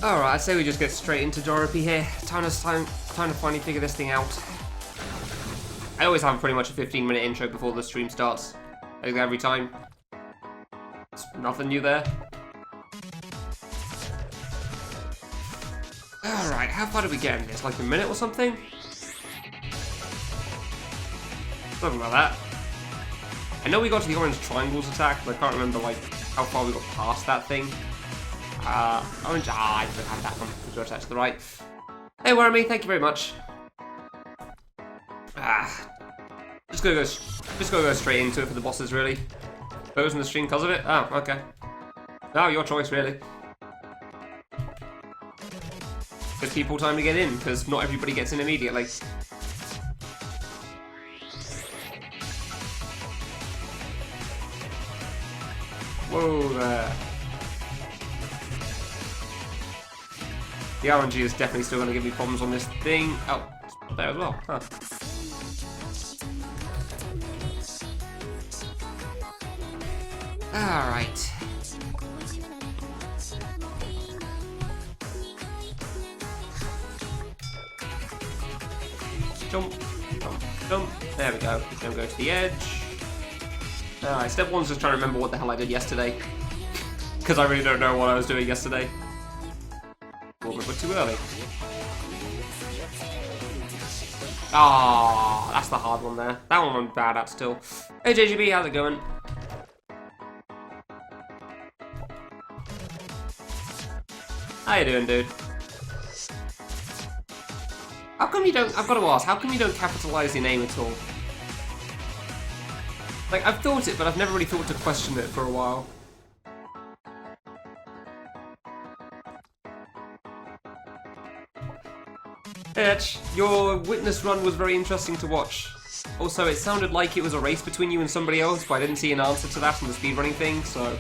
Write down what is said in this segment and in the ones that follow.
Alright, I'd say we just get straight into Joropy here. Time to finally figure this thing out. I always have pretty much a 15-minute intro before the stream starts. Like every time. There's nothing new there. Alright, how far did we get in this? Like a minute or something? Something like that. I know we got to the orange triangles attack, but I can't remember like how far we got past that thing. Orange, I should have that one, because we're attached to the right. Hey Wormy, thank you very much. Just gonna go straight into it for the bosses, really. Closing the stream because of it? Oh, okay. No, your choice, really. Gives people time to get in, because not everybody gets in immediately. Whoa there. The RNG is definitely still going to give me problems on this thing. Oh, it's there as well. Huh. Alright. Jump, jump, jump. There we go. Don't go to the edge. Alright, step one's just trying to remember what the hell I did yesterday. Because I really don't know what I was doing yesterday. But too early. Ah, that's the hard one there. That one I'm bad at still. Hey JGB, how's it going? How you doing, dude? How come you don't? I've got to ask. How come you don't capitalize your name at all? Like I've thought it, but I've never really thought to question it for a while. Etch, your witness run was very interesting to watch. Also, it sounded like it was a race between you and somebody else, but I didn't see an answer to that in the speedrunning thing, so...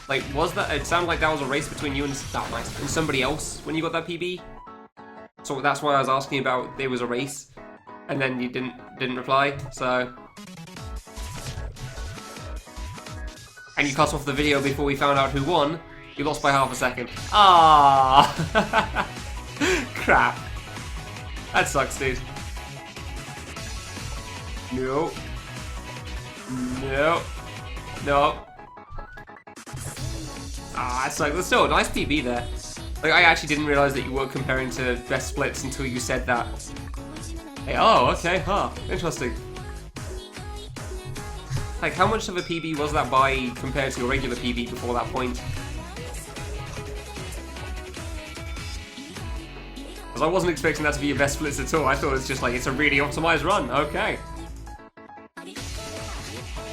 Like, was that... It sounded like that was a race between you and... Oh, nice. And somebody else when you got that PB? So that's why I was asking about there was a race. And then you didn't reply, so... And you cut off the video before we found out who won, you lost by half a second. Ah, crap. That sucks, dude. No. No. No. Ah, that sucks. There's still a nice PB there. Like, I actually didn't realize that you were comparing to best splits until you said that. Hey, oh, okay, huh. Interesting. Like, how much of a PB was that by compared to your regular PB before that point? Because I wasn't expecting that to be your best splits at all. I thought it was just like, it's a really optimized run. Okay. Can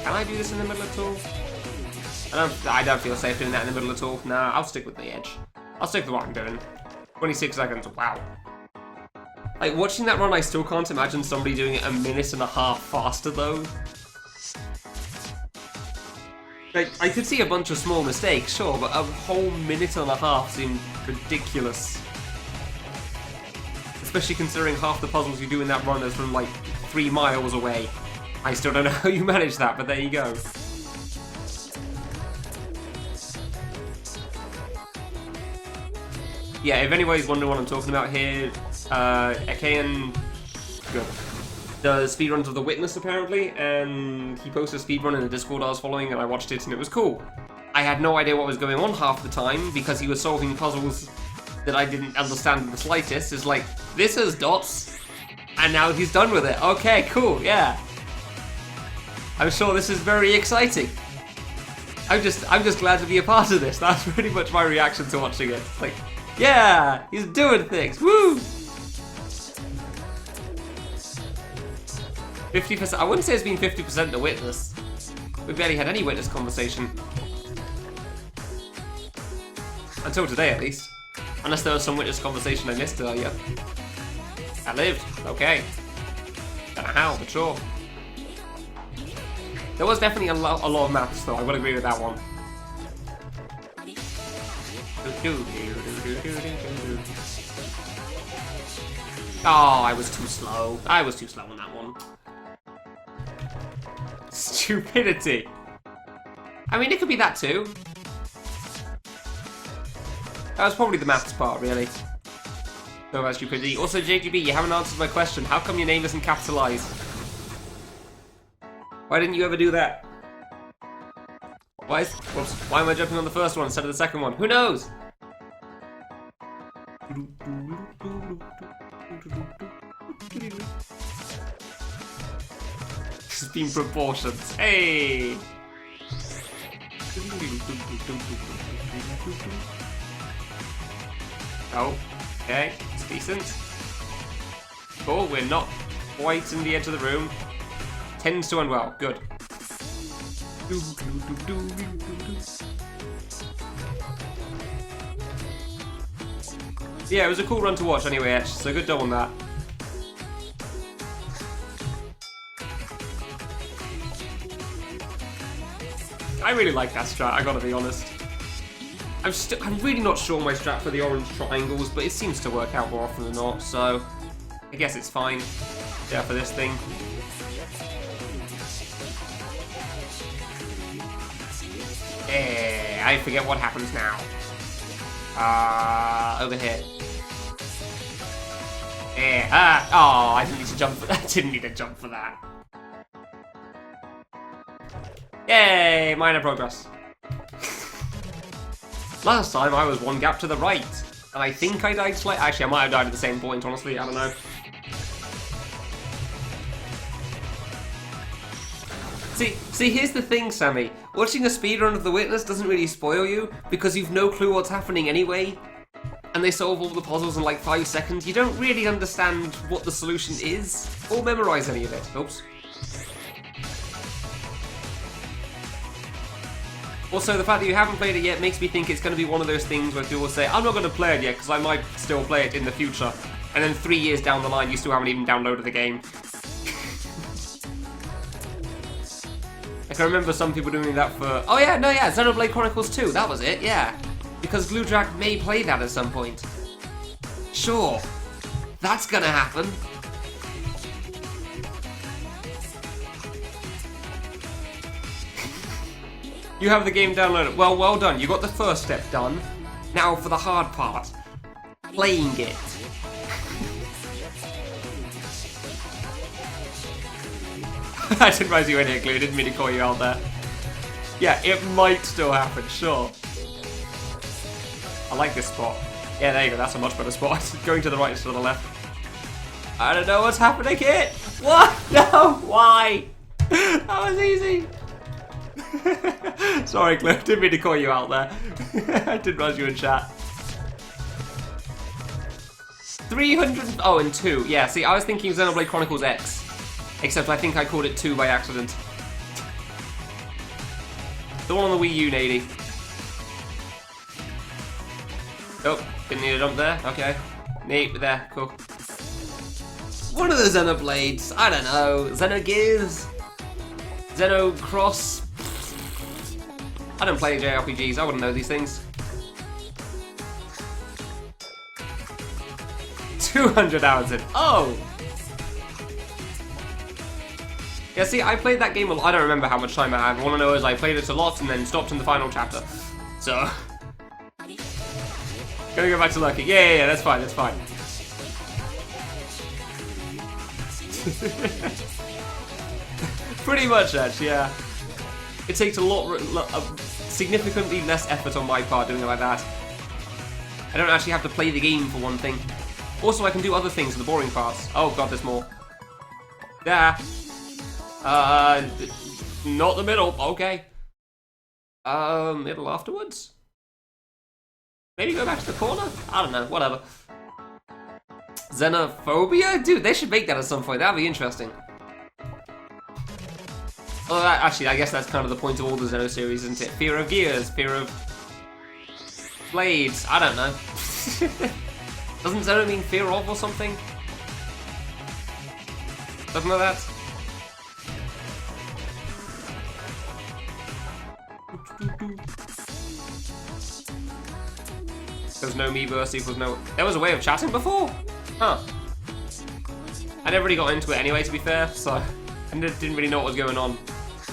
I do this in the middle at all? I don't feel safe doing that in the middle at all. Nah, I'll stick with the edge. I'll stick with what I'm doing. 26 seconds, wow. Like, watching that run, I still can't imagine somebody doing it a minute and a half faster, though. Like, I could see a bunch of small mistakes, sure, but a whole minute and a half seemed ridiculous. Especially considering half the puzzles you do in that run is from, like, 3 miles away. I still don't know how you manage that, but there you go. Yeah, if anybody's wondering what I'm talking about here, Ekayan does speedruns of The Witness, apparently, and he posted a speedrun in the Discord I was following, and I watched it, and it was cool. I had no idea what was going on half the time, because he was solving puzzles that I didn't understand in the slightest. It's like, this is dots, and now he's done with it. Okay, cool, yeah. I'm sure this is very exciting. I'm just glad to be a part of this. That's pretty much my reaction to watching it. Like, yeah, he's doing things, woo! 50%, I wouldn't say it's been 50% The Witness. We barely had any witness conversation. Until today, at least. Unless there was some witness conversation I missed earlier. I lived, okay. Don't know how, but sure. There was definitely a lot of maths, though, I would agree with that one. Oh, I was too slow. I was too slow on that one. Stupidity. I mean, it could be that too. That was probably the maths part, really. No, about stupidity. Also, JGB, you haven't answered my question. How come your name isn't capitalized? Why didn't you ever do that? Why am I jumping on the first one instead of the second one? Who knows? This has been proportions. Hey! Oh, okay, it's decent. Cool, we're not quite in the edge of the room. Tends to end well, good. Yeah, it was a cool run to watch anyway, Etch, so good job on that. I really like that strat, I gotta be honest. I'm really not sure my strat for the orange triangles, but it seems to work out more often than not, so I guess it's fine. Yeah, for this thing. Yeah, I forget what happens now. Over here. Yeah, oh, I didn't need to jump for that. I didn't need to jump for that. Yay, minor progress. Last time I was one gap to the right, and I think I died slightly. Actually, I might have died at the same point, honestly, I don't know. See, here's the thing, Sammy. Watching a speedrun of The Witness doesn't really spoil you, because you've no clue what's happening anyway. And they solve all the puzzles in like 5 seconds. You don't really understand what the solution is, or memorize any of it. Oops. Also, the fact that you haven't played it yet makes me think it's going to be one of those things where people will say, I'm not going to play it yet, because I might still play it in the future. And then 3 years down the line, you still haven't even downloaded the game. Like, I remember some people doing that for... Oh yeah, no, yeah, Xenoblade Chronicles 2, that was it, yeah. Because Gludrak may play that at some point. Sure, that's gonna happen. You have the game downloaded. Well, well done. You got the first step done. Now for the hard part. Playing it. I didn't realize you went here, Glue. Didn't mean to call you out there. Yeah, it might still happen, sure. I like this spot. Yeah, there you go. That's a much better spot. Going to the right instead of the left. I don't know what's happening here. What? No, why? That was easy. Sorry, Cliff, didn't mean to call you out there. I didn't realize you in chat. 300. Oh, and 2. Yeah, see, I was thinking Xenoblade Chronicles X. Except I think I called it 2 by accident. The one on the Wii U, Nady. Oh, didn't need a jump there. Okay. Neat, there, cool. One of the Xenoblades. I don't know. Xenogears? Xenocross? I don't play JRPGs, I wouldn't know these things. 200 hours in. Oh! Yeah, see, I played that game a lot. I don't remember how much time I have. All I know is I played it a lot and then stopped in the final chapter. So... Gonna go back to lurking. Yeah, that's fine, that's fine. Pretty much, actually, yeah. It takes significantly less effort on my part doing it like that. I don't actually have to play the game for one thing. Also, I can do other things in the boring parts. Oh god, there's more. There. Not the middle. Okay. Middle afterwards? Maybe go back to the corner? I don't know, whatever. Xenophobia? Dude, they should make that at some point. That'd be interesting. Well, actually, I guess that's kind of the point of all the Xeno series, isn't it? Fear of gears, fear of blades. I don't know. Doesn't Xeno mean fear of or something? Something like that? There's no Miiverse equals no... There was a way of chatting before? Huh. I never really got into it anyway, to be fair, so... I didn't really know what was going on.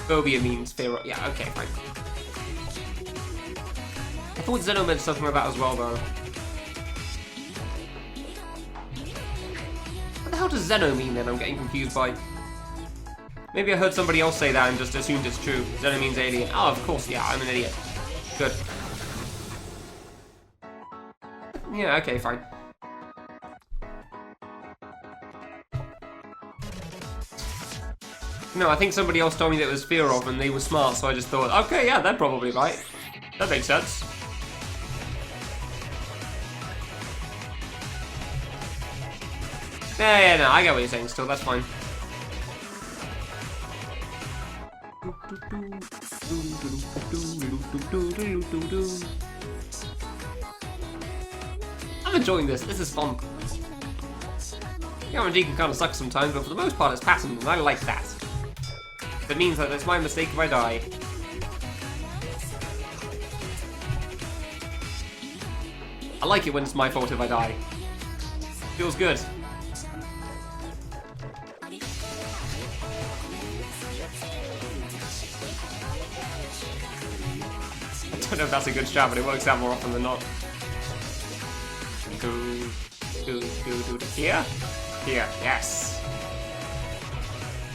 Phobia means fear of... Yeah, okay, fine. I thought Zeno meant something like that as well, though. What the hell does Zeno mean, then? I'm getting confused by... Maybe I heard somebody else say that and just assumed it's true. Zeno means alien. Oh, of course, yeah, I'm an idiot. Good. Yeah, okay, fine. No, I think somebody else told me that it was fear of, and they were smart, so I just thought, okay, yeah, they're probably right. That makes sense. Yeah, no, I get what you're saying still, that's fine. I'm enjoying this is fun. The RNG can kind of suck sometimes, but for the most part it's patterned, and I like that. That means that it's my mistake if I die. I like it when it's my fault if I die. Feels good. I don't know if that's a good strat, but it works out more often than not. Here? Here, yes.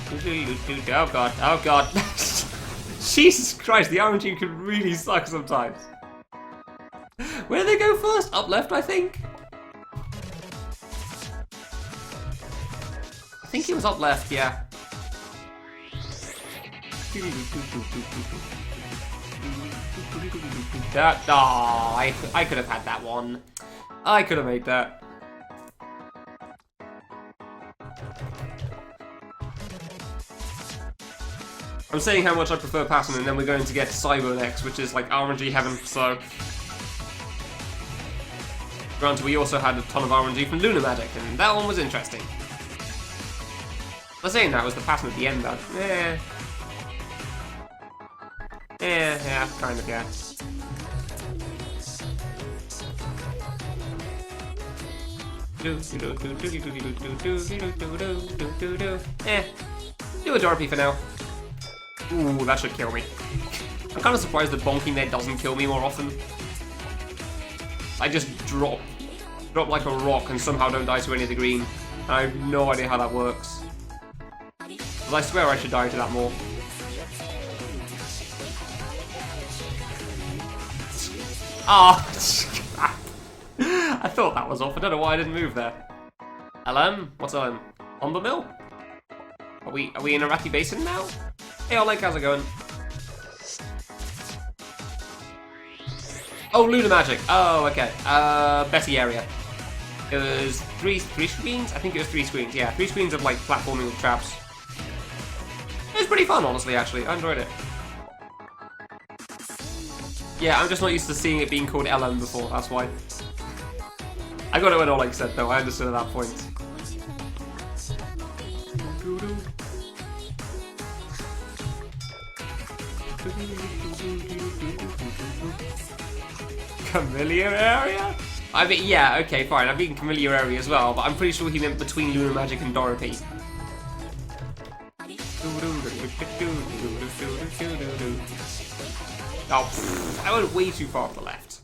Oh god, oh god. Jesus Christ, the RNG can really suck sometimes. Where do they go first? Up left, I think? I think it was up left, yeah. I could have had that one. I could have made that. I'm saying how much I prefer pattern, and then we're going to get Cyber next, which is like RNG heaven, so... Granted, we also had a ton of RNG from Lunar Magic, and that one was interesting. I'm saying that was the pattern at the end, though. Yeah, kind of, yeah. Do a Dorpy for now. Ooh, that should kill me. I'm kind of surprised that bonking there doesn't kill me more often. I just drop like a rock and somehow don't die to any of the green. I have no idea how that works. But I swear I should die to that more. Ah, oh, I thought that was off. I don't know why I didn't move there. LM? What's LM? Umber Mill? Are we in Iraqi Basin now? Hey, Oleg, how's it going? Oh, Lunar Magic. Oh, okay. Betty area. It was three screens? I think it was 3 screens. Yeah, 3 screens of like platforming with traps. It was pretty fun, honestly, actually. I enjoyed it. Yeah, I'm just not used to seeing it being called LM before, that's why. I got it when Oleg said, though. I understood at that point. Kamilia area? I mean, yeah, okay, fine. I've beaten Kamilia area as well, but I'm pretty sure he meant between Lunar Magic and Dorothy. Oh, I went way too far to the left.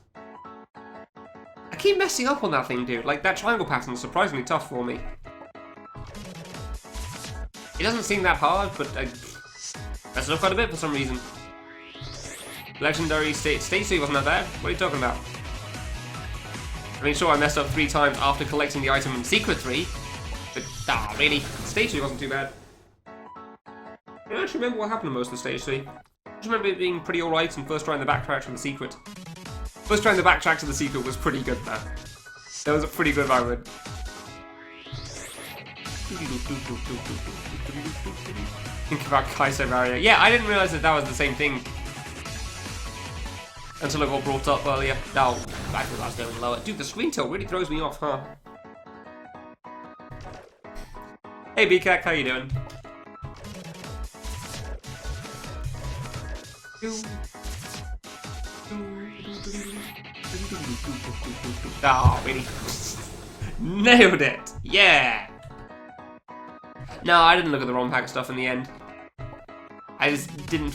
I keep messing up on that thing, dude. Like, that triangle pattern is surprisingly tough for me. It doesn't seem that hard, but I messed it up quite a bit for some reason. Legendary stage 3 wasn't that bad? What are you talking about? I mean, sure, I messed up 3 times after collecting the item in Secret 3, but, really? Stage 3 wasn't too bad. I don't actually remember what happened to most of Stage 3. I just remember it being pretty alright and first trying the backtrack to the secret. First trying the backtrack to the secret was pretty good, though. That was a pretty good moment. Think about Kaiser barrier. Yeah, I didn't realise that was the same thing. Until it got brought up earlier. No, I thought I was going lower. Dude, the screen tilt really throws me off, huh? Hey, BCAC, how you doing? Oh, really? Nailed it! Yeah! No, I didn't look at the ROM hack stuff in the end. I just didn't...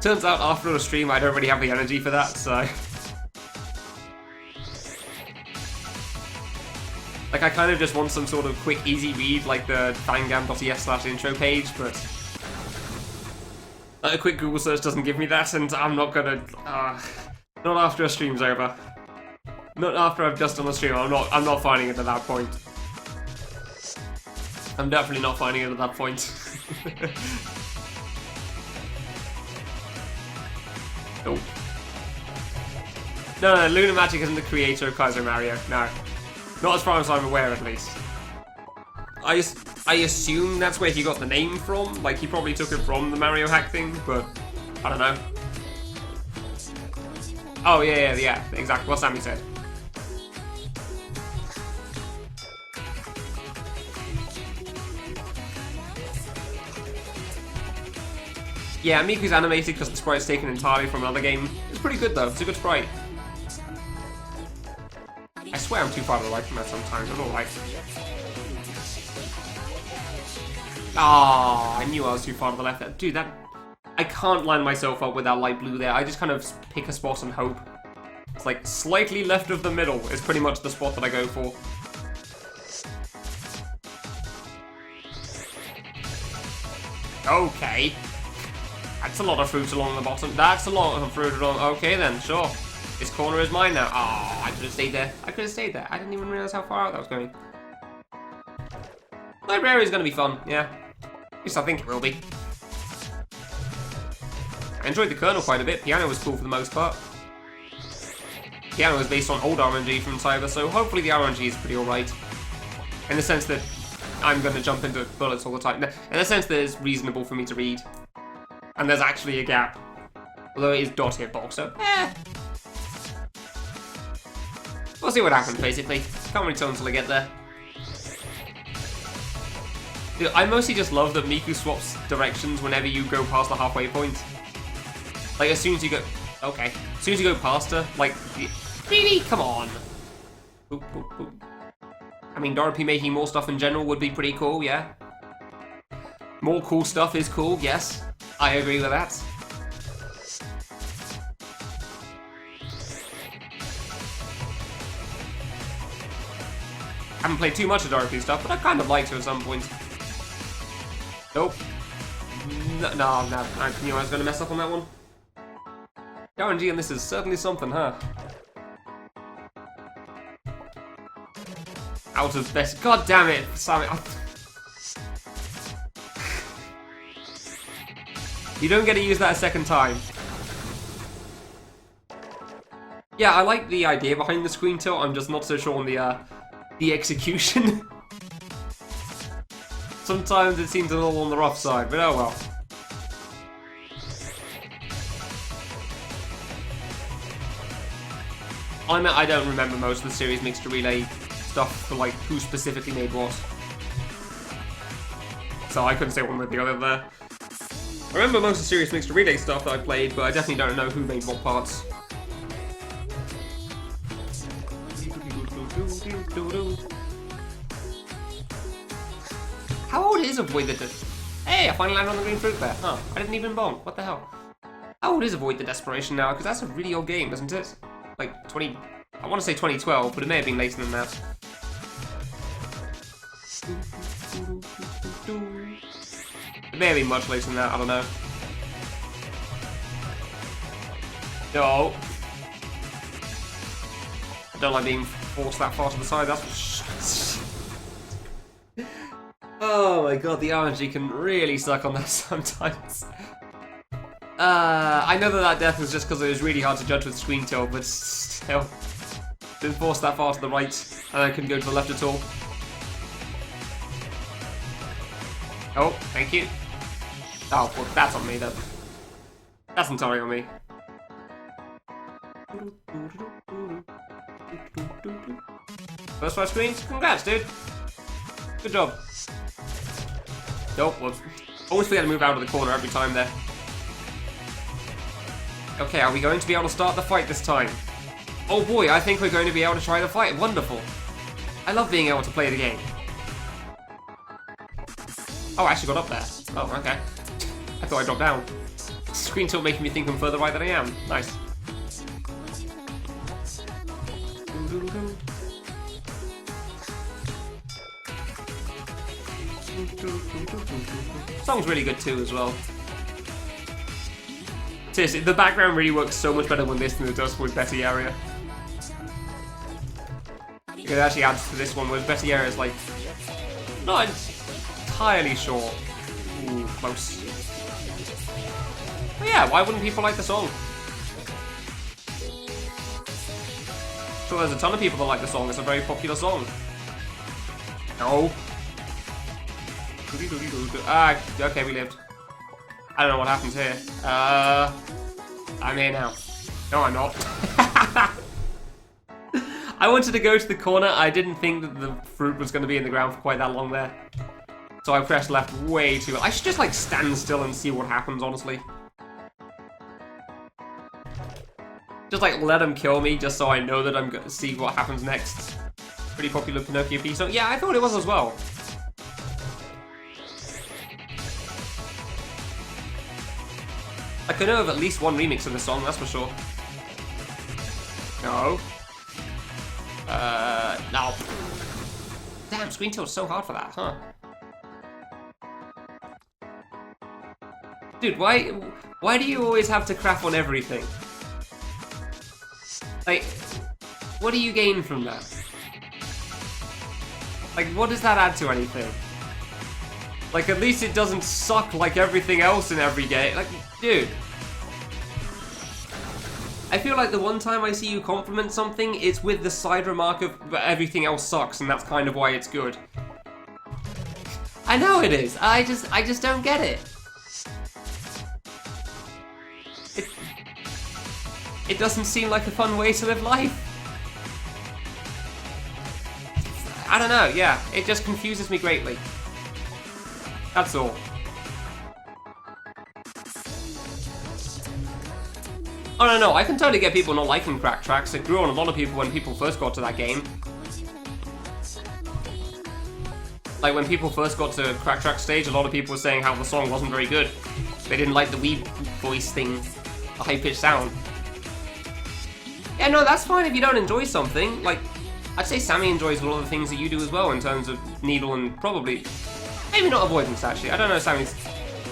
Turns out after a stream I don't really have the energy for that, so... Like, I kind of just want some sort of quick, easy read, like the fangam.es/intro page, but a quick Google search doesn't give me that, and I'm not gonna, not after a stream's over. Not after I've just done the stream, I'm not finding it at that point. I'm definitely not finding it at that point. Nope. No, Luna Magic isn't the creator of Kaiser Mario, no. Not as far as I'm aware, at least. I assume that's where he got the name from. Like, he probably took it from the Mario hack thing, but I don't know. Oh, yeah, exactly what Sammy said. Yeah, Miku's animated because the sprite's taken entirely from another game. It's pretty good, though. It's a good sprite. I swear I'm too far to the right from that sometimes. It's alright. Ah, I knew I was too far to the left there. Dude, that... I can't line myself up with that light blue there. I just kind of pick a spot and hope. It's like slightly left of the middle is pretty much the spot that I go for. Okay. That's a lot of fruit along the bottom. That's a lot of fruit along... Okay then, sure. This corner is mine now. Oh, I could have stayed there. I didn't even realize how far out that was going. Library is going to be fun, yeah. At least I think it will be. I enjoyed the kernel quite a bit. Piano was cool for the most part. Piano was based on old RNG from Cyber, so hopefully the RNG is pretty alright. In the sense that I'm going to jump into bullets all the time. In the sense that it's reasonable for me to read. And there's actually a gap. Although it is dot hitbox, so we'll see what happens, basically. Can't really tell until I get there. Dude, I mostly just love that Miku swaps directions whenever you go past the halfway point. Like, as soon as you go... Okay. As soon as you go past her, like... Really? Come on. Boop, boop, boop. I mean, Dorothy making more stuff in general would be pretty cool, yeah? More cool stuff is cool, yes. I agree with that. I haven't played too much of Dorothy stuff, but I kind of like to at some point. Nope. No, I knew I was going to mess up on that one. The RNG on this is certainly something, huh? Out of best. God damn it, Sammy. You don't get to use that a second time. Yeah, I like the idea behind the screen tilt. I'm just not so sure on the execution. Sometimes it seems a little on the rough side, but oh well. I don't remember most of the series mixed relay stuff for like who specifically made what. So I couldn't say one way or the other there. I remember most of the series mixed relay stuff that I played, but I definitely don't know who made what parts. How old is Avoid the... Hey, I finally landed on the green fruit there. Huh, I didn't even bonk. What the hell? How old is Avoid the Desperation now? Because that's a really old game, isn't it? Like, 20... I want to say 2012, but it may have been later than that. It may have been much later than that, I don't know. No. I don't like being forced that far to the side, that's for sure. Oh my god, the RNG can really suck on that sometimes. I know that death was just because it was really hard to judge with screen tilt, but still. Didn't force that far to the right, and I couldn't go to the left at all. Oh, thank you. Oh, well, that's on me, though. That's entirely on me. First 5 screens? Congrats, dude. Good job. Nope, whoops. Always forget to move out of the corner every time there. Okay, are we going to be able to start the fight this time? Oh boy, I think we're going to be able to try the fight. Wonderful. I love being able to play the game. Oh, I actually got up there. Oh, okay. I thought I dropped down. Screen tilt making me think I'm further right than I am. Nice. Song's really good too as well. Seriously, the background really works so much better with this than it does with Betty Area. It actually adds to this one, whereas Betty Area is like not entirely sure. Ooh, close. But yeah, why wouldn't people like the song? Sure, there's a ton of people that like the song. It's a very popular song. No. Ah, okay, we lived. I don't know what happens here. I'm here now. No, I'm not. I wanted to go to the corner. I didn't think that the fruit was going to be in the ground for quite that long there. So I pressed left way too. I should just like stand still and see what happens, honestly. Just like let them kill me just so I know that I'm going to see what happens next. Pretty popular Pinocchio piece. So yeah, I thought it was as well. I could know of at least one remix of the song, that's for sure. No. No. Damn, screen tilt's so hard for that, huh? Dude, why do you always have to crap on everything? Like, what do you gain from that? Like, what does that add to anything? Like, at least it doesn't suck like everything else in every game. Like, dude. I feel like the one time I see you compliment something, it's with the side remark of everything else sucks, and that's kind of why it's good. I know it is. I just don't get it. It doesn't seem like a fun way to live life. I don't know, yeah. It just confuses me greatly. That's all. Oh no, I can totally get people not liking crack tracks. It grew on a lot of people when people first got to that game. Like when people first got to crack track stage, a lot of people were saying how the song wasn't very good. They didn't like the wee voice thing, the high-pitched sound. Yeah, no, that's fine if you don't enjoy something. Like, I'd say Sammy enjoys a lot of the things that you do as well in terms of needle and probably... Maybe not avoidance, actually. I don't know if Sammy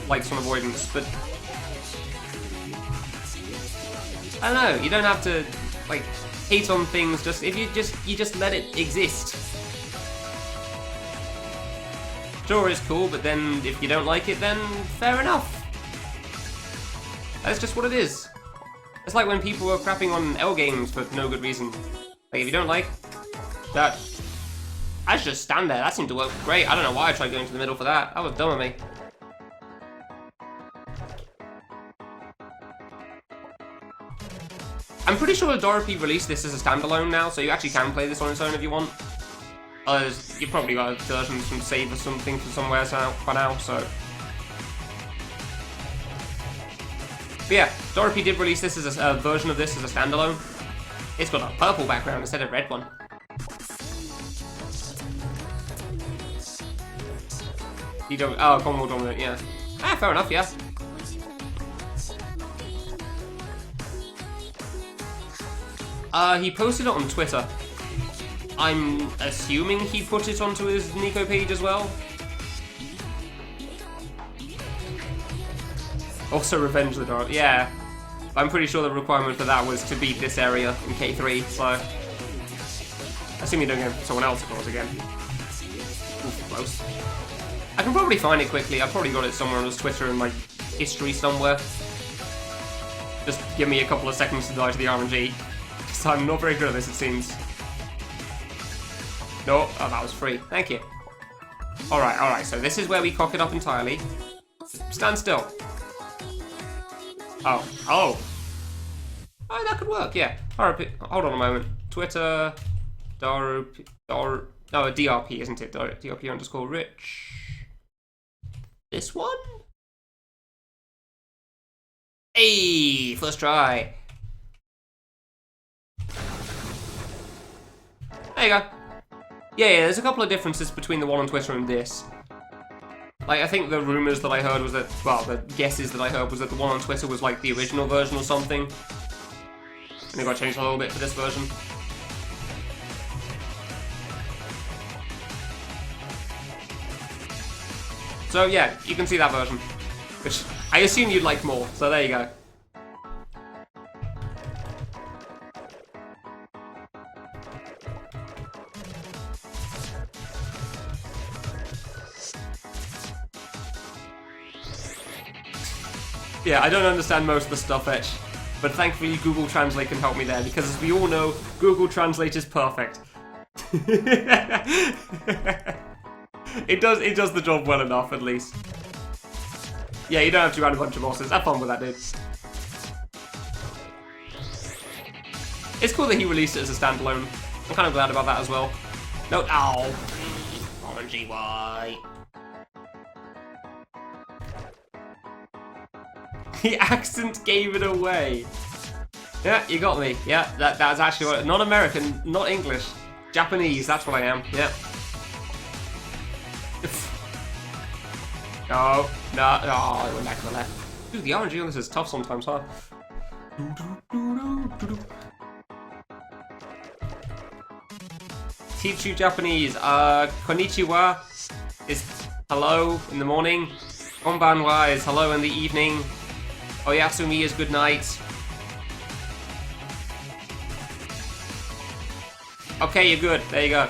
likes some avoidance, but... I don't know, you don't have to, like, hate on things, just, if you just let it exist. Sure, it's cool, but then, if you don't like it, then fair enough. That's just what it is. It's like when people were crapping on L games for no good reason. Like, if you don't like that, I should just stand there. That seemed to work great. I don't know why I tried going to the middle for that. That was dumb of me. I'm pretty sure Dorothy released this as a standalone now, so you actually can play this on its own if you want. You've probably got versions from Save or something from somewhere by now, so... But yeah, Dorothy did release this as a version of this as a standalone. It's got a purple background instead of a red one. You don't... Oh, Commonwealth Dominant, yeah. Ah, fair enough, yeah. He posted it on Twitter. I'm assuming he put it onto his Nico page as well. Also Revenge the Dark, yeah. I'm pretty sure the requirement for that was to beat this area in K3, so... Assuming you don't get someone else, of course, again. Oof, close. I can probably find it quickly. I've probably got it somewhere on his Twitter in my history somewhere. Just give me a couple of seconds to die to the RNG. Because I'm not very good at this, it seems. No, oh, that was free. Thank you. Alright, so this is where we cock it up entirely. Stand still. Oh. Oh, that could work, yeah. Hold on a moment. Twitter, no, DRP, isn't it? DRP underscore rich. This one? Hey, first try. There you go. Yeah, there's a couple of differences between the one on Twitter and this. Like, I think the rumors that I heard was that, well, the guesses that I heard was that the one on Twitter was like the original version or something. And it got changed a little bit for this version. So yeah, you can see that version, which I assume you'd like more, so there you go. Yeah, I don't understand most of the stuff, Etch, but thankfully Google Translate can help me there, because as we all know, Google Translate is perfect. It does the job well enough, at least. Yeah, you don't have to add a bunch of bosses. Have fun with that, dude. It's cool that he released it as a standalone. I'm kind of glad about that as well. No, ow. Orangey white. The accent gave it away. Yeah, you got me. Yeah, that's actually what. Not American, not English. Japanese, that's what I am. Yeah. No, I went back to the left. Dude, the RNG on this is tough sometimes, huh? Teach you Japanese. Konnichiwa is hello in the morning. Konbanwa is hello in the evening. Oyasumi is good night. Okay, you're good. There you go.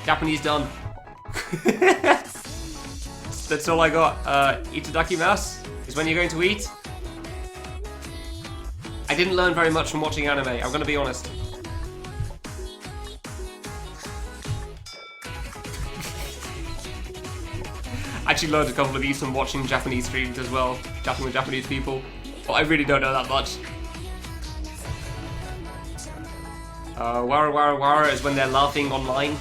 Japanese done. That's all I got. Itadakimasu is when you're going to eat. I didn't learn very much from watching anime, I'm gonna be honest. I actually learned a couple of these from watching Japanese streams as well, chatting with Japanese people. But I really don't know that much. Wara wara wara is when they're laughing online.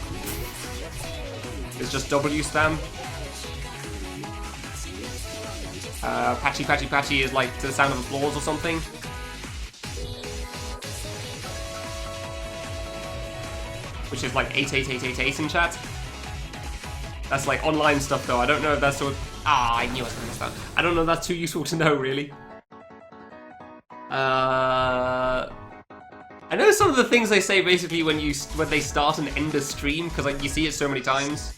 It's just W spam. Patchy patchy patchy is like to the sound of applause or something. Which is like 88888 in chat. That's like online stuff though. I don't know if that's sort of... I knew I was going to miss that. I don't know if that's too useful to know, really. I know some of the things they say basically when they start and end a stream, because like you see it so many times.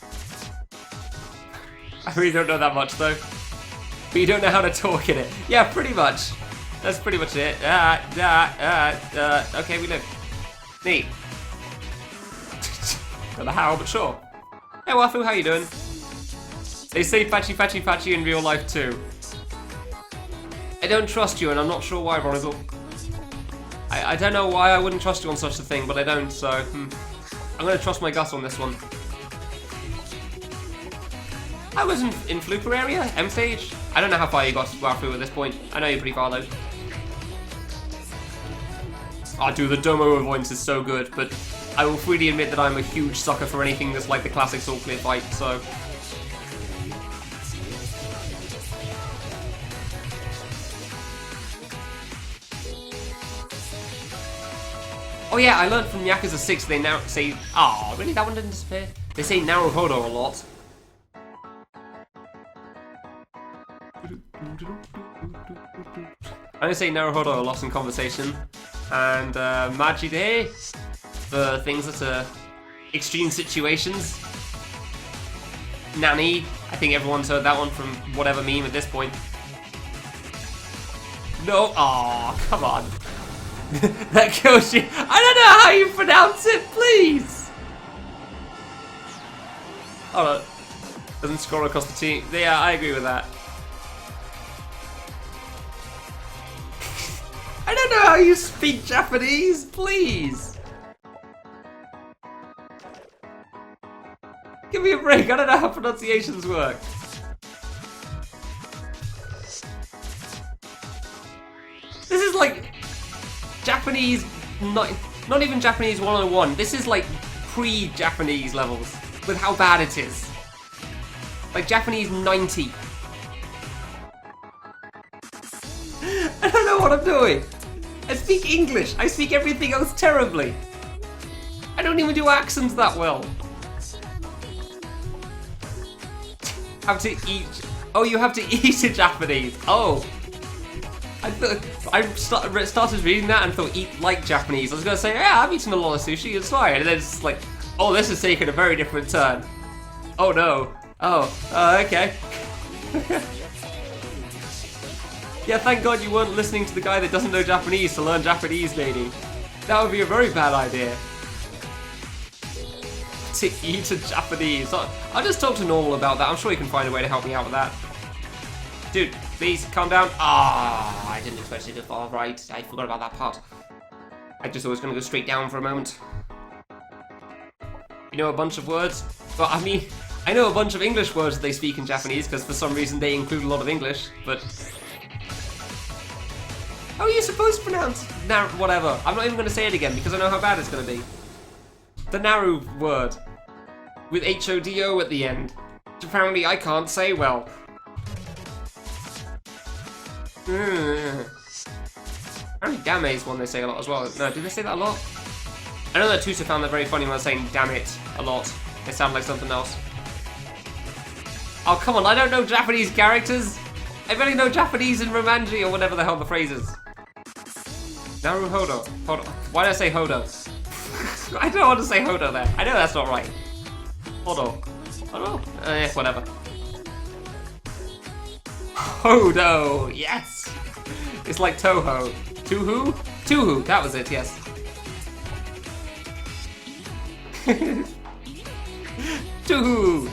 I really don't know that much though. But you don't know how to talk in it. Yeah, pretty much. That's pretty much it. Okay, we live. Neat. Don't know how, but sure. Hey Wafu, how you doing? They say patchy patchy patchy in real life too. I don't trust you and I'm not sure why, Ronizel. I don't know why I wouldn't trust you on such a thing, but I don't, so... I'm gonna trust my gut on this one. I was in Fluker area? M stage? I don't know how far you got, Wafu, at this point. I know you're pretty far though. Oh dude, the Domo avoidance is so good, but I will freely admit that I'm a huge sucker for anything that's like the classic Soul Clear fight, so... Oh yeah, I learned from Yakuza 6 they now say... Oh, really? That one didn't disappear? They say Naruhodo a lot. I only say Naruhodo a lot in conversation. And Majide for things that are extreme situations. Nani, I think everyone's heard that one from whatever meme at this point. No, aw, come on. That kills you. I don't know how you pronounce it, please. Hold on. Doesn't scroll across the team. Yeah, I agree with that. I don't know how you speak Japanese, please. Give me a break, I don't know how pronunciations work. This is like Japanese, not even Japanese 101. This is like pre-Japanese levels with how bad it is. Like Japanese 90. I don't know what I'm doing. I speak English. I speak everything else terribly. I don't even do accents that well. Have to eat. Oh, you have to eat in Japanese. Oh. I started reading that and thought eat like Japanese. I was going to say, yeah, I've eaten a lot of sushi, it's fine. And then it's like, oh, this is taking a very different turn. Oh no. Okay. Yeah, thank God you weren't listening to the guy that doesn't know Japanese to learn Japanese, lady. That would be a very bad idea. To eat a Japanese. I'll just talk to Normal about that. I'm sure he can find a way to help me out with that. Dude, please, calm down. I didn't expect it to fall right. I forgot about that part. I just was going to go straight down for a moment. You know a bunch of words? Well, I mean, I know a bunch of English words that they speak in Japanese, because for some reason they include a lot of English, but... How are you supposed to pronounce whatever? I'm not even going to say it again, because I know how bad it's going to be. The Naru word. With H-O-D-O at the end. Which apparently I can't say well. Apparently Dame is one they say a lot as well. No, do they say that a lot? I know that Tusa found that very funny when I was saying damn it a lot. It sounded like something else. Oh, come on, I don't know Japanese characters. I barely know Japanese and Romanji or whatever the hell the phrase is. Naru Hodo. Hodo. Why did I say Hodo? I don't want to say Hodo there. I know that's not right. Hodo. Hodo? Yeah, whatever. Hodo, yes! It's like Toho. Tuhu? Tuhu, that was it, yes. Tuhu!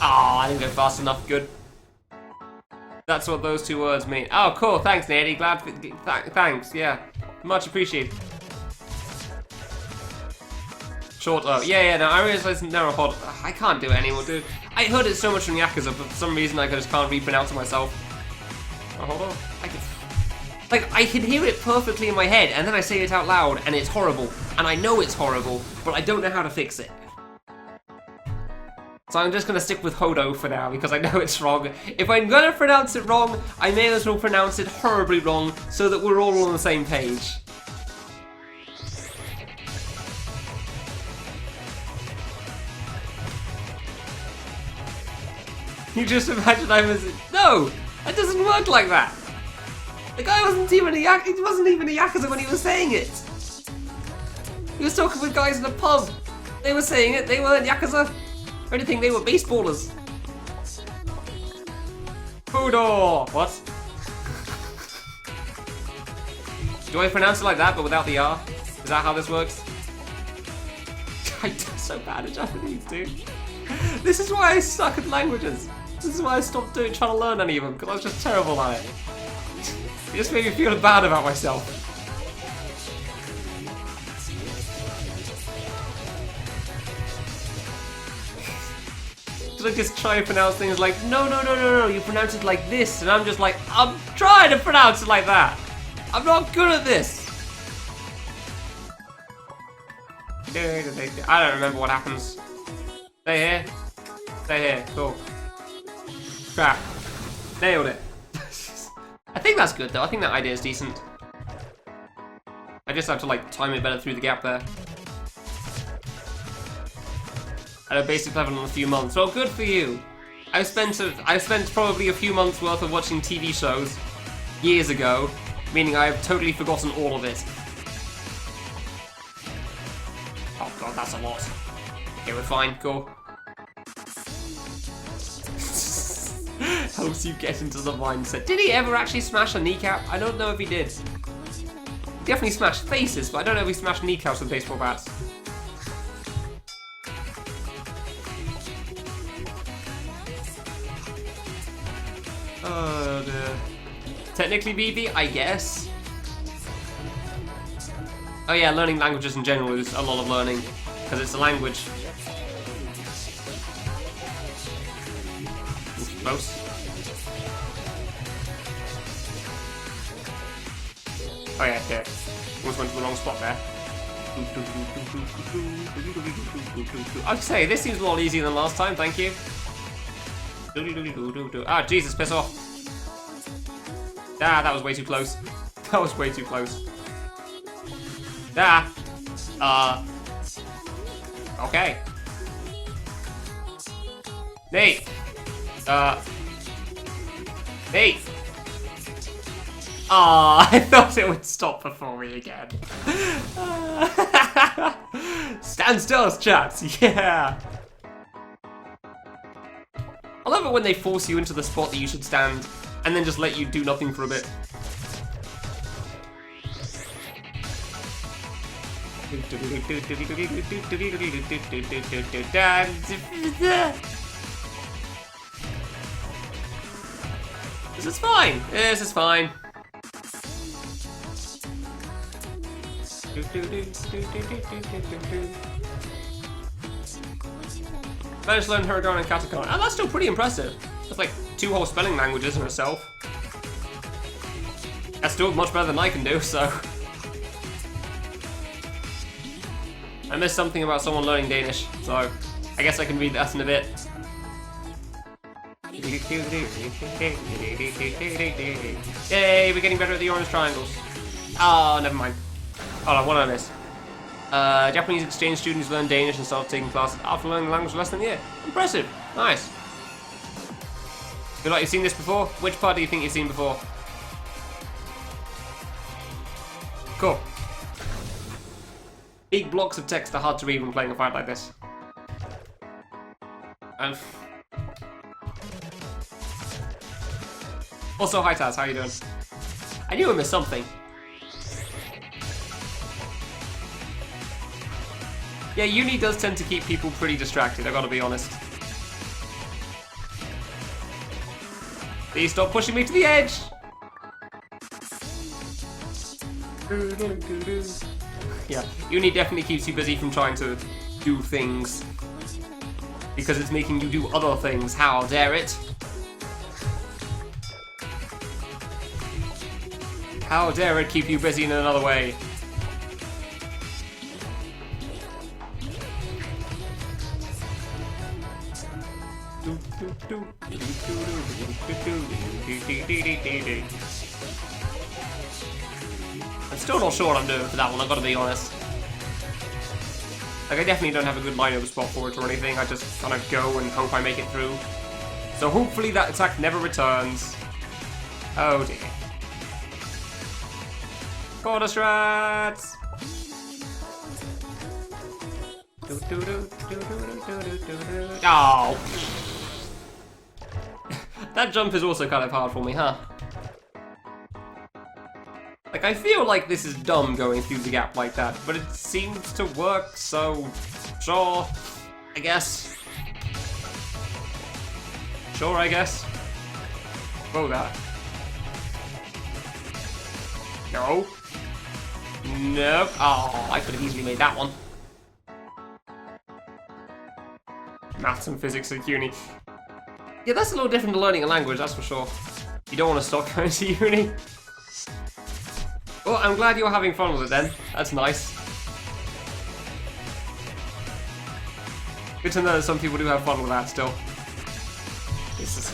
I didn't go fast enough, good. That's what those two words mean. Oh, cool, thanks, Nady. Glad, thanks, yeah. Much appreciated. Short O. Yeah, no, I realized narrow hod. I can't do it anymore, dude. I heard it so much from Yakuza, but for some reason I just can't repronounce it myself. Oh, hold on. I can hear it perfectly in my head, and then I say it out loud, and it's horrible. And I know it's horrible, but I don't know how to fix it. So I'm just gonna stick with Hodo for now, because I know it's wrong. If I'm gonna pronounce it wrong, I may as well pronounce it horribly wrong, so that we're all on the same page. You just imagine I was... No! That doesn't work like that! The guy wasn't even a Yakuza when he was saying it! He was talking with guys in a pub. They were saying it, they weren't Yakuza. If anything, they were baseballers. Hodo! What? Do I pronounce it like that, but without the R? Is that how this works? I'm so bad at Japanese, dude. This is why I suck at languages. This is why I stopped trying to learn any of them, because I was just terrible at it. It just made me feel bad about myself. Should I just try to pronounce things like, no, you pronounce it like this, and I'm just like, I'm trying to pronounce it like that. I'm not good at this. I don't remember what happens. Stay here. Stay here. Cool. Crap. Nailed it. I think that's good though. I think that idea is decent. I just have to like time it better through the gap there. At a basic level in a few months. Well, good for you. I spent probably a few months worth of watching TV shows years ago, meaning I've totally forgotten all of it. Oh god, that's a lot. Okay, we're fine. Cool. Helps you get into the mindset. Did he ever actually smash a kneecap? I don't know if he did. He definitely smashed faces, but I don't know if he smashed kneecaps with baseball bats. Oh dear. Technically BB, I guess. Oh yeah, learning languages in general is a lot of learning, because it's a language. Ooh, close. Oh yeah, okay. Almost went to the wrong spot there. I'd say, this seems a lot easier than last time, thank you. Ah, Jesus, piss off. Ah, that was way too close. That was way too close. Ah. Okay. Nate. Nate. Ah, I thought it would stop before me again. Stand still, chat. Yeah. I love it when they force you into the spot that you should stand and then just let you do nothing for a bit. This is fine. This is fine. Managed to learn Hiragana and Katakana. Oh, that's still pretty impressive. That's like 2 whole spelling languages in herself. That's still much better than I can do, so. I missed something about someone learning Danish, so I guess I can read that in a bit. Yay, we're getting better at the orange triangles. Oh, never mind. Hold on, what did I miss? Japanese exchange students learn Danish and start taking classes after learning the language for less than a year. Impressive. Nice. Feel like you've seen this before? Which part do you think you've seen before? Cool. Big blocks of text are hard to read when playing a fight like this. And also, hi Taz, how you doing? I knew I missed something. Yeah, uni does tend to keep people pretty distracted, I gotta be honest. Please stop pushing me to the edge! Yeah, uni definitely keeps you busy from trying to do things. Because it's making you do other things, how dare it? How dare it keep you busy in another way? I'm still not sure what I'm doing for that one, I've got to be honest. Like, I definitely don't have a good line-up spot for it or anything, I just kind of go and hope I make it through. So hopefully that attack never returns. Oh dear. Quarter strats! Oh! That jump is also kind of hard for me, huh? Like, I feel like this is dumb going through the gap like that, but it seems to work, so sure, I guess. Sure, I guess. Whoa, that. No. Nope. Oh, I could have easily made that one. Maths and physics at uni. Yeah, that's a little different to learning a language, that's for sure. You don't want to stop going to uni. Well, I'm glad you're having fun with it then. That's nice. Good to know that some people do have fun with that still. This is...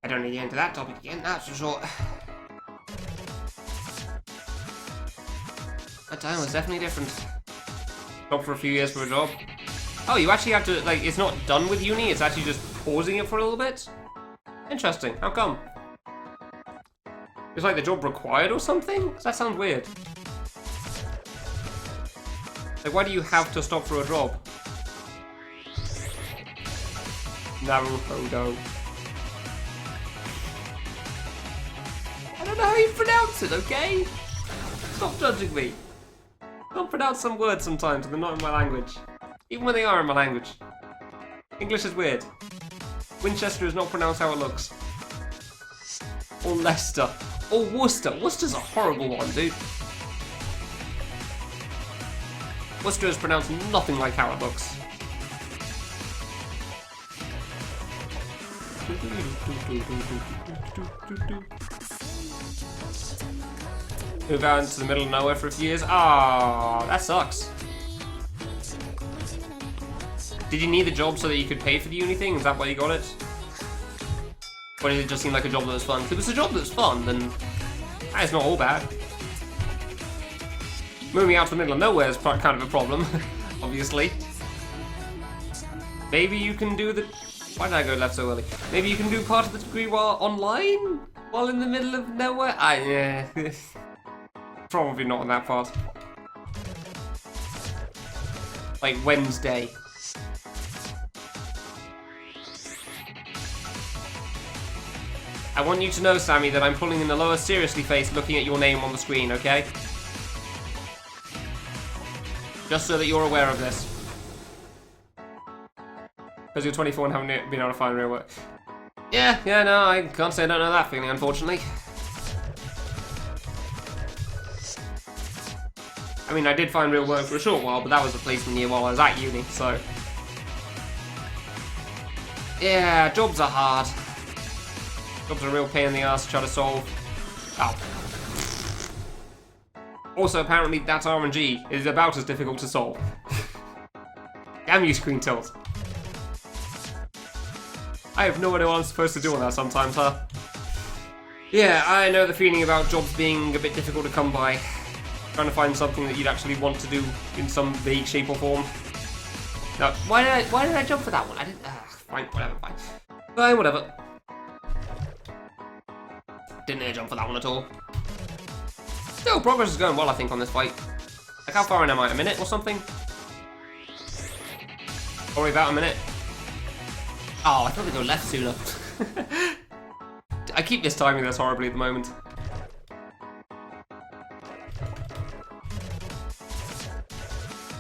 I don't need to get into that topic again, that's for sure. That time was definitely different. Stopped for a few years for a job. Oh, you actually have to, like, it's not done with uni, it's actually just pausing it for a little bit? Interesting, how come? Is like the job required or something? That sounds weird. Like, why do you have to stop for a job? Naruhodo. I don't know how you pronounce it, okay? Stop judging me. Don't pronounce some words sometimes and they're not in my language. Even when they are in my language. English is weird. Winchester is not pronounced how it looks. Or Leicester. Or Worcester. Worcester's a horrible one, dude. Worcester is pronounced nothing like how it looks. Move out into the middle of nowhere for a few years. Ah, that sucks. Did you need the job so that you could pay for the uni thing? Is that why you got it? Or did it just seem like a job that was fun? If it was a job that was fun, then that's not all bad. Moving out to the middle of nowhere is kind of a problem, obviously. Maybe you can do the Why did I go left so early? Maybe you can do part of the degree while online? While in the middle of nowhere? Yeah. Probably not on that part. Like Wednesday. I want you to know, Sammy, that I'm pulling in the lower seriously face looking at your name on the screen, okay? Just so that you're aware of this. Because you're 24 and haven't been able to find real work. Yeah, no, I can't say I don't know that feeling, unfortunately. I mean, I did find real work for a short while, but that was a placement year while I was at uni, so... Yeah, jobs are hard. Jobs are a real pain in the ass to try to solve. Oh. Also, apparently, that RNG is about as difficult to solve. Damn you, screen tilt. I have no idea what I'm supposed to do on that sometimes, huh? Yeah, I know the feeling about jobs being a bit difficult to come by. Trying to find something that you'd actually want to do in some vague shape or form. No, why did I jump for that one? I didn't. Fine, whatever, fine. Fine, whatever. Didn't air jump for that one at all. Still, progress is going well, I think, on this fight. Like, how far in am I? A minute or something? Probably about a minute. Oh, I thought they'd go left sooner. I keep mistiming this horribly at the moment.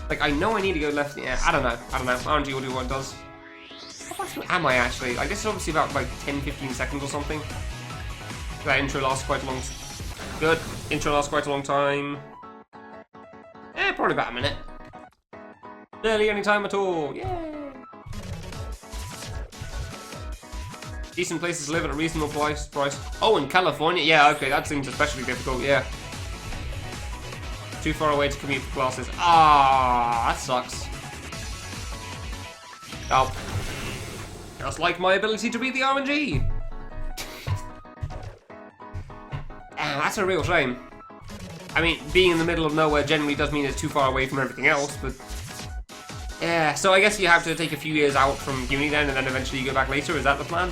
Like, I know I need to go left. Yeah, I don't know. RNG will do what it does. How much am I actually? Like, this is obviously about like 10-15 seconds or something. That intro lasts quite a long... Good. Intro lasts quite a long time. Eh, probably about a minute. Barely any time at all. Yay! Decent places to live at a reasonable price. Oh, in California? Yeah, okay, that seems especially difficult, yeah. Too far away to commute for classes. Ah, that sucks. Oh. Just like my ability to beat the RNG. That's a real shame. I mean, being in the middle of nowhere generally does mean it's too far away from everything else, but... Yeah, so I guess you have to take a few years out from uni then, and then eventually you go back later, is that the plan?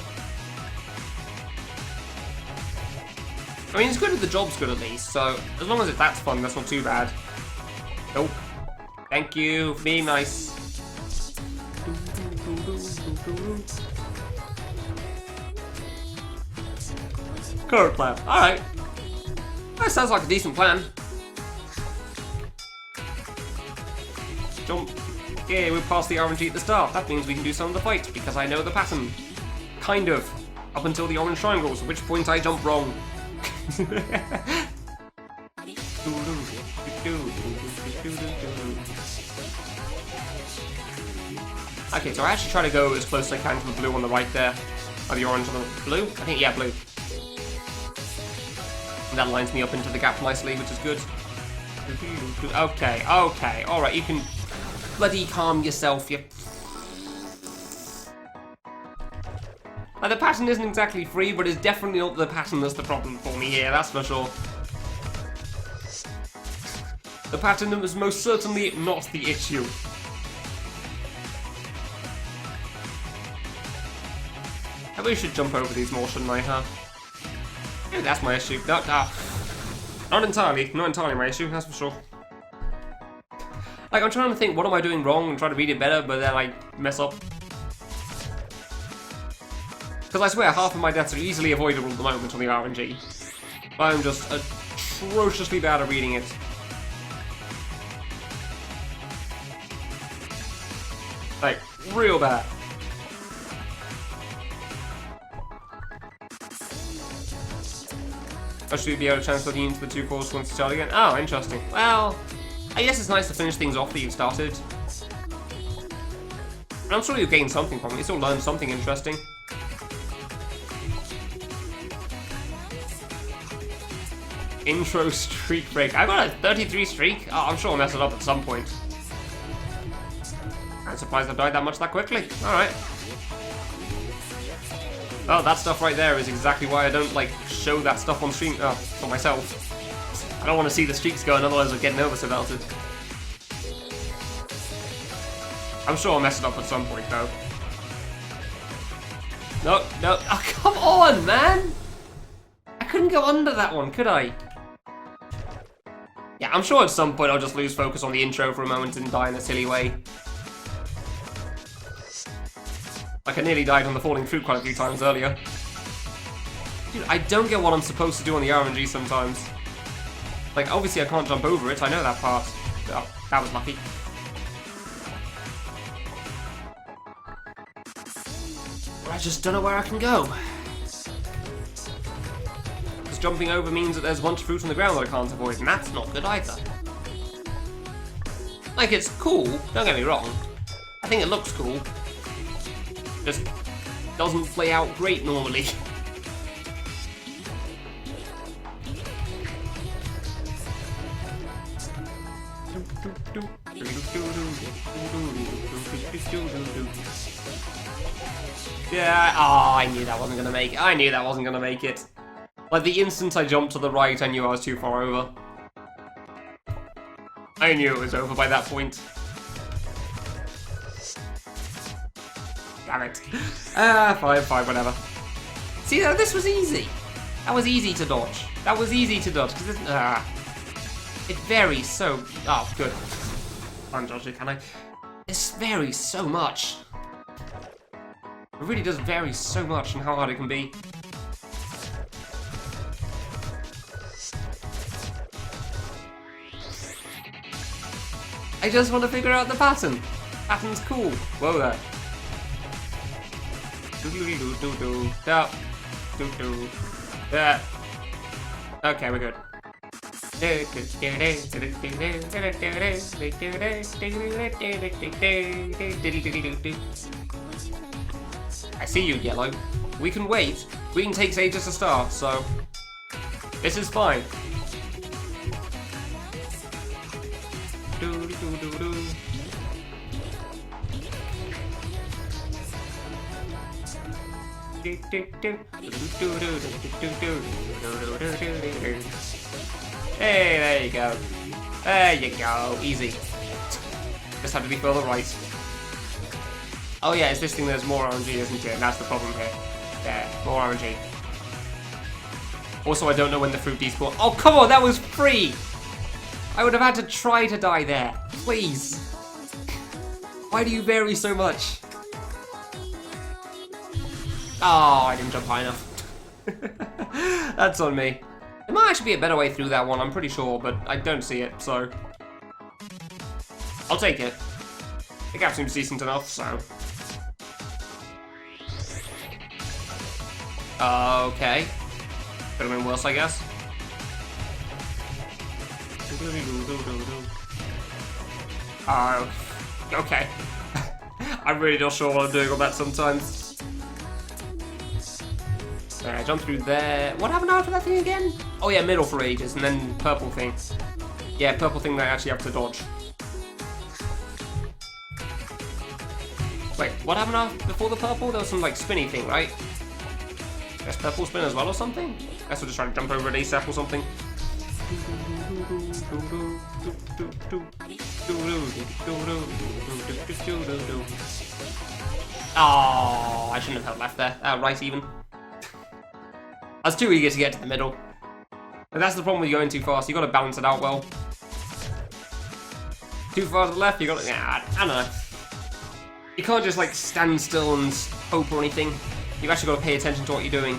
I mean, it's good if the job's good at least, so as long as that's fun, that's not too bad. Nope. Thank you for being nice. Current plan. Alright. That sounds like a decent plan. Jump. Yeah, we passed the RNG at the start. That means we can do some of the fights, because I know the pattern. Kind of. Up until the orange triangles, at which point I jump wrong. Okay, so I actually try to go as close as I can to the blue on the right there. Or the orange on the blue? I think, yeah, blue. And that lines me up into the gap nicely, which is good. Okay, alright, you can bloody calm yourself, you... The pattern isn't exactly free, but it's definitely not the pattern that's the problem for me here, that's for sure. The pattern is most certainly not the issue. I really should jump over these more, shouldn't I, huh? Yeah, that's my issue. Not entirely my issue, that's for sure. Like, I'm trying to think, what am I doing wrong and try to read it better, but then I mess up. Because I swear, half of my deaths are easily avoidable at the moment on the RNG. I'm just atrociously bad at reading it. Like, real bad. I should be able to transfer the into the two cores once you start again. Oh, interesting. Well, I guess it's nice to finish things off that you've started. And I'm sure you'll gain something from it. You'll learn something interesting. Intro streak break. I got a 33 streak. Oh, I'm sure I'll mess it up at some point. I'm surprised I've died that much that quickly. Alright. Oh, that stuff right there is exactly why I don't, like, show that stuff on stream for myself. I don't want to see the streaks going, otherwise I'll get nervous about it. I'm sure I'll mess it up at some point, though. No, no. Oh, come on, man! I couldn't go under that one, could I? Yeah, I'm sure at some point I'll just lose focus on the intro for a moment and die in a silly way. Like I nearly died on the falling fruit quite a few times earlier. Dude, I don't get what I'm supposed to do on the RNG sometimes. Like, obviously I can't jump over it, I know that part. Oh, that was lucky. But I just don't know where I can go. Because jumping over means that there's a bunch of fruit on the ground that I can't avoid, and that's not good either. Like, it's cool, don't get me wrong. I think it looks cool. Just doesn't play out great normally. Yeah, oh, I knew that wasn't gonna make it. I knew that wasn't gonna make it. Like, the instant I jumped to the right, I knew I was too far over. I knew it was over by that point. Damn it. Fine, whatever. See, this was easy. That was easy to dodge. That was easy to dodge, because it varies so... Oh, good. Can't dodge it, can I? This varies so much. It really does vary so much in how hard it can be. I just want to figure out the pattern. Pattern's cool. Whoa there. Yeah. Okay, we're good. I see you, Yellow. We can wait. Green takes ages to start, so this is fine. Hey, there you go. There you go. Easy. Just have to be further right. Oh yeah, it's this thing there's more RNG, isn't it? And that's the problem here. There, more RNG. Also, I don't know when the fruit despawn. Oh, come on, that was free! I would have had to try to die there. Please. Why do you vary so much? Oh, I didn't jump high enough. That's on me. There might actually be a better way through that one, I'm pretty sure, but I don't see it, so... I'll take it. The gap seems decent enough, so... Okay. Could have been worse, I guess. Okay. I'm really not sure what I'm doing on that sometimes. I jump through there. What happened after that thing again? Oh yeah, middle for ages, and then purple thing. Yeah, purple thing that I actually have to dodge. Wait, what happened after, before the purple? There was some like spinny thing, right? Guess purple spin as well or something? Guess we'll just try to jump over an ASAP or something. Oh, I shouldn't have held left there. Right even. I was too eager to get to the middle. But that's the problem with going too fast. You got to balance it out well. Too far to the left, you got to... Nah, I don't know. You can't just like stand still and hope or anything. You've actually got to pay attention to what you're doing.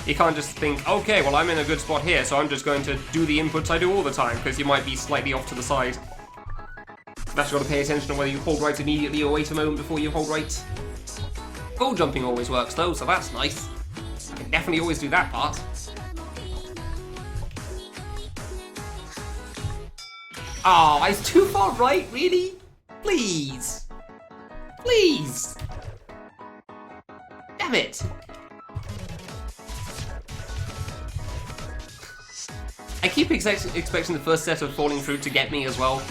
You can't just think, okay, well I'm in a good spot here, so I'm just going to do the inputs I do all the time, because you might be slightly off to the side. You've actually got to pay attention to whether you hold right immediately or wait a moment before you hold right. Goal jumping always works though, so that's nice. I can definitely always do that part. Oh, I was too far right, really? Please. Please. Damn it. I keep expecting the first set of falling fruit to get me as well.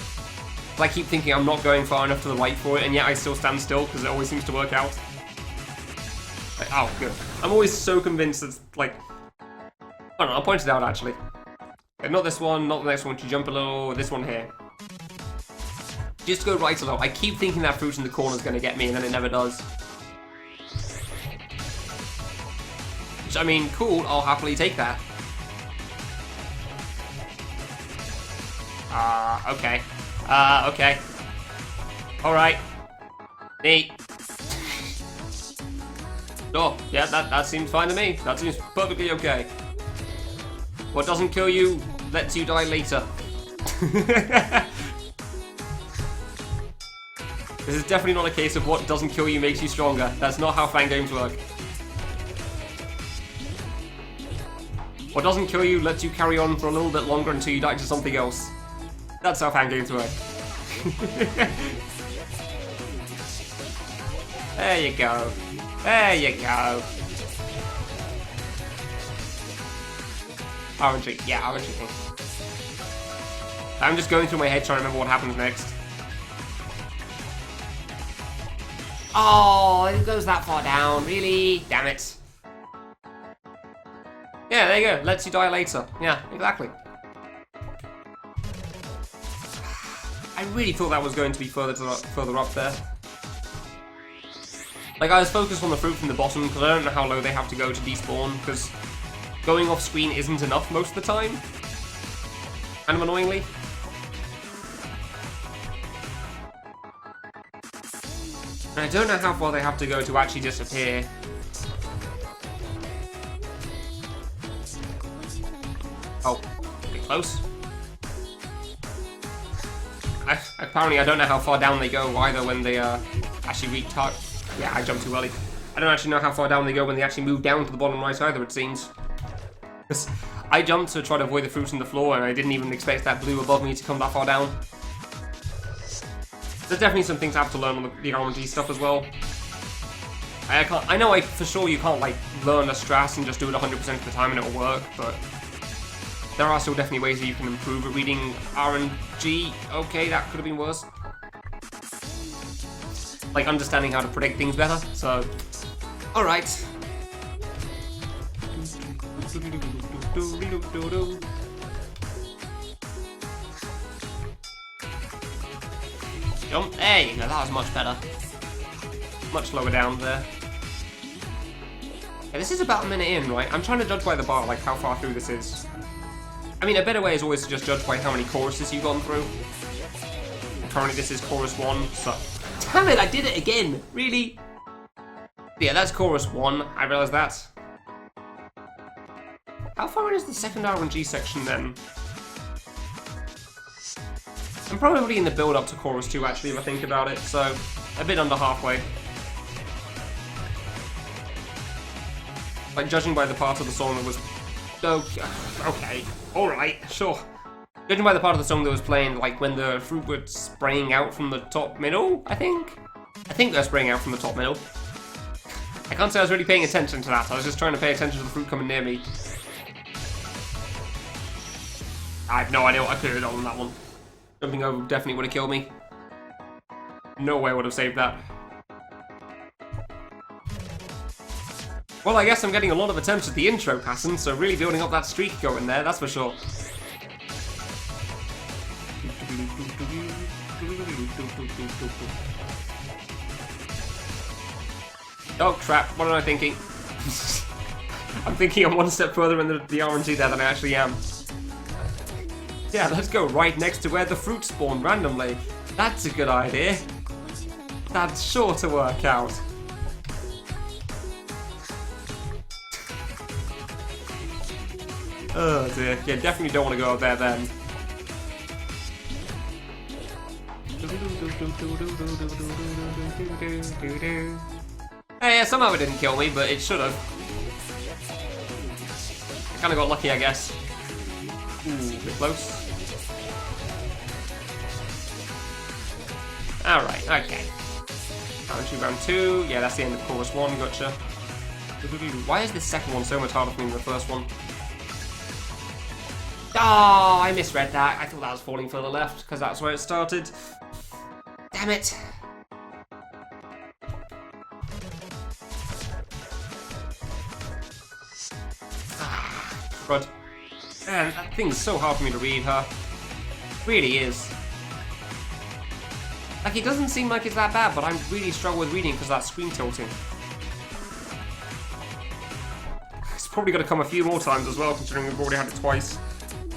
But I keep thinking I'm not going far enough to the right for it, and yet I still stand still, because it always seems to work out. Like, oh, good. I'm always so convinced that, like... I don't know, I'll point it out, actually. Okay, not this one, not the next one. You jump a little, this one here. Just go right a little. I keep thinking that fruit in the corner is going to get me, and then it never does. Which, I mean, cool, I'll happily take that. Okay. Okay. Alright. Neat. Oh, yeah, that seems fine to me. That seems perfectly okay. What doesn't kill you lets you die later. This is definitely not a case of what doesn't kill you makes you stronger. That's not how fan games work. What doesn't kill you lets you carry on for a little bit longer until you die to something else. That's how fan games work. There you go. There you go. RNG. Yeah, RNG. I'm just going through my head trying to remember what happens next. Oh, it goes that far down. Really? Damn it. Yeah, there you go. Lets you die later. Yeah, exactly. I really thought that was going to be further up there. Like, I was focused on the fruit from the bottom because I don't know how low they have to go to despawn, because going off screen isn't enough most of the time. Kind of annoyingly. And I don't know how far they have to go to actually disappear. Oh, a bit close. Apparently I don't know how far down they go either when they actually reach target. Yeah, I jumped too early. I don't actually know how far down they go when they actually move down to the bottom right either, it seems. Because I jumped to try to avoid the fruit on the floor and I didn't even expect that blue above me to come that far down. There's definitely some things I have to learn on the RNG stuff as well. I know for sure you can't like learn a strat and just do it 100% of the time and it'll work, but there are still definitely ways that you can improve at reading RNG. Okay, that could have been worse. Like understanding how to predict things better, so... Alright. Jump. There you go, that was much better. Much lower down there. Yeah, this is about a minute in, right? I'm trying to judge by the bar, like how far through this is. I mean, a better way is always to just judge by how many choruses you've gone through. Currently this is chorus 1, so... Damn it, I did it again! Really? Yeah, that's chorus 1, I realised that. How far in is the second RNG section then? I'm probably in the build-up to chorus 2 actually, if I think about it, so a bit under halfway. Like, judging by the part of the song that was... Okay, alright, sure. Judging by the part of the song that was playing, like when the fruit was spraying out from the top middle, I think? I think they're spraying out from the top middle. I can't say I was really paying attention to that, I was just trying to pay attention to the fruit coming near me. I have no idea what I could have done on that one. Jumping over definitely would have killed me. No way I would have saved that. Well, I guess I'm getting a lot of attempts at the intro passing, so really building up that streak going there, that's for sure. Oh crap, what am I thinking? I'm thinking I'm one step further in the RNG there than I actually am. Yeah, let's go right next to where the fruit spawned randomly. That's a good idea. That's sure to work out. Oh dear, yeah, definitely don't want to go up there then. Hey, yeah, somehow it didn't kill me, but it should have. I kind of got lucky, I guess. Ooh, a bit close. Alright, okay. Round 2, yeah, that's the end of chorus 1, gotcha. Why is this second one so much harder for me than the first one? Oh, I misread that. I thought that was falling further left, because that's where it started. Damn it. Ah, crud. Man, that thing is so hard for me to read, huh? It really is. Like, it doesn't seem like it's that bad, but I really struggle with reading because of that screen tilting. probably going to come a few more times as well, considering we've already had it twice.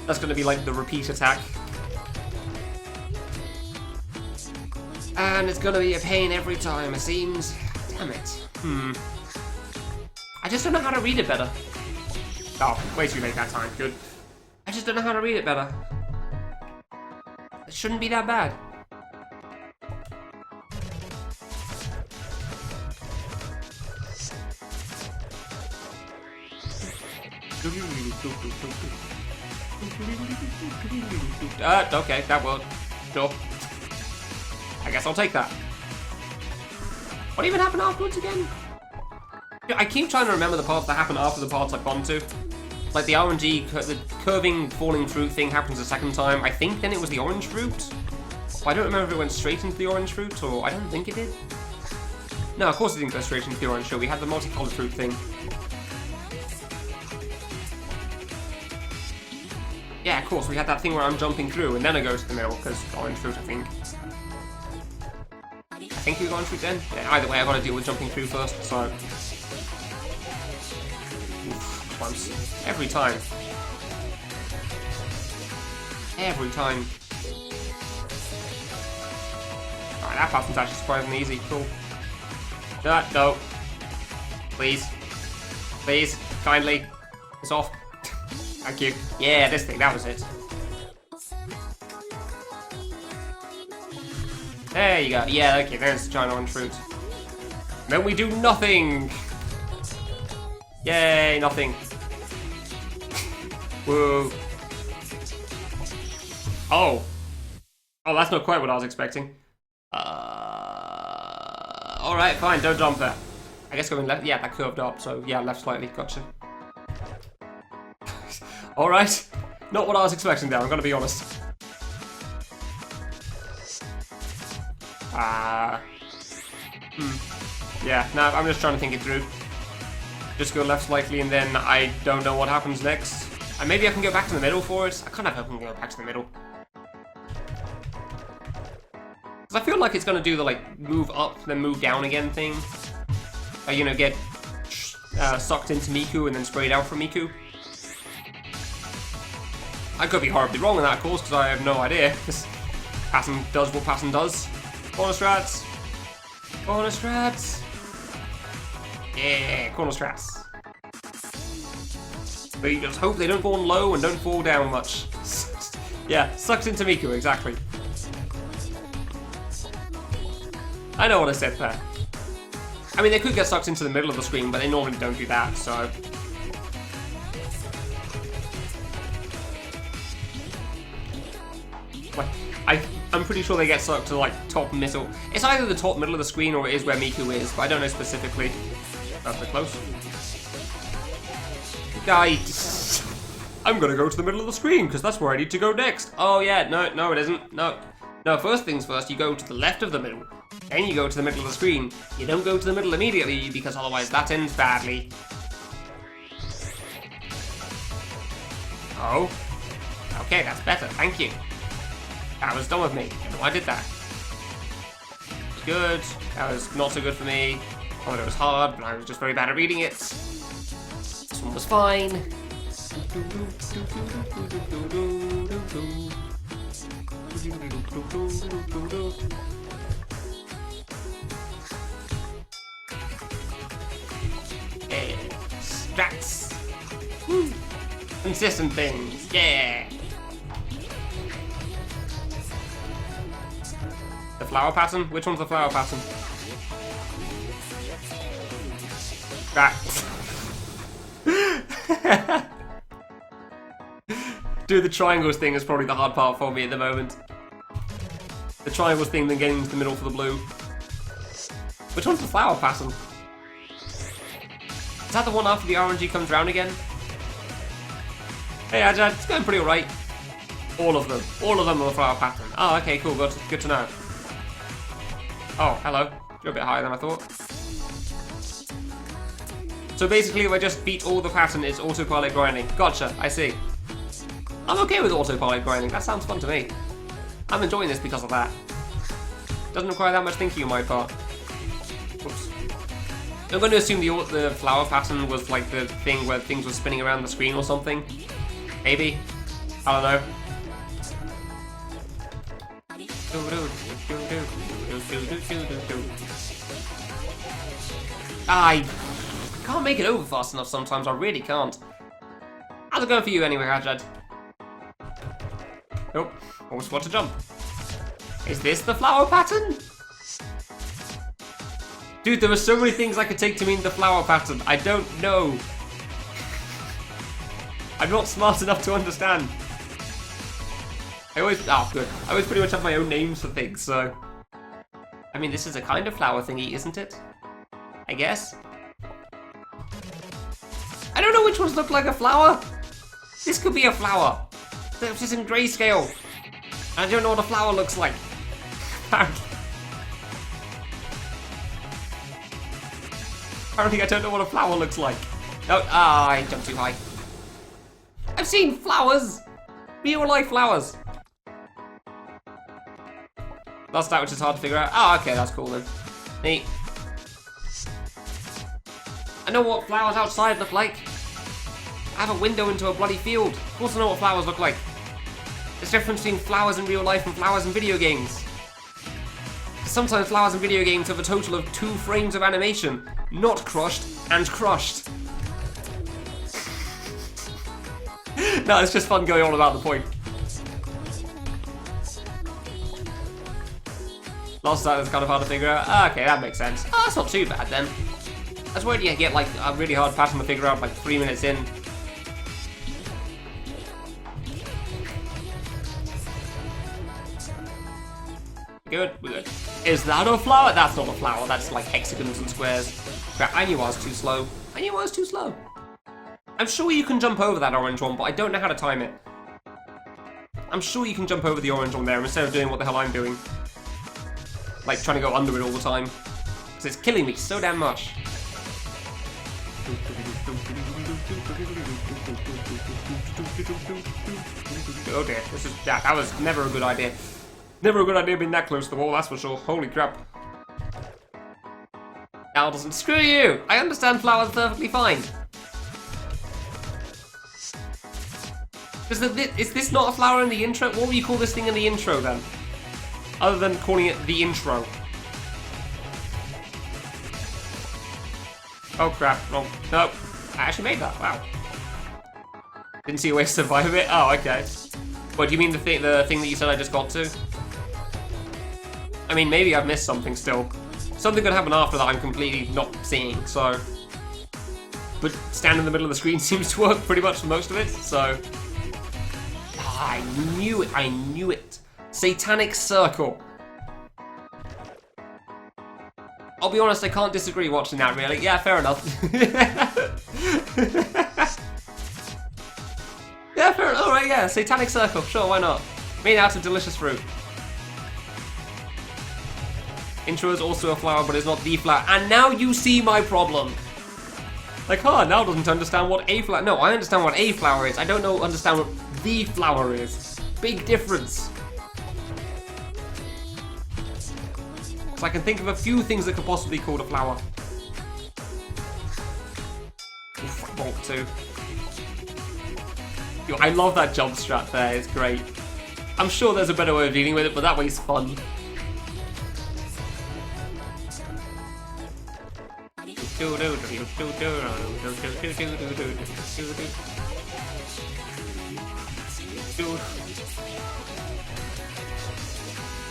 That's going to be like the repeat attack. And it's going to be a pain every time, it seems. Damn it. I just don't know how to read it better. Oh, way too late that time. Good. I just don't know how to read it better. It shouldn't be that bad. Okay, that worked. Sure. I guess I'll take that. What even happened afterwards again? I keep trying to remember the parts that happen after the parts I've gone to. Like the RNG, the curving falling fruit thing happens a second time. I think then it was the orange fruit. But I don't remember if it went straight into the orange fruit, or I don't think it did. No, of course it didn't go straight into the orange fruit. We had the multicolored fruit thing. Yeah, of course, we had that thing where I'm jumping through, and then I go to the middle, because orange fruit, I think. I think we go orange fruit then? Yeah, either way, I gotta deal with jumping through first, so... Oof, once. Every time. Every time. Alright, that pattern's actually surprisingly easy. Cool. No. Please. Please. Kindly. It's off. Thank you. Yeah, this thing, that was it. There you go. Yeah, okay, there's the giant orange fruit. Then we do nothing! Yay, nothing. Whoa. Oh. Oh, that's not quite what I was expecting. Alright, fine, don't jump there. I guess going left. Yeah, that curved up, so yeah, left slightly. Gotcha. Alright. Not what I was expecting there, I'm gonna be honest. Yeah, no, I'm just trying to think it through. Just go left slightly and then I don't know what happens next. And maybe I can go back to the middle for it. I kind of hope I can go back to the middle. Because I feel like it's gonna do the, like, move up, then move down again thing. You know, get sucked into Miku and then sprayed out from Miku. I could be horribly wrong on that, of course, because I have no idea. Passing does what passing does. Corner strats. Corner strats. Yeah, corner strats. But you just hope they don't go on low and don't fall down much. Yeah, sucked into Miku, exactly. I know what I said there. I mean, they could get sucked into the middle of the screen, but they normally don't do that, so... I'm pretty sure they get sucked to, like, top middle. It's either the top middle of the screen or it is where Miku is, but I don't know specifically. That's a bit close. I'm gonna go to the middle of the screen, because that's where I need to go next. Oh, yeah, no, it isn't. No, first things first, you go to the left of the middle. Then you go to the middle of the screen. You don't go to the middle immediately, because otherwise that ends badly. Oh. Okay, that's better, thank you. That was dumb of me. I don't know why I did that. Good. That was not so good for me. Oh, it was hard, but I was just very bad at reading it. This one was fine. Strats. Woo. Consistent things. Yeah. The flower pattern? Which one's the flower pattern? That. Dude, the triangles thing is probably the hard part for me at the moment. The triangles thing, then getting into the middle for the blue. Which one's the flower pattern? Is that the one after the RNG comes round again? Hey, Ajad, it's going pretty alright. All of them. All of them are the flower pattern. Oh, okay, cool. Good to know. Oh, hello. You're a bit higher than I thought. So basically, if I just beat all the pattern, it's autopilot grinding. Gotcha, I see. I'm okay with autopilot grinding. That sounds fun to me. I'm enjoying this because of that. Doesn't require that much thinking on my part. Oops. I'm going to assume the flower pattern was like the thing where things were spinning around the screen or something. Maybe. I don't know. I can't make it over fast enough sometimes, I really can't. How's it going for you anyway, Hajad? Nope, almost want to jump. Is this the flower pattern? Dude, there are so many things I could take to mean the flower pattern. I don't know. I'm not smart enough to understand. Good. I always pretty much have my own names for things, so... I mean, this is a kind of flower thingy, isn't it? I guess. I don't know which ones look like a flower. This could be a flower. It's just in grayscale. I don't know what a flower looks like. Apparently I don't know what a flower looks like. No, I jumped too high. I've seen flowers! Real life flowers. That's that which is hard to figure out. Oh, okay, that's cool then. Neat. I know what flowers outside look like. I have a window into a bloody field. Of course I know what flowers look like. There's a difference between flowers in real life and flowers in video games. Sometimes flowers in video games have a total of 2 frames of animation. Not crushed, and crushed. No, it's just fun going on about the point. Last time it's kind of hard to figure out. Ah, okay, that makes sense. Oh, that's not too bad then. That's where you get like a really hard pattern to figure out like 3 minutes in. Good, we're good. Is that a flower? That's not a flower, that's like hexagons and squares. Crap, I knew I was too slow. I knew I was too slow. I'm sure you can jump over that orange one, but I don't know how to time it. I'm sure you can jump over the orange one there instead of doing what the hell I'm doing. Like trying to go under it all the time. Because it's killing me so damn much. Oh dear, that was never a good idea. Never a good idea being that close to the wall, that's for sure. Holy crap. Al doesn't. Screw you! I understand flowers perfectly fine. Is this not a flower in the intro? What would you call this thing in the intro then? Other than calling it the intro. Oh crap, wrong. No, I actually made that, wow. Didn't see a way to survive it? Oh, okay. What, do you mean the thing that you said I just got to? I mean, maybe I've missed something still. Something could happen after that I'm completely not seeing, so... But stand in the middle of the screen seems to work pretty much for most of it, so... I knew it, I knew it. Satanic Circle. I'll be honest, I can't disagree watching that, really. Yeah, fair enough. Yeah, fair enough. Alright, yeah, Satanic Circle. Sure, why not? Made out of delicious fruit. Intro is also a flower, but it's not the flower. And now you see my problem. Like, now doesn't understand what a flower... No, I understand what a flower is. I don't understand what the flower is. Big difference. Because I can think of a few things that could possibly be called a flower. Oof, bonk too. Yo, I love that jump strat there, it's great. I'm sure there's a better way of dealing with it, but that way's fun.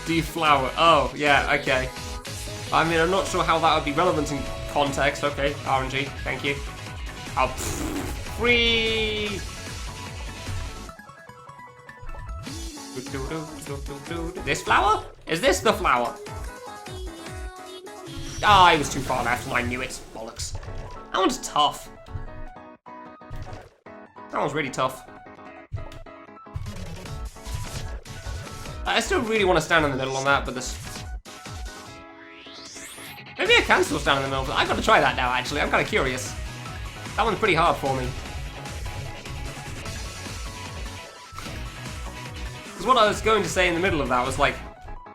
Deflower. Oh, yeah, okay. I mean, I'm not sure how that would be relevant in context. Okay, RNG, thank you. Oh, free! This flower? Is this the flower? Ah, I was too far left and I knew it. Bollocks. That one's tough. That one's really tough. I still really want to stand in the middle on that, but this... Maybe I can still stand in the middle, but I've got to try that now, actually. I'm kind of curious. That one's pretty hard for me. Because what I was going to say in the middle of that was like,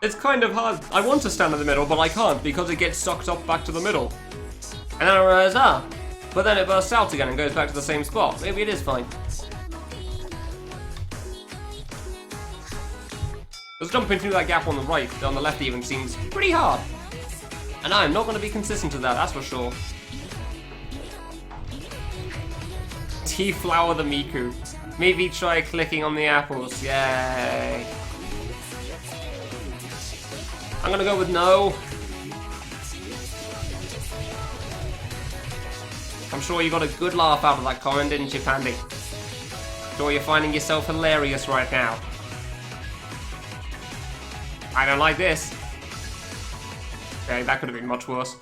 it's kind of hard. I want to stand in the middle, but I can't because it gets sucked up back to the middle. And then I realize, but then it bursts out again and goes back to the same spot. Maybe it is fine. Because jumping through that gap on the right, on the left even, seems pretty hard. And I'm not going to be consistent with that, that's for sure. Deflower the Miku. Maybe try clicking on the apples. Yay. I'm going to go with no. I'm sure you got a good laugh out of that comment, didn't you, Pandy? Sure you're finding yourself hilarious right now. I don't like this. Okay, that could have been much worse.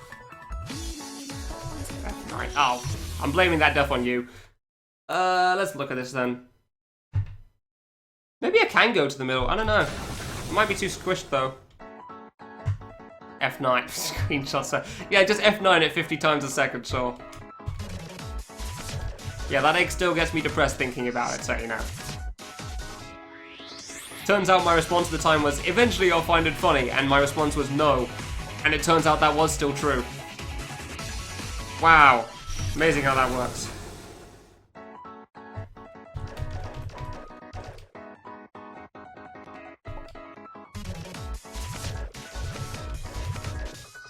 Alright, oh, I'm blaming that death on you. Let's look at this then. Maybe I can go to the middle, I don't know. It might be too squished though. F9, screenshots. Yeah, just F9 at 50 times a second, sure. Yeah, that egg still gets me depressed thinking about it, so you know. Turns out my response at the time was, eventually I'll find it funny, and my response was no. And it turns out that was still true. Wow. Amazing how that works.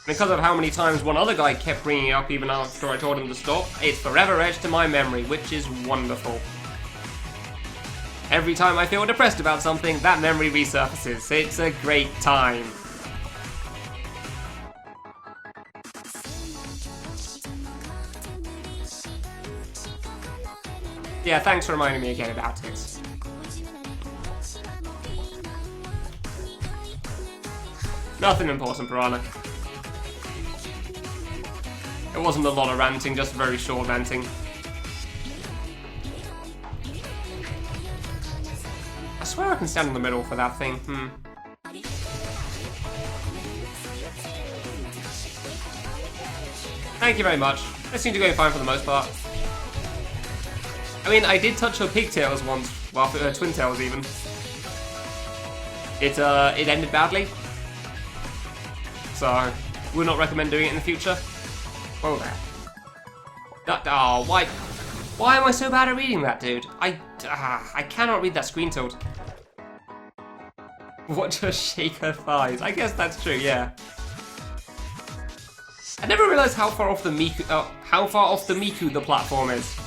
Because of how many times one other guy kept bringing it up even after I told him to stop, it's forever etched to my memory, which is wonderful. Every time I feel depressed about something, that memory resurfaces. It's a great time. Yeah, thanks for reminding me again about it. Nothing important, Piranha. It wasn't a lot of ranting, just very short ranting. I swear I can stand in the middle for that thing. Thank you very much. They seem to go fine for the most part. I mean, I did touch her pigtails once, well, her twin tails even. It ended badly. So, would not recommend doing it in the future. Whoa there. Oh, why am I so bad at reading that, dude? I cannot read that screen tilt. Watch her shake her thighs. I guess that's true, yeah. I never realized how far off the Miku the platform is.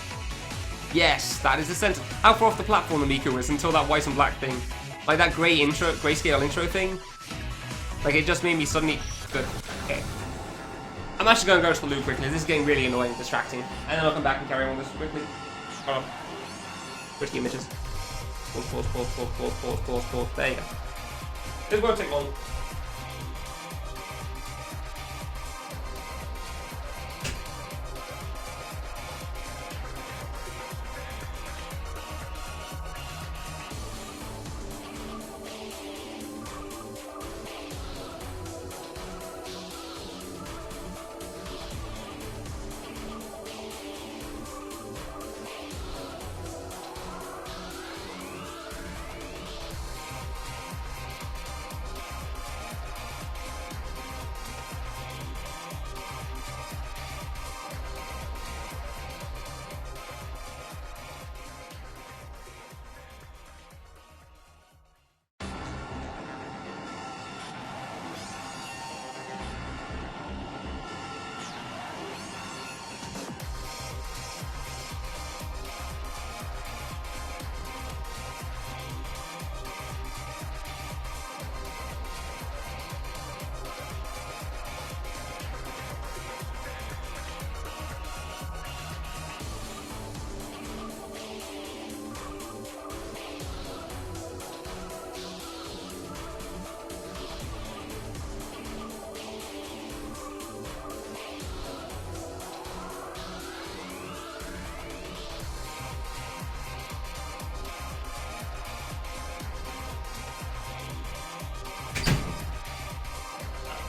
Yes, that is the sense. How far off the platform the Miku is until that white and black thing. Like that grayscale intro thing. Like it just made me suddenly good. Okay. I'm actually going to go to the loo quickly. This is getting really annoying and distracting. And then I'll come back and carry on with this quickly. Hold on. Pretty images. Pause. There you go. This won't take long.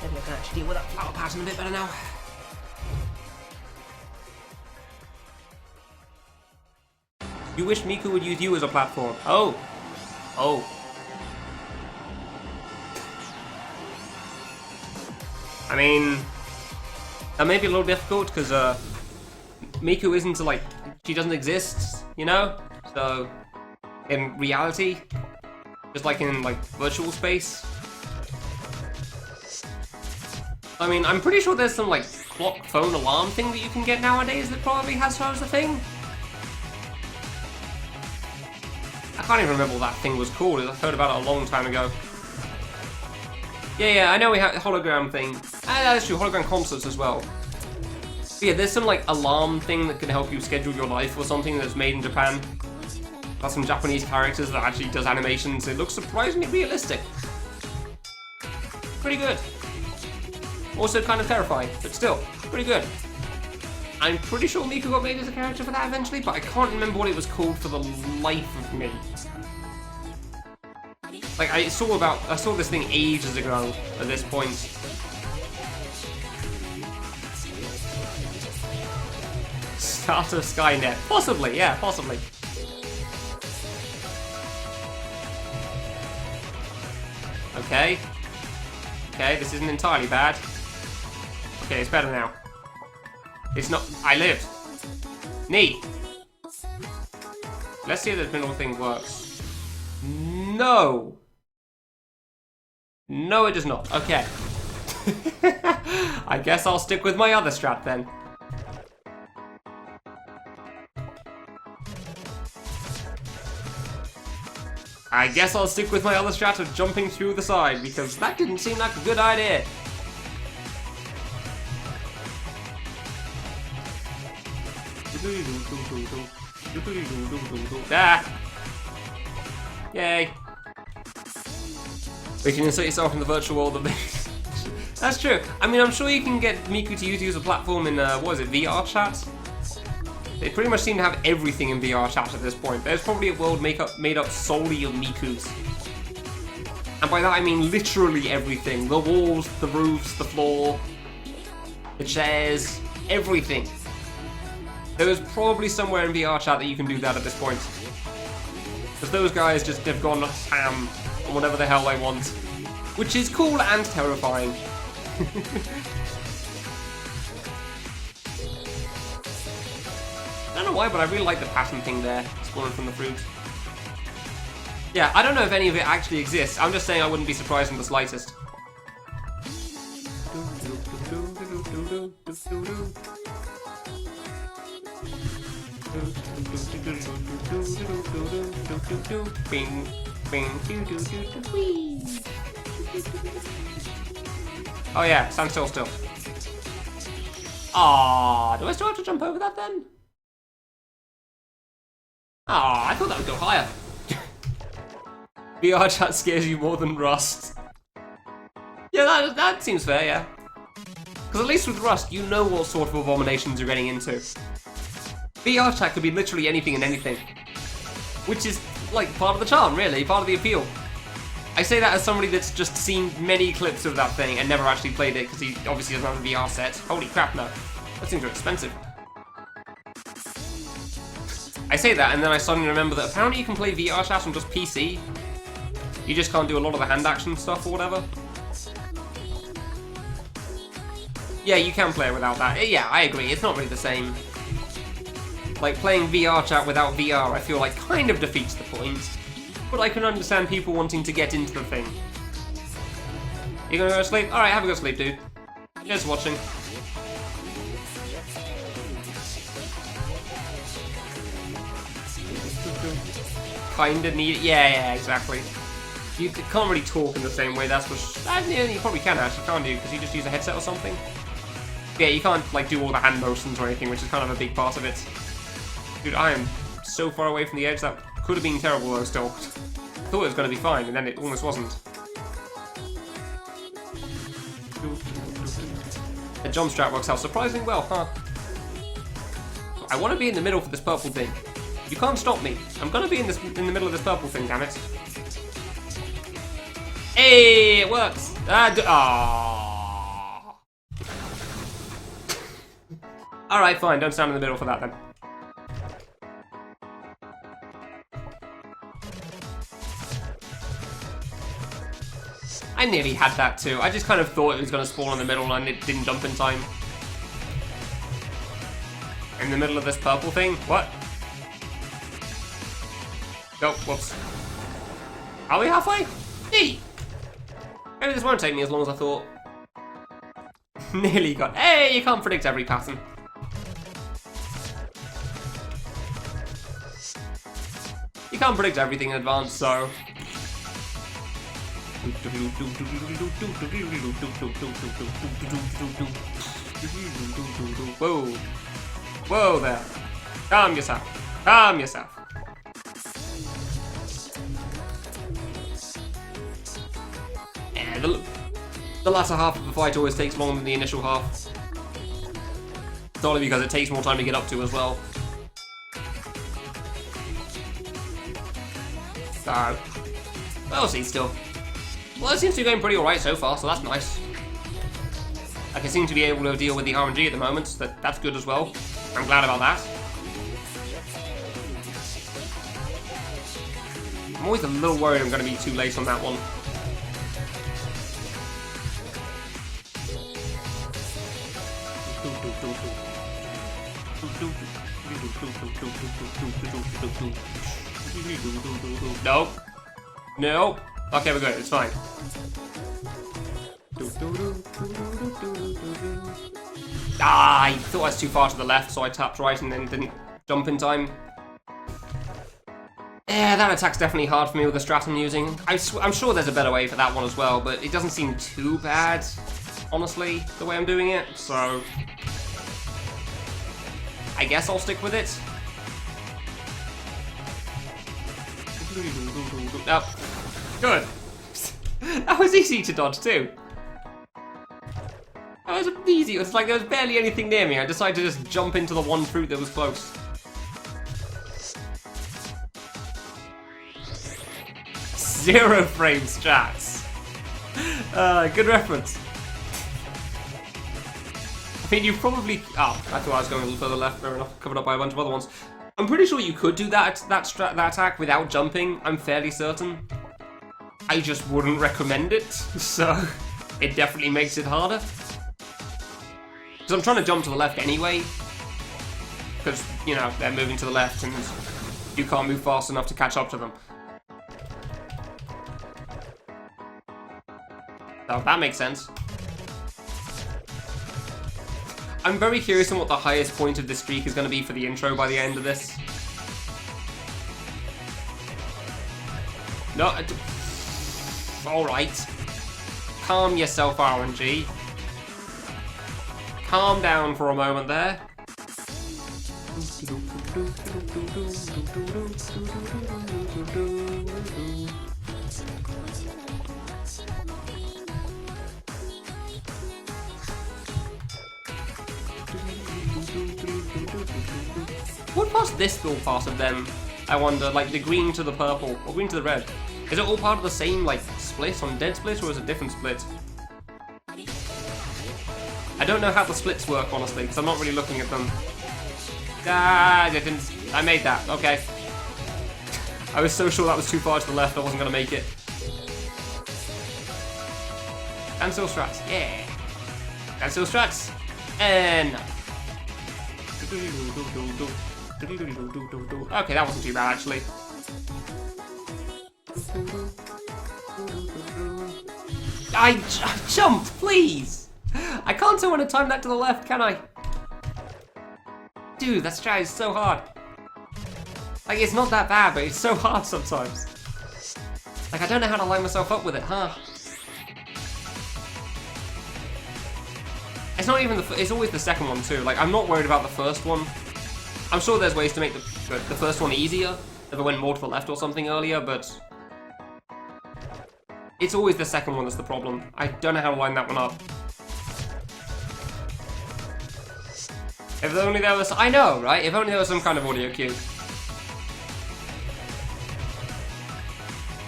Maybe I can actually deal with that flower pattern a bit better now. You wish Miku would use you as a platform. Oh. I mean, That may be a little difficult because Miku isn't like, she doesn't exist, you know? So, in reality, just like in like virtual space. I mean, I'm pretty sure there's some like clock phone alarm thing that you can get nowadays that probably has her as a thing. I can't even remember what that thing was called. I heard about it a long time ago. Yeah, I know we have a hologram thing. That's true, hologram concerts as well. But yeah, there's some like alarm thing that can help you schedule your life or something that's made in Japan. That's some Japanese characters that actually does animations. It looks surprisingly realistic. Pretty good. Also kind of terrifying, but still, pretty good. I'm pretty sure Miku got made as a character for that eventually, but I can't remember what it was called for the life of me. Like, I saw this thing ages ago at this point. Start of Skynet. Possibly, yeah, possibly. Okay. Okay, this isn't entirely bad. Okay, it's better now. It's not. I lived. Neat. Let's see if this middle thing works. No. No, it does not. Okay. I guess I'll stick with my other strat then. I guess I'll stick with my other strat of jumping through the side, because that didn't seem like a good idea. Ah! Yay! We can insert yourself in the virtual world of this. That's true. I mean, I'm sure you can get Miku to use a platform in, what is it, VR chat? They pretty much seem to have everything in VR chat at this point. There's probably a world made up solely of Mikus. And by that I mean literally everything. The walls, the roofs, the floor, the chairs, everything. There is probably somewhere in VR chat that you can do that at this point. Because those guys just have gone ham on whatever the hell they want. Which is cool and terrifying. I don't know why, but I really like the pattern thing there, spawning from the fruit. Yeah, I don't know if any of it actually exists. I'm just saying I wouldn't be surprised in the slightest. Bing, bing, oh yeah, stand still. Ah, do I still have to jump over that then? Ah, I thought that would go higher. VR chat scares you more than Rust. Yeah, that seems fair, yeah. Because at least with Rust, you know what sort of abominations you're getting into. VR chat could be literally anything and anything. Which is, like, part of the charm, really, part of the appeal. I say that as somebody that's just seen many clips of that thing and never actually played it, because he obviously doesn't have a VR set. Holy crap, no. Those things are expensive. I say that, and then I suddenly remember that apparently you can play VR chat on just PC. You just can't do a lot of the hand action stuff or whatever. Yeah, you can play it without that. Yeah, I agree, it's not really the same. Like, playing VR chat without VR, I feel like kind of defeats the point. But I can understand people wanting to get into the thing. You gonna go to sleep? Alright, have a good sleep, dude. Just watching. Kinda need it. Yeah, exactly. You can't really talk in the same way, that's for yeah, you probably can actually, can't you? Because you just use a headset or something. Yeah, you can't like do all the hand motions or anything, which is kind of a big part of it. Dude, I am so far away from the edge, that could have been terrible though still. I thought it was going to be fine, and then it almost wasn't. The jump strat works out surprisingly well, huh? I want to be in the middle for this purple thing. You can't stop me. I'm gonna be in the middle of this purple thing, damn it. Hey, it works. Alright, fine. Don't stand in the middle for that then. I nearly had that too. I just kind of thought it was gonna spawn in the middle and it didn't jump in time. In the middle of this purple thing? What? Oh, whoops. Are we halfway? Hey! Maybe this won't take me as long as I thought. Nearly got. Hey, you can't predict every pattern. You can't predict everything in advance, so. Whoa. Whoa there. Calm yourself. Calm yourself. Yeah, the latter half of the fight always takes longer than the initial half. It's only because it takes more time to get up to as well. So, we'll see still. Well, it seems to be going pretty alright so far, so that's nice. I can seem to be able to deal with the RNG at the moment, so that's good as well. I'm glad about that. I'm always a little worried I'm going to be too late on that one. No. No. Okay, we're good. It's fine. Ah, I thought I was too far to the left, so I tapped right and then didn't jump in time. Yeah, that attack's definitely hard for me with the strat I'm using. I'm sure there's a better way for that one as well, but it doesn't seem too bad, honestly, the way I'm doing it, so I guess I'll stick with it. Oh, good. That was easy to dodge too. That was easy. It was like there was barely anything near me. I decided to just jump into the one fruit that was close. Zero frame strats. Good reference. I mean, you probably. Oh, I thought I was going a little further left. Fair enough. Covered up by a bunch of other ones. I'm pretty sure you could do that attack without jumping. I'm fairly certain. I just wouldn't recommend it, so it definitely makes it harder. Because I'm trying to jump to the left anyway. Because, you know, they're moving to the left and you can't move fast enough to catch up to them. So that makes sense. I'm very curious on what the highest point of the streak is going to be for the intro by the end of this. No. Alright. Calm yourself, RNG. Calm down for a moment there. What past this little part of them, I wonder, like the green to the purple, or green to the red? Is it all part of the same, like, split on Dead Split, or is it a different split? I don't know how the splits work, honestly, because I'm not really looking at them. Ah, I made that, okay. I was so sure that was too far to the left, I wasn't going to make it. Cancel strats, yeah. Cancel strats, and... Okay, that wasn't too bad, actually. I jumped, please! I can't tell when to time that to the left, can I? Dude, that strat is so hard. Like, it's not that bad, but it's so hard sometimes. Like, I don't know how to line myself up with it, huh? It's not even it's always the second one, too. Like, I'm not worried about the first one. I'm sure there's ways to make the first one easier, if I went more to the left or something earlier, but... It's always the second one that's the problem. I don't know how to line that one up. If only there was... I know, right? If only there was some kind of audio cue.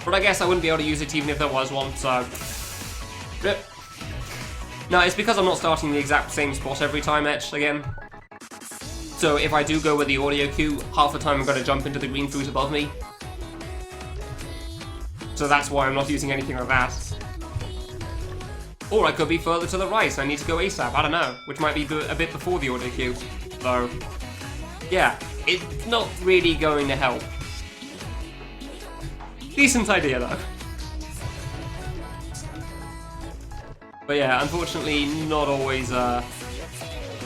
But I guess I wouldn't be able to use it even if there was one, so... No, it's because I'm not starting the exact same spot every time, Etch, again. So if I do go with the audio cue, half the time I'm going to jump into the green fruit above me. So that's why I'm not using anything like that. Or I could be further to the right, so I need to go ASAP, I don't know. Which might be a bit before the audio cue. So, Yeah, it's not really going to help. Decent idea, though. But yeah, unfortunately, not always the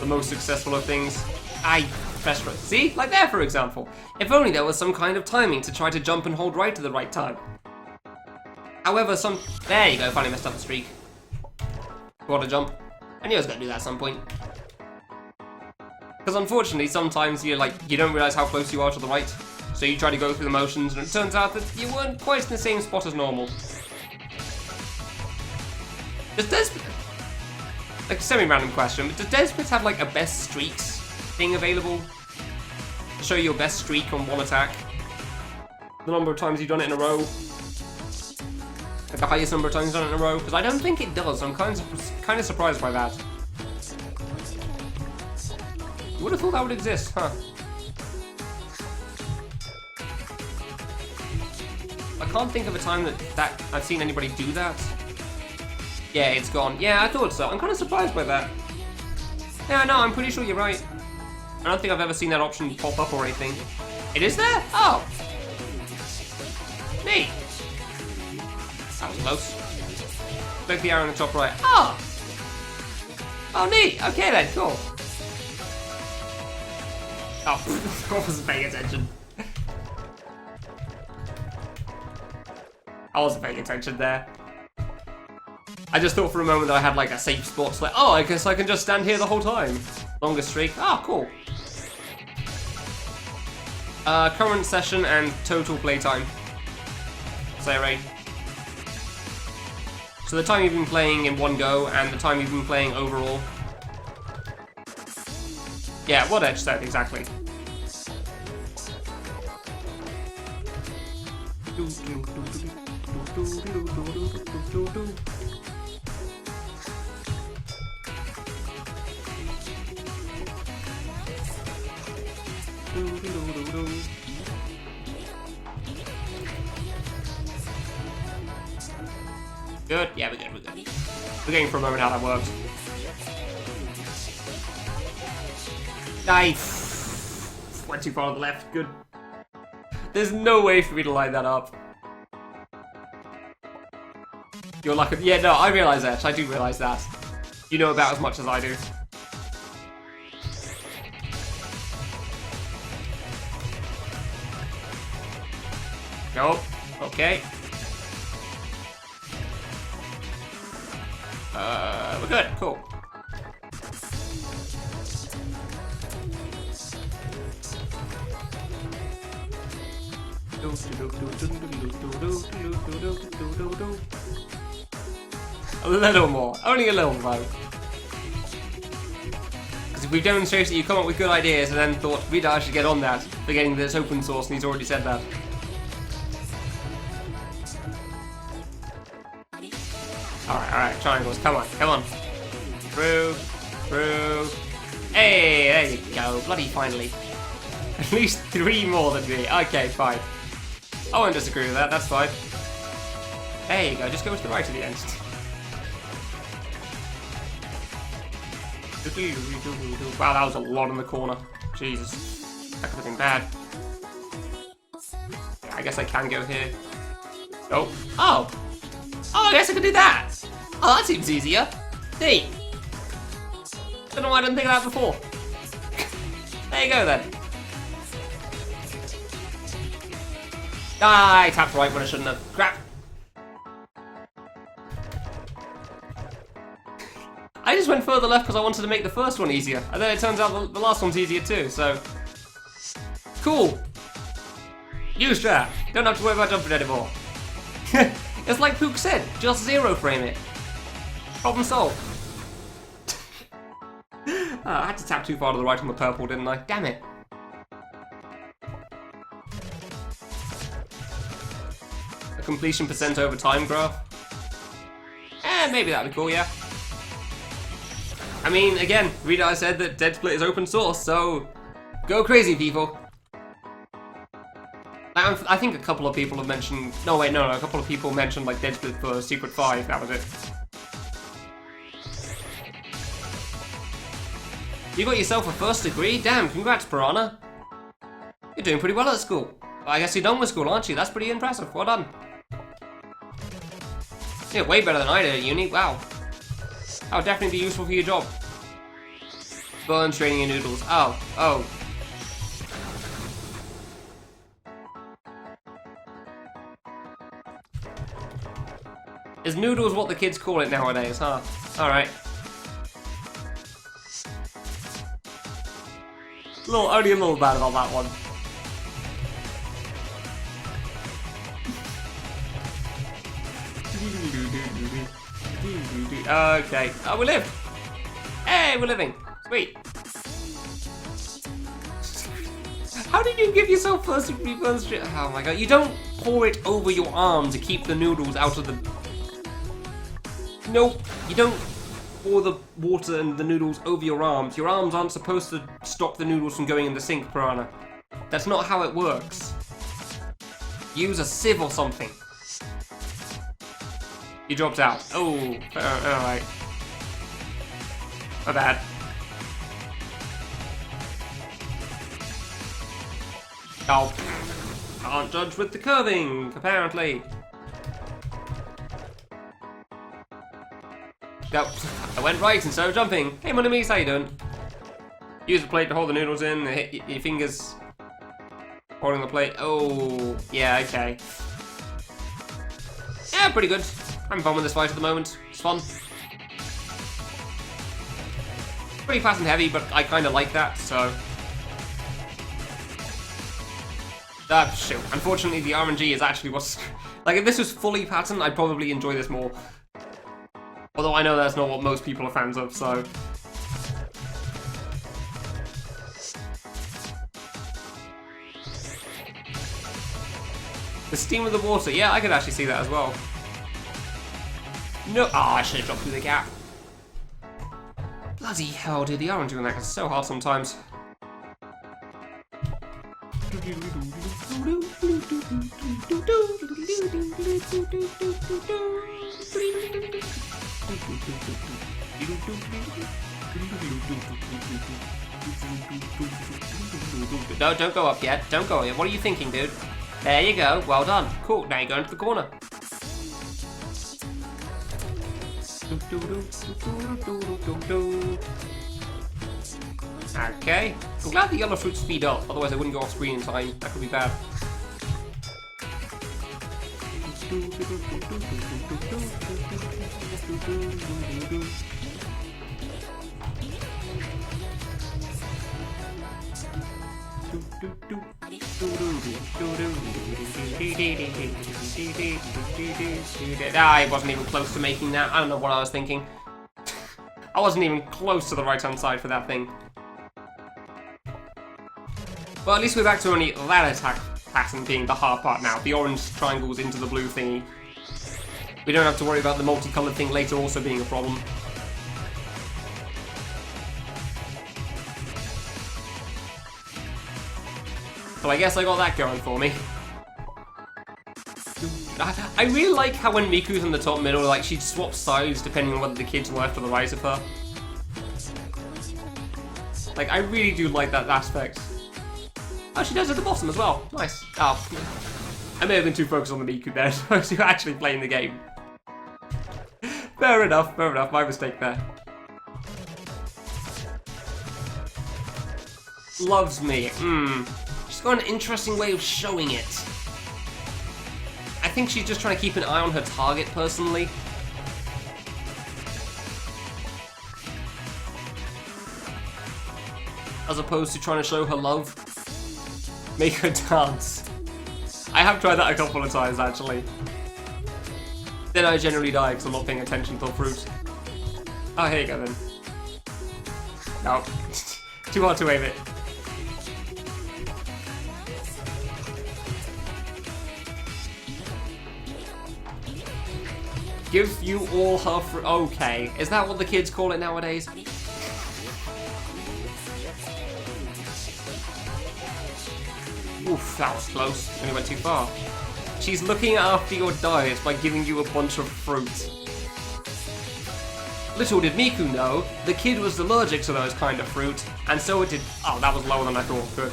most successful of things. I pressed right. See? Like there, for example. If only there was some kind of timing to try to jump and hold right at the right time. However, there you go, finally messed up the streak. Quarter jump. I knew I was going to do that at some point. Because unfortunately, sometimes you don't realize how close you are to the right. So you try to go through the motions, and it turns out that you weren't quite in the same spot as normal. Does Desmond... Like a semi-random question, but does Desmond have like a best streaks thing available? To show your best streak on one attack? The number of times you've done it in a row? Like the highest number of times you've done it in a row? Because I don't think it does, so I'm kind of surprised by that. You would have thought that would exist, huh? I can't think of a time that I've seen anybody do that. Yeah, it's gone. Yeah, I thought so. I'm kind of surprised by that. Yeah, no, I'm pretty sure you're right. I don't think I've ever seen that option pop up or anything. It is there? Oh! Neat! That was close. Click the arrow in the top right. Oh! Oh, neat! Okay then, cool. Oh, I wasn't paying attention. I wasn't paying attention there. I just thought for a moment that I had like a safe spot. So like, oh, I guess I can just stand here the whole time. Longest streak. Ah, cool. Current session and total playtime. Say right. So the time you've been playing in one go and the time you've been playing overall. Yeah, what Edge said, exactly. Good? Yeah, we're good, we're good. Forgetting for a moment how that works. Nice! Went too far to the left, good. There's no way for me to line that up. You're like, yeah, no, I realise that. I do realise that. You know about as much as I do. Nope. Okay. We're good. Cool. A little more. Only a little though. Because if we've demonstrated that you come up with good ideas and then thought, Vida should get on that, forgetting that it's open source and he's already said that. Alright, triangles, come on. Through. Hey, there you go, bloody finally. At least 3 more than me. Okay, fine. I won't disagree with that, that's fine. There you go, just go to the right at the end. Wow, that was a lot in the corner. Jesus. That could have been bad. Yeah, I guess I can go here. Oh. Oh! Oh, I guess I can do that! Oh, that seems easier. Neat. Don't know why I didn't think of that before. There you go then. Ah, I tapped right when I shouldn't have. Crap. I just went further left because I wanted to make the first one easier. And then it turns out the last one's easier too, so... Cool. New strat. Don't have to worry about jumping anymore. It's like Pook said, just zero frame it. Problem solved. I had to tap too far to the right on the purple, didn't I? Damn it. A completion % over time graph. Maybe that'd be cool, yeah. I mean, again, Rita said that Dead Split is open source, so go crazy, people. I think a couple of people have mentioned... No, wait, no, a couple of people mentioned like Dead Split for Secret 5, that was it. You got yourself a first degree? Damn, congrats, Piranha. You're doing pretty well at school. I guess you're done with school, aren't you? That's pretty impressive. Well done. Yeah, way better than I did at uni. Wow. That would definitely be useful for your job. Burn training your noodles. Oh. Is noodles what the kids call it nowadays, huh? Alright. Only a little bad about that one. Okay. Oh, we live! Hey, we're living! Sweet! How did you give yourself first degree burns? Oh my god, you don't pour it over your arm to keep the noodles out of the... Nope, you don't pour the water and the noodles over your arms. Your arms aren't supposed to stop the noodles from going in the sink, Piranha. That's not how it works. Use a sieve or something. He dropped out. Oh, alright. My bad. Oh, can't judge with the curving, apparently. Go. I went right instead of jumping. Hey, mon amis, how you doing? Use the plate to hold the noodles in, hit your fingers holding the plate. Oh, yeah, okay. Yeah, pretty good. I'm fun with this fight at the moment. It's fun. Pretty fast and heavy, but I kind of like that, so... shoot. Unfortunately, the RNG is actually what's... Like, if this was fully patterned, I'd probably enjoy this more. Although I know that's not what most people are fans of, so... The steam of the water. Yeah, I could actually see that as well. No. Oh, I should have dropped through the gap. Bloody hell, dude. The RNG on that is so hard sometimes. No, don't go up yet. Don't go yet. What are you thinking, dude? There you go. Well done. Cool. Now you're going to the corner. Okay. I'm glad the yellow fruits speed up. Otherwise, I wouldn't go off screen in time. That could be bad. I wasn't even close to making that. I don't know what I was thinking. I wasn't even close to the right-hand side for that thing. Well, at least we're back to only that attack pattern being the hard part now. The orange triangles into the blue thingy. We don't have to worry about the multicolored thing later also being a problem. So I guess I got that going for me. I really like how when Miku's in the top middle, like, she swaps sides depending on whether the kid's left or the right of her. Like, I really do like that aspect. Oh, she does at the bottom as well. Nice. Oh, I may have been too focused on the Miku there, as opposed to actually playing the game. Fair enough, my mistake there. Loves me. She's got an interesting way of showing it. I think she's just trying to keep an eye on her target, personally. As opposed to trying to show her love. Make her dance. I have tried that a couple of times, actually. Then I generally die because I'm not paying attention to the fruit. Oh, here you go, then. No. Too hard to aim it. Give you all her fruit. Okay. Is that what the kids call it nowadays? Oof, that was close. Only went too far. She's looking after your diet by giving you a bunch of fruit. Little did Miku know, the kid was allergic to those kind of fruit, and so it did... Oh, that was lower than I thought. Good.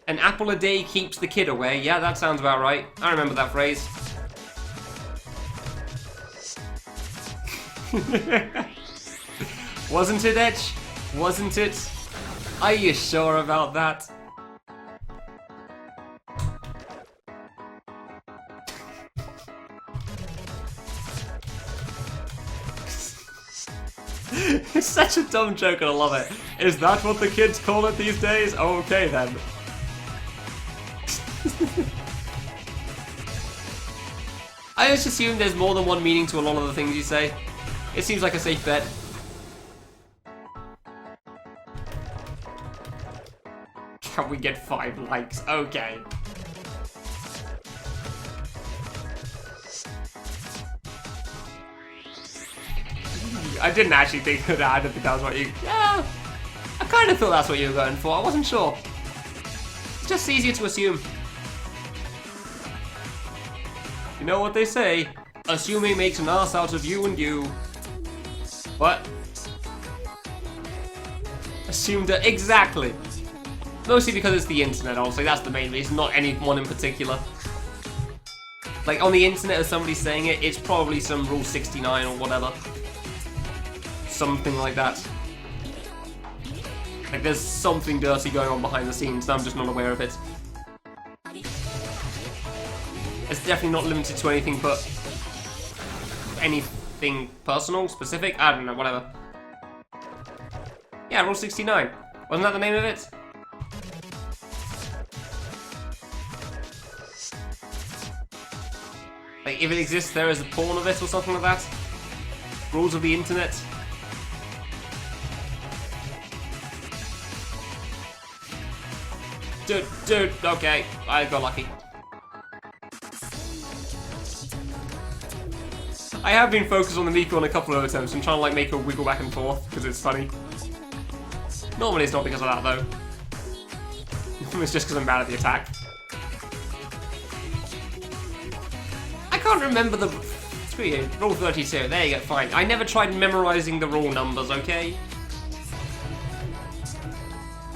An apple a day keeps the kid away. Yeah, that sounds about right. I remember that phrase. Wasn't it, Edge? Wasn't it? Are you sure about that? It's such a dumb joke and I love it. Is that what the kids call it these days? Okay then. I just assume there's more than one meaning to a lot of the things you say. It seems like a safe bet. Can we get 5 likes? Okay. I didn't actually think that. I didn't think that was what you... Yeah, I kind of thought that's what you were going for. I wasn't sure. It's just easier to assume. You know what they say? Assuming makes an ass out of you and you. What? Assumed it. Exactly. Mostly because it's the internet, obviously. That's the main reason, not anyone in particular. Like, on the internet, if somebody's saying it, it's probably some Rule 69 or whatever. Something like that. Like, there's something dirty going on behind the scenes, and I'm just not aware of it. It's definitely not limited to anything but... anything personal, specific? I don't know, whatever. Yeah, Rule 69. Wasn't that the name of it? Like, if it exists, there is a porn of it or something like that. Rules of the internet. Dude, okay, I got lucky. I have been focused on the Miko on a couple of attempts and trying to like make her wiggle back and forth because it's funny. Normally it's not because of that though. It's just because I'm bad at the attack. I can't remember the... Screw you. Rule 32. There you go, fine. I never tried memorizing the rule numbers, okay?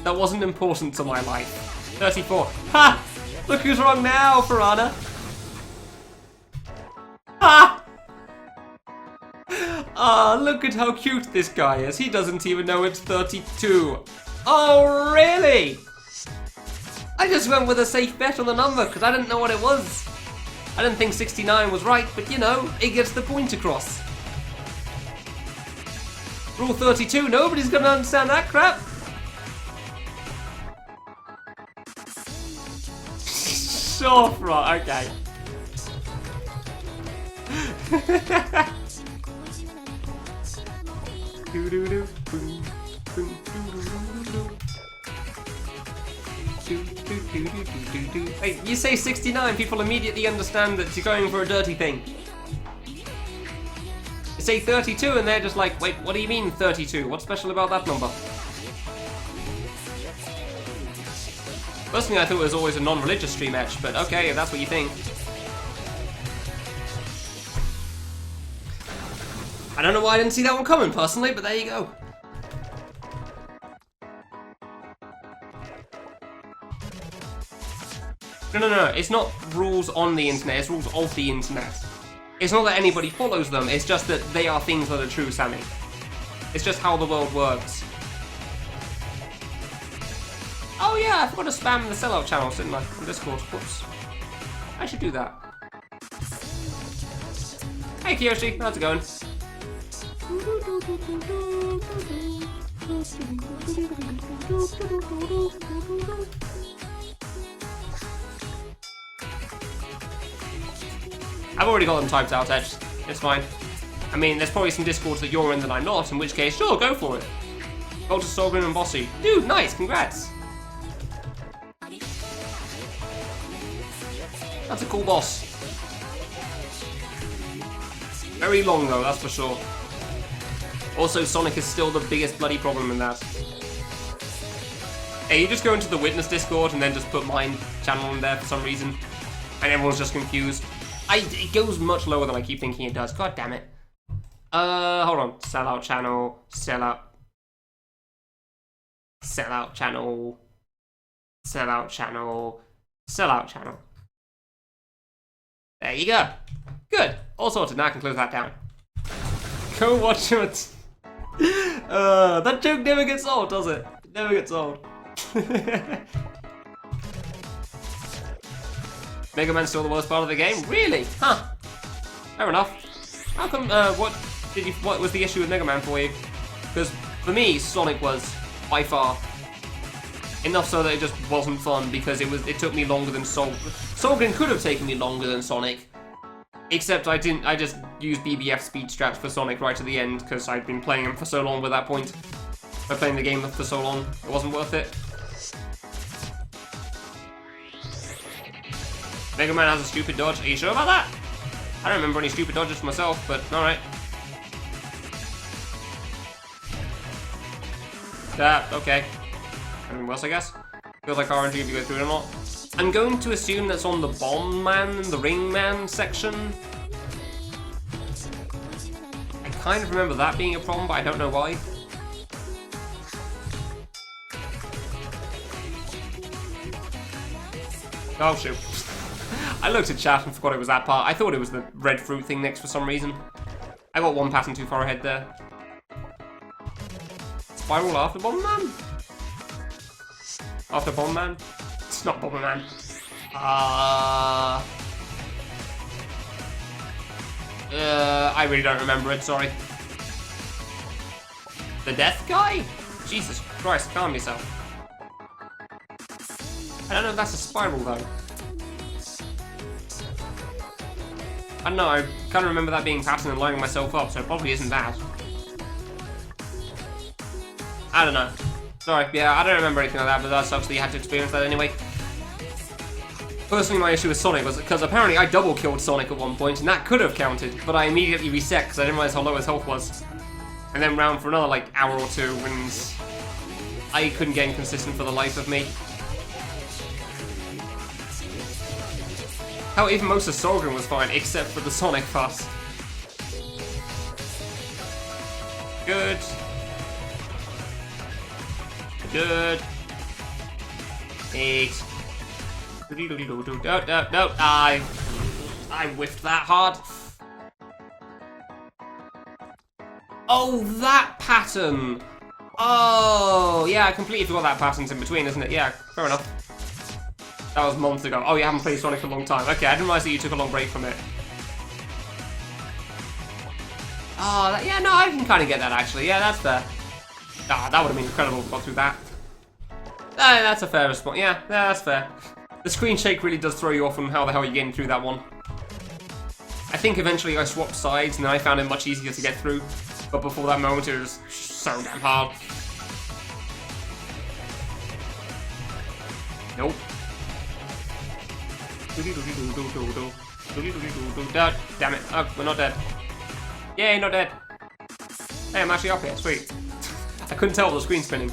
That wasn't important to my life. 34. Ha! Look who's wrong now, Piranha! Ha! Ah, look at how cute this guy is. He doesn't even know it's 32. Oh, really? I just went with a safe bet on the number because I didn't know what it was. I didn't think 69 was right, but you know, it gets the point across. Rule 32, nobody's gonna understand that crap. Sure, right, okay. Hey, you say 69, people immediately understand that you're going for a dirty thing. You say 32 and they're just like, wait, what do you mean 32? What's special about that number? Personally, I thought it was always a non-religious stream etch, but okay, if that's what you think. I don't know why I didn't see that one coming, personally, but there you go. No, it's not rules on the internet, it's rules of the internet. It's not that anybody follows them, it's just that they are things that are true, Sammy. It's just how the world works. Oh yeah, I forgot to spam the sellout channel, didn't I, on Discord. Whoops. I should do that. Hey Kiyoshi, how's it going? I've already got them typed out, Edge. It's fine. I mean, there's probably some Discords that you're in that I'm not, in which case, sure, go for it. Gold to Sorgrim and Bossy. Dude, nice, congrats. That's a cool boss. Very long though, that's for sure. Also, Sonic is still the biggest bloody problem in that. Hey, you just go into the Witness Discord and then just put my channel in there for some reason, and everyone's just confused. It goes much lower than I keep thinking it does. God damn it. Hold on. Sellout channel. Sellout channel. Sellout channel. Sellout channel. There you go. Good. All sorted. Now I can close that down. Go watch it. That joke never gets old, does it? It never gets old. Mega Man's still the worst part of the game? Really? Huh. Fair enough. How come, what was the issue with Mega Man for you? Because for me, Sonic was, by far, enough so that it just wasn't fun because it took me longer than Solgan could have taken me longer than Sonic. Except I just used BBF speed strats for Sonic right at the end because I'd been playing him for so long by that point. By playing the game for so long, it wasn't worth it. Mega Man has a stupid dodge. Are you sure about that? I don't remember any stupid dodges for myself, but alright. Okay. Anything else, I guess? Feels like RNG if you go through it or not. I'm going to assume that's on the Bomb Man, the Ring Man section. I kind of remember that being a problem, but I don't know why. Oh shoot. I looked at chat and forgot it was that part. I thought it was the red fruit thing next for some reason. I got one pattern too far ahead there. Spiral after Bomb Man? After Bomb Man? It's not Bomb Man. I really don't remember it, sorry. The death guy? Jesus Christ, calm yourself. I don't know if that's a spiral though. I don't know, I can't remember that being pattern and lining myself up, so it probably isn't that. I don't know. Sorry, yeah, I don't remember anything like that, but that sucks that you had to experience that anyway. Personally, my issue with Sonic was because apparently I double killed Sonic at one point, and that could have counted, but I immediately reset because I didn't realize how low his health was. And then round for another, like, hour or two, and I couldn't get inconsistent for the life of me. Hell, even most of Solgren was fine, except for the Sonic part. Good. Good. 8. No, I whiffed that hard. Oh, that pattern! Oh, yeah, I completely forgot that pattern's in between, isn't it? Yeah, fair enough. That was months ago. Oh, you haven't played Sonic for a long time. Okay, I didn't realize that you took a long break from it. Oh, yeah, no, I can kind of get that, actually. Yeah, that's fair. Ah, that would have been incredible if I got through that. That's a fair response. Yeah, that's fair. The screen shake really does throw you off on how the hell you're getting through that one. I think eventually I swapped sides and then I found it much easier to get through. But before that moment, it was so damn hard. Nope. Damn it. Oh, we're not dead. Yay, not dead. Hey, I'm actually up here. Sweet. I couldn't tell with the screen spinning.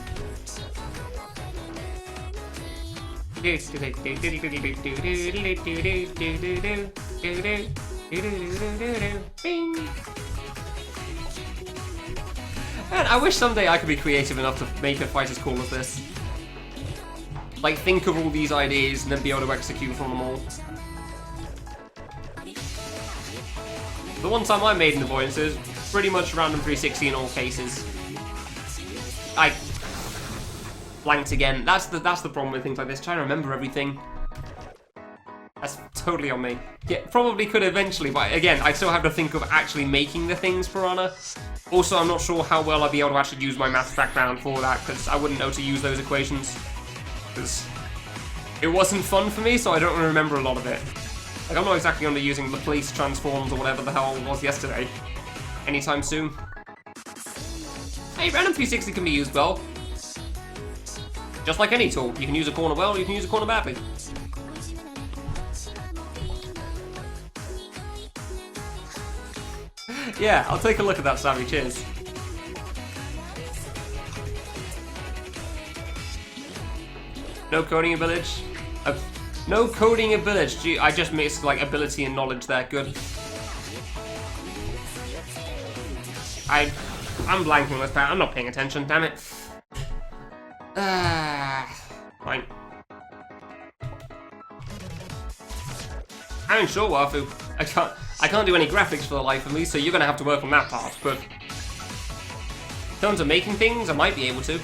Man, I wish someday I could be creative enough to make a fight as cool as this. Like, think of all these ideas and then be able to execute from them all. The one time I made an avoidance is pretty much random 360 in all cases. I blanked again. That's the problem with things like this. Trying to remember everything. That's totally on me. Yeah, probably could eventually, but again, I still have to think of actually making the things Piranha. Also, I'm not sure how well I'll be able to actually use my maths background for that, because I wouldn't know to use those equations. Because it wasn't fun for me, so I don't remember a lot of it. Like, I'm not exactly going to be using Laplace transforms or whatever the hell it was yesterday anytime soon. Hey, random 360 can be used well. Just like any tool, you can use a corner well, you can use a corner badly. Yeah, I'll take a look at that, Savvy. Cheers. No coding ability. No coding ability. Gee, I just mixed like ability and knowledge there. Good. I'm blanking this part. I'm not paying attention. Damn it. Right. I mean, sure, Wafu. I can't do any graphics for the life of me, so you're gonna have to work on that part. But in terms of making things, I might be able to.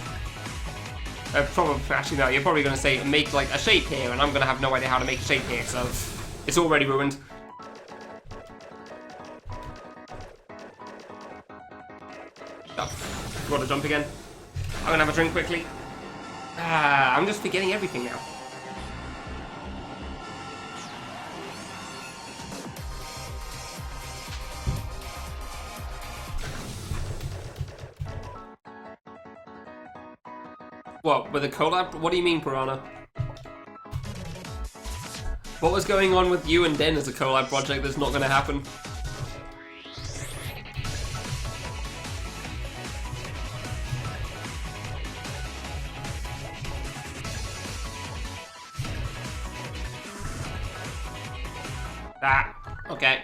Probably, actually no. You're probably gonna say make like a shape here, and I'm gonna have no idea how to make a shape here, so it's already ruined. Oh, gotta jump again. I'm gonna have a drink quickly. I'm just forgetting everything now. What, with a collab? What do you mean, Piranha? What was going on with you and Den as a collab project that's not gonna happen? Okay.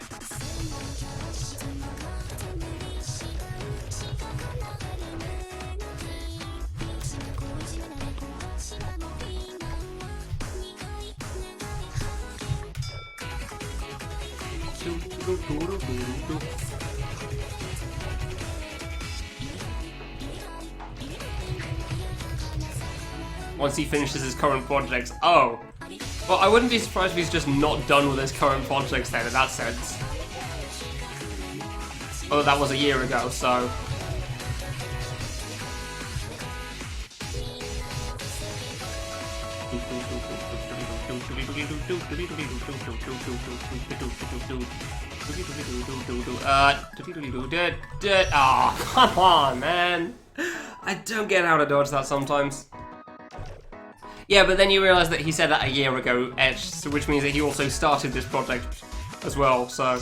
Once he finishes his current projects. Oh. Well, I wouldn't be surprised if he's just not done with his current projects then, in that sense. Although that was a year ago, so... Oh, come on, man. I don't get how to dodge that sometimes. Yeah, but then you realise that he said that a year ago, which means that he also started this project as well, so...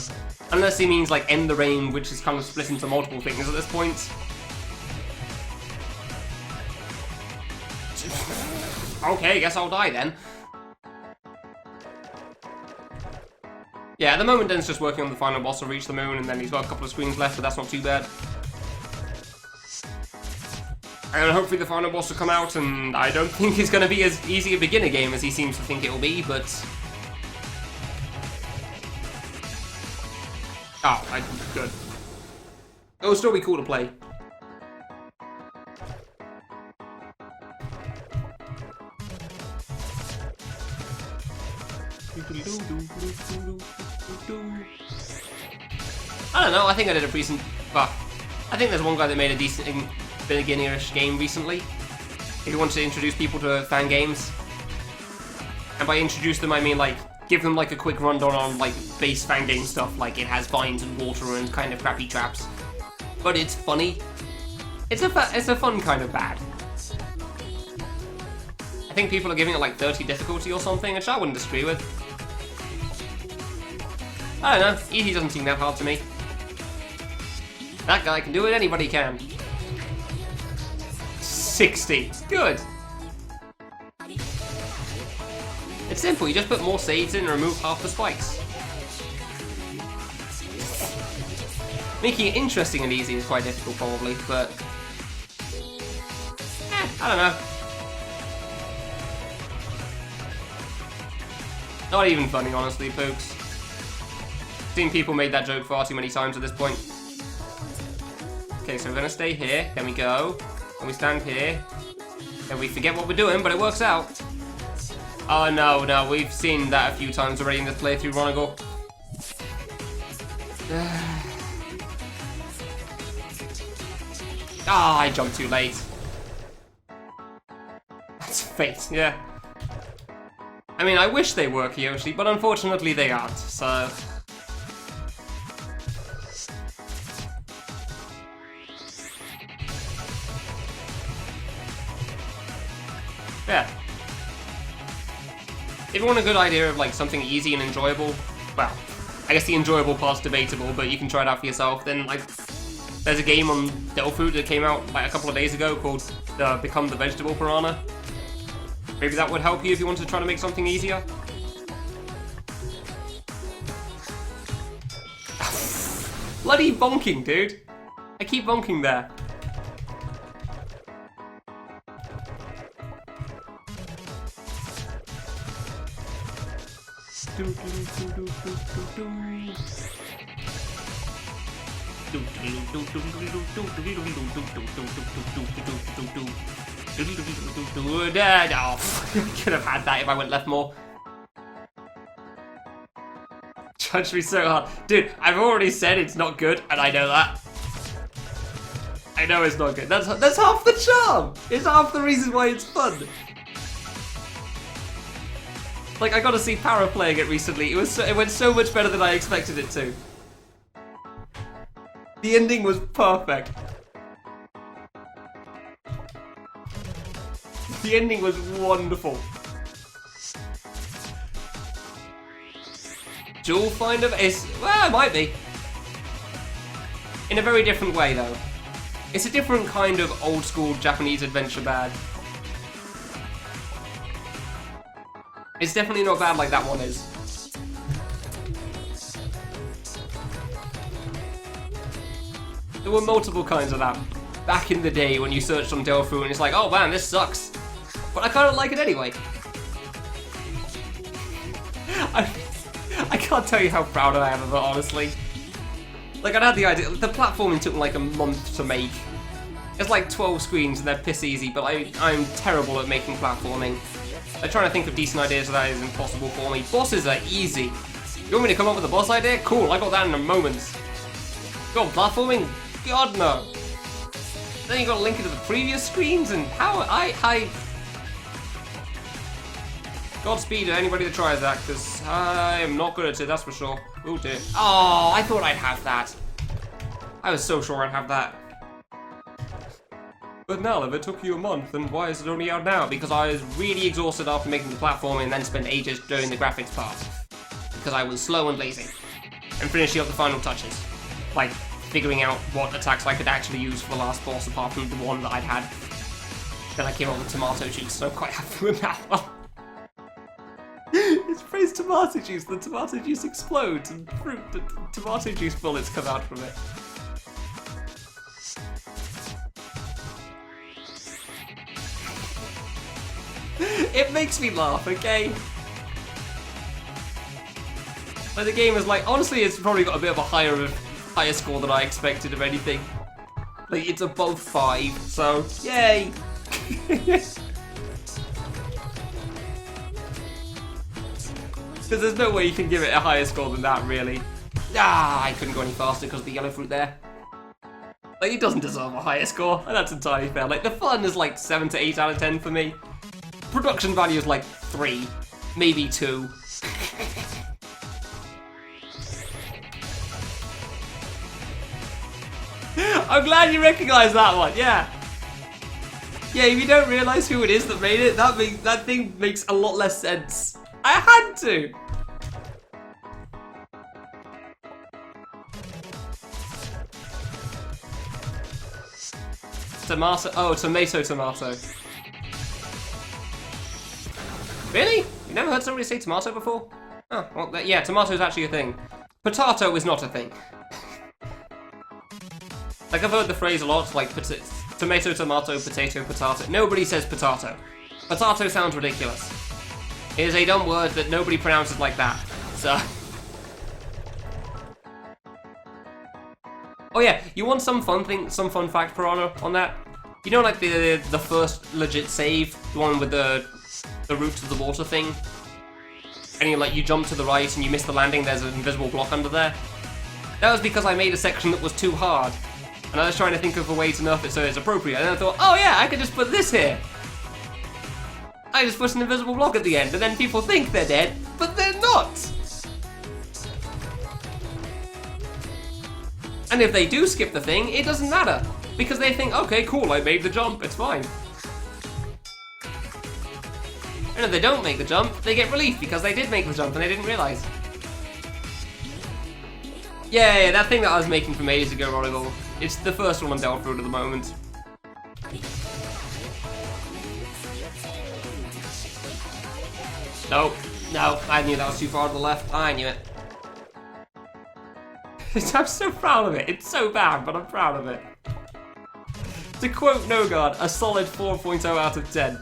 Unless he means, like, End the Rain, which is kind of split into multiple things at this point. Okay, guess I'll die then. Yeah, at the moment Den's just working on the final boss to reach the moon, and then he's got a couple of screens left, but that's not too bad. And hopefully the final boss will come out, and I don't think it's going to be as easy a beginner game as he seems to think it will be, but... Oh, good. It will still be cool to play. I don't know, I think I did a decent... Well, I think there's one guy that made a decent beginner-ish game recently. If you want to introduce people to fan games. And by introduce them, I mean, like, give them, like, a quick rundown on, like, base fan game stuff. Like, it has vines and water and kind of crappy traps. But it's funny. It's a fun kind of bad. I think people are giving it, like, 30 difficulty or something, which I wouldn't disagree with. I don't know, easy doesn't seem that hard to me. That guy can do it, anybody can. 60. Good. It's simple, you just put more seeds in and remove half the spikes. Making it interesting and easy is quite difficult probably, but... I don't know. Not even funny, honestly, folks. Seen people made that joke far too many times at this point. Okay, so we're gonna stay here, then we go, and we stand here, then we forget what we're doing, but it works out. Oh no, we've seen that a few times already in this playthrough, Ronigal. Ah, I jumped too late. That's fate, yeah. I mean, I wish they were, Kiyoshi, but unfortunately they aren't, so... Yeah. If you want a good idea of like something easy and enjoyable, well, I guess the enjoyable part's debatable, but you can try it out for yourself, then like, there's a game on Delphood that came out like a couple of days ago called Become the Vegetable Piranha. Maybe that would help you if you want to try to make something easier. Bloody bonking, dude. I keep bonking there. Could have had that if I went left more. Judge me so hard. Dude, I've already said it's not good, and I know that. I know it's not good. That's half the charm. It's half the reason why it's fun. Like, I got to see Para playing it recently. It went so much better than I expected it to. The ending was perfect. The ending was wonderful. Jewel Finder is, well, it might be. In a very different way, though. It's a different kind of old school Japanese adventure bad. It's definitely not bad like that one is. There were multiple kinds of that back in the day when you searched on Delphi and it's like, oh man, this sucks. But I kind of like it anyway. I can't tell you how proud I am of it, honestly. Like, I'd had the idea, the platforming took like a month to make. It's like 12 screens and they're piss easy, but I'm terrible at making platforming. I'm trying to think of decent ideas so that is impossible for me. Bosses are easy. You want me to come up with a boss idea? Cool, I got that in a moment. God, platforming? God, no. Then you gotta link it to the previous screens and how I Godspeed to anybody that tries that, because I am not good at it, that's for sure. Oh dear. Oh, I thought I'd have that. I was so sure I'd have that. But now, if it took you a month, then why is it only out now? Because I was really exhausted after making the platform and then spent ages doing the graphics part. Because I was slow and lazy. And finishing up the final touches. Like, figuring out what attacks I could actually use for the last boss apart from the one that I'd had. Then I came up with tomato juice, so I'm quite happy with that one. It sprays tomato juice, the tomato juice explodes and fruit, the tomato juice bullets come out from it. It makes me laugh, okay? Like, the game is like, honestly, it's probably got a bit of a higher score than I expected of anything. Like, it's above 5, so yay! Because there's no way you can give it a higher score than that, really. Ah, I couldn't go any faster because of the yellow fruit there. Like, it doesn't deserve a higher score, and that's entirely fair. Like, the fun is like 7 to 8 out of 10 for me. Production value is like 3, maybe 2. I'm glad you recognise that one, yeah. Yeah, if you don't realise who it is that made it, that thing makes a lot less sense. I had to! Tomato, oh, tomato. Really? You never heard somebody say tomato before? Oh, well, yeah, tomato is actually a thing. Potato is not a thing. Like, I've heard the phrase a lot, like, tomato, tomato, potato, potato. Nobody says potato. Potato sounds ridiculous. It is a dumb word that nobody pronounces like that, so... Oh yeah, you want some fun fact, Piranha, on that? You know, like, the first legit save, the one with the root to the water thing? And you jump to the right and you miss the landing, there's an invisible block under there? That was because I made a section that was too hard. And I was trying to think of a way to nerf it so it's appropriate, and then I thought, oh yeah, I could just put this here! I just put an invisible block at the end, and then people think they're dead, but they're not! And if they do skip the thing, it doesn't matter, because they think, okay, cool, I made the jump, it's fine. And if they don't make the jump, they get relief, because they did make the jump and they didn't realise. Yeah, that thing that I was making from ages ago, Rodigal. It's the first one on Delphi at the moment. No, I knew that was too far to the left. I knew it. I'm so proud of it. It's so bad, but I'm proud of it. To quote Nogard, a solid 4.0 out of 10.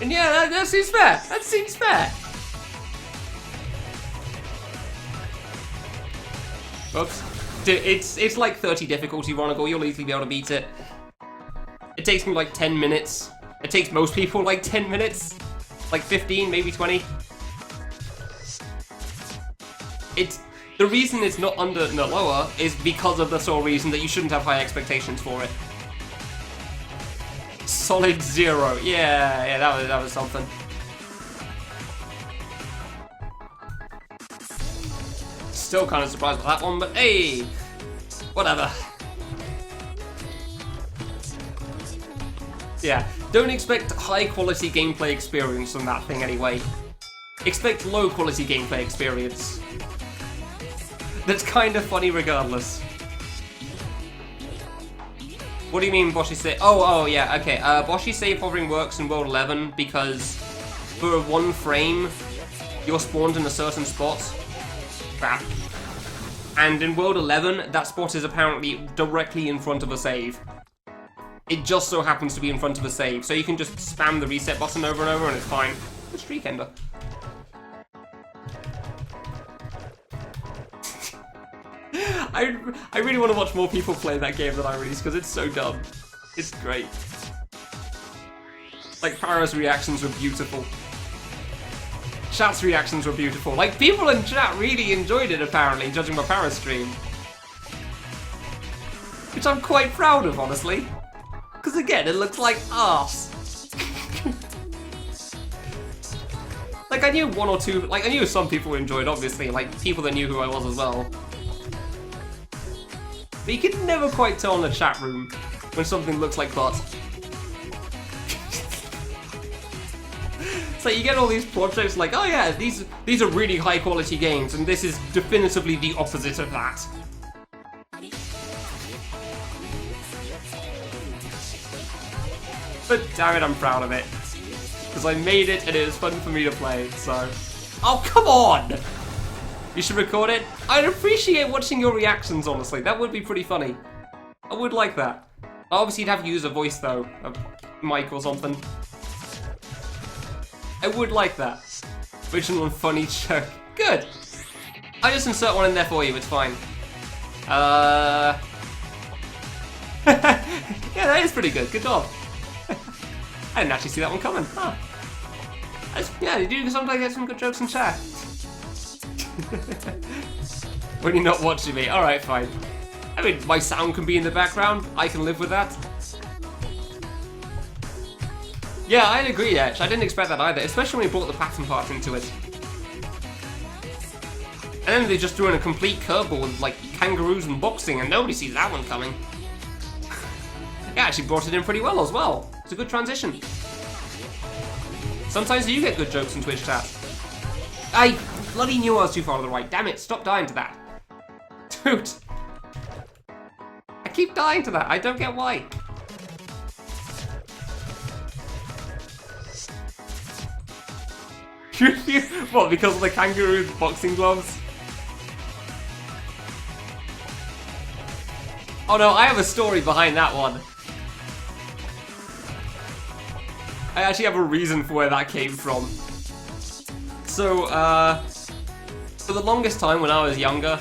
And yeah, that seems fair. That seems fair. Oops. It's like 30 difficulty, Ronigal. You'll easily be able to beat it. It takes me like 10 minutes. It takes most people like 10 minutes. Like 15, maybe 20. The reason it's not lower is because of the sole reason that you shouldn't have high expectations for it. Solid 0. Yeah, that was something. Still kind of surprised by that one, but hey, whatever. Yeah, don't expect high quality gameplay experience from that thing anyway. Expect low quality gameplay experience. That's kind of funny regardless. What do you mean Boshi save? Oh yeah, okay. Boshi save hovering works in World 11 because for 1 frame, you're spawned in a certain spot. Crap. And in World 11, that spot is apparently directly in front of a save. It just so happens to be in front of a save, so you can just spam the reset button over and over and it's fine. Good streak ender. I really want to watch more people play that game than I release because it's so dumb. It's great. Like, Para's reactions were beautiful. Chat's reactions were beautiful. Like, people in chat really enjoyed it, apparently, judging my Para stream. Which I'm quite proud of, honestly. Because again, it looks like arse. Like, I knew one or two, like, I knew some people enjoyed, obviously, like, people that knew who I was as well. But you can never quite tell in the chat room when something looks like butt. So you get all these projects like, oh yeah, these are really high quality games, and this is definitively the opposite of that. But damn it, I'm proud of it. Because I made it and it was fun for me to play, so... Oh, come on! You should record it? I'd appreciate watching your reactions, honestly. That would be pretty funny. I would like that. Obviously, you'd have to use a voice, though. A mic or something. I would like that. Original and funny joke. Good! I'll just insert one in there for you, it's fine. Yeah, that is pretty good. Good job. I didn't actually see that one coming. Huh. Yeah, you do sometimes get some good jokes in chat. When you're not watching me. Alright, fine. I mean, my sound can be in the background. I can live with that. Yeah, I'd agree, Etch. I didn't expect that either, especially when we brought the pattern part into it. And then they just threw in a complete curveball with, like, kangaroos and boxing, and nobody sees that one coming. Yeah, actually brought it in pretty well as well. It's a good transition. Sometimes you get good jokes in Twitch chat. I bloody knew I was too far to the right. Damn it, stop dying to that. Dude. I keep dying to that. I don't get why. What, because of the kangaroo boxing gloves? Oh no, I have a story behind that one. I actually have a reason for where that came from. So, for the longest time when I was younger,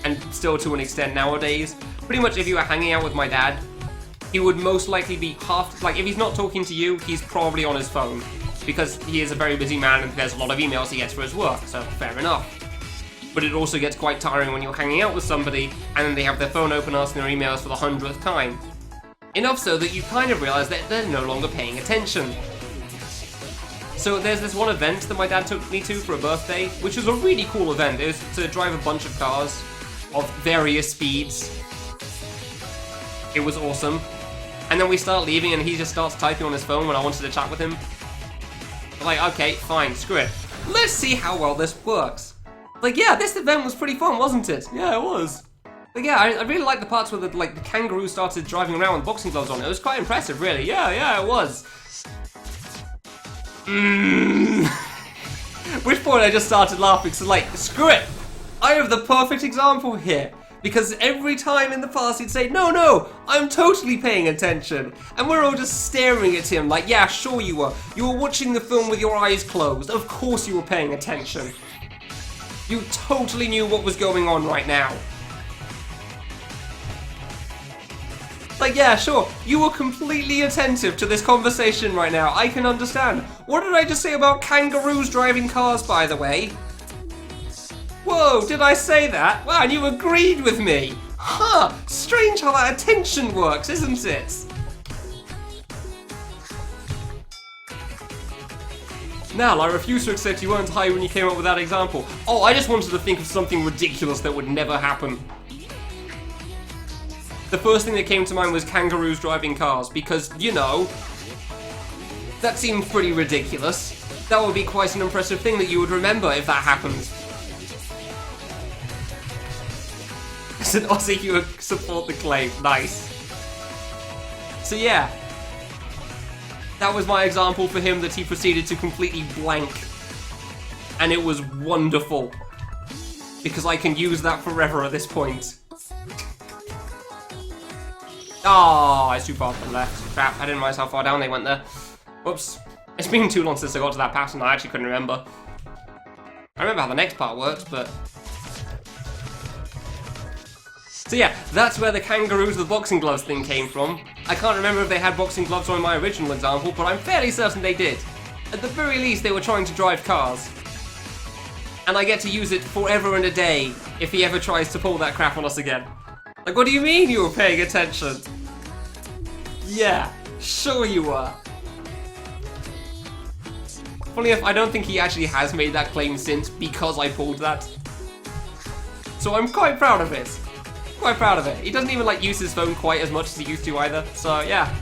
and still to an extent nowadays, pretty much if you were hanging out with my dad, he would most likely be like, if he's not talking to you, he's probably on his phone. Because he is a very busy man and there's a lot of emails he gets for his work, so fair enough. But it also gets quite tiring when you're hanging out with somebody and then they have their phone open asking their emails for the 100th time. Enough so that you kind of realise that they're no longer paying attention. So there's this one event that my dad took me to for a birthday, which was a really cool event. It was to drive a bunch of cars of various speeds. It was awesome. And then we start leaving and he just starts typing on his phone when I wanted to chat with him. Like, okay, fine, screw it. Let's see how well this works. Like, yeah, this event was pretty fun, wasn't it? Yeah, it was. But yeah, I really liked the parts where the kangaroo started driving around with boxing gloves on. It was quite impressive, really. Yeah, it was. Which point I just started laughing, so like, screw it. I have the perfect example here. Because every time in the past he'd say, no, I'm totally paying attention. And we're all just staring at him like, yeah, sure you were. You were watching the film with your eyes closed. Of course you were paying attention. You totally knew what was going on right now. Like, yeah, sure, you were completely attentive to this conversation right now. I can understand. What did I just say about kangaroos driving cars, by the way? Whoa, did I say that? Wow, and you agreed with me. Huh, strange how that attention works, isn't it? Nal, I refuse to accept you weren't high when you came up with that example. Oh, I just wanted to think of something ridiculous that would never happen. The first thing that came to mind was kangaroos driving cars, because, you know, that seemed pretty ridiculous. That would be quite an impressive thing that you would remember if that happened. As an Aussie, you would support the claim. Nice. So yeah. That was my example for him that he proceeded to completely blank. And it was wonderful. Because I can use that forever at this point. Oh, it's too far to the left. Crap, I didn't realize how far down they went there. Whoops. It's been too long since I got to that pattern, I actually couldn't remember. I remember how the next part works, but... So yeah, that's where the kangaroos with boxing gloves thing came from. I can't remember if they had boxing gloves on my original example, but I'm fairly certain they did. At the very least, they were trying to drive cars. And I get to use it forever and a day if he ever tries to pull that crap on us again. Like, what do you mean you were paying attention? Yeah, sure you were. Funny enough, I don't think he actually has made that claim since because I pulled that. So I'm quite proud of it. Quite proud of it. He doesn't even like use his phone quite as much as he used to either, so yeah.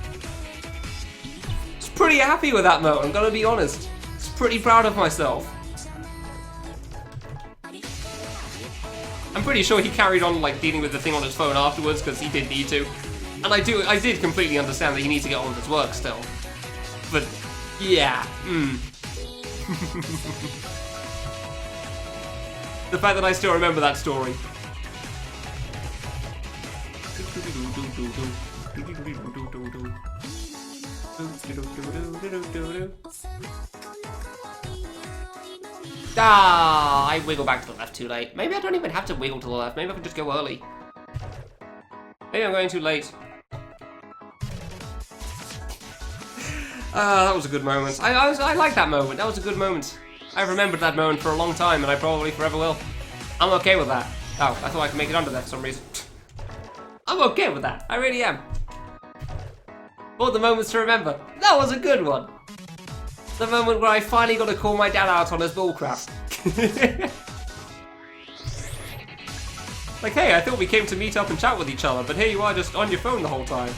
Just pretty happy with that moment, I'm gonna be honest. Just pretty proud of myself. I'm pretty sure he carried on like dealing with the thing on his phone afterwards because he did need to. And I did completely understand that he needs to get on with his work still. But yeah, The fact that I still remember that story. Ah, I wiggle back to the left too late. Maybe I don't even have to wiggle to the left. Maybe I can just go early. Maybe I'm going too late. That was a good moment. I like that moment. That was a good moment. I've remembered that moment for a long time, and I probably forever will. I'm okay with that. Oh, I thought I could make it under there for some reason. I'm okay with that. I really am. All the moments to remember. That was a good one. The moment where I finally got to call my dad out on his bullcrap. Like, hey, I thought we came to meet up and chat with each other, but here you are just on your phone the whole time.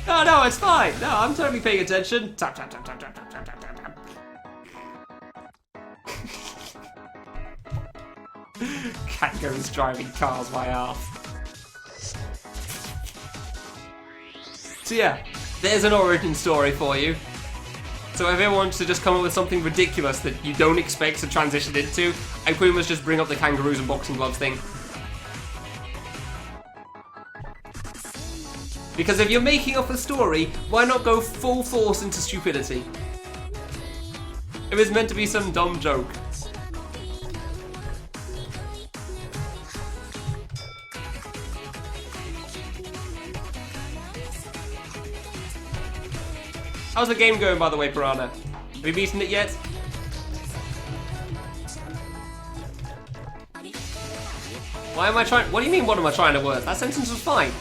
No, it's fine. No, I'm totally paying attention. Tap, tap, tap, tap, tap, tap, tap, tap, tap. Kangaroos driving cars, my ass. So yeah, there's an origin story for you. So if everyone wants to just come up with something ridiculous that you don't expect to transition into, I pretty much just bring up the kangaroos and boxing gloves thing. Because if you're making up a story, why not go full force into stupidity? If it's meant to be some dumb joke. How's the game going, by the way, Piranha? Have you beaten it yet? Why am I trying? What do you mean, what am I trying to work? That sentence was fine.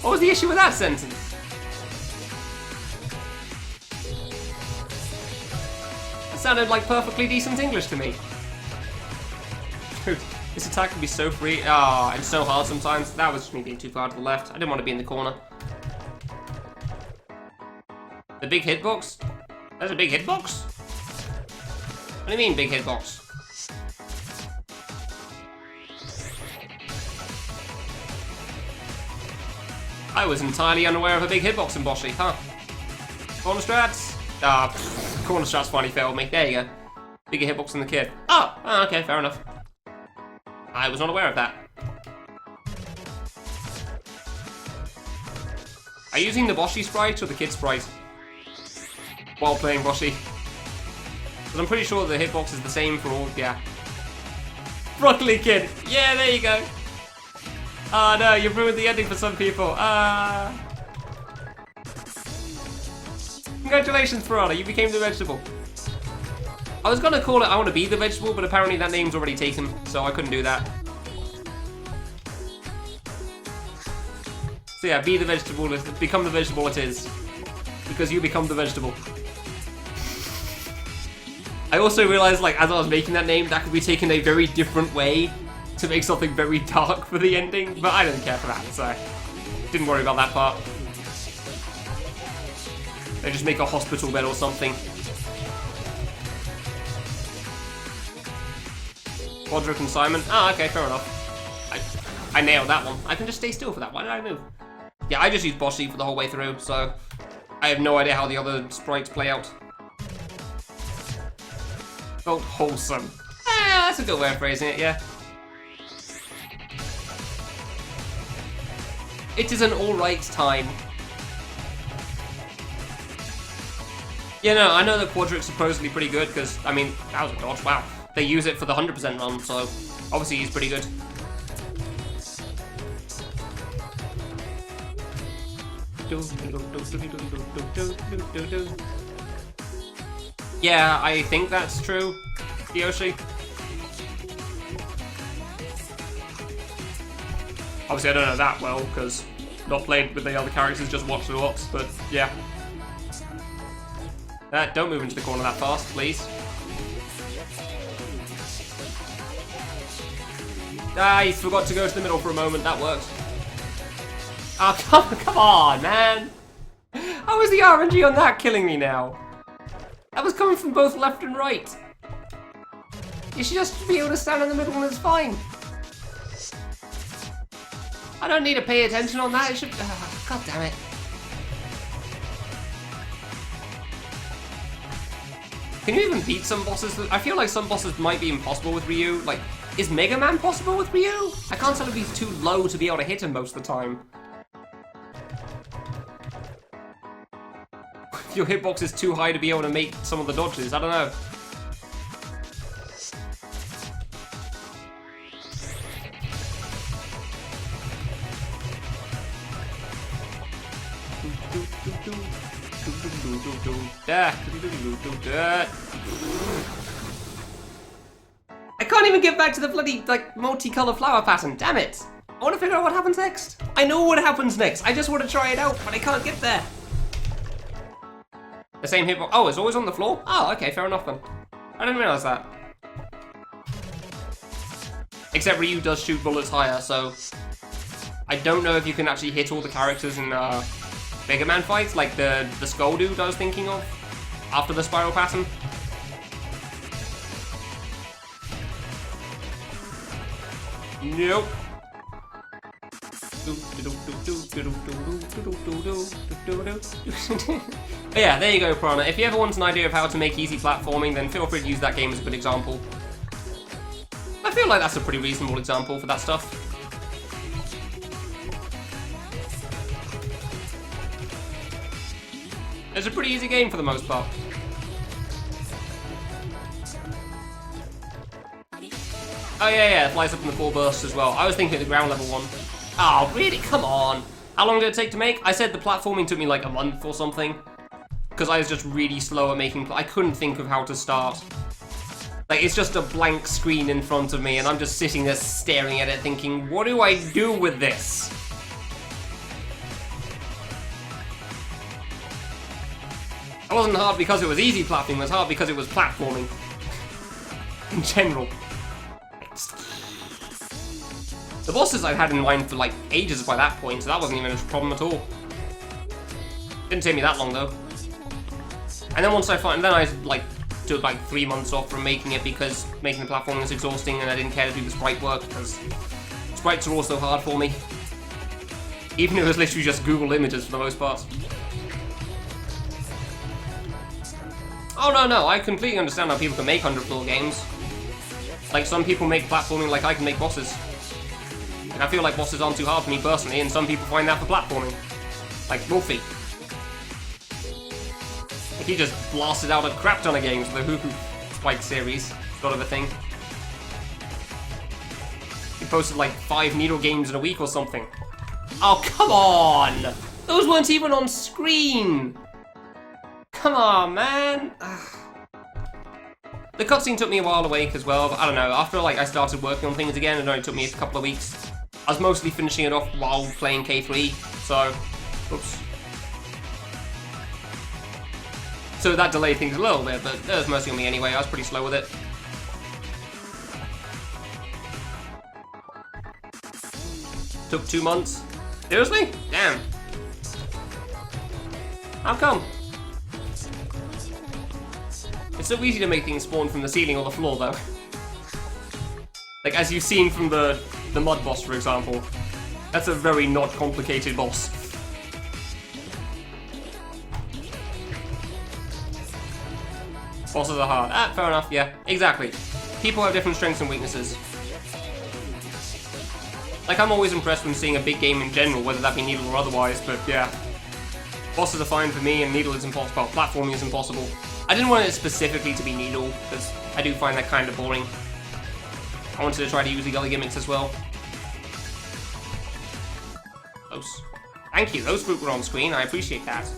What was the issue with that sentence? It sounded like perfectly decent English to me. Dude, this attack can be so free. And so hard sometimes. That was just me being too far to the left. I didn't want to be in the corner. The big hitbox? There's a big hitbox? What do you mean, big hitbox? I was entirely unaware of a big hitbox in Boshi, huh? Corner strats? Corner strats finally failed me. There you go. Bigger hitbox than the kid. Oh, okay, fair enough. I was not aware of that. Are you using the Boshi sprite or the kid sprite? While playing Boshi? Because I'm pretty sure the hitbox is the same for all, yeah. Broccoli kid! Yeah, there you go! Oh no, you've ruined the ending for some people. Congratulations, Piranha, you became the vegetable. I was gonna call it I Want to Be the Vegetable, but apparently that name's already taken, so I couldn't do that. So yeah, be the vegetable, become the vegetable it is. Because you become the vegetable. I also realized, like, as I was making that name, that could be taken a very different way to make something very dark for the ending, but I didn't care for that, so didn't worry about that part. They just make a hospital bed or something. Quadra consignment. Ah, okay, fair enough. I nailed that one. I can just stay still for that. Why did I move? Yeah, I just used Boss Sheep for the whole way through, so I have no idea how the other sprites play out. Felt wholesome. That's a good way of phrasing it, yeah. It is an alright time. Yeah, no, I know that Quadric's supposedly pretty good, because, I mean, that was a dodge, wow. They use it for the 100% run, so obviously he's pretty good. Yeah, I think that's true, Yoshi. Obviously I don't know that well, because not played with the other characters, just watched the lots, but yeah. Don't move into the corner that fast, please. Ah, he forgot to go to the middle for a moment, that worked. Oh, come on, man! How was the RNG on that killing me now? That was coming from both left and right. You should just be able to stand in the middle and it's fine. I don't need to pay attention on that, it should... God damn it. Can you even beat some bosses? I feel like some bosses might be impossible with Ryu. Like, is Mega Man possible with Ryu? I can't tell if he's too low to be able to hit him most of the time. Your hitbox is too high to be able to make some of the dodges, I don't know. I can't even get back to the bloody, like, multicolour flower pattern, damn it! I want to figure out what happens next. I know what happens next, I just want to try it out, but I can't get there. The same hitbox. Oh, it's always on the floor? Oh, okay, fair enough then. I didn't realise that. Except Ryu does shoot bullets higher, so I don't know if you can actually hit all the characters in Mega Man fights, like the Skull dude I was thinking of, after the spiral pattern. Nope. But yeah, there you go, Piranha. If you ever want an idea of how to make easy platforming, then feel free to use that game as a good example. I feel like that's a pretty reasonable example for that stuff. It's a pretty easy game for the most part. Oh yeah, it flies up in the 4 bursts as well. I was thinking of the ground level one. Oh, really? Come on. How long did it take to make? I said the platforming took me like a month or something. Because I was just really slow at making... I couldn't think of how to start. Like, it's just a blank screen in front of me, and I'm just sitting there staring at it thinking, what do I do with this? It wasn't hard because it was easy platforming, it was hard because it was platforming. In general. The bosses I'd had in mind for like ages by that point, so that wasn't even a problem at all. Didn't take me that long though. And then once I then I like took like 3 months off from making it because making the platforming was exhausting and I didn't care to do the sprite work because sprites are also hard for me. Even if it was literally just Google images for the most part. Oh no, I completely understand how people can make 100-floor games. Like some people make platforming like I can make bosses. Like, I feel like bosses aren't too hard for me personally, and some people find that for platforming. Like Wolfie. Like, he just blasted out a crap ton of games for the Hoo Hoo Spike series, sort of a thing. He posted like 5 Needle games in a week or something. Oh, come on! Those weren't even on screen! Come on, man! The cutscene took me a while awake as well, but I don't know, after like I started working on things again, it only took me a couple of weeks. I was mostly finishing it off while playing K3, so... Oops. So that delayed things a little bit, but that was mostly on me anyway, I was pretty slow with it. Took 2 months. Seriously? Damn. How come? It's so easy to make things spawn from the ceiling or the floor, though. Like, as you've seen from the mud boss, for example. That's a very not complicated boss. Bosses are hard. Ah, fair enough, yeah. Exactly. People have different strengths and weaknesses. Like, I'm always impressed when seeing a big game in general, whether that be Needle or otherwise, but yeah. Bosses are fine for me, and Needle is impossible. Well, platforming is impossible. I didn't want it specifically to be Needle, because I do find that kind of boring. I wanted to try to use the other gimmicks as well. Those. Thank you, those fruit were on screen, I appreciate that.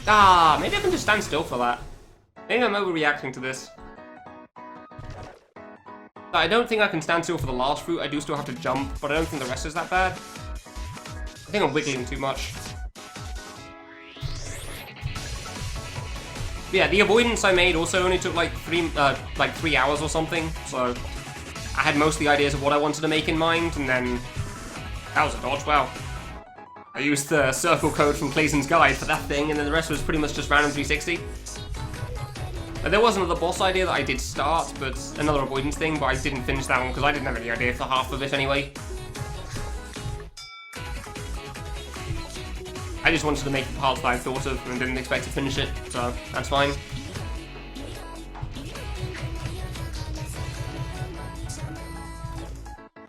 Ah, maybe I can just stand still for that. Maybe I'm overreacting to this. I don't think I can stand still for the last fruit. I do still have to jump, but I don't think the rest is that bad. I think I'm wiggling too much. Yeah, the avoidance I made also only took like 3 hours or something, so I had most of the ideas of what I wanted to make in mind, and then that was a dodge. Wow. I used the circle code from Clayton's guide for that thing, and then the rest was pretty much just random 360. There was another boss idea that I did start, but another avoidance thing, but I didn't finish that one because I didn't have any idea for half of it anyway. I just wanted to make the parts that I thought of and didn't expect to finish it, so that's fine.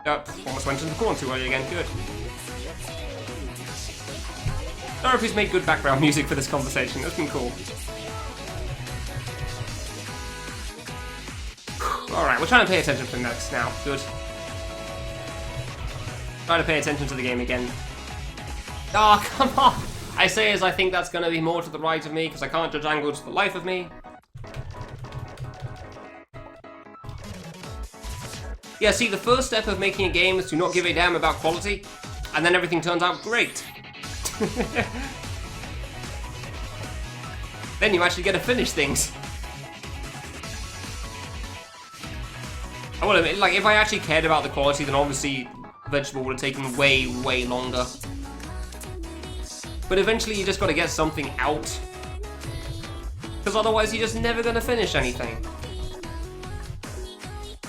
Yep, almost went into the corner too early again, good. Dorothy's made good background music for this conversation, that's been cool. Alright, we're trying to pay attention for next now. Good. Trying to pay attention to the game again. Oh, come on! I say as I think that's going to be more to the right of me, because I can't judge angles for the life of me. Yeah, see, the first step of making a game is to not give a damn about quality, and then everything turns out great. Then you actually get to finish things. I will admit, like, if I actually cared about the quality, then obviously Vegetable would have taken way, way longer. But eventually you just got to get something out. Because otherwise you're just never going to finish anything.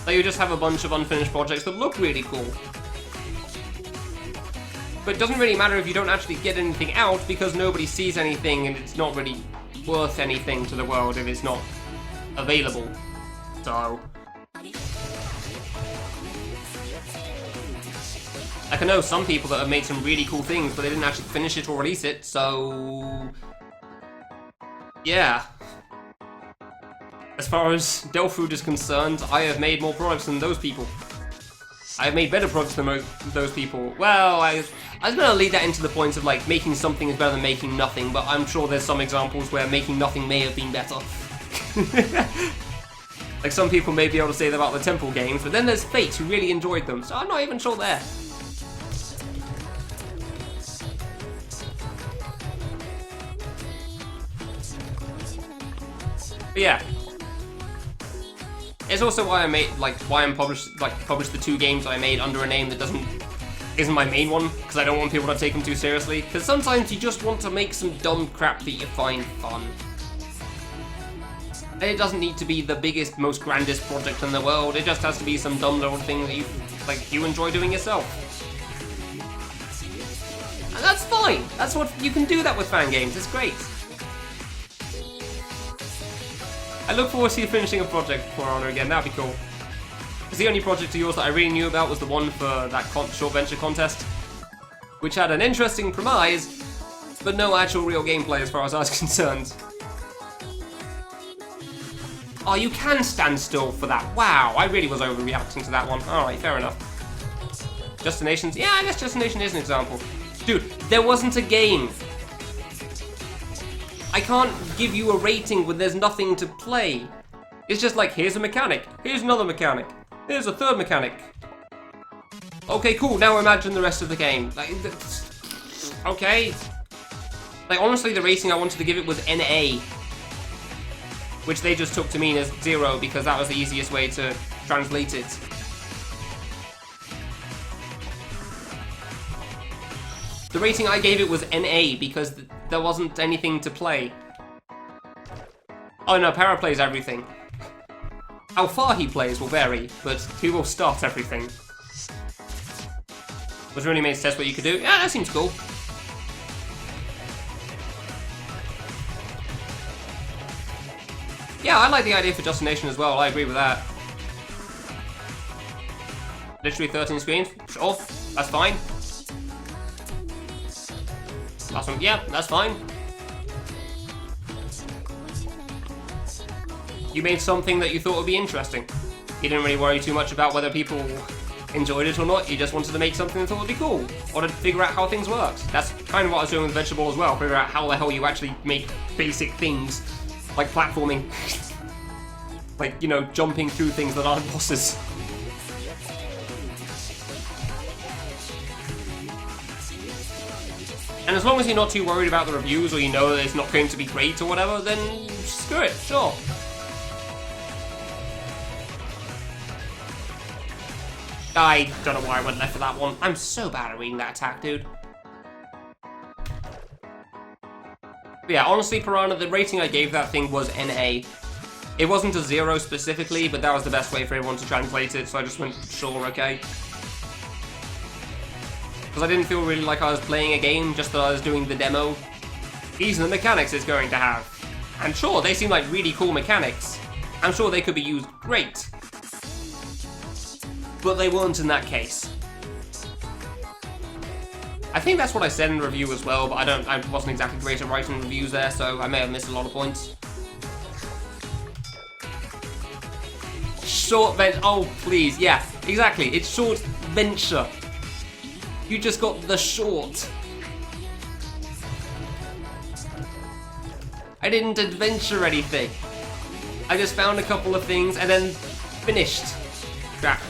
Like, you just have a bunch of unfinished projects that look really cool. But it doesn't really matter if you don't actually get anything out, because nobody sees anything and it's not really worth anything to the world if it's not available. So... Like, I know some people that have made some really cool things, but they didn't actually finish it or release it, so... Yeah. As far as Delfood is concerned, I have made more products than those people. I have made better products than those people. Well, I was going to lead that into the point of, like, making something is better than making nothing, but I'm sure there's some examples where making nothing may have been better. Like, some people may be able to say that about the Temple games, but then there's Fate, who really enjoyed them, so I'm not even sure there. But yeah, it's also why I made, like, published the 2 games I made under a name that isn't my main one, because I don't want people to take them too seriously. Because sometimes you just want to make some dumb crap that you find fun, and it doesn't need to be the biggest, most grandest project in the world. It just has to be some dumb little thing that you enjoy doing yourself, and that's fine. That's what you can do that with fan games. It's great. I look forward to you finishing a project, For Honor, again, that'd be cool. Because the only project of yours that I really knew about was the one for that short venture contest, which had an interesting premise, but no actual real gameplay as far as I was concerned. Oh, you can stand still for that. Wow, I really was overreacting to that one. Alright, fair enough. Destinations? Yeah, I guess Destination is an example. Dude, there wasn't a game. I can't give you a rating when there's nothing to play. It's just like, here's a mechanic, here's another mechanic, here's a third mechanic. Okay, cool, now imagine the rest of the game. Like, okay. Like, honestly, the rating I wanted to give it was NA. Which they just took to mean as 0 because that was the easiest way to translate it. The rating I gave it was NA because there wasn't anything to play. Oh no, Para plays everything. How far he plays will vary, but he will start everything. Was really made to test what you could do? Yeah, that seems cool. Yeah, I like the idea for Destination as well, I agree with that. Literally 13 screens? Sure, that's fine. Last one, yeah, that's fine. You made something that you thought would be interesting. You didn't really worry too much about whether people enjoyed it or not, you just wanted to make something that thought would be cool. Or to figure out how things worked. That's kind of what I was doing with Vegetable as well, figure out how the hell you actually make basic things. Like platforming. Like, you know, jumping through things that aren't bosses. And as long as you're not too worried about the reviews or you know that it's not going to be great or whatever, then screw it, sure. I don't know why I went left for that one. I'm so bad at reading that attack, dude. But yeah, honestly, Piranha, the rating I gave that thing was NA. It wasn't a 0 specifically, but that was the best way for everyone to translate it, so I just went, sure, okay. Because I didn't feel really like I was playing a game, just that I was doing the demo. These are the mechanics it's going to have. And sure, they seem like really cool mechanics. I'm sure they could be used great. But they weren't in that case. I think that's what I said in the review as well, but I wasn't exactly great at writing reviews there, so I may have missed a lot of points. Short venture, oh please, yeah, exactly, it's short venture. You just got the short. I didn't adventure anything. I just found a couple of things and then finished. Crap.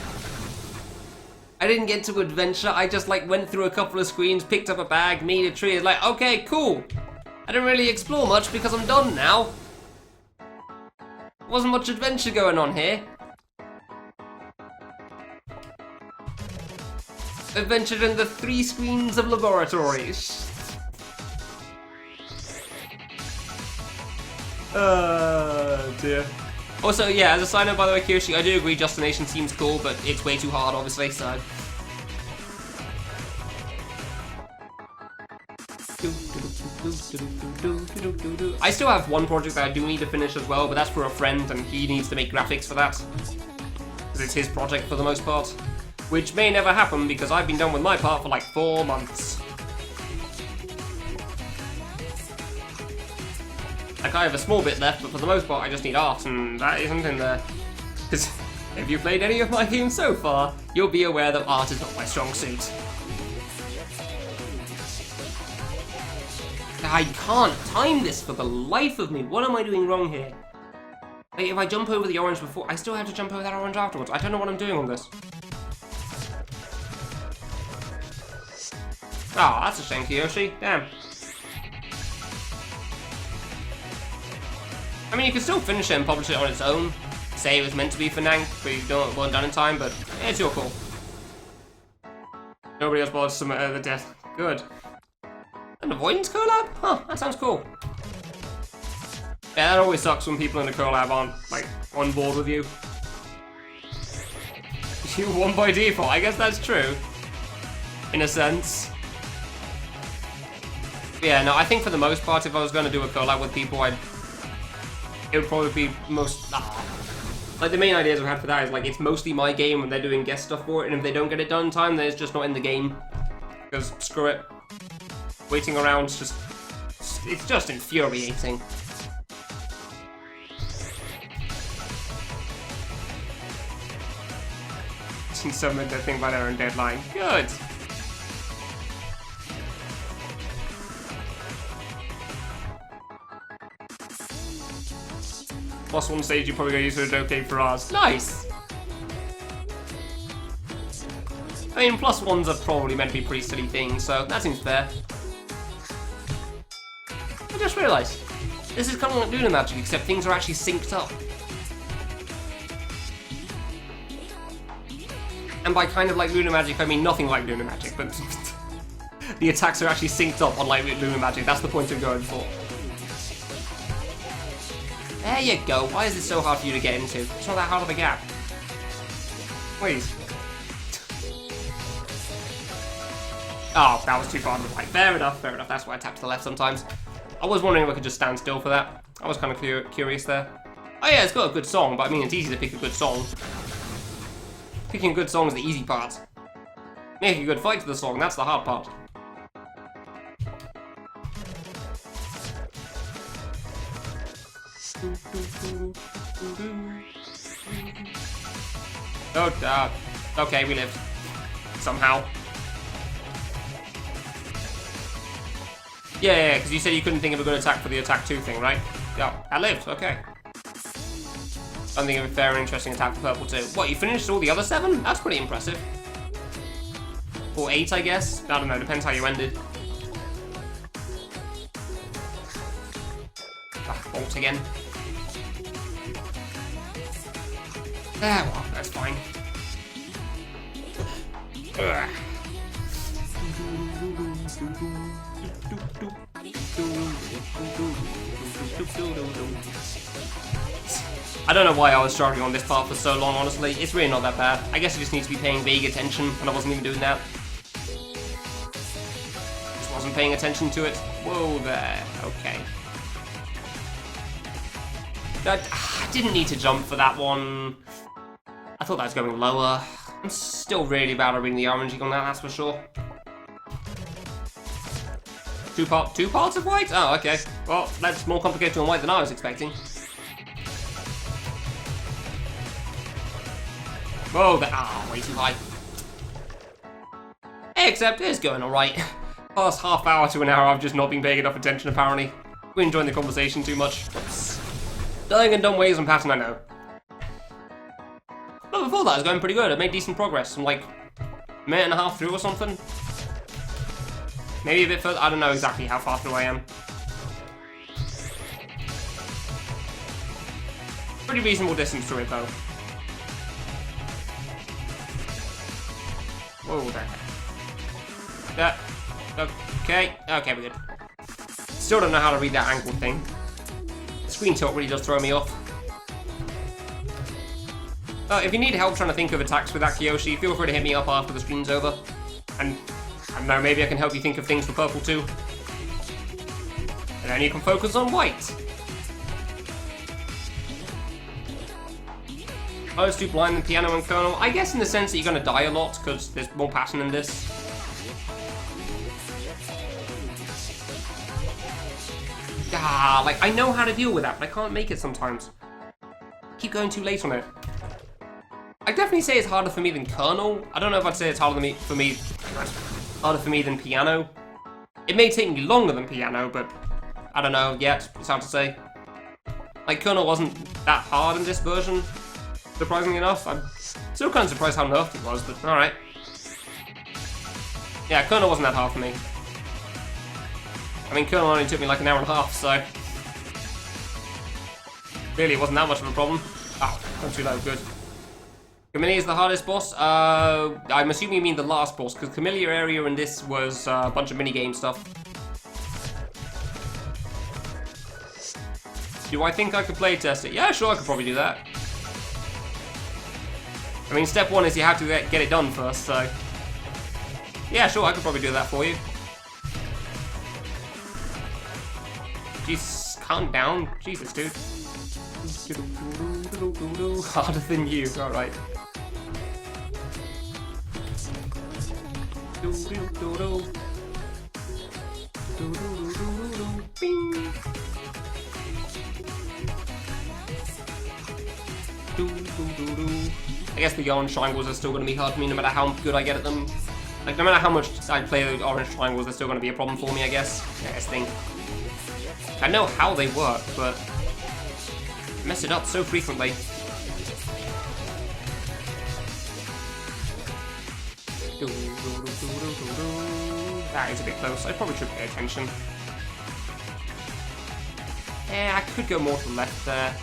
I didn't get to adventure, I just like went through a couple of screens, picked up a bag, made a tree, like, okay, cool. I didn't really explore much because I'm done now. Wasn't much adventure going on here. Adventured in the 3 screens of laboratories. Dear. Also, yeah, as a side note, by the way, Kirshi, I do agree Destination seems cool, but it's way too hard, obviously, so... I still have one project that I do need to finish as well, but that's for a friend, and he needs to make graphics for that. Because it's his project for the most part. Which may never happen, because I've been done with my part for like 4 months. Like, I have a small bit left, but for the most part I just need art, and that isn't in there. Because if you've played any of my games so far, you'll be aware that art is not my strong suit. I can't time this for the life of me. What am I doing wrong here? Like, if I jump over the orange before, I still have to jump over that orange afterwards. I don't know what I'm doing on this. Oh, that's a shame, Kiyoshi. Damn. I mean, you can still finish it and publish it on its own. Say it was meant to be for Nank, but you weren't done in time, but yeah, it's your call. Nobody else bothers to submit the death. Good. An avoidance collab? Huh, that sounds cool. Yeah, that always sucks when people in a collab aren't, like, on board with you. You won by default, I guess that's true. In a sense. Yeah, no, I think for the most part, if I was going to do a collab with people, it would probably be most... Like, the main ideas I've had for that is, like, it's mostly my game and they're doing guest stuff for it, and if they don't get it done in time, then it's just not in the game. Because, screw it. Waiting around is just... It's just infuriating. can summon the thing by their own deadline. Good. +1 stage, you're probably going to use it okay for ours. Nice! I mean, +1s are probably meant to be pretty silly things, so that seems fair. I just realised, this is kind of like Lunar Magic, except things are actually synced up. And by kind of like Lunar Magic, I mean nothing like Lunar Magic, but the attacks are actually synced up, unlike Lunar Magic. That's the point I'm going for. There you go. Why is it so hard for you to get into? It's not that hard of a gap. Please. Oh, that was too far to the right. Fair enough, fair enough. That's why I tap to the left sometimes. I was wondering if I could just stand still for that. I was kind of curious there. Oh yeah, it's got a good song, but I mean, it's easy to pick a good song. Picking a good song is the easy part. Making a good fight to the song, that's the hard part. Oh, okay, we lived. Somehow. Yeah, because you said you couldn't think of a good attack for the attack 2 thing, right? Yeah, I lived, okay. I'm thinking of a fair and interesting attack for purple 2. What, you finished all the other 7? That's pretty impressive. Or 8, I guess? I don't know, depends how you ended. Bolt again. Well, that's fine. Ugh. I don't know why I was struggling on this part for so long, honestly. It's really not that bad. I guess I just need to be paying vague attention, and I wasn't even doing that. Just wasn't paying attention to it. Whoa there. Okay. I didn't need to jump for that one. I thought that was going lower. I'm still really bad at reading the RNG on that, that's for sure. Two parts of white? Oh, okay. Well, that's more complicated on white than I was expecting. Whoa, way too high. Except it's going alright. Past half hour to an hour, I've just not been paying enough attention, apparently. We're enjoying the conversation too much. Oops. Dying in dumb ways and pattern, I know. But before that, I was going pretty good. I made decent progress. I'm like a minute and a half through or something. Maybe a bit further. I don't know exactly how far through I am. Pretty reasonable distance to it, though. Whoa, there. Okay, we're good. Still don't know how to read that angle thing. Screen tilt really does throw me off. If you need help trying to think of attacks with that Kyoshi, feel free to hit me up after the stream's over. And, I don't know, maybe I can help you think of things for purple too. And then you can focus on white. I was too blind than Piano and Colonel. I guess in the sense that you're going to die a lot, because there's more pattern in this. Like, I know how to deal with that, but I can't make it sometimes. Keep going too late on it. I'd definitely say it's harder for me than Colonel. I don't know if I'd say it's harder for me than Piano. It may take me longer than Piano, but I don't know yet. It's hard to say. Like, Colonel wasn't that hard in this version, surprisingly enough. I'm still kind of surprised how nerfed it was, but alright. Yeah, Colonel wasn't that hard for me. I mean, Colonel only took me like an hour and a half, so... Really, it wasn't that much of a problem. Oh, not too low, good. Kamilia is the hardest boss? I'm assuming you mean the last boss, because Kamilia area in this was a bunch of minigame stuff. Do I think I could play test it? Yeah, sure, I could probably do that. I mean, step one is you have to get it done first, so... Yeah, sure, I could probably do that for you. Jeez, calm down. Jesus, dude. Harder than you, alright. I guess the orange triangles are still going to be hard for me no matter how good I get at them. Like, no matter how much I play the orange triangles, they're still going to be a problem for me, I guess. Yeah, I think. I know how they work, but I mess it up so frequently. That is a bit close. I probably should pay attention. Yeah, I could go more to the left there.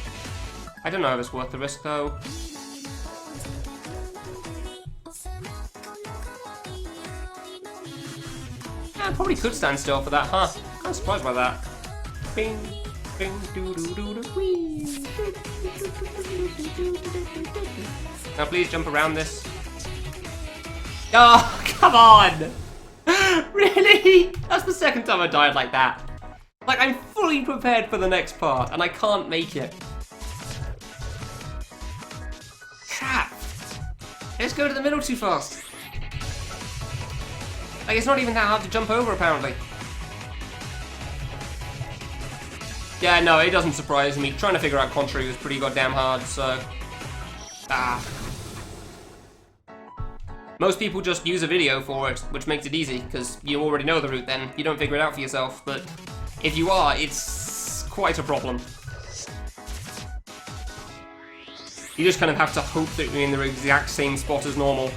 I don't know if it's worth the risk, though. Yeah, I probably could stand still for that, huh? I'm surprised by that. Bing, bing, doo doo doo doo wee. Now please jump around this. Oh, come on! Really? That's the second time I died like that. Like, I'm fully prepared for the next part, and I can't make it. Crap! Let's go to the middle too fast. Like, it's not even that hard to jump over, apparently. Yeah, no, it doesn't surprise me. Trying to figure out contrary was pretty goddamn hard, so... Most people just use a video for it, which makes it easy, because you already know the route then. You don't figure it out for yourself, but if you are, it's quite a problem. You just kind of have to hope that you're in the exact same spot as normal.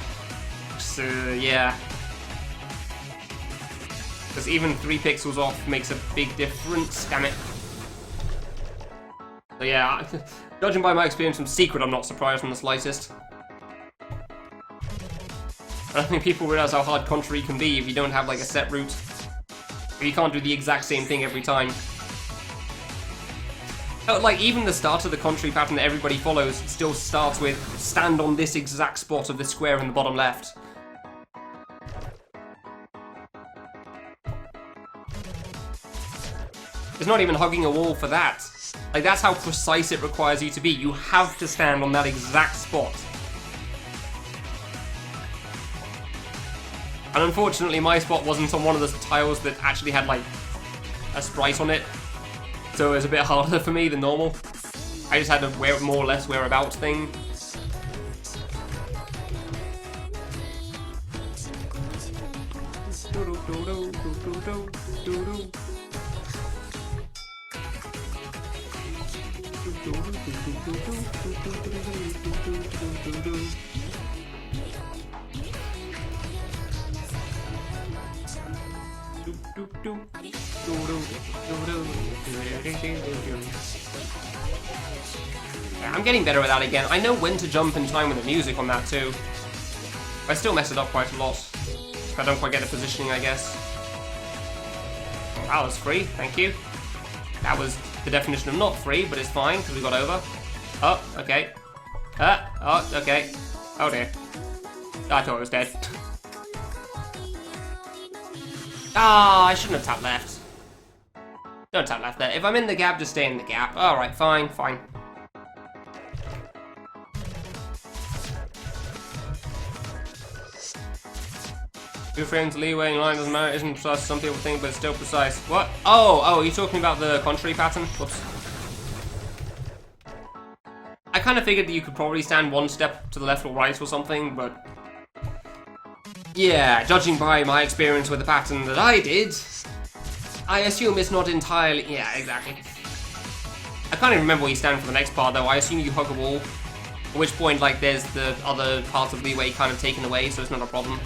So, yeah. Because even 3 pixels off makes a big difference, damn it. So yeah, judging by my experience from Secret, I'm not surprised in the slightest. I don't think people realize how hard contrary can be if you don't have like a set route. If you can't do the exact same thing every time. Oh, like even the start of the contrary pattern that everybody follows still starts with stand on this exact spot of the square in the bottom left. It's not even hugging a wall for that. Like, that's how precise it requires you to be. You have to stand on that exact spot. And unfortunately, my spot wasn't on one of the tiles that actually had, like, a sprite on it. So it was a bit harder for me than normal. I just had a more or less whereabouts thing. Yeah, I'm getting better at that again. I know when to jump in time with the music on that too. I still mess it up quite a lot. If I don't quite get the positioning, I guess. Oh, that was free, thank you. That was the definition of not free, but it's fine, because we got over. Oh, okay. Oh, okay. Oh dear. I thought I was dead. Ah, I shouldn't have tapped left. Don't tap left there. If I'm in the gap, just stay in the gap. Alright, fine, fine. Two frames leeway in line doesn't matter, isn't precise, some people think, but it's still precise. What? Oh, you're talking about the contrary pattern? Whoops. I kind of figured that you could probably stand one step to the left or right or something, but... yeah, judging by my experience with the pattern that I did, I assume it's not entirely... yeah, exactly. I can't even remember where you stand for the next part, though. I assume you hug a wall, at which point, like, there's the other part of leeway kind of taken away, so it's not a problem.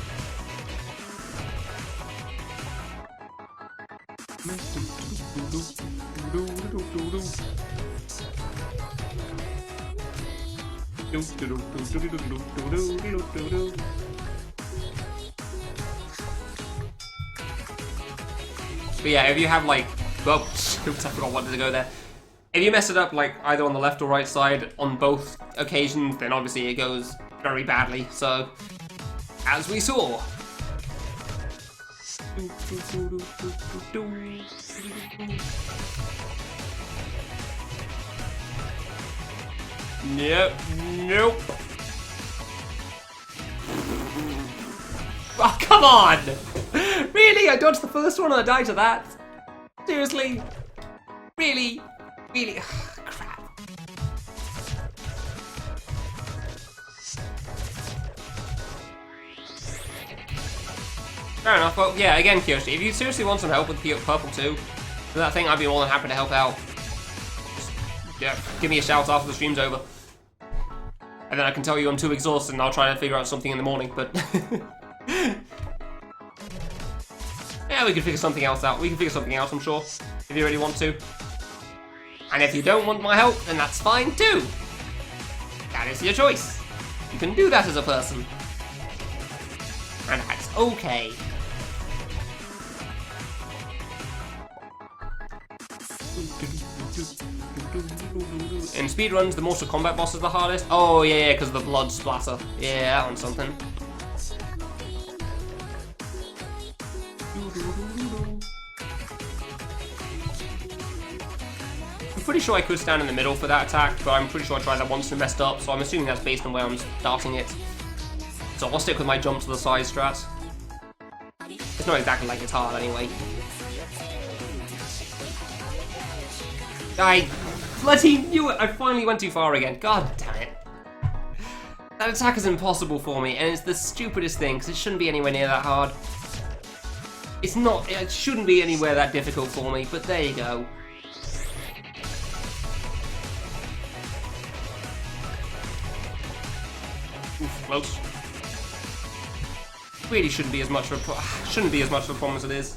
But yeah, if you have like, well, oops, I forgot what to go there. If you mess it up like either on the left or right side on both occasions, then obviously it goes very badly. So, as we saw. Nope, nope. Oh, come on! Really? I dodged the first one and I died to that? Seriously? Really? Really? Ugh, crap. Fair enough. Well, yeah, again, Kyoshi, if you seriously want some help with Purple 2, that thing, I'd be more than happy to help out. Just, yeah, give me a shout after the stream's over. And then I can tell you I'm too exhausted and I'll try to figure out something in the morning, but... yeah, we can figure something else out. We can figure something else, I'm sure, if you really want to. And if you don't want my help, then that's fine too. That is your choice. You can do that as a person. And that's okay. In speedruns, the Mortal Kombat boss is the hardest. Oh yeah, because of the blood splatter. Yeah, that one's something. I'm pretty sure I could stand in the middle for that attack, but I'm pretty sure I tried that once and messed up, so I'm assuming that's based on where I'm starting it. So I'll stick with my jump to the side strat. It's not exactly like it's hard anyway. I bloody knew it! I finally went too far again. God damn it. That attack is impossible for me, and it's the stupidest thing, because it shouldn't be anywhere near that hard. It's not, it shouldn't be anywhere that difficult for me, but there you go. Oof, close. Really shouldn't be as much of a problem as it is.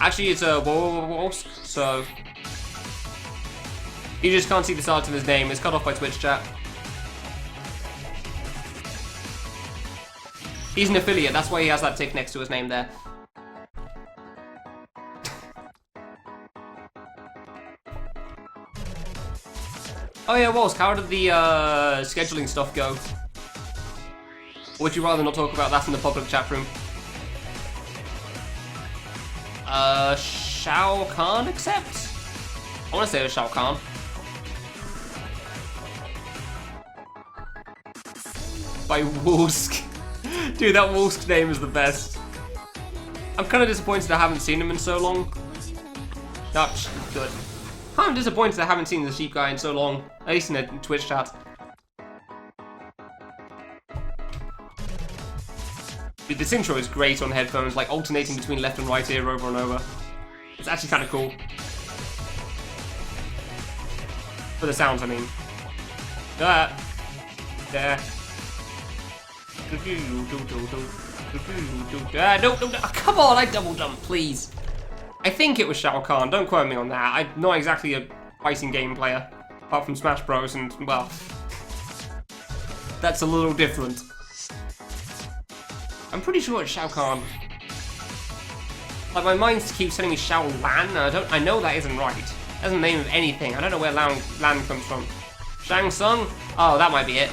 Actually, it's a Wolsk, so you just can't see the start of his name. It's cut off by Twitch chat. He's an affiliate, that's why he has that tick next to his name there. Oh yeah, Wolsk, how did the scheduling stuff go? Or would you rather not talk about that in the public chat room? Shao Kahn accept? I want to say it was Shao Kahn. By Wolsk. Dude, that Wolsk name is the best. I'm kind of disappointed I haven't seen him in so long. That's good. I'm disappointed I haven't seen the sheep guy in so long, at least in a Twitch chat. Dude, this intro is great on headphones, like alternating between left and right ear over and over. It's actually kind of cool. For the sounds, I mean. There. No, come on, I double jumped, please. I think it was Shao Kahn, don't quote me on that. I'm not exactly a fighting game player, apart from Smash Bros. And, well, that's a little different. I'm pretty sure it's Shao Kahn. Like, my mind keeps telling me Shao Lan, and I know that isn't right. That's the name of anything. I don't know where Lan comes from. Shang Tsung? Oh, that might be it.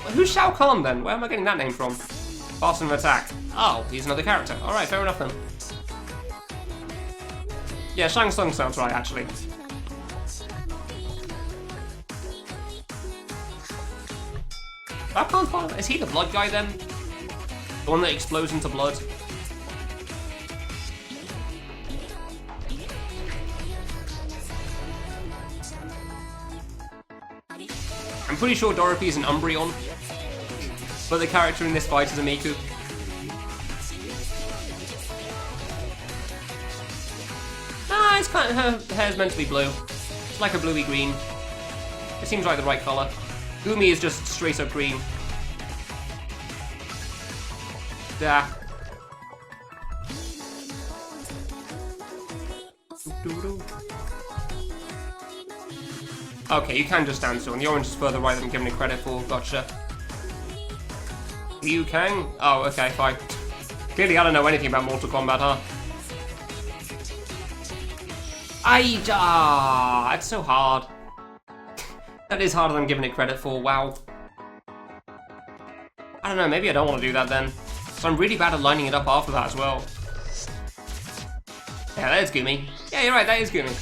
Well, who's Shao Kahn then? Where am I getting that name from? Boston Attack. Oh, he's another character. Alright, fair enough then. Yeah, Shang Tsung sounds right, actually. That can't follow. Is he the blood guy then? The one that explodes into blood? I'm pretty sure Dorothy is an Umbreon, but the character in this fight is a Miku. It's kind of, her hair's meant to be blue. It's like a bluey green. It seems like the right color. Gumi is just straight up green. Yeah. Okay, you can just stand still, and the orange is further right than I'm giving it credit for. Gotcha. Liu Kang? Oh, okay, fine. Clearly I don't know anything about Mortal Kombat, huh? It's so hard. That is harder than I'm giving it credit for, wow. I don't know, maybe I don't want to do that then. So I'm really bad at lining it up after that as well. Yeah, that is Gumi. Yeah, you're right, that is Gumi.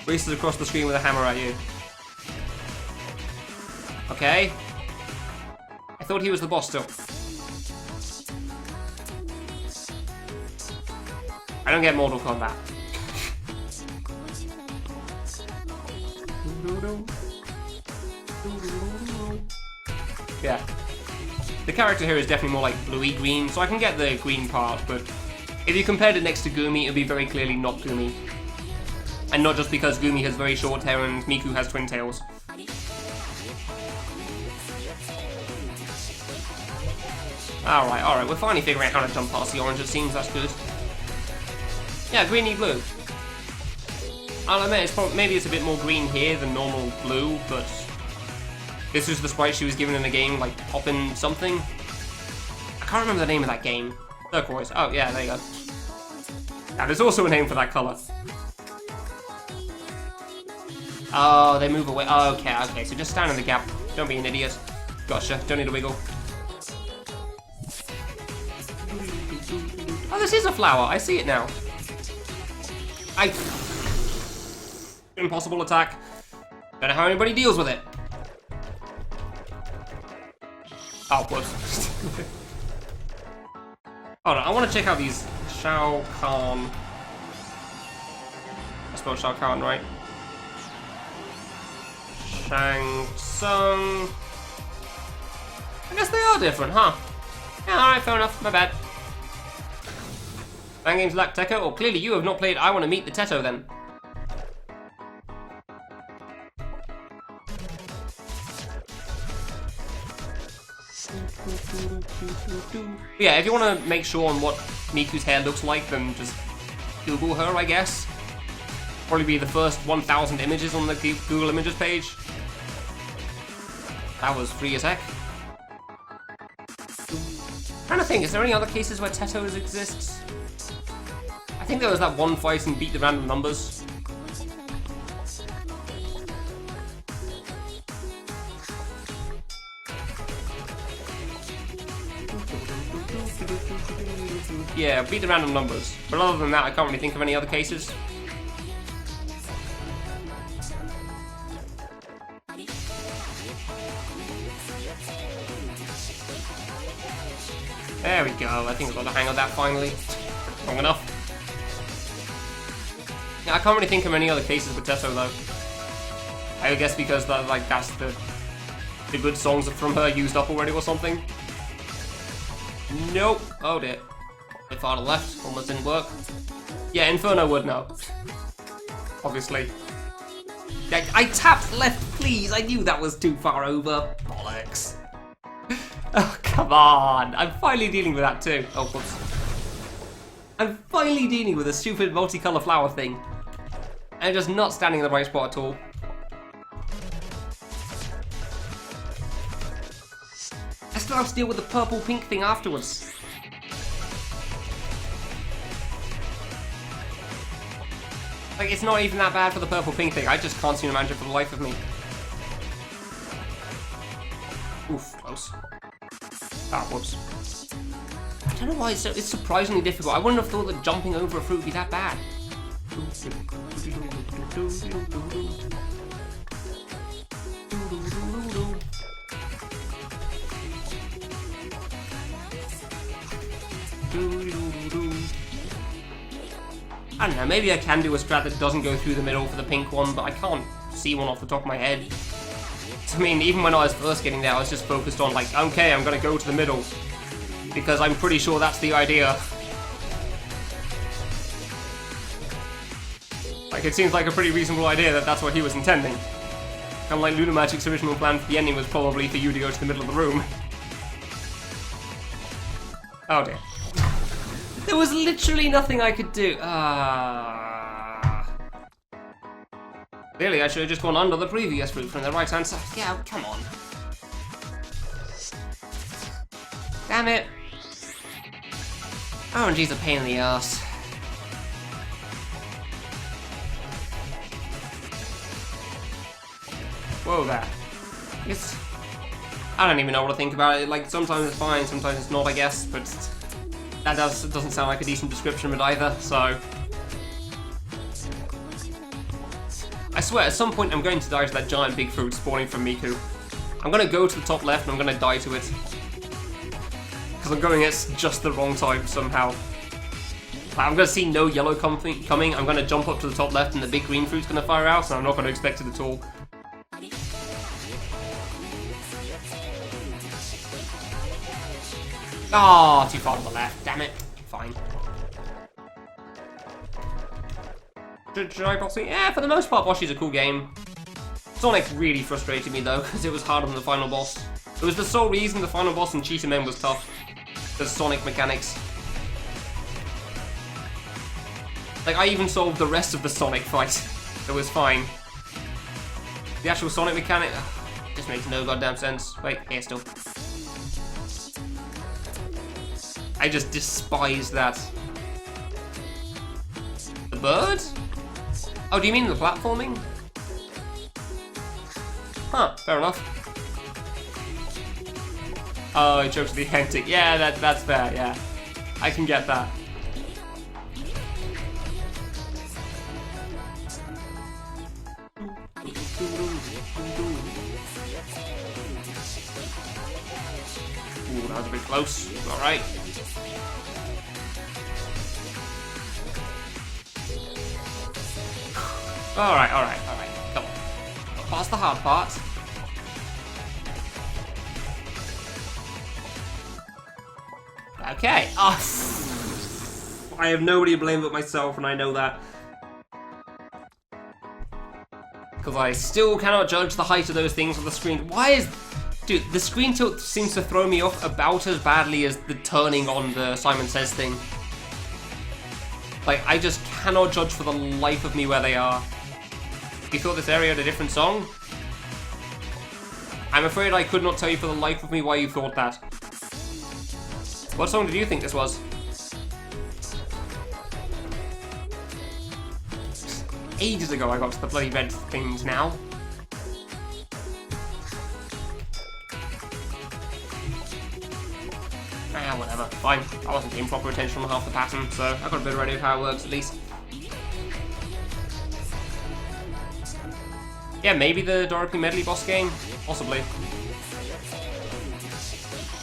Races across the screen with a hammer at you. Okay. I thought he was the boss still. I don't get Mortal Kombat. Yeah. The character here is definitely more like bluey green, so I can get the green part, but if you compared it next to Gumi, it would be very clearly not Gumi. And not just because Gumi has very short hair and Miku has twin tails. Alright, we're finally figuring out how to jump past the orange, it seems. That's good. Yeah, greeny blue. I'll admit, maybe it's a bit more green here than normal blue, but this was the sprite she was given in the game, like Poppin' something. I can't remember the name of that game. Turquoise. Oh, yeah, there you go. Now, there's also a name for that colour. Oh, they move away. Oh, okay, so just stand in the gap. Don't be an idiot. Gotcha, don't need to wiggle. Oh, this is a flower. I see it now. Impossible attack. Don't know how anybody deals with it. Oh, whoops. Hold on, I want to check out these Shao Kahn. I spelled Shao Kahn, right? Shang Tsung. I guess they are different, huh? Yeah, alright, fair enough. My bad. Fan games lack Teto? Or clearly you have not played I Want to Meet the Teto then. Yeah, if you want to make sure on what Miku's hair looks like, then just Google her, I guess. Probably be the first 1,000 images on the Google Images page. That was free as heck. Trying to think, is there any other cases where Tetos exists? I think there was that one fight in Beat the Random Numbers. Yeah, Beat the Random Numbers. But other than that, I can't really think of any other cases. There we go, I think I've got the hang of that finally. Long enough. Yeah, I can't really think of any other cases with Teto though. I guess because that's the good songs from her used up already or something. Nope. Oh dear. A bit far to the left, almost didn't work. Yeah, Inferno would know. Obviously. I tapped left, please. I knew that was too far over. Bollocks. Oh, come on. I'm finally dealing with that too. Oh, whoops. I'm finally dealing with a stupid multicolour flower thing. I'm just not standing in the right spot at all. I still have to deal with the purple-pink thing afterwards. Like, it's not even that bad for the purple-pink thing. I just can't seem to manage it for the life of me. Oof, close. Ah, whoops. I don't know why it's surprisingly difficult. I wouldn't have thought that jumping over a fruit would be that bad. I don't know, maybe I can do a strat that doesn't go through the middle for the pink one, but I can't see one off the top of my head. I mean, even when I was first getting there, I was just focused on, like, okay, I'm gonna go to the middle. Because I'm pretty sure that's the idea. Like, it seems like a pretty reasonable idea that that's what he was intending. Kind of like Lunar Magic's original plan for the ending was probably for you to go to the middle of the room. Oh dear. There was literally nothing I could do. Clearly, I should have just gone under the previous route from the right-hand side. Yeah, come on. Damn it. RNG's a pain in the ass. Whoa there. I don't even know what to think about it. Like, sometimes it's fine, sometimes it's not, I guess, but that doesn't sound like a decent description of it either, so... I swear, at some point I'm going to die to that giant big fruit spawning from Miku. I'm gonna go to the top left and I'm gonna die to it. Because I'm going at just the wrong time somehow. I'm gonna see no yellow coming. I'm gonna jump up to the top left and the big green fruit's gonna fire out, so I'm not gonna expect it at all. Ah, oh, too far to the left. Damn it. Fine. Should I boss it? Yeah, for the most part, Boshy's a cool game. Sonic really frustrated me though, because it was harder than the final boss. It was the sole reason the final boss in Cheetah Men was tough. The Sonic mechanics. Like, I even solved the rest of the Sonic fight. It was fine. The actual Sonic mechanic just makes no goddamn sense. Wait, here still. I just despise that. The bird? Oh, do you mean the platforming? Huh, fair enough. Oh, I chose the hectic. Yeah, that's fair, yeah. I can get that. Ooh, that was a bit close. Alright. Alright. Come on. Past the hard part. Okay. Oh, I have nobody to blame but myself, and I know that. Because I still cannot judge the height of those things on the screen. Why is... Dude, the screen tilt seems to throw me off about as badly as the turning on the Simon Says thing. Like, I just cannot judge for the life of me where they are. You thought this area had a different song? I'm afraid I could not tell you for the life of me why you thought that. What song did you think this was? Ages ago I got to the bloody red things now. Ah, whatever. Fine. I wasn't paying proper attention on half the pattern, so I got a bit of idea of how it works at least. Yeah, maybe the Dorothy Medley boss game? Possibly.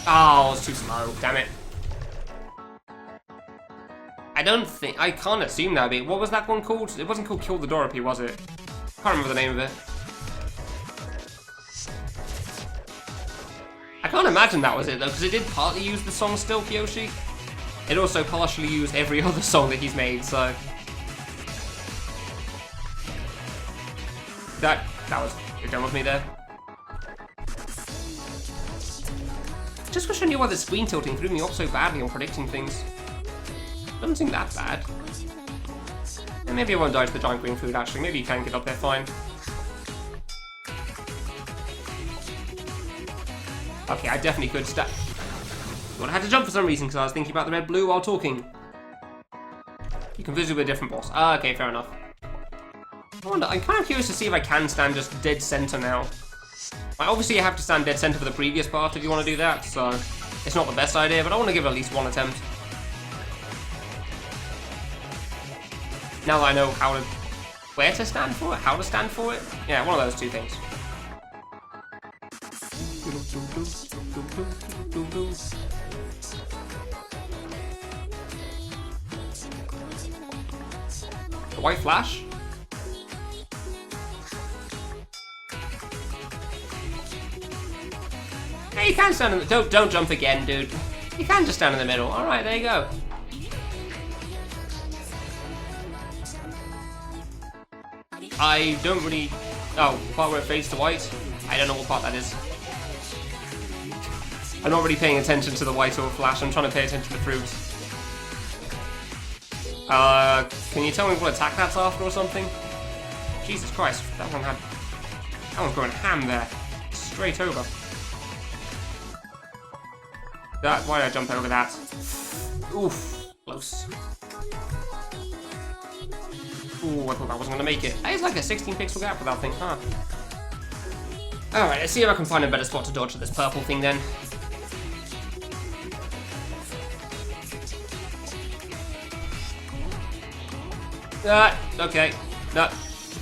Oh, it's too slow. Damn it. I can't assume that'd be. What was that one called? It wasn't called Kill the Dorothy, was it? Can't remember the name of it. I can't imagine that was it though, because it did partly use the song Still Yoshi. It also partially used every other song that he's made, so... That was... You're done with me there. Just wish I knew why the screen tilting threw me off so badly on predicting things. Doesn't seem that bad. And maybe I won't die to the giant green food actually, maybe you can get up there fine. Okay, I definitely could step. Well, I had to jump for some reason because I was thinking about the red blue while talking. You can visit with a different boss. Ah, okay, fair enough. I wonder, I'm kind of curious to see if I can stand just dead center now. Like, obviously you have to stand dead center for the previous part if you want to do that, so it's not the best idea, but I want to give it at least one attempt. Now that I know where to stand for it, how to stand for it. Yeah, one of those two things. The white flash? Hey, you can stand in the... Don't jump again, dude. You can just stand in the middle. Alright, there you go. I don't really... Oh, part where it fades to white? I don't know what part that is. I'm not really paying attention to the white or flash, I'm trying to pay attention to the fruit. Can you tell me what attack that's after or something? Jesus Christ, that one's going ham there. Straight over. Why did I jump over that? Oof, close. Ooh, I thought I wasn't going to make it. It's like a 16 pixel gap for that thing, huh? Alright, let's see if I can find a better spot to dodge at this purple thing then. Okay. No.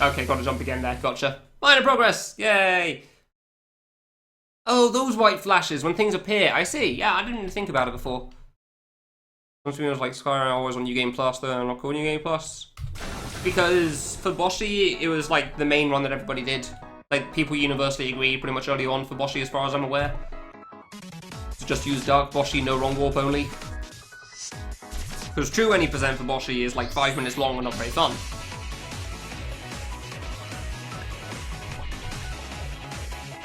Okay, gotta jump again there. Gotcha. Minor progress! Yay! Oh, those white flashes when things appear. I see. Yeah, I didn't even think about it before. Some streamers like Sky are always on New Game Plus, though I'm not cool New Game Plus. Because for Boshi, it was like the main run that everybody did. Like, people universally agree pretty much early on for Boshi, as far as I'm aware. To just use Dark Boshi, no wrong warp only. Because true any percent for Boshi is like 5 minutes long and not very fun.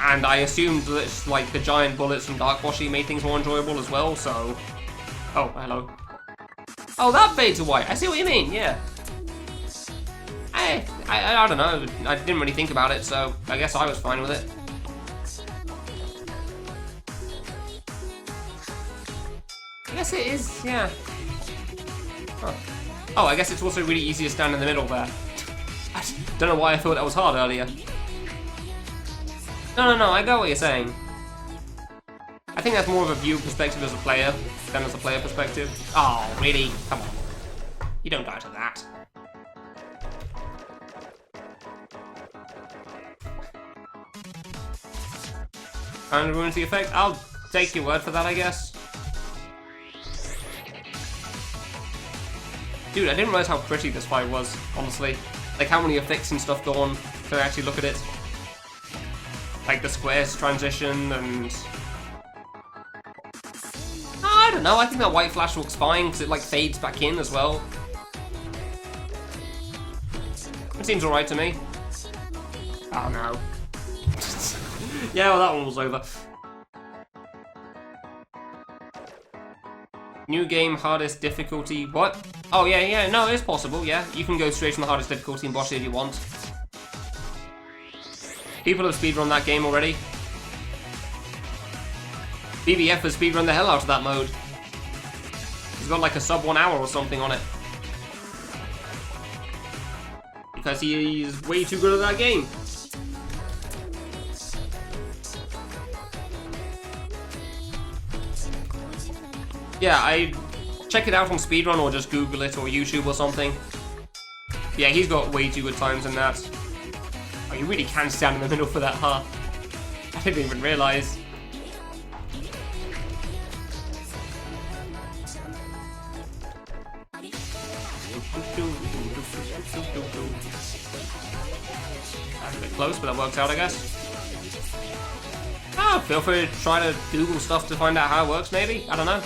And I assumed that like the giant bullets from Dark Boshi made things more enjoyable as well, so... Oh, hello. Oh, that fades to white. I see what you mean, yeah. I don't know. I didn't really think about it, so I guess I was fine with it. I guess it is, yeah. Huh. Oh, I guess it's also really easy to stand in the middle there. I don't know why I thought that was hard earlier. No, I got what you're saying. I think that's more of a view perspective as a player than as a player perspective. Oh, really? Come on. You don't die to that. Kind of ruins the effect. I'll take your word for that, I guess. Dude, I didn't realize how pretty this fight was, honestly. Like how many effects and stuff go on to actually look at it. Like the squares transition and... I don't know, I think that white flash looks fine because it like fades back in as well. It seems alright to me. Oh no. Yeah, well that one was over. New game, hardest difficulty, what? Oh yeah, no, it is possible, yeah. You can go straight from the hardest difficulty in Boshi if you want. People have speedrun that game already. BBF has speedrun the hell out of that mode. He's got like a sub 1 hour or something on it. Because he's way too good at that game. Yeah, I check it out on speedrun or just Google it or YouTube or something. Yeah, he's got way too good times in that. Oh, you really can stand in the middle for that, huh? I didn't even realize. That's a bit close, but that works out, I guess. Ah, feel free to try to Google stuff to find out how it works, maybe? I don't know.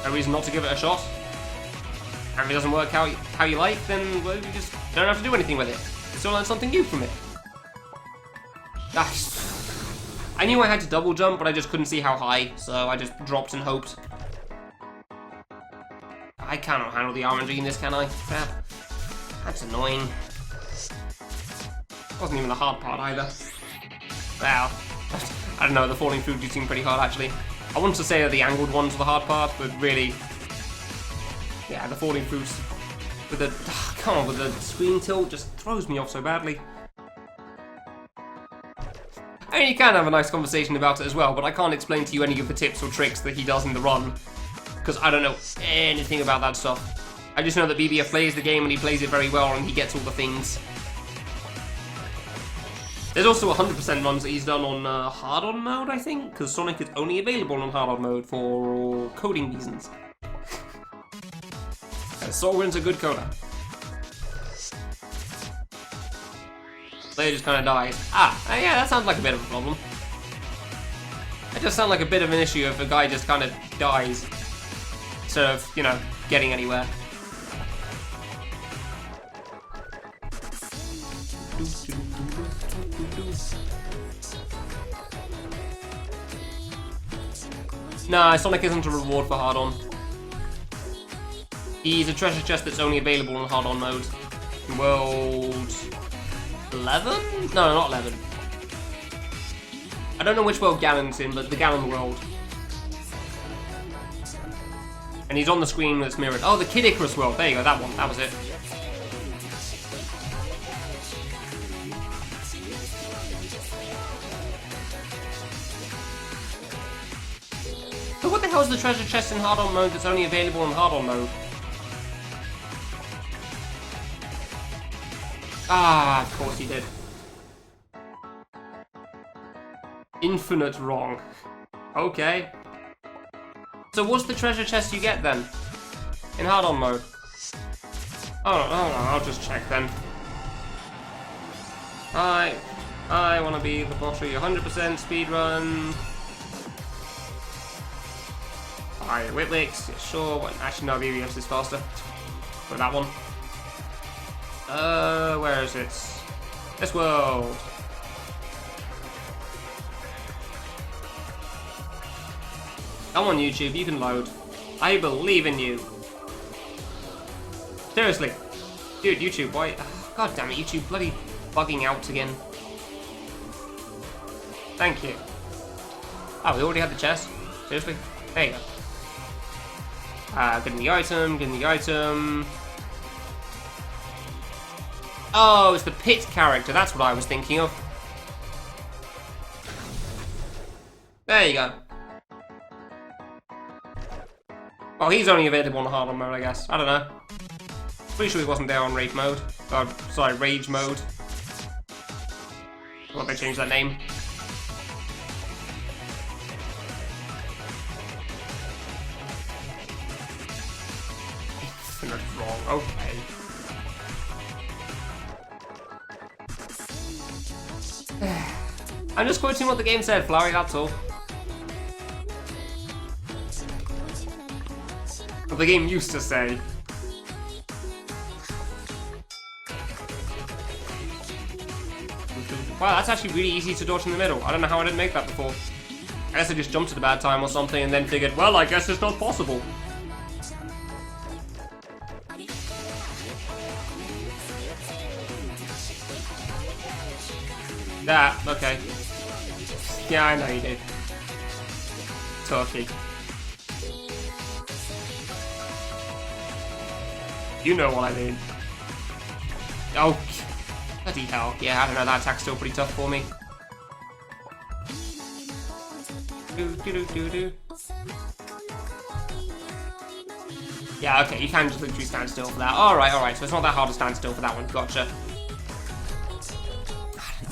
No reason not to give it a shot. And if it doesn't work how you like, then well, you just don't have to do anything with it. Still learn something new from it. I knew I had to double jump, but I just couldn't see how high, so I just dropped and hoped. I cannot handle the RNG in this, can I? Crap. That's annoying. Wasn't even the hard part either. Well, I don't know, the falling through do seem pretty hard actually. I want to say that the angled ones were the hard part, but really, yeah, the falling through with the come on, with the screen tilt just throws me off so badly. I mean, you can have a nice conversation about it as well, but I can't explain to you any of the tips or tricks that he does in the run, because I don't know anything about that stuff. I just know that BBF plays the game and he plays it very well and he gets all the things. There's also 100% runs that he's done on hard-on mode, I think, because Sonic is only available on hard-on mode for coding reasons. Solwin's a good coder. They just kind of dies. Yeah, that sounds like a bit of a problem. That just sounds like a bit of an issue if a guy just kind of dies instead of, you know, getting anywhere. Nah, Sonic isn't a reward for hard-on. He's a treasure chest that's only available on hard-on mode. In World 11? No, not 11. I don't know which world Galen's in, but the Galen world. And he's on the screen that's mirrored. Oh, the Kid Icarus world. There you go, that one. That was it. So what the hell is the treasure chest in hard-on mode that's only available in hard-on mode? Ah, of course he did. Infinite wrong. Okay. So what's the treasure chest you get then? In hard-on mode? Oh, no, I'll just check then. I want to be the bottery 100% speedrun. Alright, Whitlicks, yeah, sure. Well, actually, no, BBS is faster. For that one. Where is it? This world. Come on, YouTube, you can load. I believe in you. Seriously. Dude, YouTube, why? God damn it, YouTube, bloody bugging out again. Thank you. Oh, we already had the chest? Seriously? There you go. Getting the item, getting the item. Oh, it's the pit character, that's what I was thinking of. There you go. Oh, he's only available on hard-on mode, I guess. I don't know. Pretty sure he wasn't there on raid mode. Sorry, rage mode. I want they changed that name. That's wrong. Okay. I'm just quoting what the game said, Flurry, that's all. What the game used to say. Wow, that's actually really easy to dodge in the middle. I don't know how I didn't make that before. I guess I just jumped at a bad time or something and then figured, well, I guess it's not possible. That, okay. Yeah, I know you did. Turkey. You know what I mean. Oh, bloody hell. Yeah, I don't know, that attack's still pretty tough for me. Yeah, okay, you can just literally stand still for that. Alright, so it's not that hard to stand still for that one. Gotcha.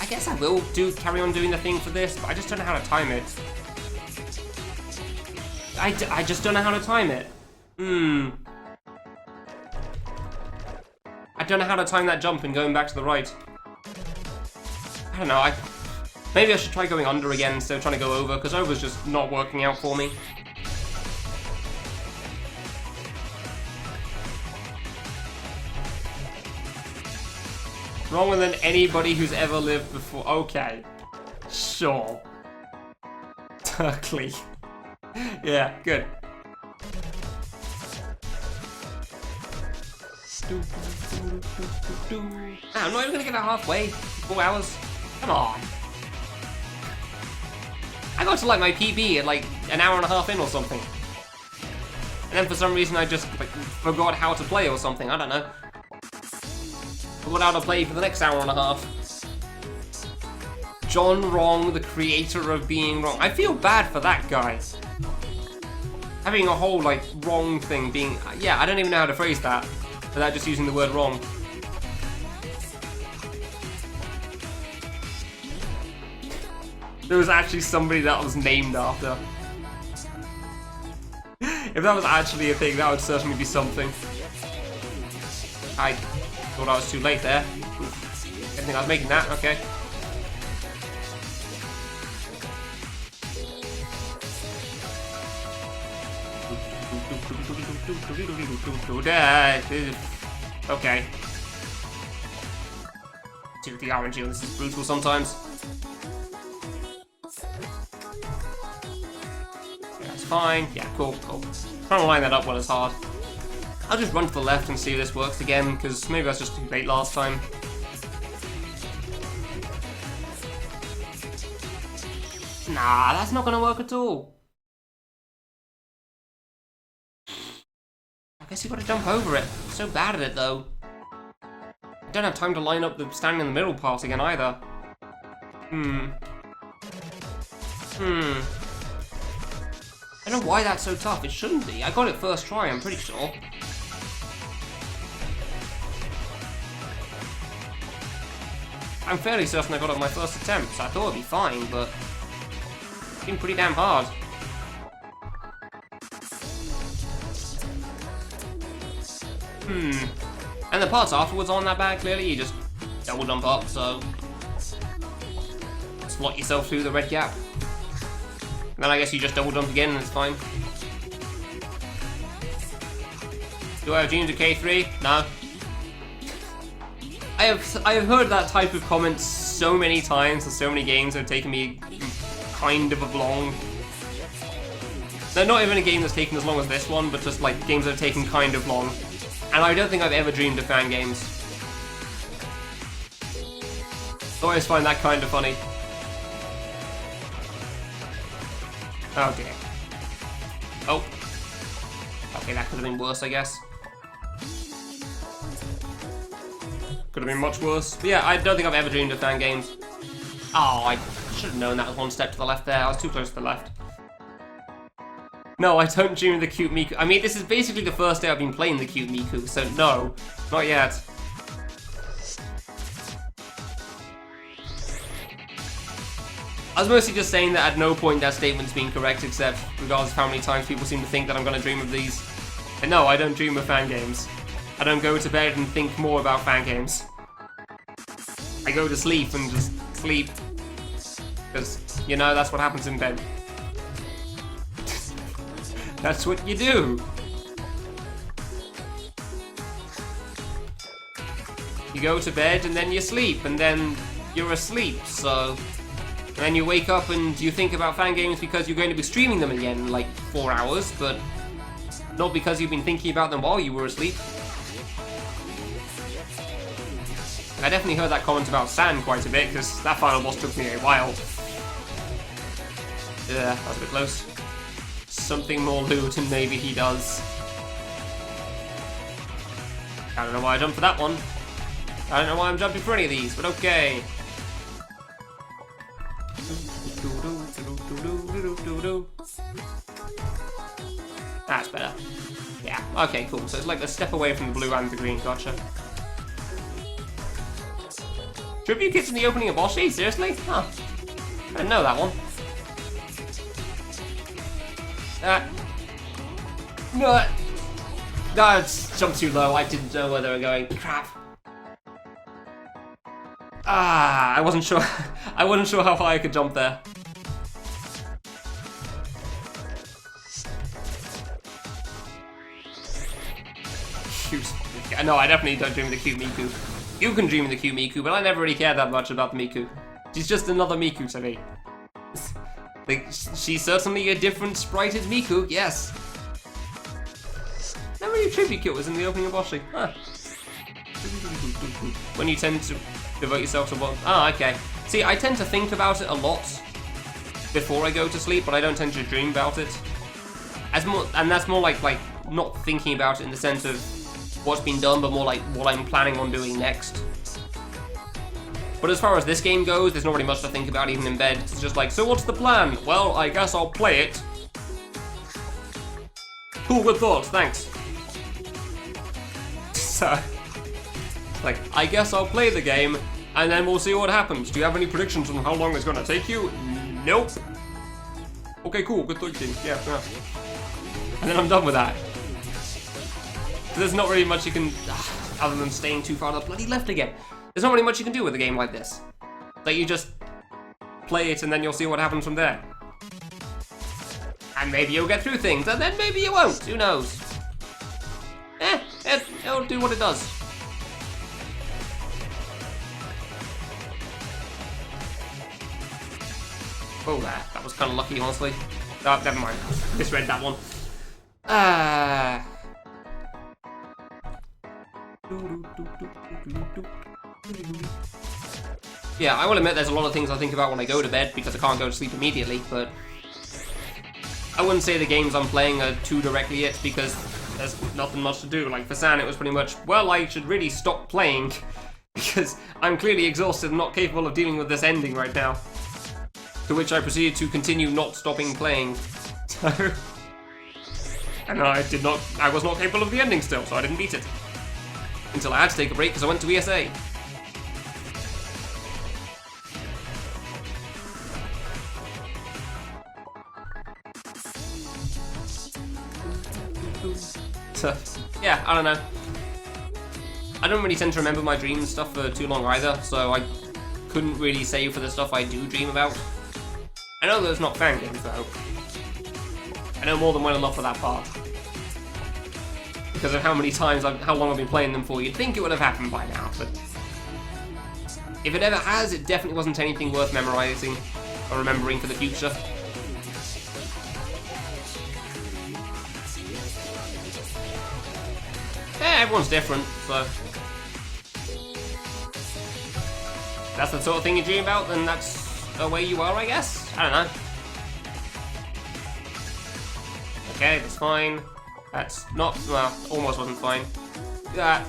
I guess I will carry on doing the thing for this, but I just don't know how to time it. I just don't know how to time it. I don't know how to time that jump and going back to the right. I don't know, maybe I should try going under again instead of trying to go over, because over's just not working out for me. Wronger than anybody who's ever lived before. Okay. Sure. Turkey. Yeah, good. I'm not even gonna get it halfway. 4 hours. Come on. I got to like my PB at like an hour and a half in or something. And then for some reason I just like forgot how to play or something. I don't know. Forgot how to play for the next hour and a half. John Wrong, the creator of being wrong. I feel bad for that guy. Having a whole like wrong thing being, yeah, I don't even know how to phrase that without just using the word wrong. There was actually somebody that was named after. If that was actually a thing, that would certainly be something. I thought I was too late there. I think I was making that, okay. Okay. Dude, the RNG on this is brutal sometimes. Yeah, that's fine. Yeah, cool. Trying to line that up well is hard. I'll just run to the left and see if this works again, because maybe I was just too late last time. Nah, that's not gonna work at all. I guess you gotta jump over it. I'm so bad at it though. I don't have time to line up the standing in the middle part again either. I don't know why that's so tough. It shouldn't be. I got it first try, I'm pretty sure. I'm fairly certain I got it on my first attempt, so I thought it'd be fine, but it's been pretty damn hard. And the parts afterwards aren't that bad, clearly. You just double jump up, so slot yourself through the red gap. And then I guess you just double jump again and it's fine. Do I have dreams of K3? No. I have heard that type of comment so many times, and so many games have taken me kind of long. No, not even a game that's taken as long as this one, but just like games that have taken kind of long. And I don't think I've ever dreamed of fan games. I always find that kind of funny. Oh dear. Oh. Okay, that could have been worse, I guess. Could have been much worse. But yeah, I don't think I've ever dreamed of fan games. Oh, I should have known that was one step to the left there. I was too close to the left. No, I don't dream of the cute Miku. I mean, this is basically the first day I've been playing the cute Miku, so no, not yet. I was mostly just saying that at no point that statement's been correct, except regardless of how many times people seem to think that I'm going to dream of these. And no, I don't dream of fan games. I don't go to bed and think more about fan games. I go to sleep and just sleep. Because, you know, that's what happens in bed. That's what you do. You go to bed and then you sleep, and then you're asleep, so... And then you wake up and you think about fan games because you're going to be streaming them again in like 4 hours, but not because you've been thinking about them while you were asleep. I definitely heard that comment about San quite a bit, because that final boss took me a while. Yeah, that was a bit close. Something more loot and maybe he does. I don't know why I jumped for that one. I don't know why I'm jumping for any of these, but okay. That's better. Yeah, okay, cool. So it's like a step away from the blue and the green, gotcha. Tribute kits in the opening of Boshi? Seriously? Huh. I didn't know that one. No, it's jumped too low. I didn't know where they were going. Crap. Ah, I wasn't sure. I wasn't sure how high I could jump there. Shoot. No, I definitely don't dream of the cute Miku. You can dream of the cute Miku, but I never really cared that much about the Miku. She's just another Miku to me. Like, she's certainly a different sprited Miku, yes. Never knew tribute kit was in the opening of Boshi. Huh. When you tend to devote yourself to one. Ah, okay. See, I tend to think about it a lot before I go to sleep, but I don't tend to dream about it. And that's more like not thinking about it in the sense of what's been done, but more like what I'm planning on doing next. But as far as this game goes, there's not really much to think about even in bed. It's just like, so what's the plan? Well, I guess I'll play it. Cool, good thoughts, thanks. So, like, I guess I'll play the game, and then we'll see what happens. Do you have any predictions on how long it's gonna take you? Nope. Okay, cool, good thinking. Yeah. And then I'm done with that. There's not really much you can, other than staying too far to the bloody left again. There's not really much you can do with a game like this. Like, you just play it and then you'll see what happens from there. And maybe you'll get through things, and then maybe you won't. Who knows? It'll do what it does. Oh, that was kind of lucky, honestly. Oh, never mind. Misread that one. Yeah, I will admit there's a lot of things I think about when I go to bed because I can't go to sleep immediately, but I wouldn't say the games I'm playing are too directly it because there's nothing much to do. Like for San, it was pretty much, well, I should really stop playing because I'm clearly exhausted and not capable of dealing with this ending right now. To which I proceeded to continue not stopping playing. So, and I was not capable of the ending still, so I didn't beat it. Until I had to take a break because I went to ESA. So, yeah, I don't know. I don't really tend to remember my dream stuff for too long either, so I couldn't really say for the stuff I do dream about. I know there's not fan games though. I know more than well enough for that part. Because of how many times, how long I've been playing them for, you'd think it would have happened by now, but... if it ever has, it definitely wasn't anything worth memorizing or remembering for the future. Yeah, everyone's different, so... if that's the sort of thing you dream about, then that's the way you are, I guess? I don't know. Okay, that's fine. That's not, well, almost wasn't fine. Do that.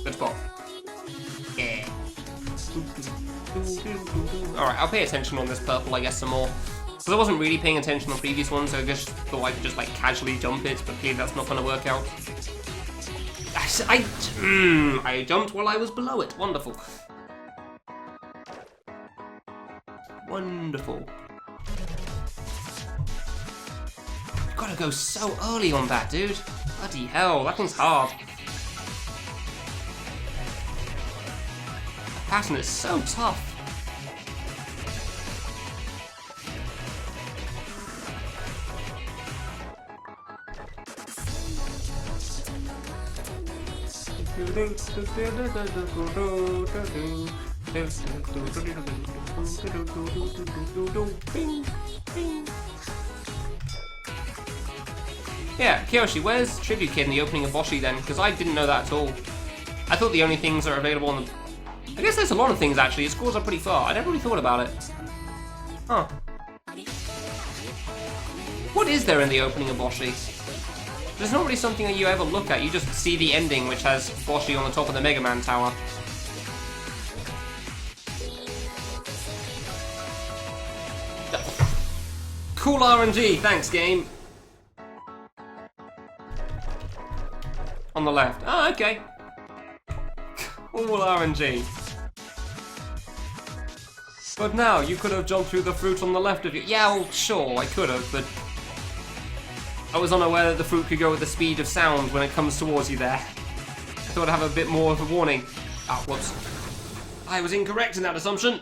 Good spot. Yeah. Alright, I'll pay attention on this purple, I guess, some more. Because I wasn't really paying attention on previous ones, so I just thought I could just, like, casually jump it, but clearly that's not going to work out. I jumped while I was below it. Wonderful. Wonderful. You've got to go so early on that, dude. Bloody hell, that thing's hard. The pattern is so tough. Yeah, Kiyoshi, where's Tribute Kid in the opening of Boshi then? Because I didn't know that at all. I thought the only things that are available on the... I guess there's a lot of things actually, it scores up pretty far. I never really thought about it. Huh. What is there in the opening of Boshi? There's not really something that you ever look at, you just see the ending which has Boshi on the top of the Mega Man tower. Cool RNG, thanks game. On the left. Oh, okay. Cool RNG. But now, you could have jumped through the fruit on the left of you. Yeah, well, sure, I could have, but... I was unaware that the fruit could go at the speed of sound when it comes towards you there. I thought I'd have a bit more of a warning. Ah, whoops. I was incorrect in that assumption.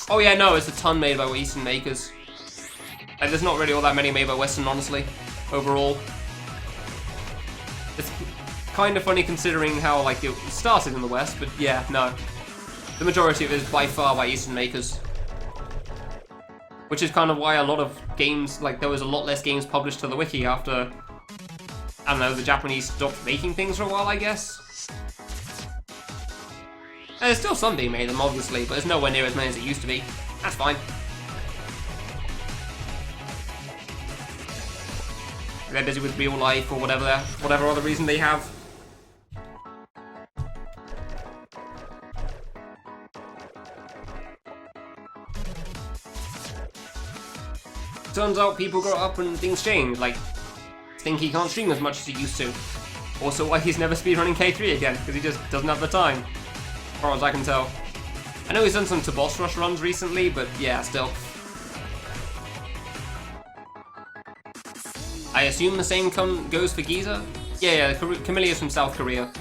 Oh yeah, no, it's a ton made by Eastern makers. Like, there's not really all that many made by Western, honestly, overall. It's kind of funny considering how, like, it started in the West, but yeah, no. The majority of it is by far by Eastern makers. Which is kind of why a lot of games, like, there was a lot less games published to the wiki after, I don't know, the Japanese stopped making things for a while, I guess. And there's still some being made of them, obviously, but it's nowhere near as many as it used to be. That's fine. They're busy with real life or whatever other reason they have. Turns out people grow up and things change, like, think he can't stream as much as he used to. Also why he's never speedrunning K3 again, because he just doesn't have the time. As far as I can tell. I know he's done some to boss rush runs recently, but yeah, still. I assume the same goes for Giza? Yeah, Kamilia's from South Korea.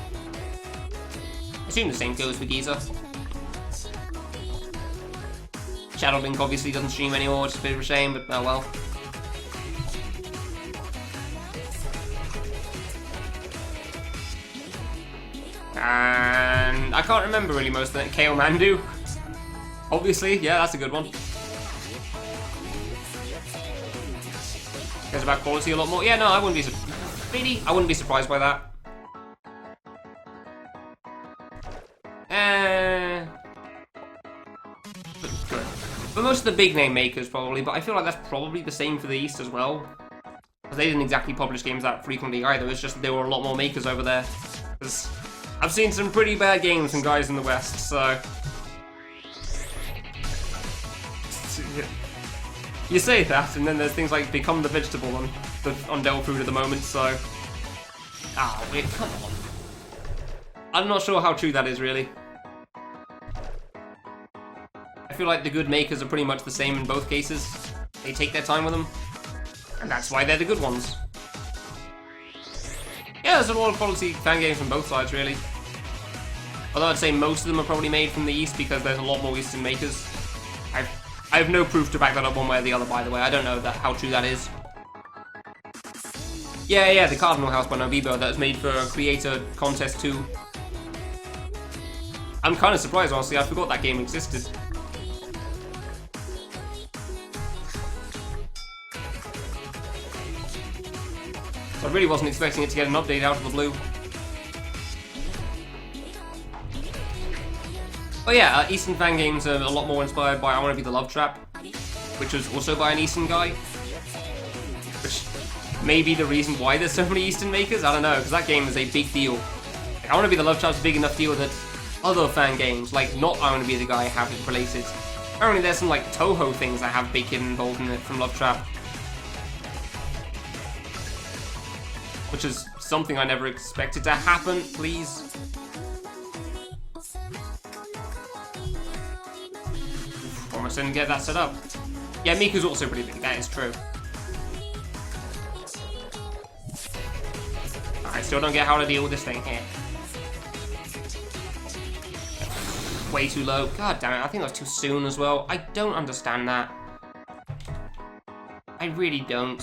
I assume the same goes for Giza. Shadowlink obviously doesn't stream anymore, which is a bit of a shame, but oh well. And I can't remember really most of that. KO Mandu. Obviously, yeah, that's a good one. Cares about quality a lot more. Yeah, no, I wouldn't be really, I wouldn't be surprised by that. But most of the big name makers probably, but I feel like that's probably the same for the East as well. Because they didn't exactly publish games that frequently either, it's just there were a lot more makers over there. Because I've seen some pretty bad games from guys in the West, so... You say that, and then there's things like Become the Vegetable on Devil Fruit at the moment, so... Ah, wait, come on. I'm not sure how true that is, really. I feel like the good makers are pretty much the same in both cases. They take their time with them, and that's why they're the good ones. Yeah, there's a lot of quality fan games from both sides, really. Although I'd say most of them are probably made from the East because there's a lot more Eastern makers. I have no proof to back that up one way or the other, by the way. I don't know how true that is. Yeah, the Cardinal House by Nobibo that was made for Creator Contest 2. I'm kind of surprised, honestly. I forgot that game existed. So I really wasn't expecting it to get an update out of the blue. Oh yeah, Eastern fan games are a lot more inspired by I Want to Be the Love Trap, which was also by an Eastern guy. Which may be the reason why there's so many Eastern makers, I don't know, because that game is a big deal. Like, I Want to Be the Love Trap's a big enough deal that other fan games, like not I Want to Be the Guy, have it related. Apparently there's some like Toho things that have Big Kid involved in it from Love Trap. Which is something I never expected to happen, please. Almost didn't get that set up. Yeah, Miku's also pretty big, that is true. I still don't get how to deal with this thing here. Way too low. God damn it, I think that was too soon as well. I don't understand that. I really don't.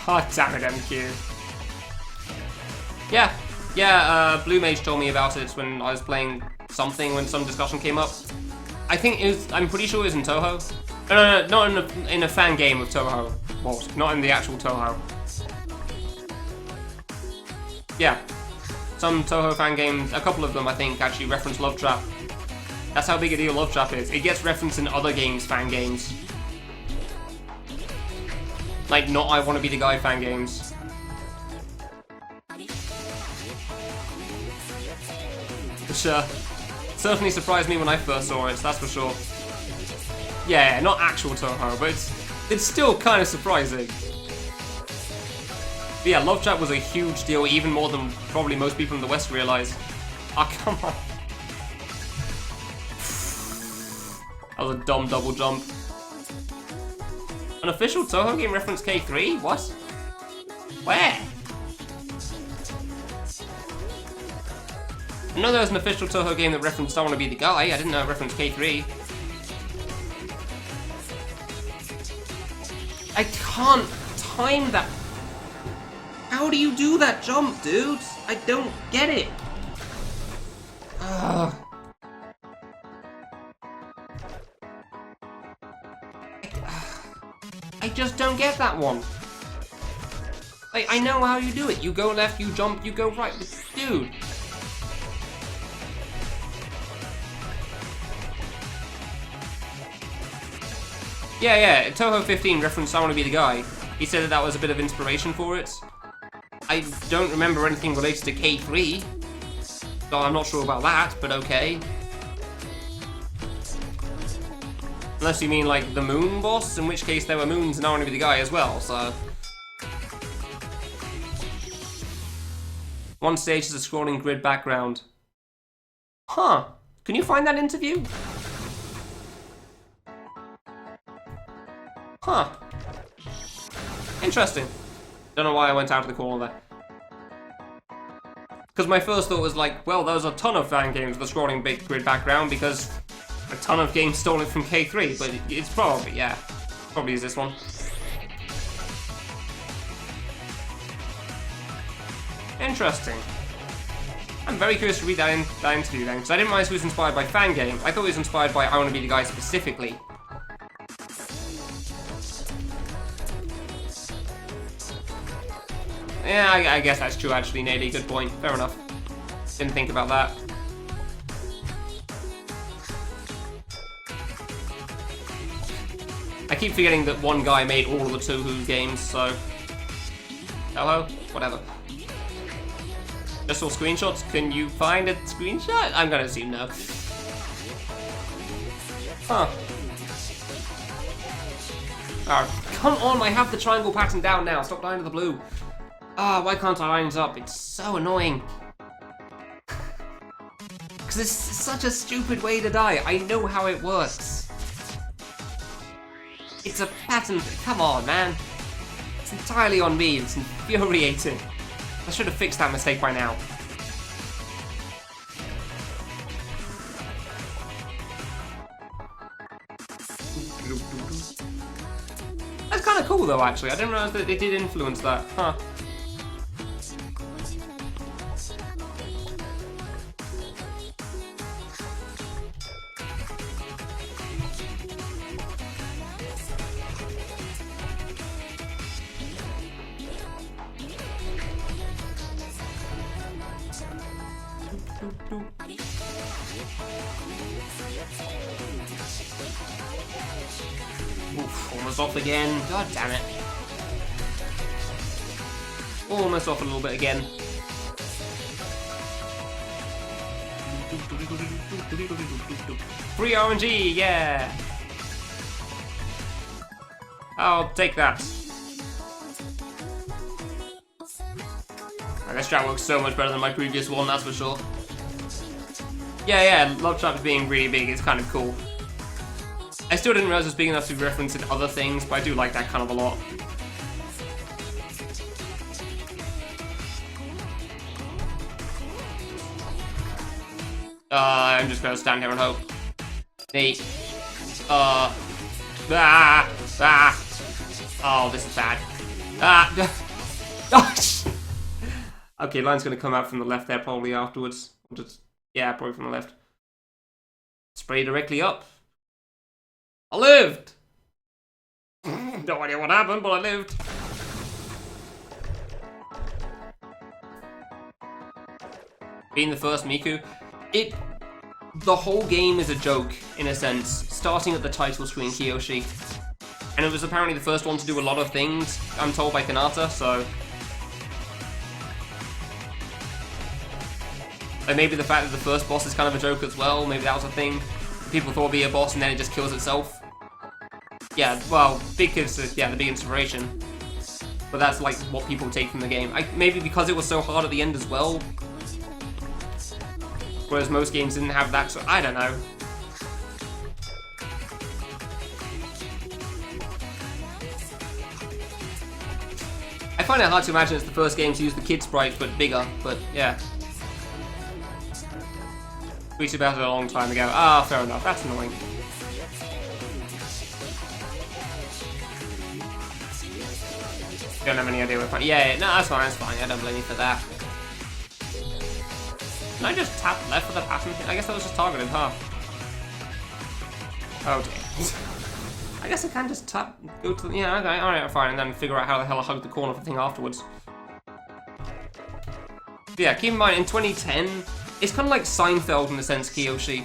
God damn it, MQ. Yeah, Blue Mage told me about it when I was playing something, when some discussion came up. I think it was, I'm pretty sure it was in Toho. No, not in a fan game of Toho. Well, not in the actual Toho. Yeah. Some Toho fan games, a couple of them I think, actually reference Love Trap. That's how big a deal Love Trap is. It gets referenced in other games, fan games. Like, not I Want to Be the Guy fan games. Which, certainly surprised me when I first saw it, that's for sure. Yeah, not actual Toho, but it's still kind of surprising. But yeah, Love Trap was a huge deal, even more than probably most people in the West realize. Ah, come on. That was a dumb double jump. An official Toho game referenced K3? What? Where? I know there was an official Toho game that referenced I Want to Be the Guy. I didn't know it referenced K3. I can't time that. How do you do that jump, dude? I don't get it. Ugh. I just don't get that one. Like, I know how you do it. You go left, you jump, you go right. But dude. Yeah, Toho 15 referenced I Want to Be the Guy. He said that was a bit of inspiration for it. I don't remember anything related to K3. So I'm not sure about that, but okay. Unless you mean like the moon boss, in which case there were moons and I Want to Be the Guy as well, so. One stage is a scrolling grid background. Huh. Can you find that interview? Huh. Interesting. Don't know why I went out of the corner there. Because my first thought was like, well, there's a ton of fan games with a scrolling big grid background because a ton of games stole it from K3, but it's probably, yeah. Probably is this one. Interesting. I'm very curious to read that interview then, because I didn't realize he was inspired by fan game. I thought he was inspired by I Want to Be the Guy specifically. Yeah, I guess that's true actually, Nady. Good point. Fair enough. Didn't think about that. I keep forgetting that one guy made all of the Toho games, so... Hello? Whatever. Just saw screenshots. Can you find a screenshot? I'm gonna assume no. Huh. Come on, I have the triangle pattern down now. Stop dying to the blue. Why can't I line it up? It's so annoying. Because it's such a stupid way to die. I know how it works. It's a pattern. Come on, man. It's entirely on me. It's infuriating. I should have fixed that mistake by now. That's kind of cool, though, actually. I didn't realize that it did influence that. Huh. Oof, almost off again. God damn it. Almost off a little bit again. Free RNG, yeah! I'll take that. This strat works so much better than my previous one, that's for sure. Yeah, Love Trap being really big is kind of cool. I still didn't realize it was big enough to be referenced in other things, but I do like that kind of a lot. I'm just gonna stand here and hope. Oh, this is bad. Okay, line's gonna come out from the left there probably afterwards. Yeah, probably from the left. Spray directly up. I lived! No idea what happened, but I lived. Being the first Miku, the whole game is a joke, in a sense, starting at the title screen, Kiyoshi. And it was apparently the first one to do a lot of things, I'm told by Kanata, so... And maybe the fact that the first boss is kind of a joke as well, maybe that was a thing. People thought it'd be a boss and then it just kills itself. Yeah, well, because, yeah, the big inspiration. But that's like what people take from the game. Maybe because it was so hard at the end as well. Whereas most games didn't have that, so I don't know. I find it hard to imagine it's the first game to use the kid sprite, but bigger, but yeah. Tweeted about it a long time ago. Ah, fair enough, that's annoying. Don't have any idea what. Yeah, no, that's fine. I don't blame you for that. Can I just tap left for the pattern thing? I guess that was just targeted, huh? Oh dear. I guess I can just tap, go to the, yeah, okay, alright, fine, and then figure out how the hell I hug the corner of the thing afterwards. But yeah, keep in mind, in 2010, it's kind of like Seinfeld in a sense, Kiyoshi.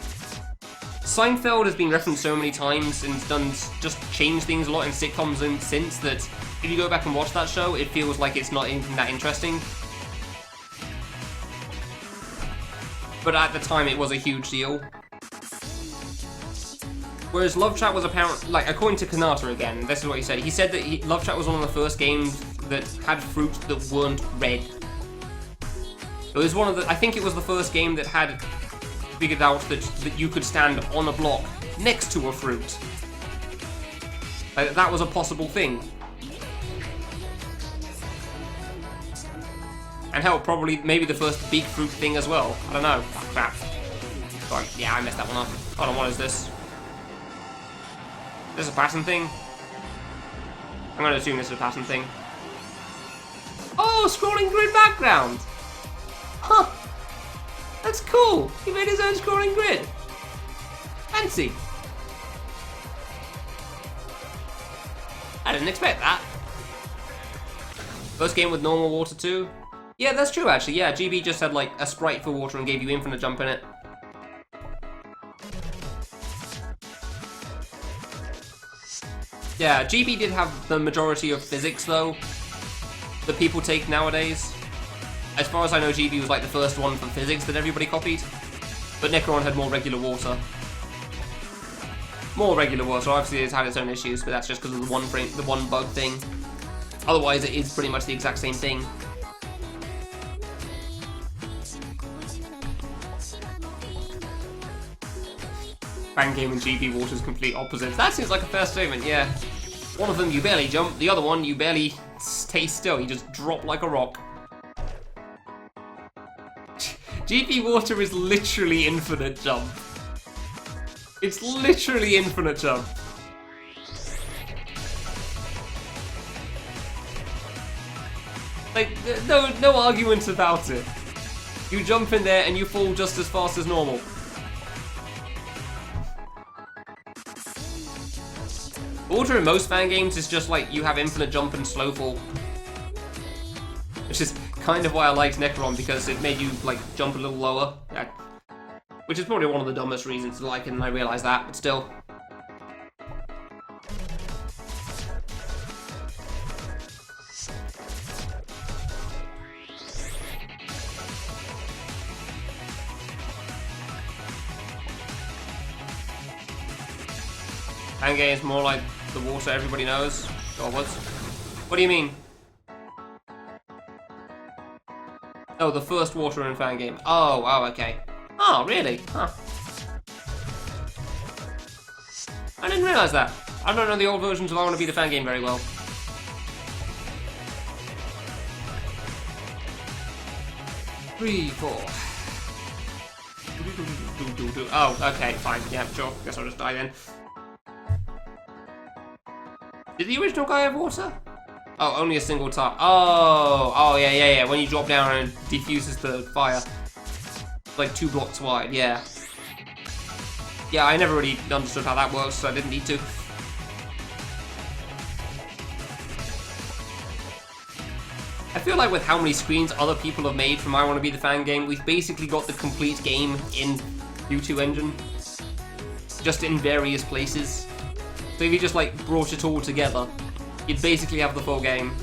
Seinfeld has been referenced so many times and done just changed things a lot in sitcoms and since that if you go back and watch that show, it feels like it's not even that interesting. But at the time, it was a huge deal. Whereas Love Trap was apparently, like, according to Kanata again, this is what he said. He said that Love Trap was one of the first games that had fruit that weren't red. It was one of the, I think it was the first game that had figured out that you could stand on a block next to a fruit. Like, that was a possible thing. And hell, probably maybe the first big fruit thing as well. I don't know. Oh, crap. Sorry. Yeah, I messed that one up. Hold on, what is this? Is this a pattern thing? I'm gonna assume this is a pattern thing. Oh, scrolling grid background! Huh. That's cool. He made his own scrolling grid. Fancy. I didn't expect that. First game with normal water too. Yeah, that's true actually. Yeah, GB just had like a sprite for water and gave you infinite jump in it. Yeah, GB did have the majority of physics though that people take nowadays. As far as I know, GB was like the first one for physics that everybody copied, but Necron had more regular water. more regular water. Obviously, it's had its own issues, but that's just because of the one bug thing. Otherwise, it is pretty much the exact same thing. Fan game and GB Water's complete opposites. That seems like a fair statement, yeah. One of them you barely jump, the other one you barely stay still, you just drop like a rock. GB Water is literally infinite jump. It's literally infinite jump. Like, no arguments about it. You jump in there and you fall just as fast as normal. Water in most fan games is just like you have infinite jump and slow fall. Which is kind of why I liked Necron, because it made you like jump a little lower. Which is probably one of the dumbest reasons to like it, and I realise that, but still. Fan game is more like the water everybody knows. Or what? What do you mean? Oh, the first water in fan game. Oh, okay. Oh, really? Huh. I didn't realise that. I don't know the old versions of I Want to Be the Fan game very well. Three, four. Oh, okay, fine. Yeah, sure. Guess I'll just die then. Did the original guy have water? Oh, only a single tap. Oh, yeah. When you drop down and it diffuses the fire. Like 2 blocks wide, yeah. Yeah, I never really understood how that works, so I didn't need to. I feel like with how many screens other people have made from I Want to Be the Fan game, we've basically got the complete game in U2 Engine. Just in various places. So if you just like brought it all together, you'd basically have the full game.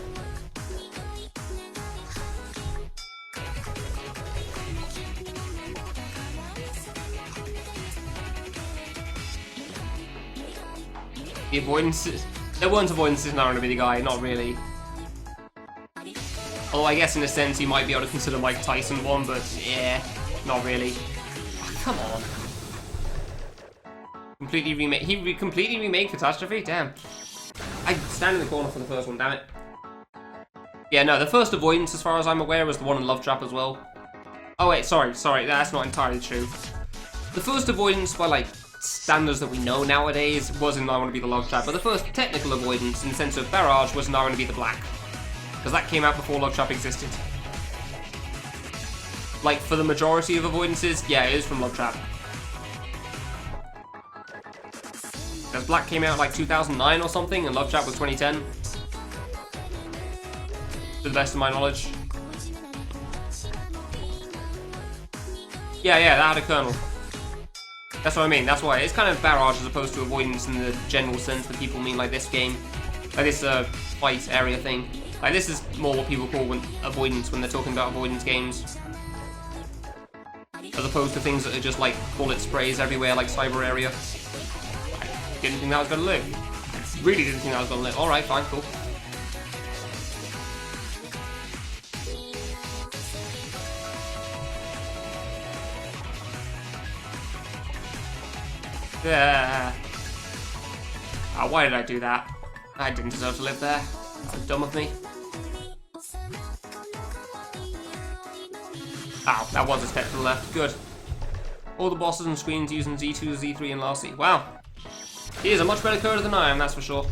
The avoidances... There weren't avoidances in I Want to Be the Guy, not really. Although I guess in a sense you might be able to consider Mike Tyson one, but yeah, not really. Oh, come on. Completely remake. He completely remade Catastrophe? Damn. I stand in the corner for the first one, damn it. Yeah, no, the first avoidance, as far as I'm aware, was the one in Love Trap as well. Oh wait, sorry, that's not entirely true. The first avoidance, by like standards that we know nowadays, was in I Want to Be the Love Trap, but the first technical avoidance, in the sense of barrage, was in I Want to Be the Black. Because that came out before Love Trap existed. Like, for the majority of avoidances, yeah, it is from Love Trap. Because Black came out like 2009 or something, and Love Trap was 2010. To the best of my knowledge. Yeah, that had a kernel. That's what I mean, that's why. It's kind of barrage as opposed to avoidance in the general sense that people mean like this game. Like this fight area thing. Like this is more what people call avoidance when they're talking about avoidance games. As opposed to things that are just like bullet sprays everywhere like Cyber Area. I didn't think that was gonna live. I really didn't think that was gonna live. Alright, fine, cool. Yeah. Oh, why did I do that? I didn't deserve to live there. That was dumb of me. Ow, that was a step to the left. Good. All the bosses and screens using Z2, Z3, and Lassie. Wow. He is a much better coder than I am, that's for sure.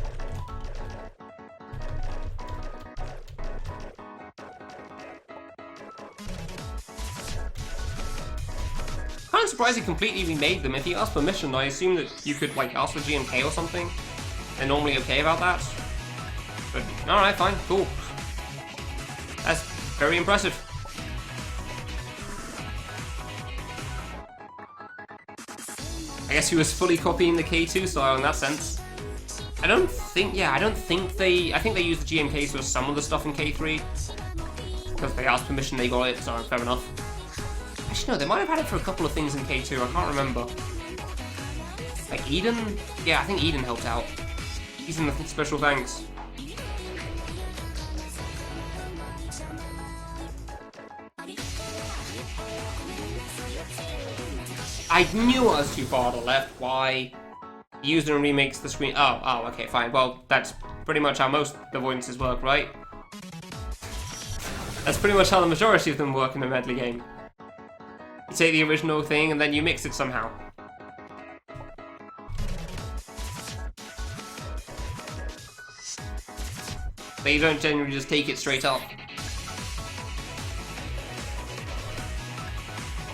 Kind of surprised he completely remade them. If he asked permission, I assume that you could like ask for GMK or something. They're normally okay about that. But alright, fine, cool. That's very impressive. I guess he was fully copying the K2 style in that sense. I think they used the GMKs for some of the stuff in K3. Because they asked permission, they got it, so fair enough. Actually, no, they might have had it for a couple of things in K2, I can't remember. Like Eden? Yeah, I think Eden helped out. He's in the special thanks. I knew I was too far to the left. Why? The user remakes the screen. Oh, okay, fine. Well, that's pretty much how most avoidances work, right? That's pretty much how the majority of them work in a medley game. You take the original thing and then you mix it somehow. But you don't generally just take it straight up.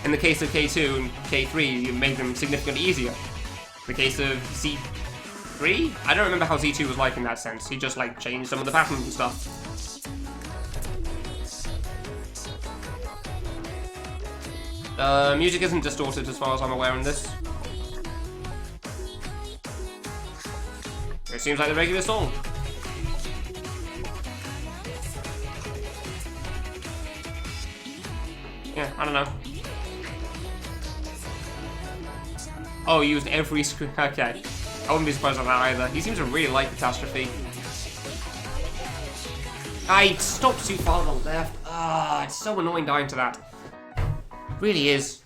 In the case of K2 and K3, you made them significantly easier. In the case of Z3, I don't remember how Z2 was like in that sense. He just like changed some of the patterns and stuff. Music isn't distorted as far as I'm aware in this. It seems like the regular song. Yeah, I don't know. Oh, he used every screen. Okay. I wouldn't be surprised on that either. He seems to really like Catastrophe. I stopped too far to the left. Ah, it's so annoying dying to that. Really is.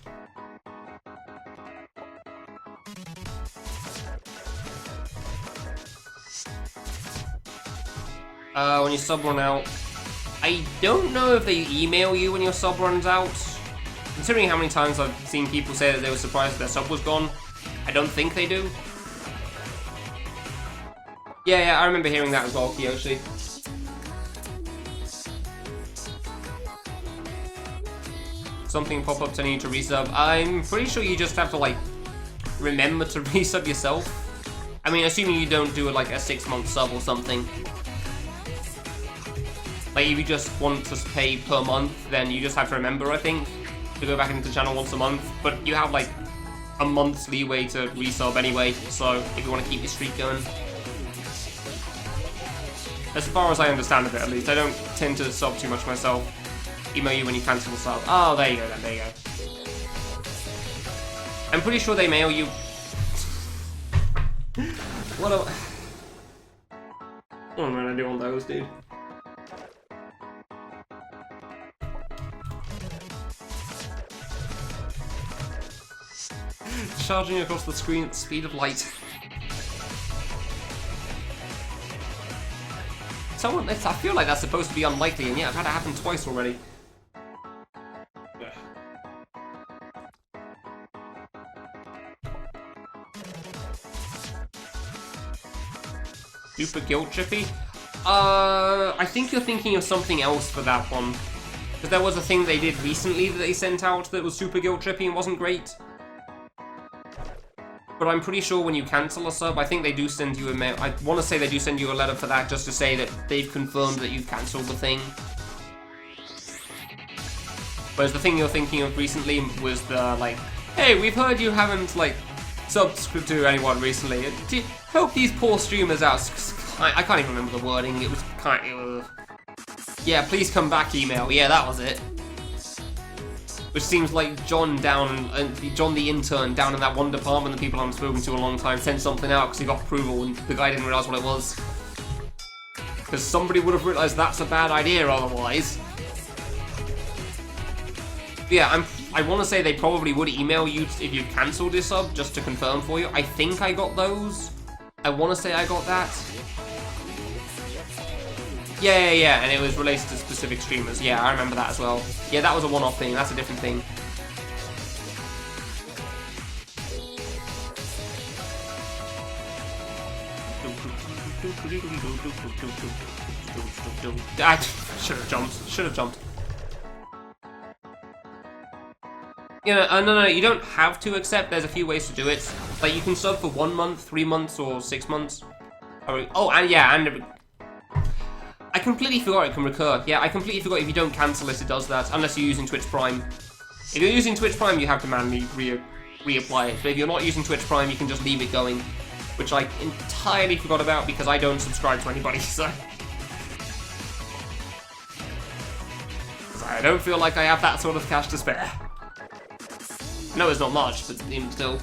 When your sub run out, I don't know if they email you when your sub runs out. Considering how many times I've seen people say that they were surprised that their sub was gone, I don't think they do. Yeah, I remember hearing that as well, Kiyoshi. Something pop up telling you to resub. I'm pretty sure you just have to like remember to resub yourself. I mean, assuming you don't do like a 6-month sub or something. Like if you just want to pay per month, then you just have to remember, I think, to go back into the channel once a month. But you have like a month's leeway to resub anyway, so if you want to keep your streak going. As far as I understand of it, at least, I don't tend to sub too much myself. Email you when you cancel the sub. Oh, there you go then, there you go. I'm pretty sure they mail you... What am I gonna do on those, dude? Charging across the screen at the speed of light. I feel like that's supposed to be unlikely, and yeah, I've had it happen twice already. Super guilt trippy? I think you're thinking of something else for that one. Because there was a thing they did recently that they sent out that was super guilt trippy and wasn't great. But I'm pretty sure when you cancel a sub, I think they do send you a mail. I want to say they do send you a letter for that, just to say that they've confirmed that you've cancelled the thing. Whereas the thing you're thinking of recently was the, like, hey, we've heard you haven't, like, subscribed to anyone recently. Help these poor streamers out. I can't even remember the wording. It was kind of... Yeah, please come back email. Yeah, that was it. Which seems like John the intern down in that one department that people haven't spoken to in a long time sent something out because he got approval and the guy didn't realise what it was. Because somebody would have realised that's a bad idea otherwise. But yeah, I want to say they probably would email you if you cancelled this sub just to confirm for you. I think I got those. I want to say I got that. Yeah, and it was related to specific streamers. Yeah, I remember that as well. Yeah, that was a one-off thing. That's a different thing. I should have jumped. Yeah, no, you don't have to accept. There's a few ways to do it. Like, you can sub for 1 month, 3 months, or 6 months. Oh, and yeah, and... I completely forgot it can recur. Yeah, I completely forgot if you don't cancel it, it does that, unless you're using Twitch Prime. If you're using Twitch Prime, you have to manually reapply it. But if you're not using Twitch Prime, you can just leave it going, which I entirely forgot about because I don't subscribe to anybody, so... I don't feel like I have that sort of cash to spare. I know it's not much, but even still.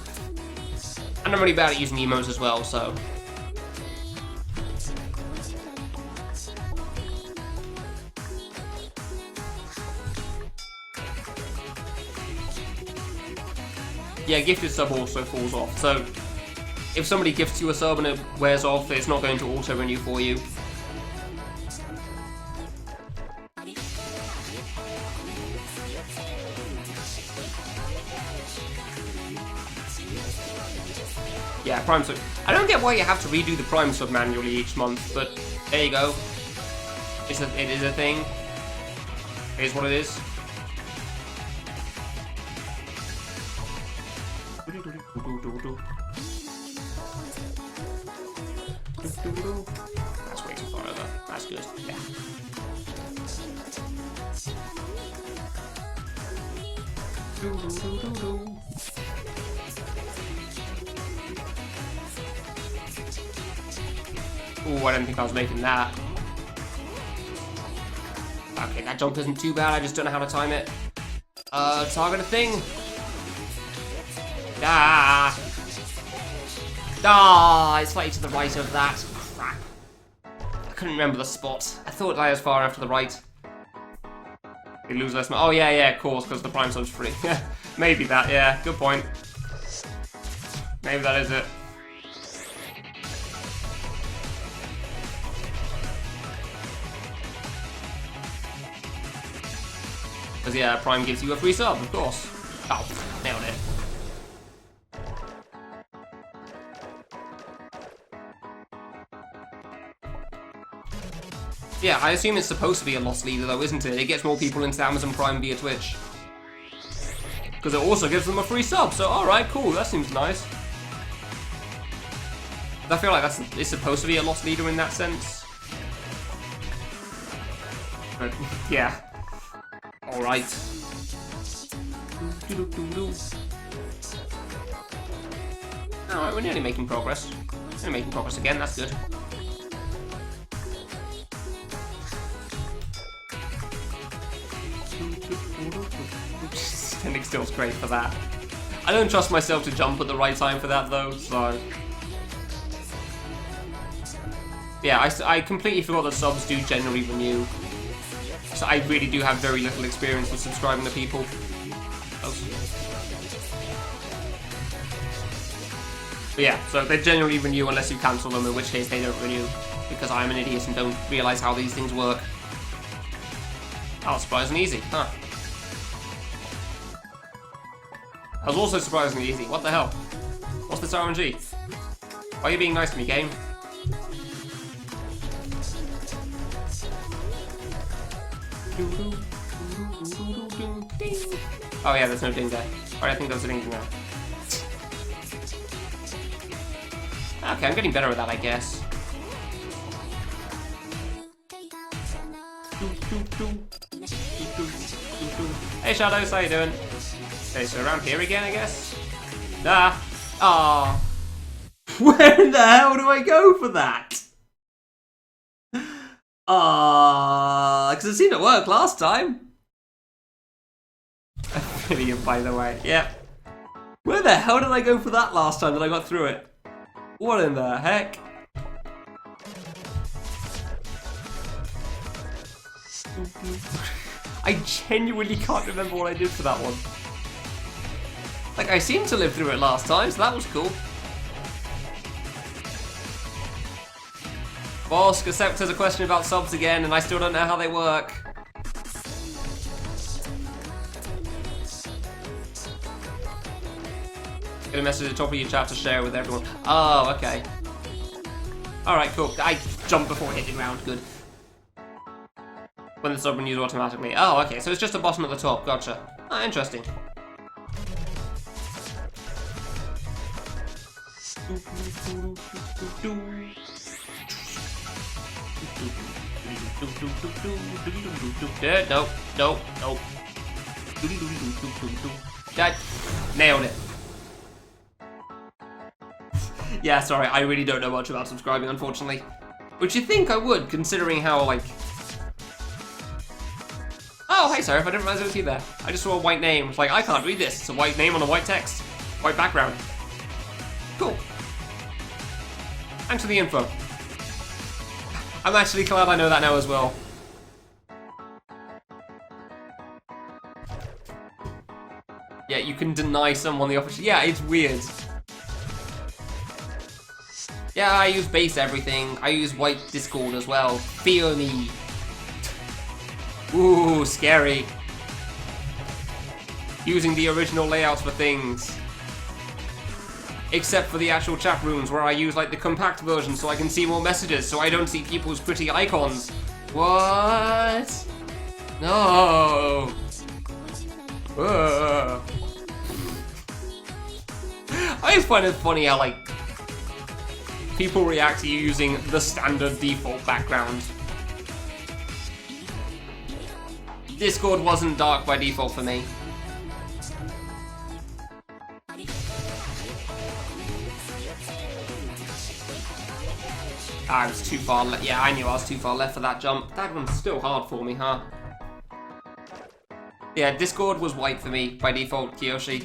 And I'm really bad at using emotes as well, so... Yeah, gifted sub also falls off, so... If somebody gifts you a sub and it wears off, it's not going to auto-renew for you. Yeah, Prime sub. I don't get why you have to redo the Prime sub manually each month, but there you go. It is a thing. It is what it is. That's way too far over. That's good. Yeah. Ooh, I don't think I was making that. Okay, that jump isn't too bad, I just don't know how to time it. Target a thing. Ah! Ah, it's slightly to the right of that. Crap. I couldn't remember the spot. I thought I was far enough to the right. You lose less. Oh, yeah, of course, because the Prime sub's free. Maybe that, yeah, good point. Maybe that is it. Because, yeah, Prime gives you a free sub, of course. Oh, nailed it. Yeah, I assume it's supposed to be a loss leader, though, isn't it? It gets more people into Amazon Prime via Twitch. Because it also gives them a free sub, so alright, cool, that seems nice. I feel like it's supposed to be a loss leader in that sense. But, yeah. Alright. Alright, we're nearly making progress. We're making progress again, that's good. Standing still's great for that. I don't trust myself to jump at the right time for that though, so... Yeah, I completely forgot that subs do generally renew. So I really do have very little experience with subscribing to people. But yeah, so they generally renew unless you cancel them, in which case they don't renew. Because I'm an idiot and don't realise how these things work. That was surprisingly easy, huh? That was also surprisingly easy. What the hell? What's this RNG? Why are you being nice to me, game? Oh yeah, there's no ding there. Alright, I think there's a ding there. Okay, I'm getting better at that, I guess. Hey Shadows, how you doing? Okay, so around here again, I guess? Ah! Ah! Where the hell do I go for that? Because it seemed to work last time. Brilliant, by the way. Yep. Where the hell did I go for that last time that I got through it? What in the heck? I genuinely can't remember what I did for that one. Like, I seemed to live through it last time, so that was cool. Boss, except there's a question about subs again, and I still don't know how they work. Get a message at the top of your chat to share with everyone. Oh, okay. Alright, cool. I jumped before hitting round, good. When the sub renews automatically. Oh, okay, so it's just a button at the top, gotcha. Ah, interesting. Nope, nope, nope. That nailed it. Yeah, sorry, I really don't know much about subscribing, unfortunately. Which you'd think I would, considering how, like... Oh, hey, Seraph, I didn't realize it was you there. I just saw a white name. It's like, I can't read this. It's a white name on a white text. White background. Cool. Thanks for the info. I'm actually glad I know that now as well. Yeah, you can deny someone the opportunity. Yeah, it's weird. Yeah, I use base everything. I use white Discord as well. Fear me. Ooh, scary. Using the original layouts for things. Except for the actual chat rooms where I use like the compact version so I can see more messages so I don't see people's pretty icons. What? No. I just find it funny how like people react to you using the standard default background. Discord wasn't dark by default for me. I was too far left. Yeah, I knew I was too far left for that jump. That one's still hard for me, huh? Yeah, Discord was white for me by default, Kiyoshi.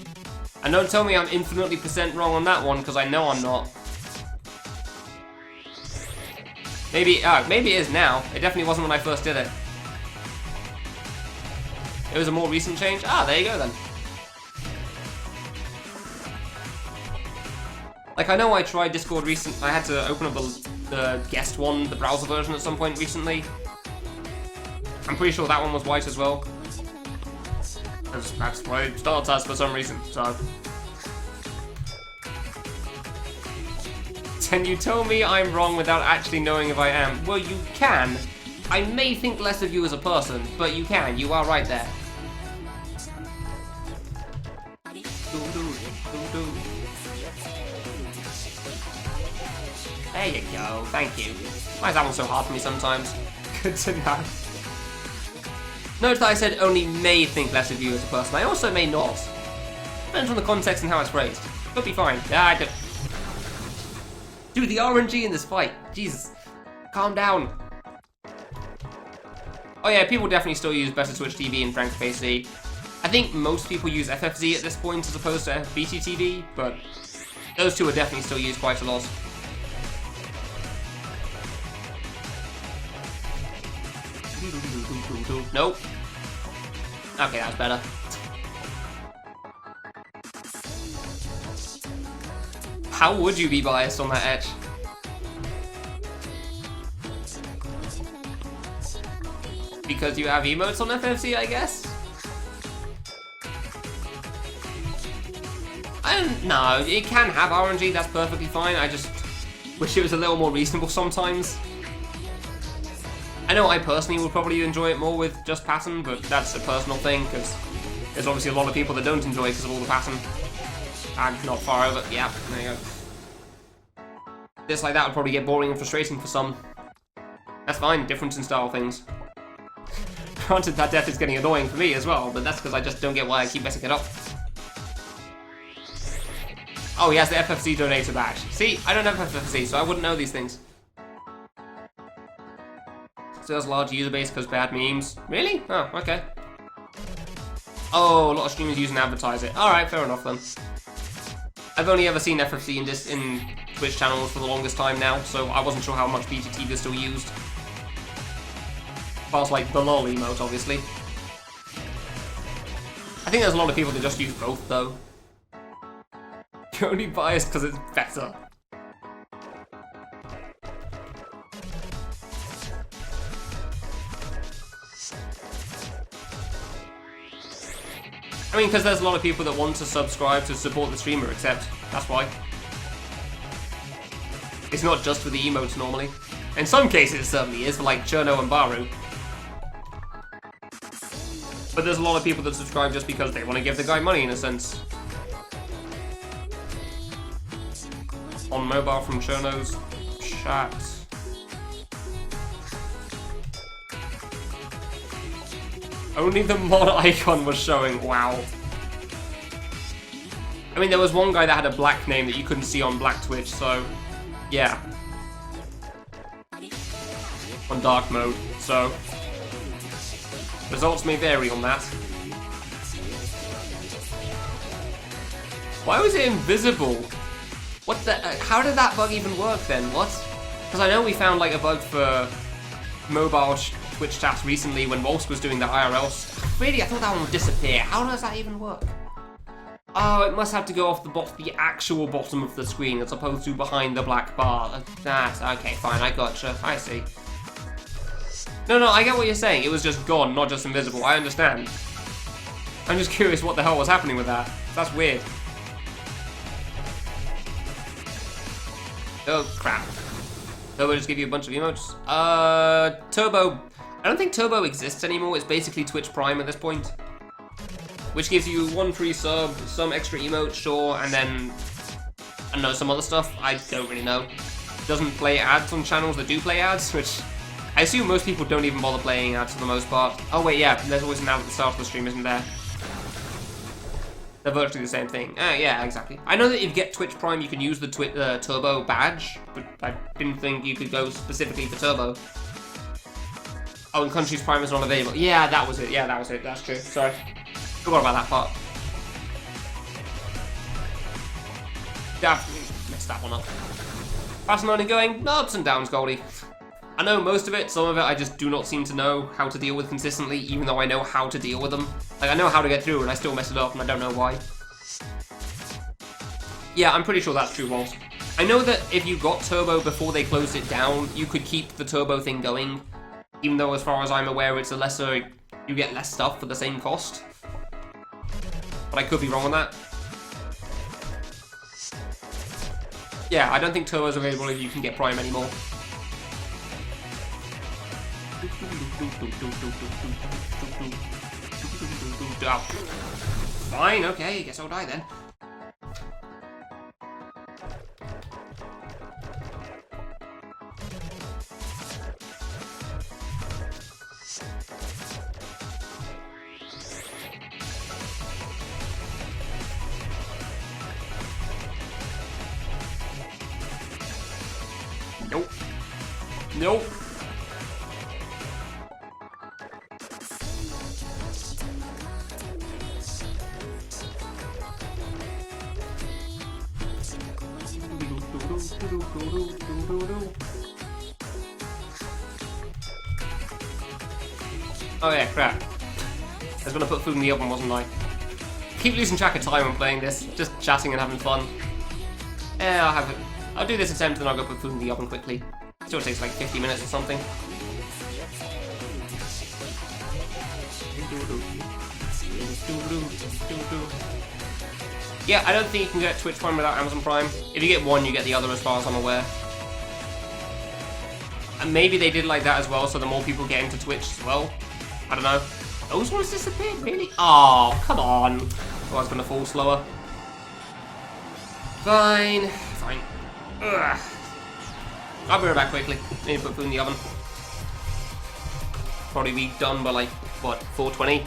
And don't tell me I'm infinitely % wrong on that one, because I know I'm not. Maybe it is now. It definitely wasn't when I first did it. It was a more recent change? Ah, there you go then. Like, I know I tried Discord I had to open up the guest one, the browser version at some point recently. I'm pretty sure that one was white as well. That's what it starts as for some reason, so. Can you tell me I'm wrong without actually knowing if I am? Well, you can. I may think less of you as a person, but you can. You are right there. There you go. Thank you. Why is that one so hard for me sometimes? Good to know. Note that I said only may think less of you as a person. I also may not. Depends on the context and how it's phrased. Could be fine. Yeah, I do. Dude, the RNG in this fight. Jesus. Calm down. Oh yeah, people definitely still use Better Twitch TV and Frank PC. I think most people use FFZ at this point as opposed to BTTV, but those two are definitely still used quite a lot. Nope. Okay, that's better. How would you be biased on that etch? Because you have emotes on FFC, I guess? No, it can have RNG, that's perfectly fine. I just wish it was a little more reasonable sometimes. I know I personally would probably enjoy it more with just pattern, but that's a personal thing, because there's obviously a lot of people that don't enjoy it because of all the pattern. I'm not far over. Yeah, there you go. This like that would probably get boring and frustrating for some. That's fine, difference in style things. Granted, that death is getting annoying for me as well, but that's because I just don't get why I keep messing it up. Oh, he has the FFC donator badge. See, I don't have FFC, so I wouldn't know these things. Still has a large user base because bad memes. Really? Oh, okay. Oh, a lot of streamers use and advertise it. Alright, fair enough then. I've only ever seen FFC in Twitch channels for the longest time now, so I wasn't sure how much BTT is still used. Past like the LOL emote, obviously. I think there's a lot of people that just use both though. You're only biased because it's better. I mean, because there's a lot of people that want to subscribe to support the streamer, except that's why. It's not just for the emotes normally. In some cases it certainly is, for like Cherno and Baru. But there's a lot of people that subscribe just because they want to give the guy money in a sense. On mobile from Cherno's chat. Only the mod icon was showing, wow. I mean, there was one guy that had a black name that you couldn't see on Black Twitch, so yeah. On dark mode, so results may vary on that. Why was it invisible? What the? How did that bug even work then? What? Because I know we found like a bug for mobile Twitch chats recently when Wolfs was doing the IRL stuff. Really, I thought that one would disappear. How does that even work? Oh, it must have to go off the actual bottom of the screen as opposed to behind the black bar. That's okay, fine, I gotcha. I see. No, I get what you're saying. It was just gone, not just invisible. I understand. I'm just curious what the hell was happening with that. That's weird. Oh, crap. Turbo just give you a bunch of emotes? Turbo... I don't think Turbo exists anymore. It's basically Twitch Prime at this point. Which gives you 1 free sub, some extra emotes, sure, and then... I don't know, some other stuff. I don't really know. Doesn't play ads on channels that do play ads, which... I assume most people don't even bother playing ads for the most part. Oh wait, yeah, there's always an ad at the start of the stream, isn't there? They're virtually the same thing. Yeah, exactly. I know that if you get Twitch Prime, you can use the Turbo badge, but I didn't think you could go specifically for Turbo. Oh, and Country's Prime is not available. Yeah, that was it. Yeah, that was it. That's true. Sorry. Forgot about that part. Definitely messed that one up. Fast learning going, ups and downs, Goldie. I know most of it, some of it I just do not seem to know how to deal with consistently, even though I know how to deal with them. Like, I know how to get through and I still mess it up and I don't know why. Yeah, I'm pretty sure that's true, Walls. I know that if you got Turbo before they closed it down, you could keep the Turbo thing going, even though as far as I'm aware it's a lesser, you get less stuff for the same cost. But I could be wrong on that. Yeah, I don't think Turbo's available if you can get Prime anymore. Fine, okay, guess I'll die then. Nope. Nope. Oh yeah, crap. I was gonna put food in the oven, wasn't I? Keep losing track of time when playing this, just chatting and having fun. Yeah, I'll do this attempt and then I'll go put food in the oven quickly. Still takes like 50 minutes or something. Yeah, I don't think you can get Twitch Prime without Amazon Prime. If you get one, you get the other as far as I'm aware. And maybe they did like that as well, so the more people get into Twitch as well. I don't know. Those ones disappeared, really? Oh, come on. Oh, I was gonna fall slower. Fine. Ugh. I'll be right back quickly. Need to put food in the oven. Probably be done by like, what, 4:20?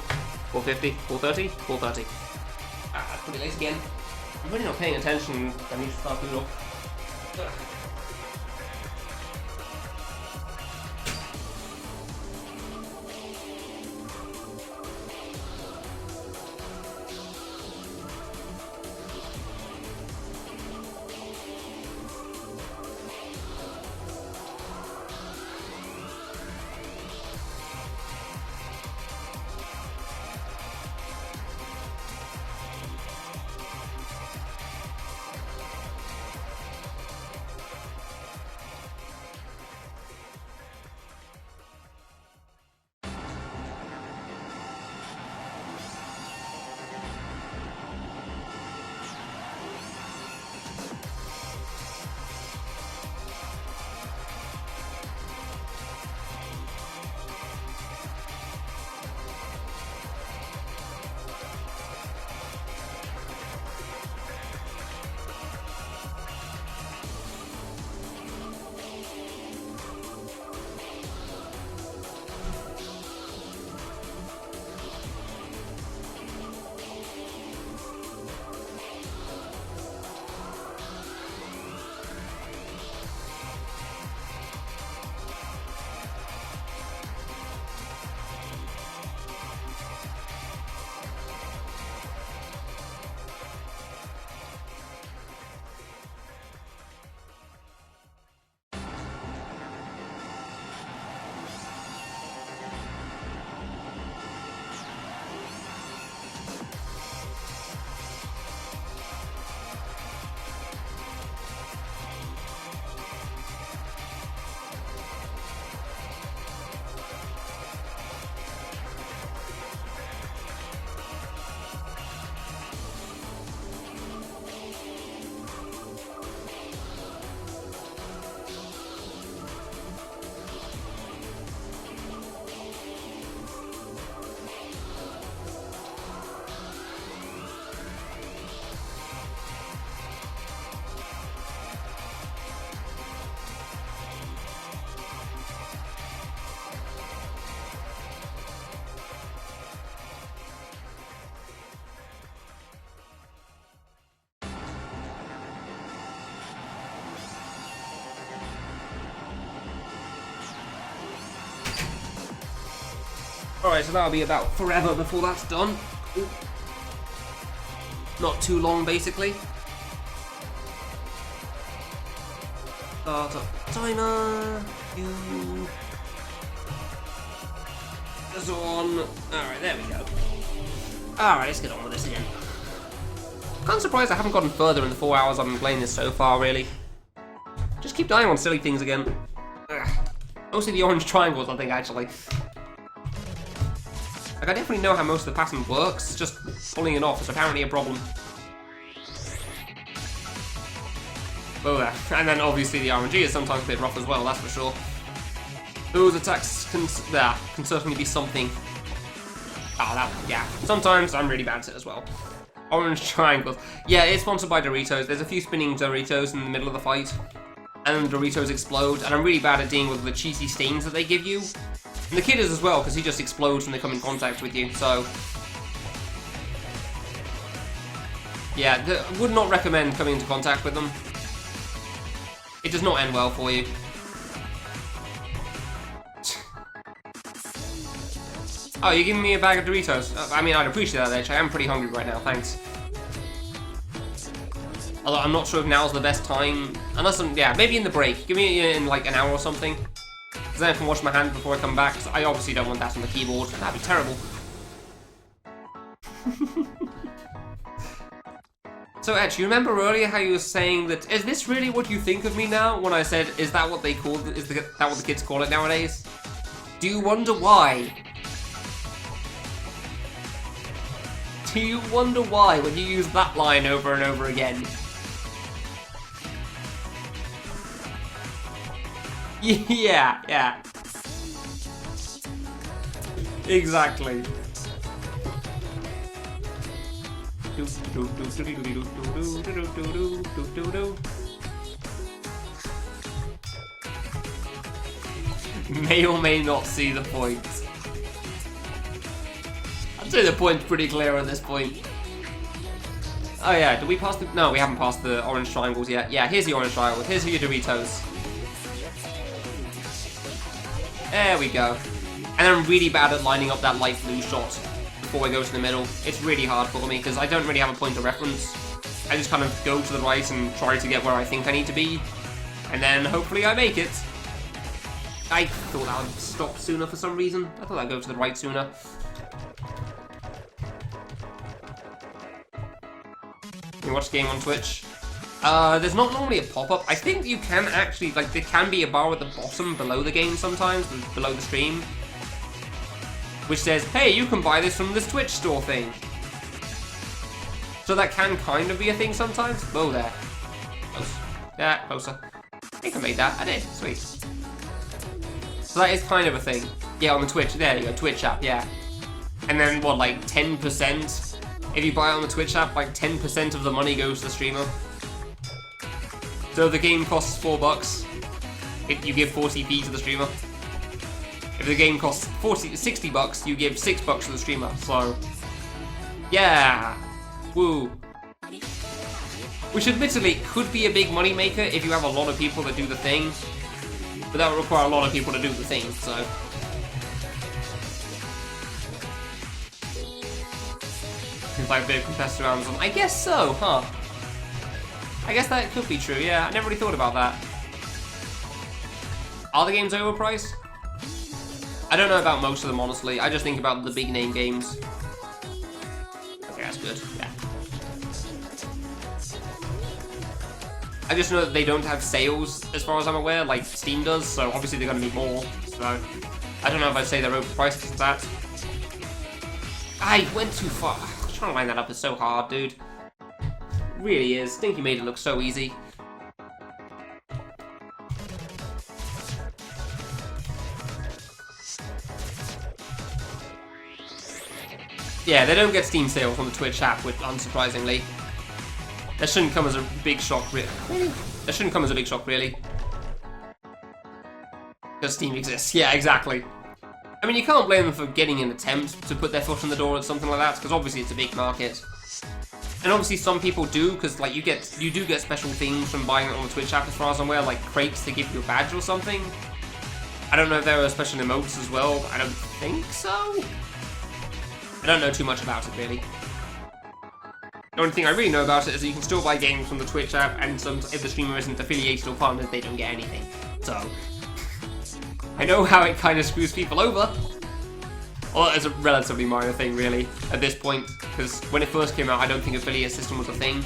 4:50? 4:30? 4:30. Ah, that's pretty late again. I'm really not paying attention. I need to start food up. Ugh. Alright, so that'll be about forever before that's done. Ooh. Not too long, basically. Start up timer. You. This on. Alright, there we go. Alright, let's get on with this again. Kind of surprised I haven't gotten further in the 4 hours I've been playing this so far, really. Just keep dying on silly things again. Ugh. Mostly the orange triangles, I think, actually. Like, I definitely know how most of the pattern works, just pulling it off is apparently a problem. Oh, there. And then, obviously, the RNG is sometimes a bit rough as well, that's for sure. Those attacks can certainly be something. Yeah. Sometimes I'm really bad at it as well. Orange triangles. Yeah, it's sponsored by Doritos. There's a few spinning Doritos in the middle of the fight. And the Doritos explode. And I'm really bad at dealing with the cheesy stains that they give you. And the kid is as well, because he just explodes when they come in contact with you, so... Yeah, would not recommend coming into contact with them. It does not end well for you. Oh, you're giving me a bag of Doritos? I mean, I'd appreciate that, actually. I am pretty hungry right now, thanks. Although I'm not sure if now's the best time. Unless yeah, maybe in the break. Give me in like an hour or something. Because then I can wash my hands before I come back. Because I obviously don't want that on the keyboard. That'd be terrible. So, Ed, you remember earlier how you were saying that, is this really what you think of me now? When I said, is that what they call it? Is that what the kids call it nowadays? Do you wonder why? Do you wonder why when you use that line over and over again? Yeah. Exactly. May or may not see the point. I'd say the point's pretty clear at this point. Oh yeah, did we pass the... No, we haven't passed the orange triangles yet. Yeah, here's the orange triangle. Here's your Doritos. There we go. And I'm really bad at lining up that light blue shot before I go to the middle. It's really hard for me because I don't really have a point of reference. I just kind of go to the right and try to get where I think I need to be. And then hopefully I make it. I thought I would stop sooner for some reason. I thought I'd go to the right sooner. You watch the game on Twitch? There's not normally a pop-up. I think you can actually, like, there can be a bar at the bottom below the game sometimes, below the stream, which says, hey, you can buy this from this Twitch store thing. So that can kind of be a thing sometimes. Whoa there. Close. Yeah, closer. I think I made that. I did. Sweet. So that is kind of a thing. Yeah, on the Twitch. There you go. Twitch app, yeah. And then, what, like 10%? If you buy it on the Twitch app, like 10% of the money goes to the streamer. So if the game costs $4, you give 40p to the streamer. If the game costs $60, you give $6 to the streamer. So, yeah, woo. Which admittedly could be a big money maker if you have a lot of people that do the thing, but that would require a lot of people to do the thing. So, it's like a bit of competitive Amazon. I guess so, huh? I guess that could be true, yeah. I never really thought about that. Are the games overpriced? I don't know about most of them, honestly. I just think about the big name games. Okay, that's good, yeah. I just know that they don't have sales, as far as I'm aware, like Steam does, so obviously they're going to be more. So, I don't know if I'd say they're overpriced because of that. I went too far. Trying to line that up is so hard, dude. Really is. Stinky made it look so easy. Yeah, they don't get Steam sales on the Twitch app, which, unsurprisingly. That shouldn't come as a big shock, really. That shouldn't come as a big shock, really. Because Steam exists. Yeah, exactly. I mean, you can't blame them for getting an attempt to put their foot in the door at something like that, because obviously it's a big market. And obviously some people do, because like you do get special things from buying it on the Twitch app as far as I'm aware, like crates to give you a badge or something. I don't know if there are special emotes as well. I don't think so. I don't know too much about it, really. The only thing I really know about it is that you can still buy games from the Twitch app, and if the streamer isn't affiliated or partnered, they don't get anything. So, I know how it kind of screws people over. Well, it's a relatively minor thing, really, at this point, because when it first came out, I don't think affiliate system was a thing.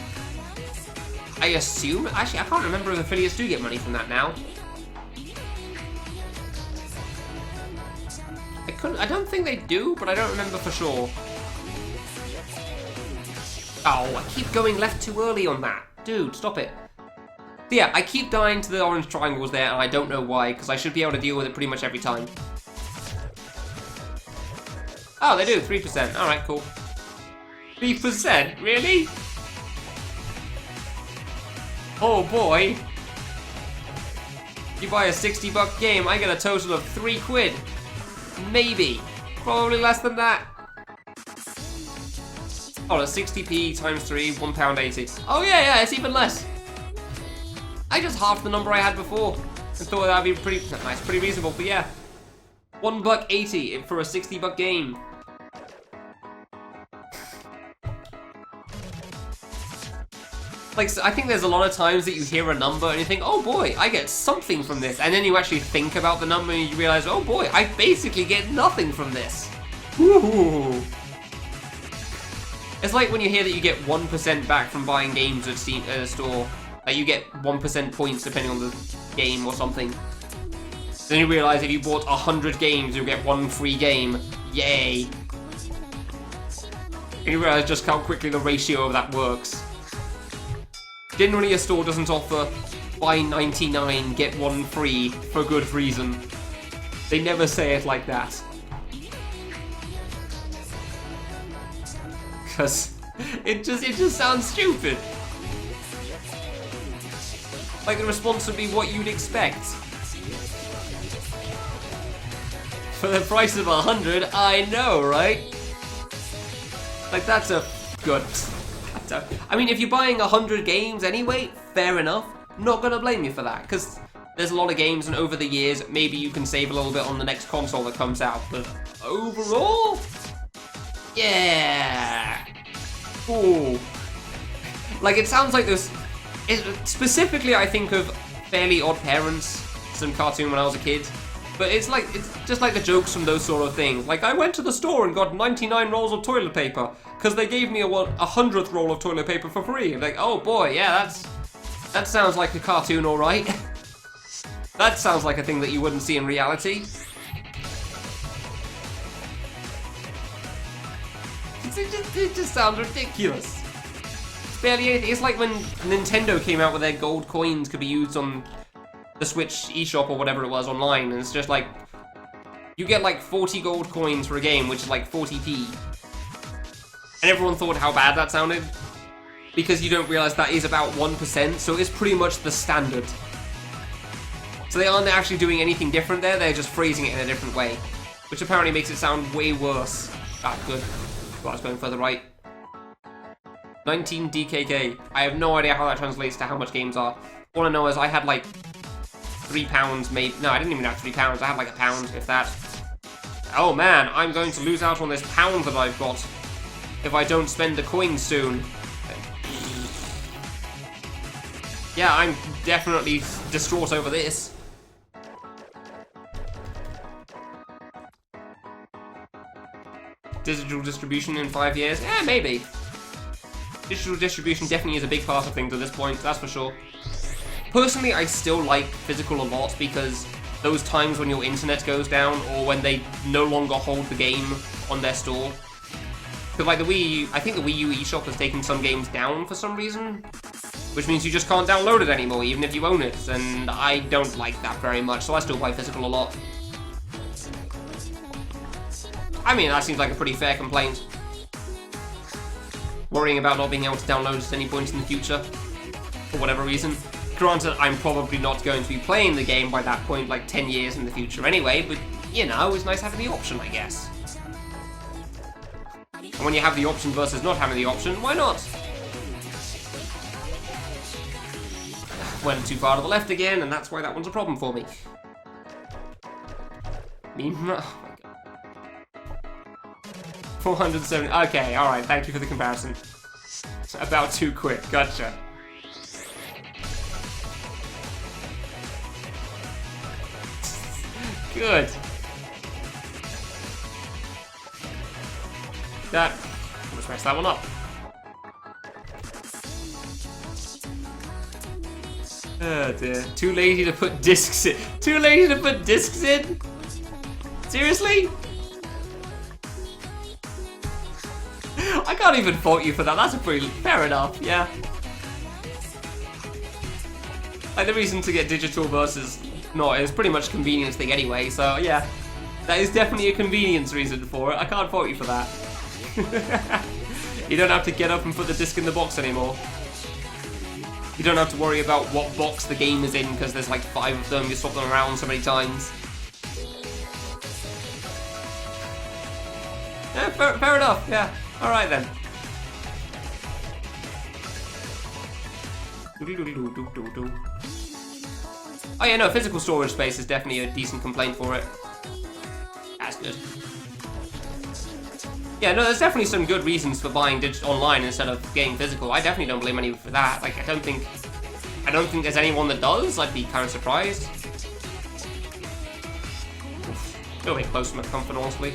I assume... Actually, I can't remember if affiliates do get money from that now. I don't think they do, but I don't remember for sure. Oh, I keep going left too early on that. Dude, stop it. So yeah, I keep dying to the orange triangles there, and I don't know why, because I should be able to deal with it pretty much every time. Oh, they do, 3%. Alright, cool. 3%? Really? Oh boy. You buy a $60 game, I get a total of £3. Maybe. Probably less than that. Oh, that's 60p times 3, £1.80. Oh yeah, it's even less. I just halved the number I had before. And thought that'd be pretty nice, pretty reasonable, but yeah. $1.80 for a $60 game. Like, so I think there's a lot of times that you hear a number and you think, oh boy, I get something from this. And then you actually think about the number and you realize, oh boy, I basically get nothing from this. Ooh. It's like when you hear that you get 1% back from buying games at a store. Like, you get 1% points depending on the game or something. Then you realize if you bought 100 games, you'll get 1 free game. Yay. And you realize just how quickly the ratio of that works. Generally, a store doesn't offer buy 99, get 1 free for good reason. They never say it like that. Because it just sounds stupid. Like, the response would be what you'd expect. For the price of 100, I know, right? Like, that's a good... I mean, if you're buying 100 games anyway, fair enough. Not gonna blame you for that, because there's a lot of games, and over the years, maybe you can save a little bit on the next console that comes out, but overall... Yeah! Ooh. Like, it sounds like this... specifically, I think of Fairly Odd Parents, some cartoon when I was a kid. But it's just like the jokes from those sort of things. Like, I went to the store and got 99 rolls of toilet paper, because they gave me a 100th roll of toilet paper for free. Like, oh boy, yeah, that sounds like a cartoon, alright. That sounds like a thing that you wouldn't see in reality. It just sounds ridiculous. It's barely anything. It's like when Nintendo came out with their gold coins could be used on the Switch eShop or whatever it was online, and it's just like, you get like 40 gold coins for a game, which is like 40p. And everyone thought how bad that sounded, because you don't realize that is about 1%, so it's pretty much the standard. So they aren't actually doing anything different there, they're just phrasing it in a different way, which apparently makes it sound way worse. Ah, good. Well, I was going further right. 19 DKK. I have no idea how that translates to how much games are. All I know is I had like £3 made. No, I didn't even have £3. I had like £1, if that. Oh man, I'm going to lose out on this pound that I've got if I don't spend the coins soon. Yeah, I'm definitely distraught over this. Digital distribution in 5 years? Yeah, maybe. Digital distribution definitely is a big part of things at this point, that's for sure. Personally, I still like physical a lot because those times when your internet goes down or when they no longer hold the game on their store. Because like the Wii U, I think the Wii U eShop has taken some games down for some reason, which means you just can't download it anymore even if you own it, and I don't like that very much, so I still buy physical a lot. I mean, that seems like a pretty fair complaint. Worrying about not being able to download at any point in the future, for whatever reason. Granted, I'm probably not going to be playing the game by that point, like 10 years in the future anyway, but, you know, it's nice having the option, I guess. And when you have the option versus not having the option, why not? Went too far to the left again, and that's why that one's a problem for me. Meme? Oh my god. 470. Okay, alright, thank you for the comparison. About too quick, gotcha. Good. That. Let's mess that one up. Oh dear. Too lazy to put discs in. Too lazy to put discs in? Seriously? I can't even fault you for that. That's a pretty fair enough, yeah. Like the reason to get digital versus not is pretty much convenience thing anyway, so yeah. That is definitely a convenience reason for it. I can't fault you for that. You don't have to get up and put the disc in the box anymore. You don't have to worry about what box the game is in because there's like 5 of them, you swap them around so many times. Yeah, fair enough, yeah. Alright then. Oh yeah, no, physical storage space is definitely a decent complaint for it. That's good. Yeah, no, there's definitely some good reasons for buying digital online instead of getting physical. I definitely don't blame anyone for that. Like, I don't think there's anyone that does. I'd be kind of surprised. A little bit close to my comfort, honestly.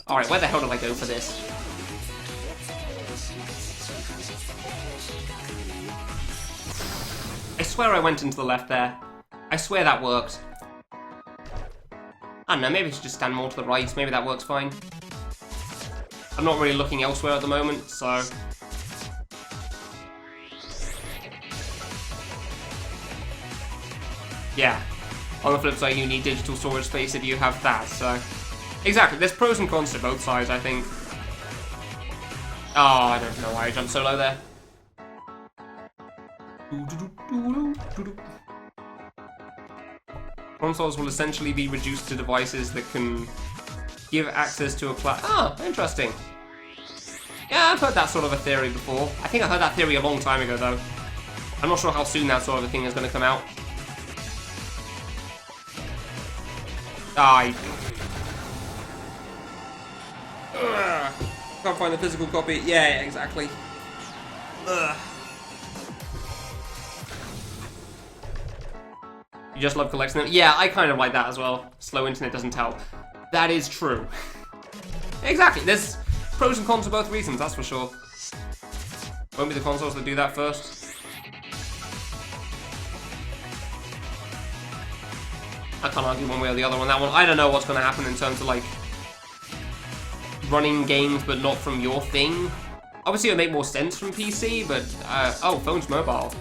Alright, where the hell did I go for this? I swear I went into the left there. I swear that worked. I don't know, maybe I should just stand more to the right. Maybe that works fine. I'm not really looking elsewhere at the moment, so... Yeah. On the flip side, you need digital storage space if you have that, so... Exactly, there's pros and cons to both sides, I think. Oh, I don't know why I jumped so low there. Consoles will essentially be reduced to devices that can give access to a Ah, interesting. Yeah, I've heard that sort of a theory before. I think I heard that theory a long time ago, though. I'm not sure how soon that sort of a thing is going to come out. Can't find the physical copy. Yeah, exactly. Ugh. You just love collecting them? Yeah, I kind of like that as well. Slow internet doesn't tell. That is true. Exactly, there's pros and cons for both reasons, that's for sure. Won't be the consoles that do that first. I can't argue one way or the other on that one. I don't know what's going to happen in terms of, like, running games but not from your thing. Obviously it would make more sense from PC, but, oh, phone's mobile.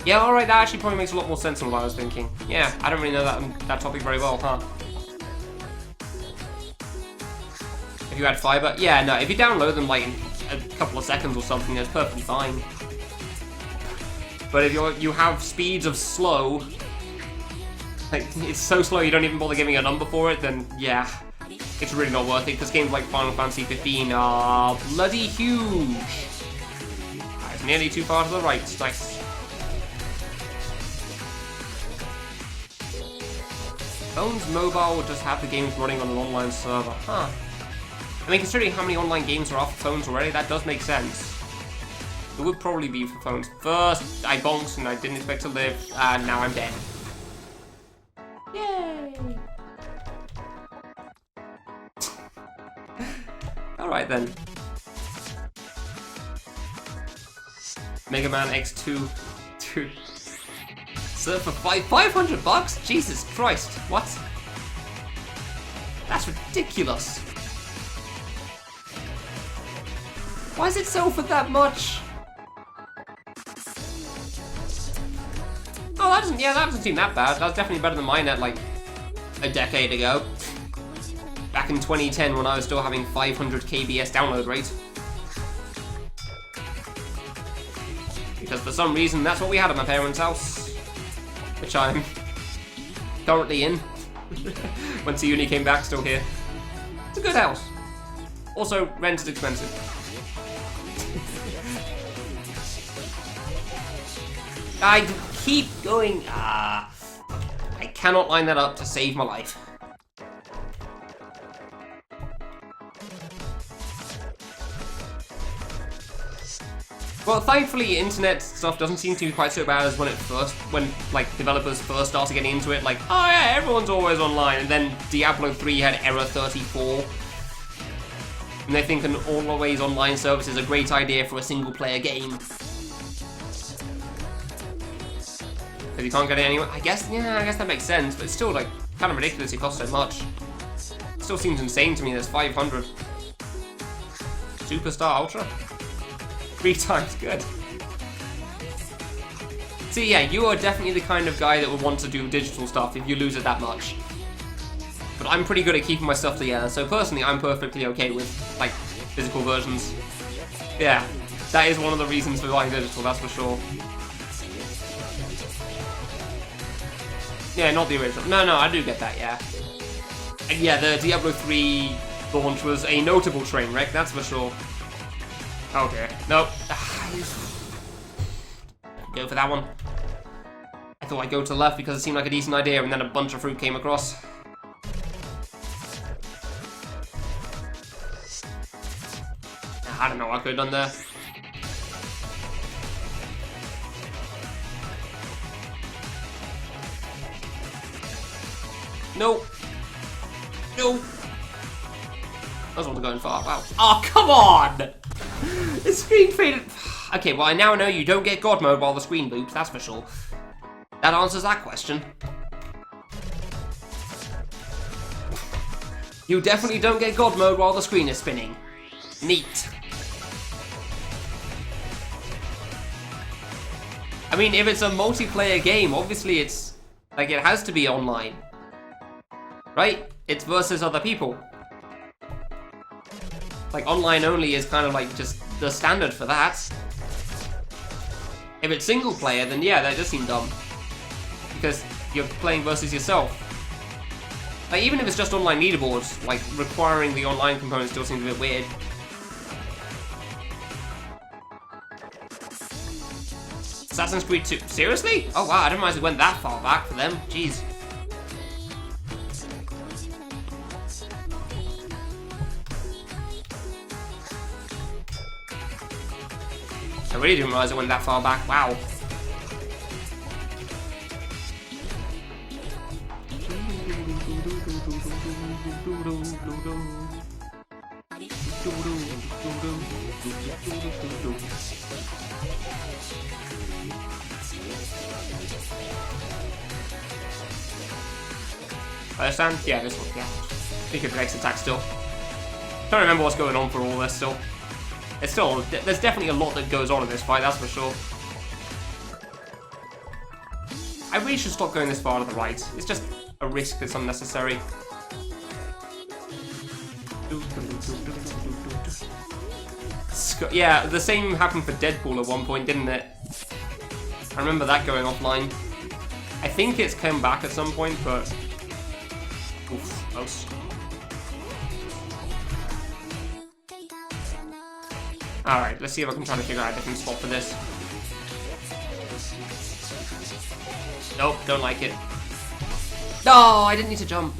Yeah, alright, that actually probably makes a lot more sense than what I was thinking. Yeah, I don't really know that topic very well, huh? If you add fiber, yeah, no, if you download them, like, in a couple of seconds or something, that's perfectly fine. But if you have speeds of slow, like, it's so slow you don't even bother giving a number for it, then, yeah. It's really not worth it, because games like Final Fantasy 15 are bloody huge. It's nearly too far to the right. Nice. Phone's mobile will just have the games running on an online server. Huh. I mean, considering how many online games are off phones already, that does make sense. It would probably be for phones. First, I bonked and I didn't expect to live, and now I'm dead. Yay! Alright then. Mega Man X2. So for $500? Jesus Christ, what? That's ridiculous. Why is it sell for that much? Oh, that doesn't seem that bad. That's definitely better than mine at like a decade ago. Back in 2010 when I was still having 500 kbs download rate. Because for some reason that's what we had at my parents' house. Which I'm currently in. Once the uni came back, still here. It's a good house. Also, rent is expensive. keep going. I cannot line that up to save my life. Well, thankfully, internet stuff doesn't seem to be quite so bad as when like developers first started getting into it. Like, oh yeah, everyone's always online, and then Diablo 3 had error 34, and they think an always online service is a great idea for a single-player game because you can't get it anywhere. I guess that makes sense, but it's still like kind of ridiculous. It costs so much. It still seems insane to me. There's 500 Superstar Ultra. 3 times, good. So yeah, you are definitely the kind of guy that would want to do digital stuff if you lose it that much. But I'm pretty good at keeping my stuff together, so personally I'm perfectly okay with, like, physical versions. Yeah, that is one of the reasons for buying digital, that's for sure. Yeah, not the original. No, I do get that, yeah. And yeah, the Diablo 3 launch was a notable train wreck, that's for sure. Okay, nope. Go for that one. I thought I'd go to the left because it seemed like a decent idea, and then a bunch of fruit came across. I don't know what I could have done there. Nope. Nope. I wasn't going far. Wow. Oh, come on! The screen faded. Okay, well, I now know you don't get God mode while the screen loops, that's for sure. That answers that question. You definitely don't get God mode while the screen is spinning. Neat. I mean, if it's a multiplayer game, obviously it's... like, it has to be online. Right? It's versus other people. Like, online only is kind of like just the standard for that. If it's single player, then yeah, that does seem dumb. Because you're playing versus yourself. Like, even if it's just online leaderboards, like, requiring the online component still seems a bit weird. Assassin's Creed 2. Seriously? Oh wow, I didn't realize it went that far back for them. Jeez. I really didn't realize it went that far back. Wow. Understand? Yeah, this one, yeah. I think it breaks attack still. Don't remember what's going on for all this still. It's still, there's definitely a lot that goes on in this fight, that's for sure. I really should stop going this far to the right. It's just a risk that's unnecessary. Yeah, the same happened for Deadpool at one point, didn't it? I remember that going offline. I think it's come back at some point, but... oof, close. Alright, let's see if I can try to figure out a different spot for this. Nope, don't like it. No, I didn't need to jump.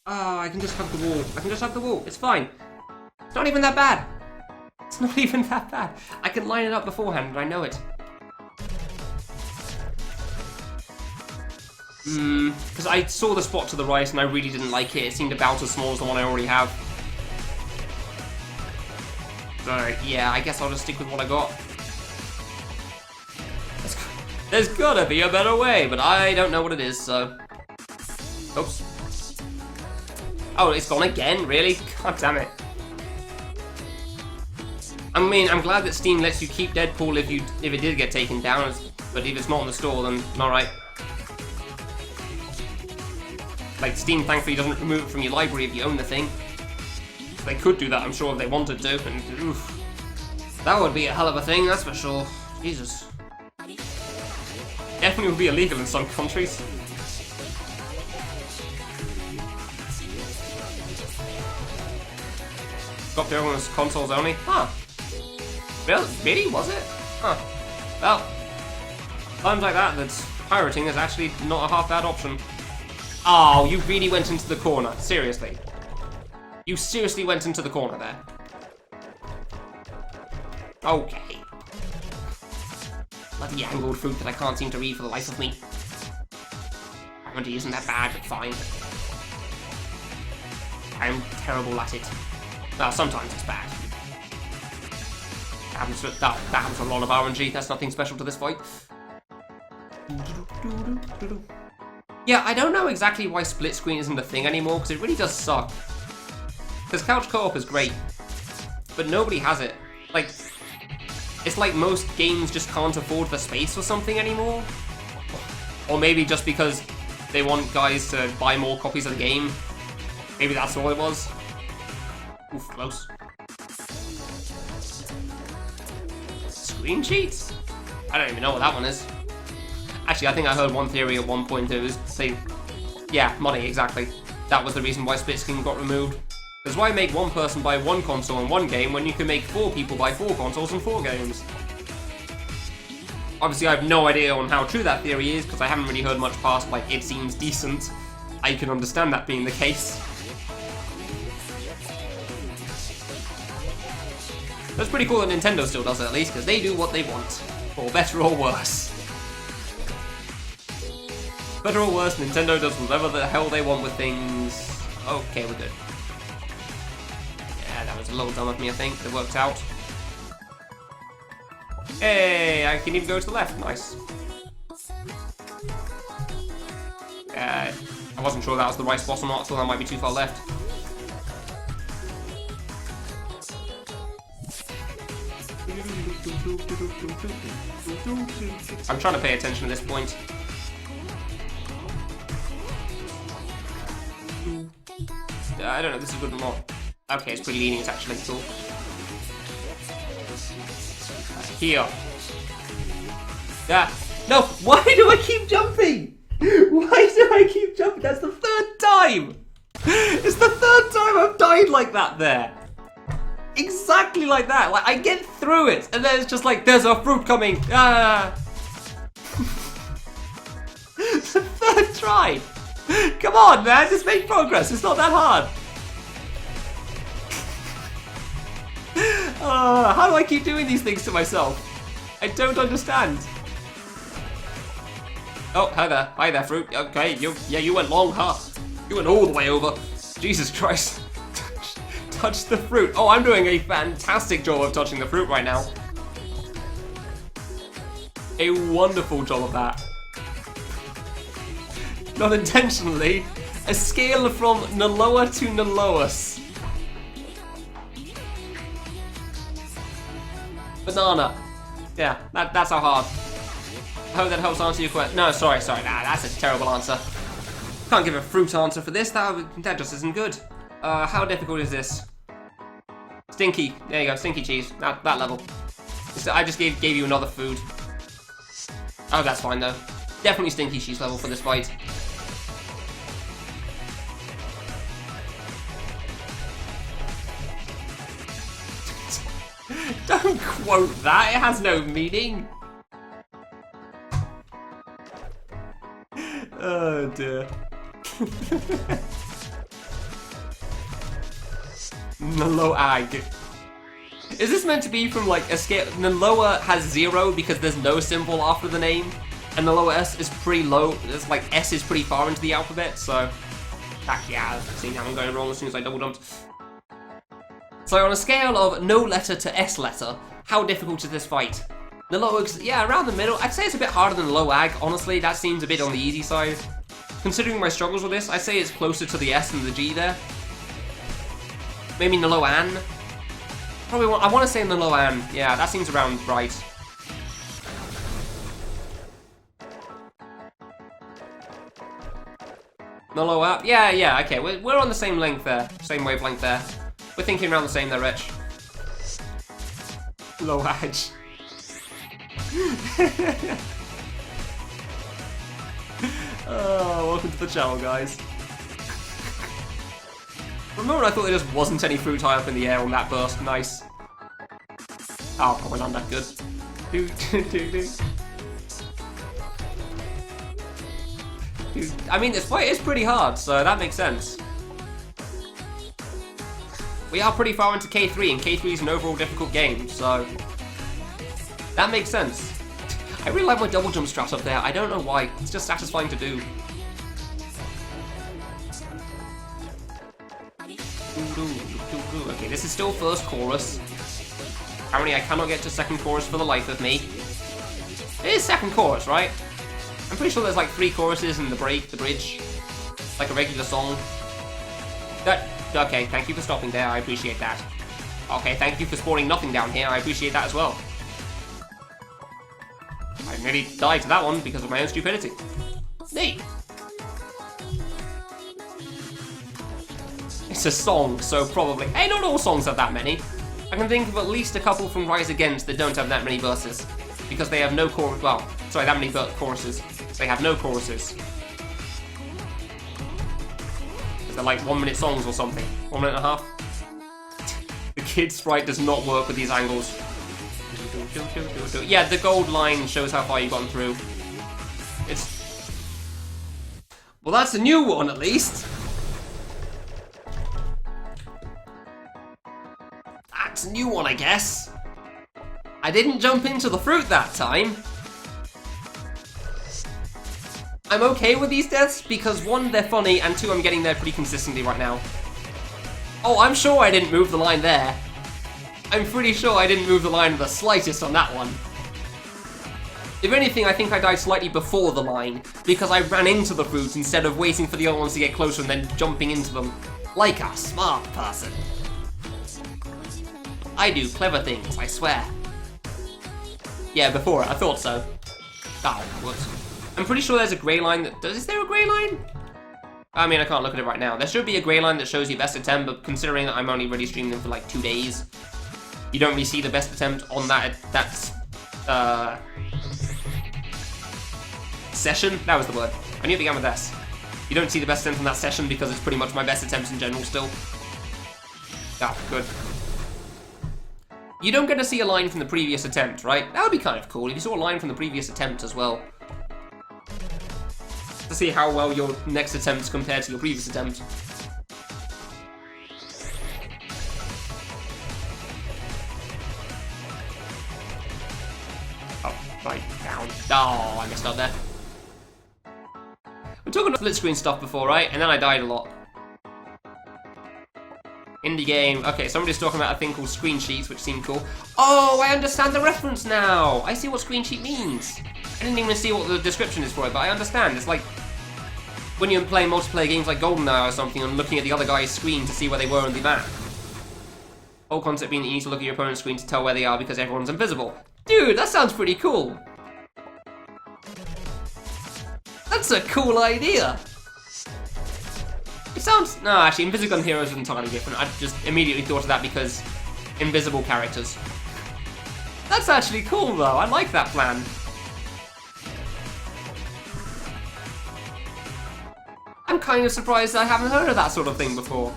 Oh, I can just hug the wall. I can just hug the wall. It's fine. It's not even that bad. It's not even that bad. I can line it up beforehand and I know it. Because I saw the spot to the right and I really didn't like it. It seemed about as small as the one I already have. So, yeah, I guess I'll just stick with what I got. There's gotta be a better way, but I don't know what it is, so... oops. Oh, it's gone again? Really? God damn it. I mean, I'm glad that Steam lets you keep Deadpool if it did get taken down, but if it's not in the store, then alright. Like, Steam thankfully doesn't remove it from your library if you own the thing. They could do that, I'm sure, if they wanted to, and oof. That would be a hell of a thing, that's for sure. Jesus. Definitely would be illegal in some countries. Got the other one's consoles only? Huh. Really? Was it? Huh. Well, times like that, that's pirating is actually not a half bad option. Oh, you really went into the corner. Seriously. You seriously went into the corner there. Okay. Bloody angled fruit that I can't seem to read for the life of me. Apparently isn't that bad, but fine. I'm terrible at it. Well, sometimes it's bad. That happens a lot of RNG. That's nothing special to this fight. Yeah, I don't know exactly why split screen isn't a thing anymore, because it really does suck. Because couch co-op is great, but nobody has it. Like, it's like most games just can't afford the space or something anymore. Or maybe just because they want guys to buy more copies of the game. Maybe that's all it was. Oof, close. Screen cheats? I don't even know what that one is. Actually, I think I heard one theory at one point. It was say, yeah, money, exactly. That was the reason why split screen got removed. Because why make one person buy one console and one game when you can make 4 people buy 4 consoles and 4 games? Obviously, I have no idea on how true that theory is, because I haven't really heard much past, like, it seems decent. I can understand that being the case. That's pretty cool that Nintendo still does it, at least, because they do what they want. For better or worse. Better or worse, Nintendo does whatever the hell they want with things. Okay, we're good. Yeah, that was a little dumb of me, I think. It worked out. Hey, I can even go to the left. Nice. I wasn't sure that was the right spot or not, so that might be too far left. I'm trying to pay attention at this point. I don't know, this is good or not. Okay, it's pretty lenient actually, cool. Here. Yeah. No, why do I keep jumping? Why do I keep jumping? That's the 3rd time! It's the 3rd time I've died like that there. Exactly like that. Like, I get through it, and then it's just like, there's a fruit coming. Ah. It's the 3rd try. Come on, man, just make progress. It's not that hard. How do I keep doing these things to myself? I don't understand. Oh, hi there, fruit. Okay, you went long, huh? You went all the way over. Jesus Christ. Touch the fruit. Oh, I'm doing a fantastic job of touching the fruit right now. A wonderful job of that. Not intentionally. A scale from Naloa to Naloas. Banana. Yeah, that's how hard. I hope that helps answer your question. No, sorry, nah, that's a terrible answer. Can't give a fruit answer for this, that just isn't good. How difficult is this? Stinky, there you go, stinky cheese, that level. I just gave you another food. Oh, that's fine though. Definitely stinky cheese level for this fight. Don't quote that, it has no meaning. Oh dear. Naloag. Is this meant to be from like a scale? Naloa has 0 because there's no symbol after the name, and Naloa S is pretty low. It's like S is pretty far into the alphabet, so. Yeah, see now I'm going wrong as soon as I double jumped. So on a scale of no letter to S letter, how difficult is this fight? Naloag's, yeah, around the middle. I'd say it's a bit harder than Naloag, honestly. That seems a bit on the easy side. Considering my struggles with this, I'd say it's closer to the S than the G there. Maybe Naloan. Probably I want to say Naloan. Yeah, that seems around right. Naloa. Yeah, okay. We're on the same length there. Same wavelength there. We're thinking around the same there, Rich. Loag. Oh, welcome to the channel, guys. For a moment, I thought there just wasn't any fruit high up in the air on that burst. Nice. Oh, I went under. Good. Dude, I mean, this fight is pretty hard, so that makes sense. We are pretty far into K3, and K3 is an overall difficult game, so that makes sense. I really like my double jump strat up there. I don't know why. It's just satisfying to do. Okay, this is still first chorus. Apparently I cannot get to second chorus for the life of me. It is second chorus, right? I'm pretty sure there's like 3 choruses in the bridge. Like a regular song. Okay, thank you for stopping there, I appreciate that. Okay, thank you for spawning nothing down here, I appreciate that as well. I nearly died to that one because of my own stupidity. Neat! It's a song, so probably... Hey, not all songs have that many. I can think of at least a couple from Rise Against that don't have that many verses. Because they have no chorus... Well, sorry, that many choruses. They have no choruses. They're like 1-minute songs or something. 1 minute and a half. The kid sprite does not work with these angles. Yeah, the gold line shows how far you've gotten through. It's... Well, that's a new one, at least. That's a new one, I guess. I didn't jump into the fruit that time. I'm okay with these deaths because 1, they're funny, and 2, I'm getting there pretty consistently right now. Oh, I'm sure I didn't move the line there. I'm pretty sure I didn't move the line the slightest on that one. If anything, I think I died slightly before the line, because I ran into the fruits instead of waiting for the other ones to get closer and then jumping into them. Like a smart person. I do clever things, I swear. Yeah, before it, I thought so. Oh, whoops. I'm pretty sure there's a grey line that... Is there a grey line? I mean, I can't look at it right now. There should be a grey line that shows you best attempt, but considering that I'm only really streaming them for like 2 days, you don't really see the best attempt on that session. That was the word. I knew it began with S. You don't see the best attempt on that session because it's pretty much my best attempts in general still. Ah, good. You don't get to see a line from the previous attempt, right? That would be kind of cool if you saw a line from the previous attempt as well. To see how well your next attempt compared to your previous attempt. Oh, right, down. Oh, I messed up there. We're talking about split screen stuff before, right? And then I died a lot. Indie game. Okay, somebody's talking about a thing called screen sheets, which seemed cool. Oh, I understand the reference now! I see what screen sheet means. I didn't even see what the description is for it, but I understand. It's like when you're playing multiplayer games like GoldenEye or something and looking at the other guy's screen to see where they were on the map. Whole concept being that you need to look at your opponent's screen to tell where they are because everyone's invisible. Dude, that sounds pretty cool. That's a cool idea. It sounds... No, actually, Invisigun Heroes is entirely different. I just immediately thought of that because invisible characters. That's actually cool, though. I like that plan. I'm kind of surprised I haven't heard of that sort of thing before.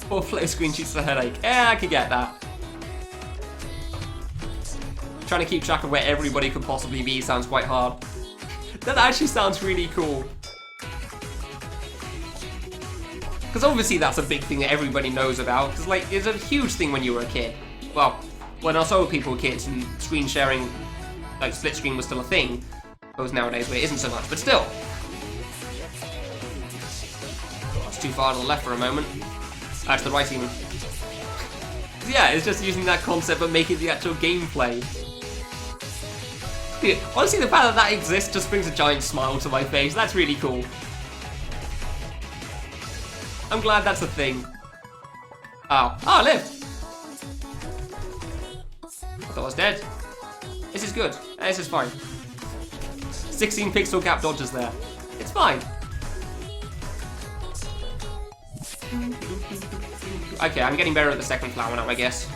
Or play screen sheets a headache. Yeah, I could get that. Trying to keep track of where everybody could possibly be sounds quite hard. That actually sounds really cool. Because obviously that's a big thing that everybody knows about. Because like, it's a huge thing when you were a kid. Well, when us old people were kids and screen sharing, like split screen was still a thing. I suppose nowadays where it isn't so much, but still. It's too far to the left for a moment. To the right even. Yeah, it's just using that concept but making the actual gameplay. Dude, honestly, the fact that that exists just brings a giant smile to my face. That's really cool. I'm glad that's a thing. Oh. Oh, I lived! I thought I was dead. This is good. This is fine. 16 pixel gap dodges there. It's fine. Okay, I'm getting better at the second flower now, I guess.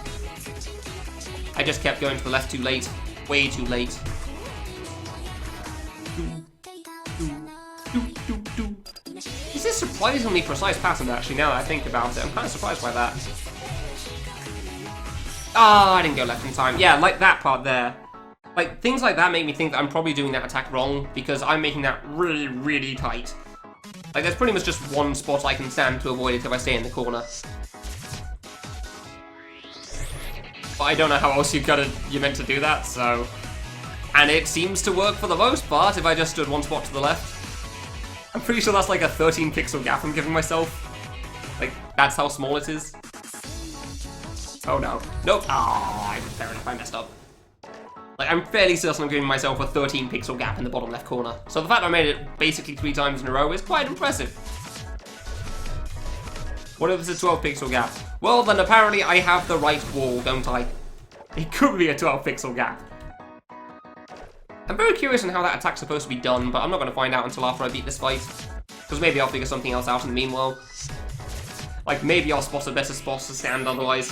I just kept going to the left too late. Way too late. This is surprisingly precise pattern, actually, now that I think about it. I'm kind of surprised by that. Ah, I didn't go left in time. Yeah, like that part there. Like, things like that make me think that I'm probably doing that attack wrong, because I'm making that really, really tight. Like, there's pretty much just one spot I can stand to avoid it if I stay in the corner. But I don't know how else you're meant to do that, so... And it seems to work for the most part if I just stood one spot to the left. I'm pretty sure that's like a 13 pixel gap I'm giving myself. Like, that's how small it is. Oh no. Nope. Ah, fair enough, I messed up. Like, I'm fairly certain I'm giving myself a 13 pixel gap in the bottom left corner. So the fact I made it basically 3 times in a row is quite impressive. What if it's a 12 pixel gap? Well, then apparently I have the right wall, don't I? It could be a 12 pixel gap. I'm very curious on how that attack's supposed to be done, but I'm not going to find out until after I beat this fight. Because maybe I'll figure something else out in the meanwhile. Like, maybe I'll spot a better spot to stand otherwise.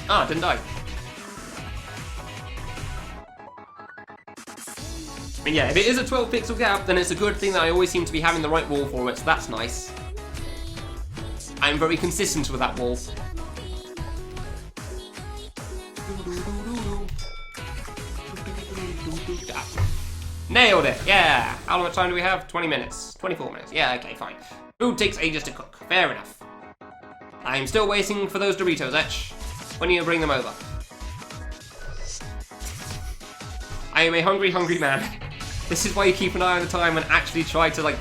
Ah, didn't die. And yeah, if it is a 12 pixel gap, then it's a good thing that I always seem to be having the right wall for it, so that's nice. I'm very consistent with that wall. Nailed it, yeah! How much time do we have? 20 minutes. 24 minutes. Yeah, okay, fine. Food takes ages to cook. Fair enough. I'm still waiting for those Doritos, Etch. When are you bring them over? I am a hungry, hungry man. This is why you keep an eye on the time and actually try to, like,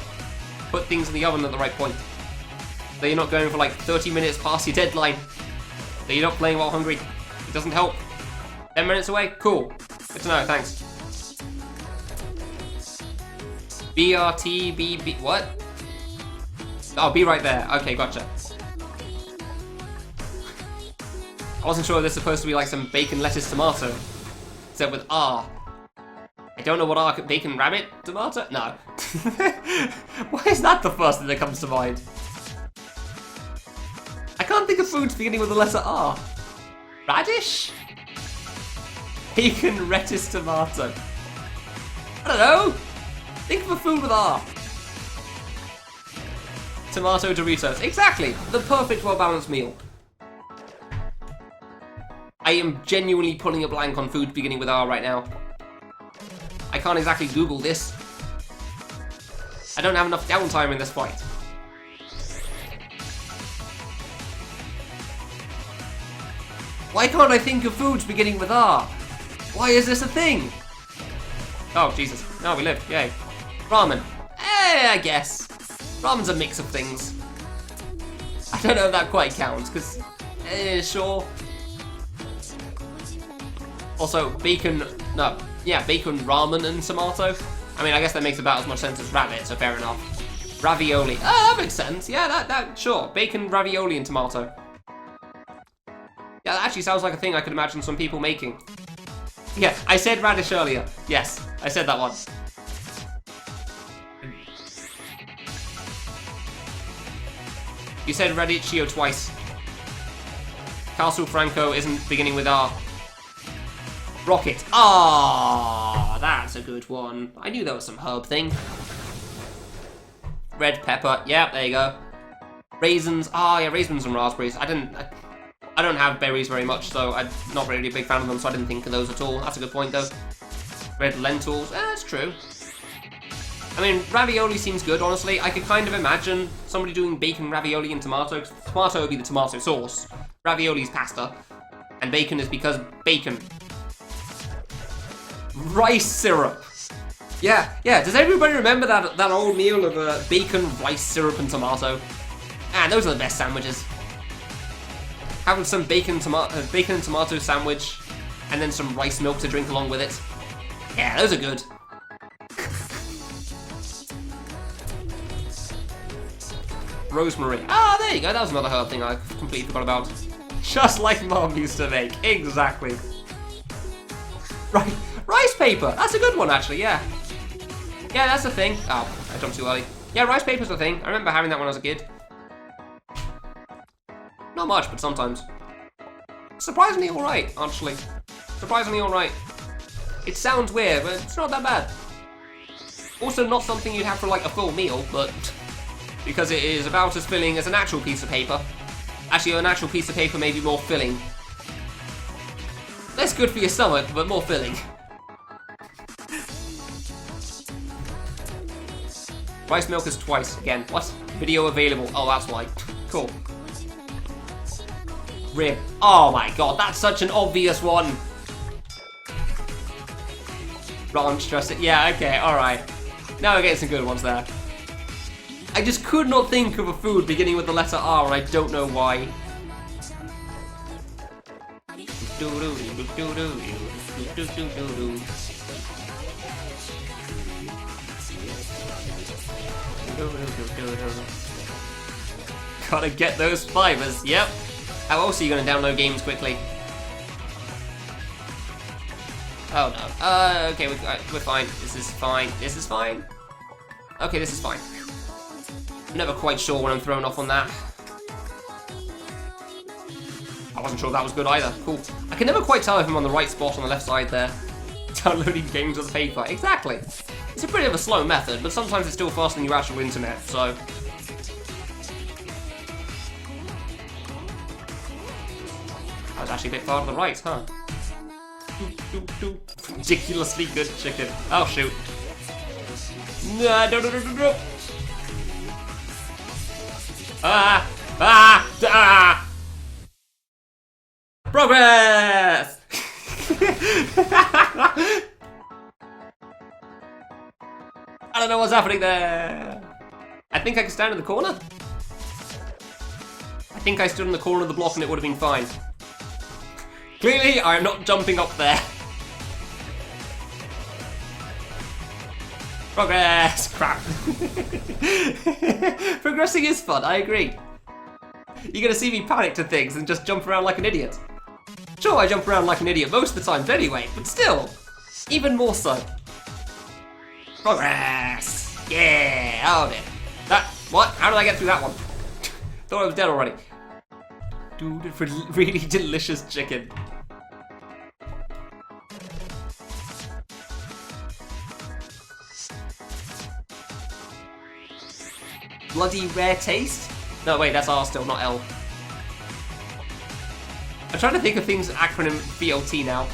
put things in the oven at the right point. So you're not going for, like, 30 minutes past your deadline. So you're not playing while hungry. It doesn't help. 10 minutes away? Cool. Good to know, thanks. BRT, what? Oh, be right there. Okay, gotcha. I wasn't sure if this was supposed to be like some bacon, lettuce, tomato. Except with R. I don't know what R... Bacon, rabbit, tomato? No. Why is that the first thing that comes to mind? I can't think of foods beginning with the letter R. Radish? Bacon, lettuce, tomato. I don't know. Think of a food with R. Tomato Doritos. Exactly! The perfect well-balanced meal. I am genuinely pulling a blank on food beginning with R right now. I can't exactly Google this. I don't have enough downtime in this fight. Why can't I think of foods beginning with R? Why is this a thing? Oh, Jesus. No, we live. Yay. Ramen. I guess. Ramen's a mix of things. I don't know if that quite counts, because... sure. Also, bacon... No. Yeah, bacon, ramen, and tomato. I mean, I guess that makes about as much sense as rabbit, so fair enough. Ravioli. Oh, that makes sense. Yeah, that sure. Bacon, ravioli, and tomato. Yeah, that actually sounds like a thing I could imagine some people making. Yeah, I said radish earlier. Yes, I said that once. You said radicchio twice. Castle Franco isn't beginning with R. Rocket. Ah, that's a good one. I knew there was some herb thing. Red pepper. Yeah, there you go. Raisins. Ah, yeah, raisins and raspberries. I don't have berries very much, so I'm not really a big fan of them, so I didn't think of those at all. That's a good point, though. Red lentils. That's true. I mean, ravioli seems good, honestly. I could kind of imagine somebody doing bacon, ravioli, and tomato. Tomato would be the tomato sauce. Ravioli's pasta. And bacon is because bacon. Rice syrup. Yeah. Does everybody remember that old meal of bacon, rice syrup, and tomato? Ah, those are the best sandwiches. Having some bacon and tomato sandwich, and then some rice milk to drink along with it. Yeah, those are good. Rosemary. Ah, there you go. That was another herb thing I completely forgot about. Just like Mom used to make. Exactly. Right. Rice paper. That's a good one, actually. Yeah. Yeah, that's a thing. Oh, I jumped too early. Yeah, rice paper's a thing. I remember having that when I was a kid. Not much, but sometimes. Surprisingly alright, actually. Surprisingly alright. It sounds weird, but it's not that bad. Also not something you'd have for like a full meal, but... because it is about as filling as an actual piece of paper. Actually, an actual piece of paper may be more filling. less good for your stomach, but more filling. Rice milk is twice. Again, what? Video available. Oh, that's why. Cool. Rib. Oh my god, that's such an obvious one. Ranch dressing. Yeah, okay, alright. Now we're getting some good ones there. I just could not think of a food beginning with the letter R, and I don't know why. Gotta get those fibers, yep. How else are you gonna download games quickly? Oh no. Okay, we're fine. This is fine. This is fine. Okay, this is fine. I'm never quite sure when I'm thrown off on that. I wasn't sure that was good either. Cool. I can never quite tell if I'm on the right spot on the left side there. Downloading games with paper. Exactly. It's a bit of a slow method, but sometimes it's still faster than your actual internet, so... I was actually a bit far to the right, huh? Ridiculously good chicken. Oh, shoot. No. Progress! I don't know what's happening there. I think I can stand in the corner. I think I stood in the corner of the block and it would have been fine. Clearly, I'm not jumping up there. Progress! Crap. Progressing is fun, I agree. You're gonna see me panic to things and just jump around like an idiot. Sure, I jump around like an idiot most of the time anyway, but still, even more so. Progress! Yeah! Oh dear. That, what? How did I get through that one? Thought I was dead already. Dude, really delicious chicken. Bloody rare taste? No, wait, that's R still, not L. I'm trying to think of things acronym BLT now.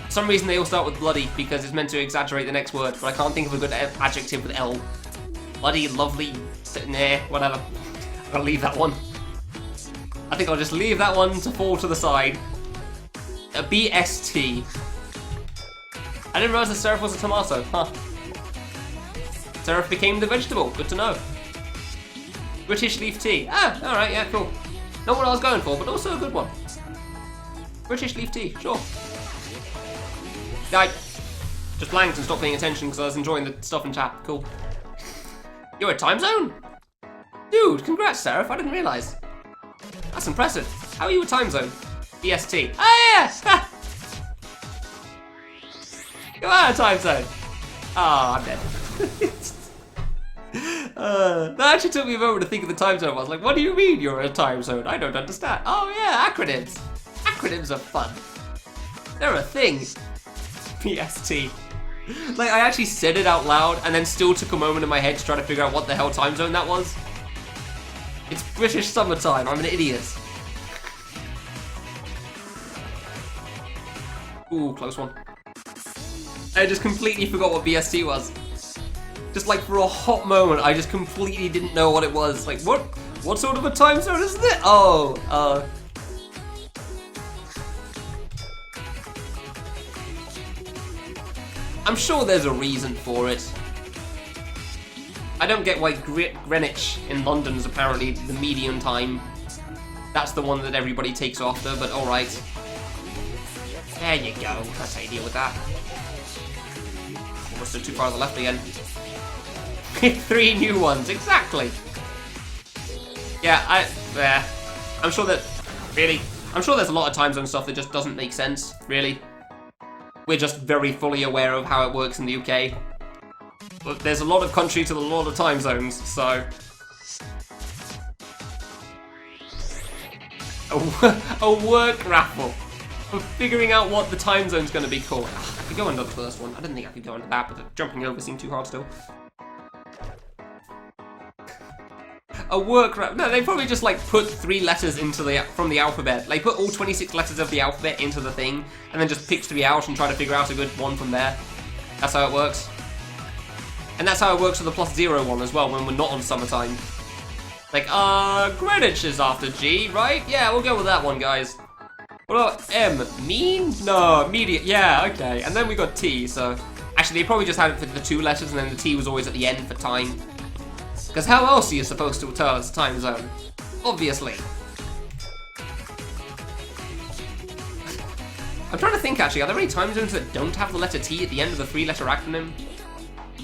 For some reason they all start with bloody because it's meant to exaggerate the next word, but I can't think of a good adjective with L. Bloody, lovely, sitting there, whatever. I'll leave that one. I think I'll just leave that one to fall to the side. A BST. I didn't realize the serif was a tomato, huh? Serif became the vegetable, good to know. British leaf tea. Ah, alright, yeah, cool. Not what I was going for, but also a good one. British leaf tea, sure. I just blanked and stopped paying attention because I was enjoying the stuff in chat. Cool. You're a time zone? Dude, congrats, Serif, I didn't realise. That's impressive. How are you a time zone? BST. Ah, yeah! Come on, a time zone. Ah, I'm dead. That actually took me a moment to think of the time zone. I was like, what do you mean you're a time zone? I don't understand. Oh yeah, acronyms. Acronyms are fun. They're a thing. PST. Like, I actually said it out loud and then still took a moment in my head to try to figure out what the hell time zone that was. It's British summertime. I'm an idiot. Ooh, close one. I just completely forgot what BST was. Just like for a hot moment, I just completely didn't know what it was. Like, what sort of a time zone is this? Oh, I'm sure there's a reason for it. I don't get why Greenwich in London is apparently the median time. That's the one that everybody takes after, but alright. There you go, that's how you deal with that. Almost too far to the left again. 3 new ones, exactly. Yeah, I'm sure that, really, I'm sure there's a lot of time zone stuff that just doesn't make sense, really. We're just very fully aware of how it works in the UK. But there's a lot of countries with a lot of time zones, so... A work raffle for figuring out what the time zone's going to be called. I could go under the first one. I didn't think I could go under that, but the jumping over seemed too hard still. a workaround. No, they probably just like put 3 letters into from the alphabet. Like put all 26 letters of the alphabet into the thing, and then just pick 3 out and try to figure out a good one from there. That's how it works. And that's how it works with the +0 one as well when we're not on summertime. Like, Greenwich is after G, right? Yeah, we'll go with that one, guys. What about M? Mean? No, immediate. Yeah, okay. And then we got T, so... Actually, they probably just had it for the 2 letters, and then the T was always at the end for time. Because how else are you supposed to tell us time zone? Obviously. I'm trying to think, actually, are there any time zones that don't have the letter T at the end of the 3-letter acronym?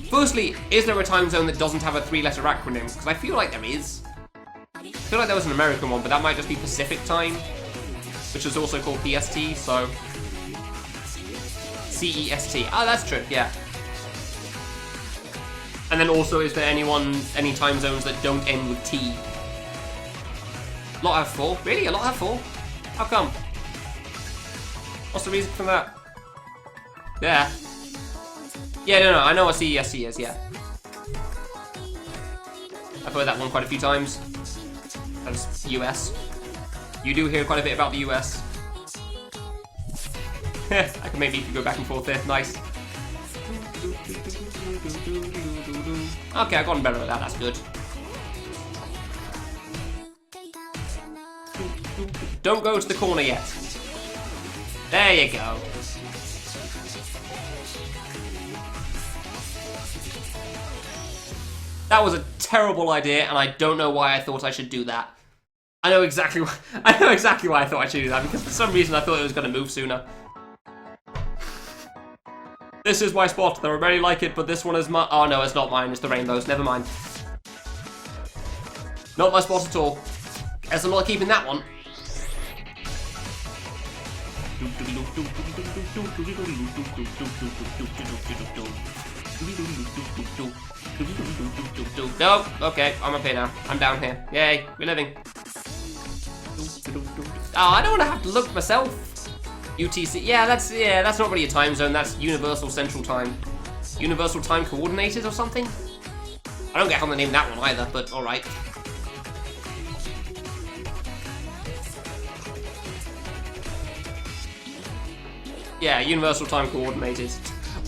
Firstly, is there a time zone that doesn't have a 3-letter acronym? Because I feel like there is. I feel like there was an American one, but that might just be Pacific Time, which is also called PST, so... CEST. Oh, that's true, yeah. And then also, is there any time zones that don't end with T? A lot have 4. Really? A lot have 4? How come? What's the reason for that? Yeah. Yeah, no, I know what CEST is, yeah. I've heard that one quite a few times. That's US. You do hear quite a bit about the US. I can maybe go back and forth there. Nice. Okay, I've gotten better at that. That's good. Don't go to the corner yet. There you go. That was a terrible idea, and I don't know why I thought I should do that. I know exactly why I thought I should do that, because for some reason I thought it was going to move sooner. This is my spot. There are many like it, but this one is my... Oh no, it's not mine. It's the rainbows. Never mind. Not my spot at all. Guess I'm not keeping that one. Nope. Okay, I'm up here now. I'm down here. Yay, we're living. Oh, I don't want to have to look myself. UTC. Yeah, that's not really a time zone. That's Universal Central Time. Universal Time Coordinated or something? I don't get how they named that one either, but alright. Yeah, Universal Time Coordinated.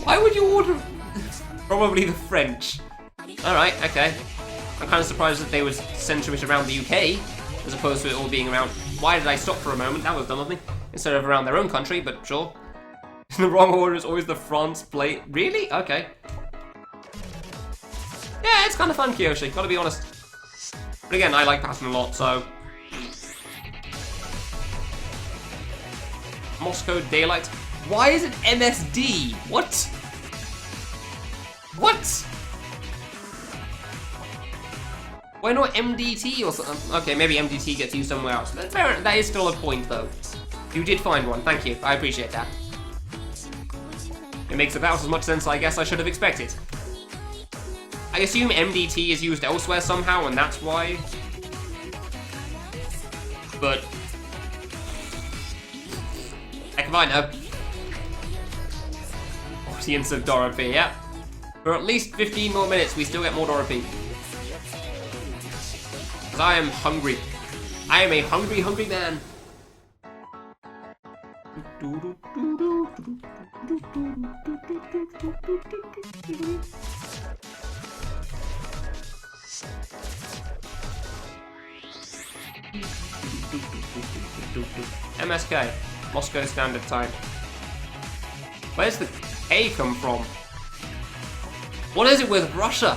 Why would you order... Probably the French. Alright, okay. I'm kind of surprised that they would center it around the UK, as opposed to it all being around... Why did I stop for a moment? That was dumb of me. Instead of around their own country, but sure. The wrong order is always the France plate. Really? Okay. Yeah, it's kind of fun, Kyoshi, gotta be honest. But again, I like Pattern a lot, so... Moscow Daylight. Why is it MSD? What? What? Why not MDT or something? Okay, maybe MDT gets used somewhere else. That's fair. That is still a point, though. You did find one. Thank you. I appreciate that. It makes about as much sense, I guess, I should have expected. I assume MDT is used elsewhere somehow, and that's why. But... heck if I know. Audience of Dorothy, yeah. For at least 15 more minutes, we still get more Dorothy. Because I am hungry. I am a hungry, hungry man. MSK, Moscow Standard Time. Where's the K come from? What is it with Russia?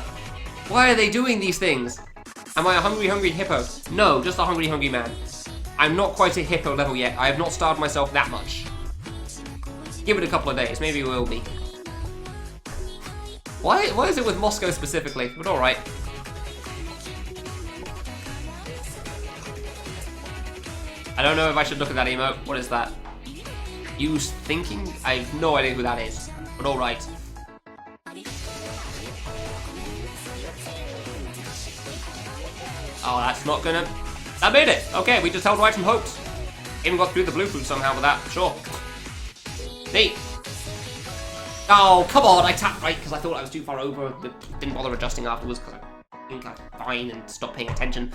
Why are they doing these things? Am I a hungry, hungry hippo? No, just a hungry, hungry man. I'm not quite at hippo level yet. I have not starved myself that much. Give it a couple of days, maybe it will be. Why is it with Moscow specifically? But alright. I don't know if I should look at that emote. What is that? Use thinking? I have no idea who that is. But alright. Oh, that's not gonna... That made it! Okay, we just held right from hopes. Even got through the Bluetooth somehow with that, sure. Neat. Oh, come on, I tapped right because I thought I was too far over, but didn't bother adjusting afterwards because think I'm fine and stop paying attention.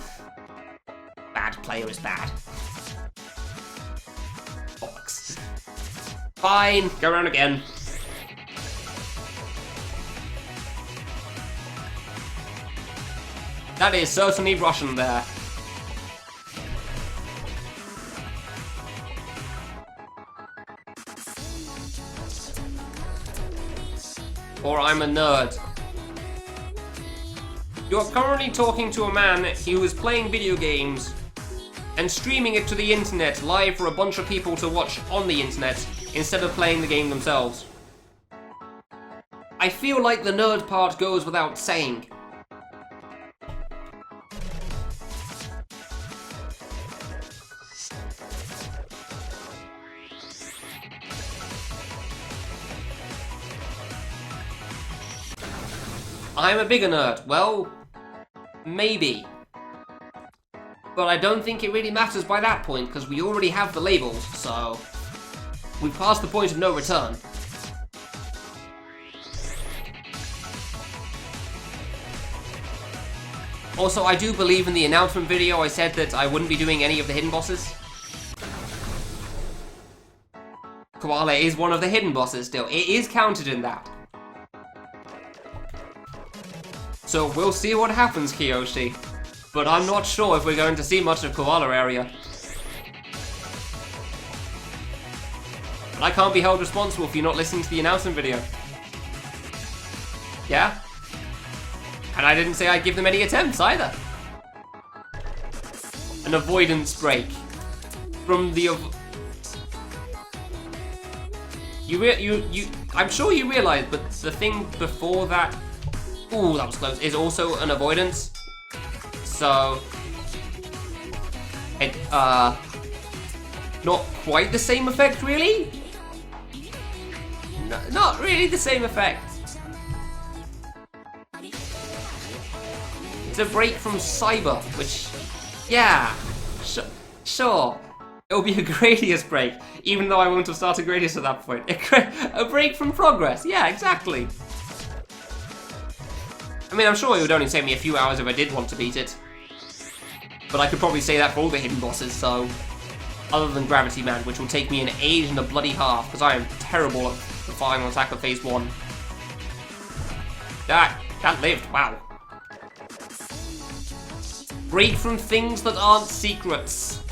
Bad player is bad. Bollocks. Fine, go around again. That is certainly Russian there. Or I'm a nerd. You are currently talking to a man who is playing video games and streaming it to the internet live for a bunch of people to watch on the internet instead of playing the game themselves. I feel like the nerd part goes without saying. I'm a bigger nerd. Well, maybe. But I don't think it really matters by that point, because we already have the labels, so we've passed the point of no return. Also, I do believe in the announcement video I said that I wouldn't be doing any of the hidden bosses. Koala is one of the hidden bosses still. It is counted in that. So we'll see what happens, Kiyoshi. But I'm not sure if we're going to see much of Koala area. But I can't be held responsible for you not listening to the announcement video. Yeah? And I didn't say I'd give them any attempts either. An avoidance break. From the... I'm sure you realize, but the thing before that... Ooh, that was close. Is also an avoidance. So... It, not quite the same effect, really? No, not really the same effect. It's a break from Cyber, which... Yeah, sure. It'll be a Gradius break, even though I won't have started Gradius at that point. A break from Progress, yeah, exactly. I mean, I'm sure it would only take me a few hours if I did want to beat it. But I could probably say that for all the hidden bosses, so... Other than Gravity Man, which will take me an age and a bloody half, because I am terrible at the final attack of Phase 1. That lived, wow. Break from things that aren't secrets.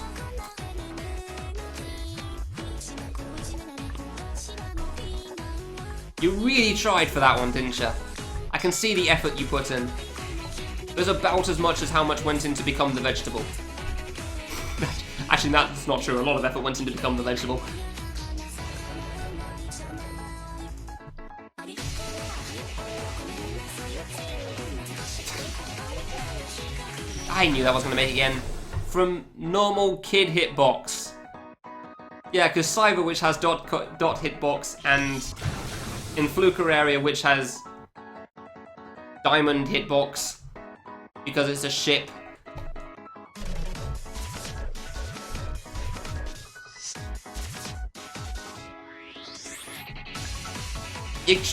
You really tried for that one, didn't you? I can see the effort you put in. It was about as much as how much went in to become the vegetable. Actually, that's not true. A lot of effort went in to become the vegetable. I knew that was going to make it again. From normal kid hitbox. Yeah, because Cyber, which has dot hitbox, and in Fluker area, which has diamond hitbox, because it's a ship.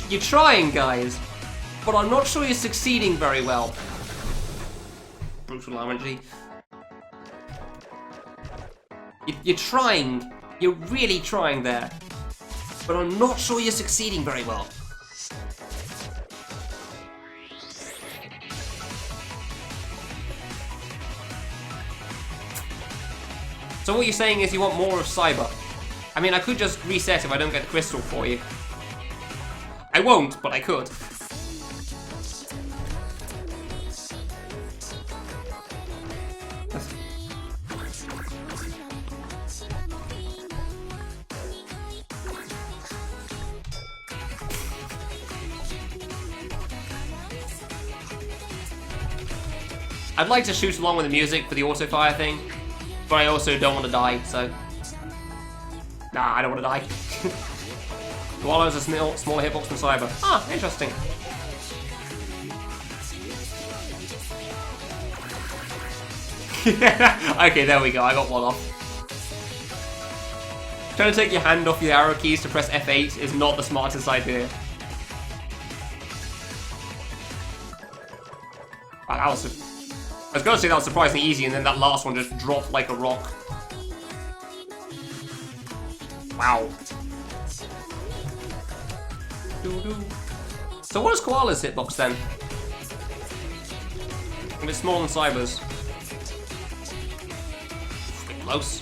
You're trying, guys, but I'm not sure you're succeeding very well. Brutal RNG. You're trying. You're really trying there. But I'm not sure you're succeeding very well. So what you're saying is you want more of Cyber. I mean, I could just reset if I don't get the crystal for you. I won't, but I could. I'd like to shoot along with the music for the auto fire thing, but I also don't want to die, so... Nah, I don't want to die. Koala's a smaller hitbox than Cyber. Ah, interesting. Okay, there we go, I got one off. Trying to take your hand off your arrow keys to press F8 is not the smartest idea. Wow, I was gonna say that was surprisingly easy, and then that last one just dropped like a rock. Wow. So what is Koala's hitbox then? A bit smaller than Cyber's. A bit close.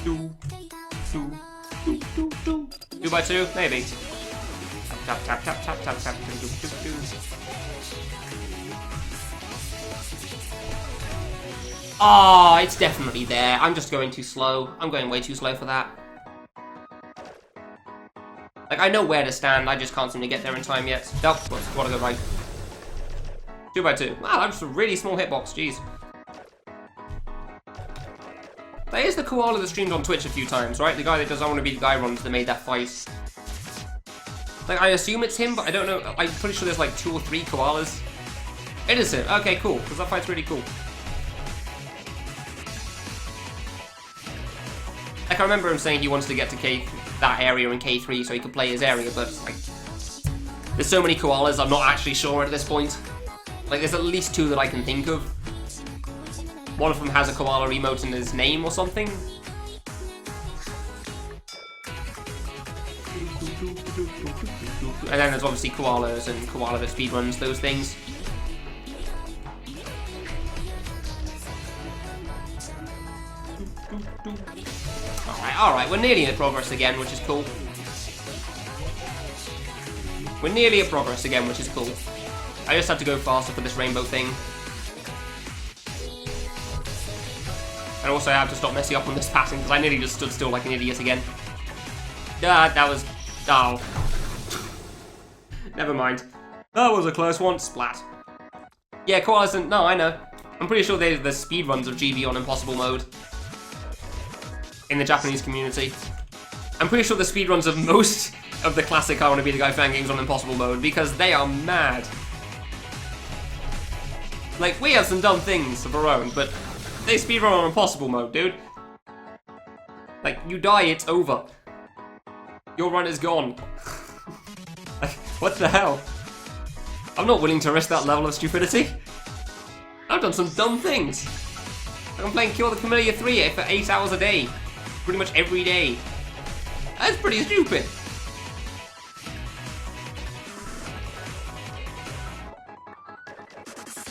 2 by 2, maybe. Tap tap tap tap tap tap. Oh, it's definitely there. I'm just going too slow. I'm going way too slow for that. Like, I know where to stand, I just can't seem to get there in time yet. Nope, gotta go right. 2 by 2. Wow, that's a really small hitbox, jeez. That is the koala that streamed on Twitch a few times, right? The guy that does I Want to Be the Guy runs that made that fight. Like, I assume it's him, but I don't know. I'm pretty sure there's like 2 or 3 koalas. It is him. Okay, cool, because that fight's really cool. Like, I remember him saying he wanted to get to that area in K3 so he could play his area, but like, there's so many koalas, I'm not actually sure at this point. Like, there's at least 2 that I can think of. One of them has a koala emote in his name or something. And then there's obviously koalas and koala that speedruns those things. Alright, we're nearly at progress again, which is cool. We're nearly at progress again, which is cool. I just had to go faster for this rainbow thing. And also I have to stop messing up on this pattern, because I nearly just stood still like an idiot again. That was... oh. Never mind. That was a close one. Splat. Yeah, koalas and... no, I know. I'm pretty sure they're the speedruns of GB on Impossible Mode. In the Japanese community. I'm pretty sure the speedruns of most of the classic I Want to Be the Guy fan games on Impossible Mode, because they are mad. Like, we have some dumb things of our own, but they speedrun on Impossible Mode, dude. Like, you die, it's over. Your run is gone. Like, what the hell? I'm not willing to risk that level of stupidity. I've done some dumb things. Like, I'm playing Kill the Kamilia 3 for 8 hours a day. Pretty much every day. That's pretty stupid.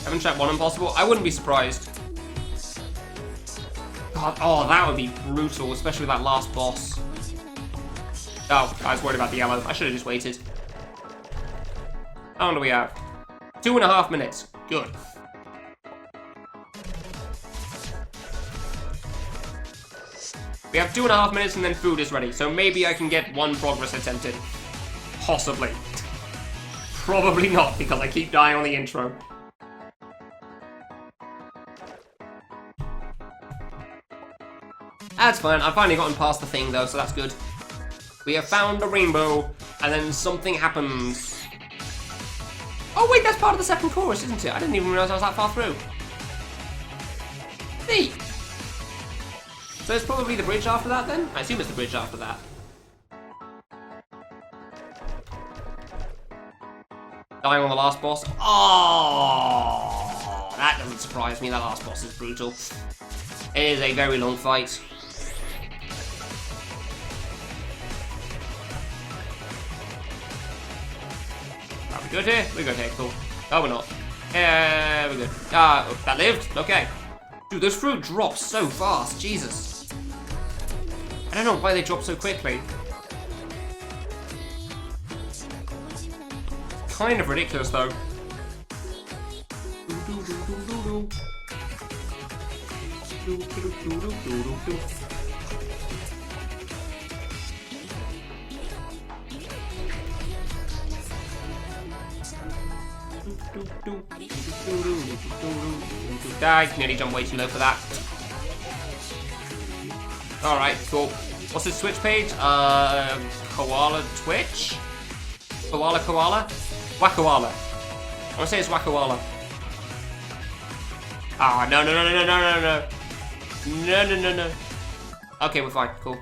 Haven't tried one Impossible? I wouldn't be surprised. God, oh, that would be brutal, especially with that last boss. Oh, I was worried about the yellow. I should have just waited. How long do we have? 2.5 minutes. Good. We have 2.5 minutes and then food is ready, so maybe I can get 1 progress attempted. Possibly. Probably not, because I keep dying on the intro. That's fine, I've finally gotten past the thing though, so that's good. We have found a rainbow, and then something happens. Oh wait, that's part of the second chorus, isn't it? I didn't even realize I was that far through. Neat. So it's probably the bridge after that then? I assume it's the bridge after that. Dying on the last boss. Oh, that doesn't surprise me. That last boss is brutal. It is a very long fight. Are we good here? We're good here, cool. Oh, we're not. Yeah, we're good. That lived? Okay. Dude, those fruit drops so fast. Jesus. I don't know why they drop so quickly. Kind of ridiculous, though. I nearly jumped way too low for that. Alright, cool. What's his Twitch page? Koala Twitch? Koala? Wakoala. I want to say it's Wakoala. Ah, no. No. Okay, we're fine. Cool.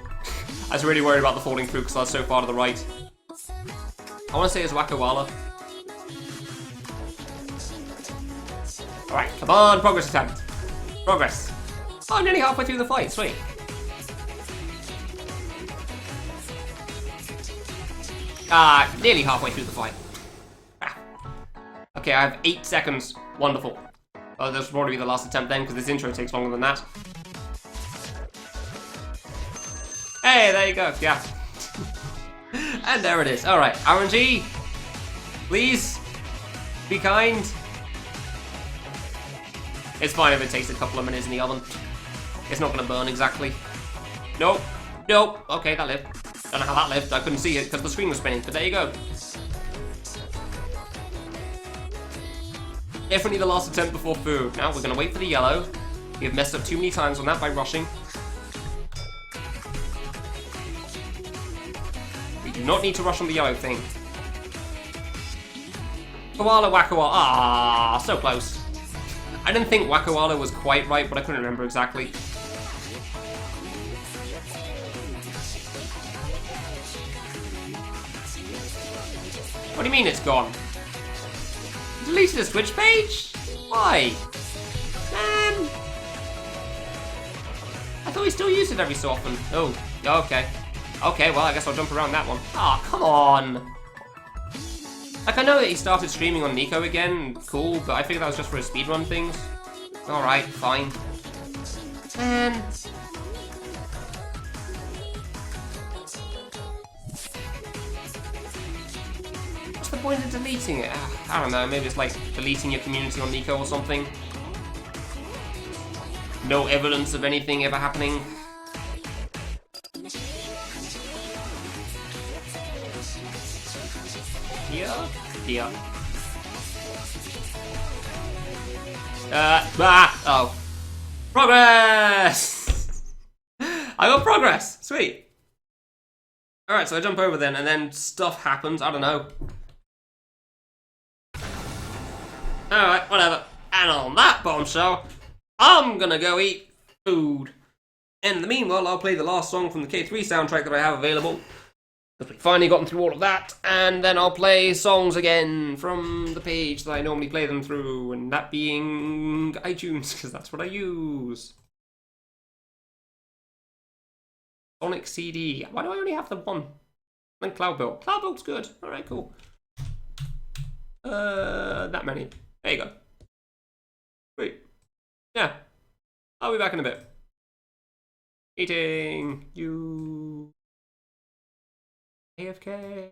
I was really worried about the falling through because I was so far to the right. I want to say it's Wakoala. Alright, come on, progress attempt. Progress. Oh, I'm nearly halfway through the fight, sweet. Nearly halfway through the fight. Okay, I have 8 seconds. Wonderful. Oh, this will probably be the last attempt then, because this intro takes longer than that. Hey, there you go, yeah. And there it is. Alright, RNG, please, be kind. It's fine if it takes a couple of minutes in the oven. It's not gonna burn exactly. Nope, nope, okay, that lived. Don't know how that lived, I couldn't see it because the screen was spinning, but there you go. Definitely the last attempt before food. Now we're gonna wait for the yellow. We have messed up too many times on that by rushing. We do not need to rush on the yellow thing. Koala Wakawala. Ah, so close. I didn't think Wakawala was quite right, but I couldn't remember exactly. What do you mean it's gone? Deleted a Switch page? Why? Man! I thought we still used it every so often. Oh, okay. Okay, well, I guess I'll jump around that one. Ah, come on! Like, I know that he started streaming on Nico again, cool, but I figured that was just for his speedrun things. Alright, fine. Man. What's the point of deleting it? I don't know, maybe it's like deleting your community on Nico or something. No evidence of anything ever happening. Here? Here. Oh. Progress! I got progress! Sweet. Alright, so I jump over then, and then stuff happens, I don't know. Alright, whatever. And on that bombshell, I'm gonna go eat food. In the meanwhile, I'll play the last song from the K3 soundtrack that I have available. Because we've finally gotten through all of that, and then I'll play songs again from the page that I normally play them through, and that being iTunes, because that's what I use. Sonic CD. Why do I only have the one? And Cloud Build. Cloud Build's good. Alright, cool. That many. There you go. Sweet. Yeah. I'll be back in a bit. Eating you. AFK.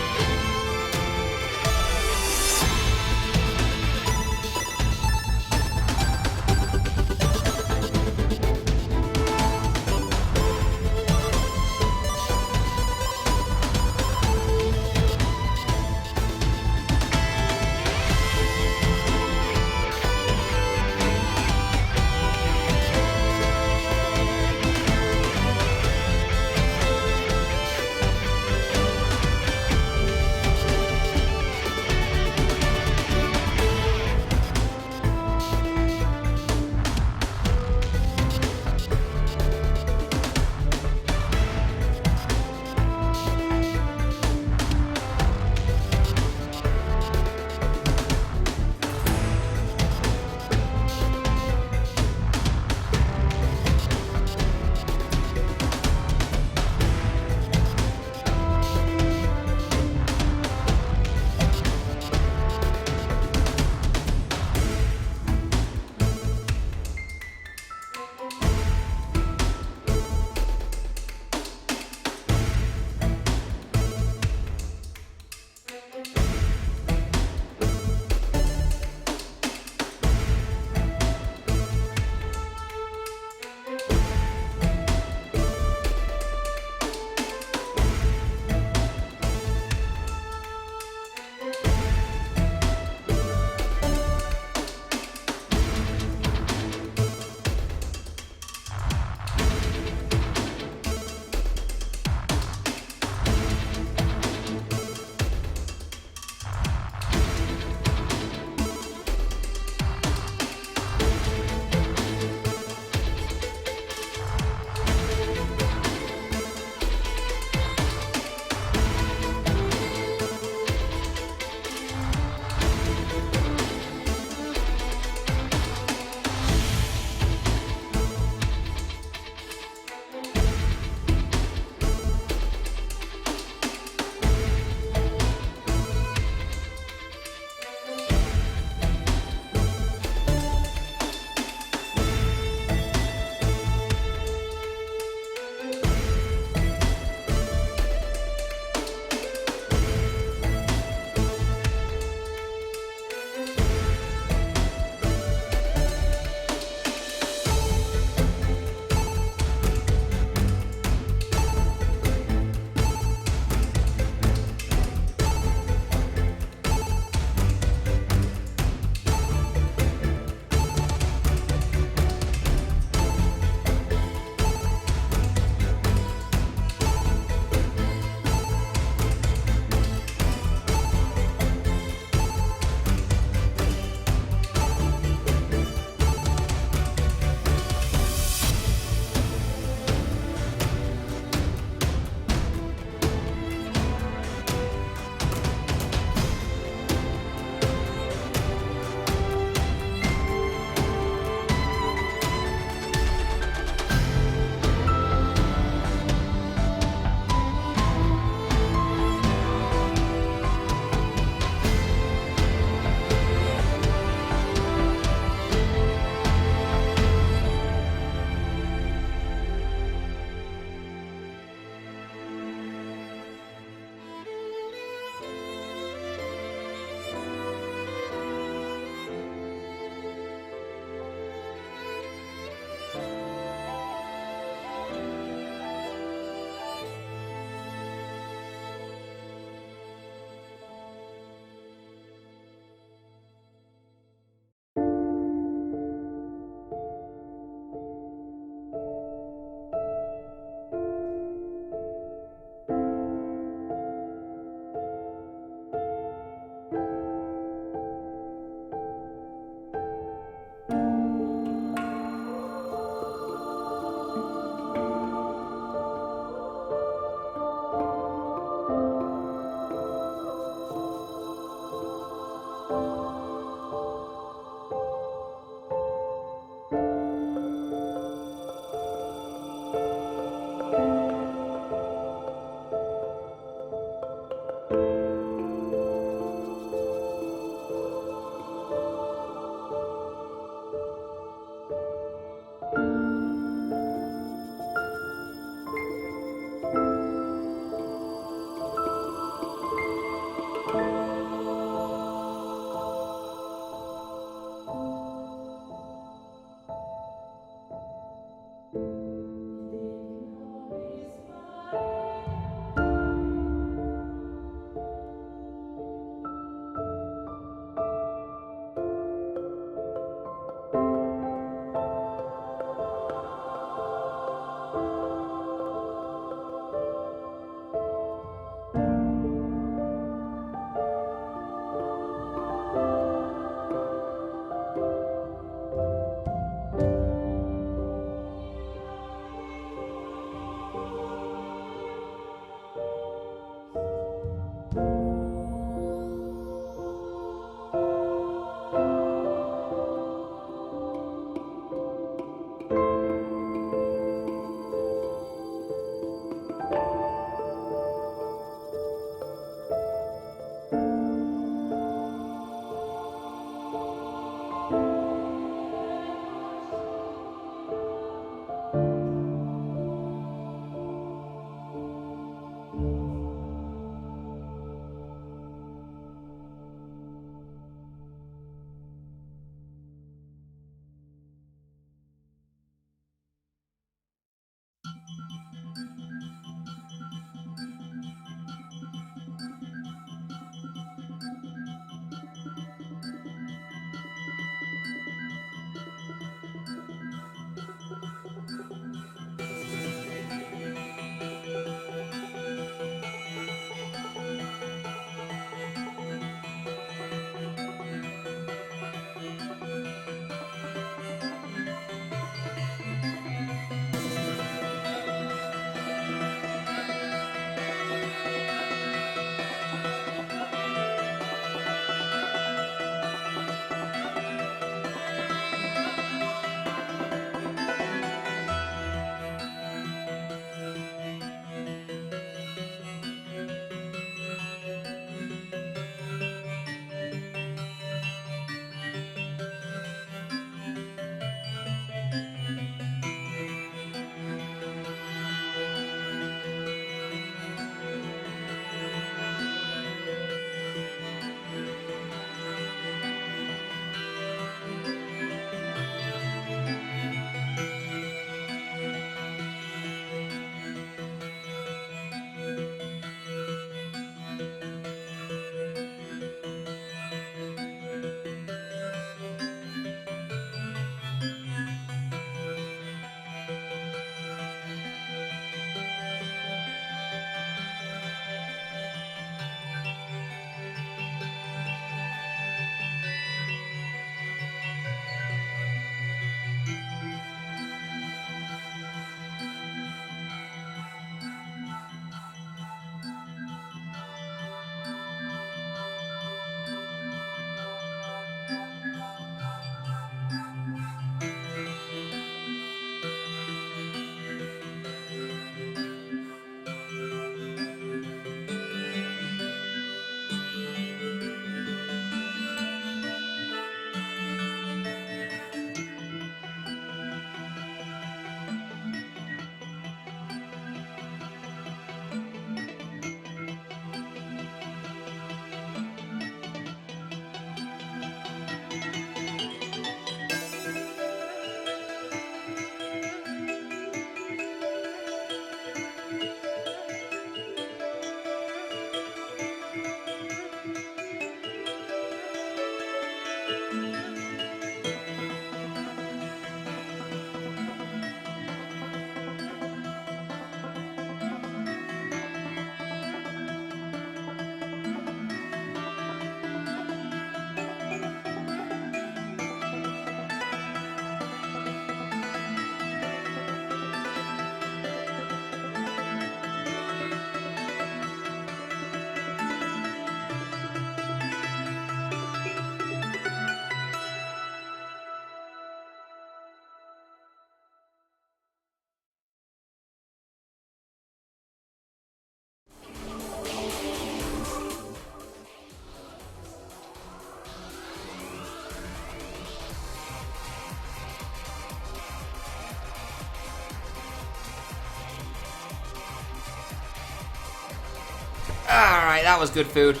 Alright, that was good food.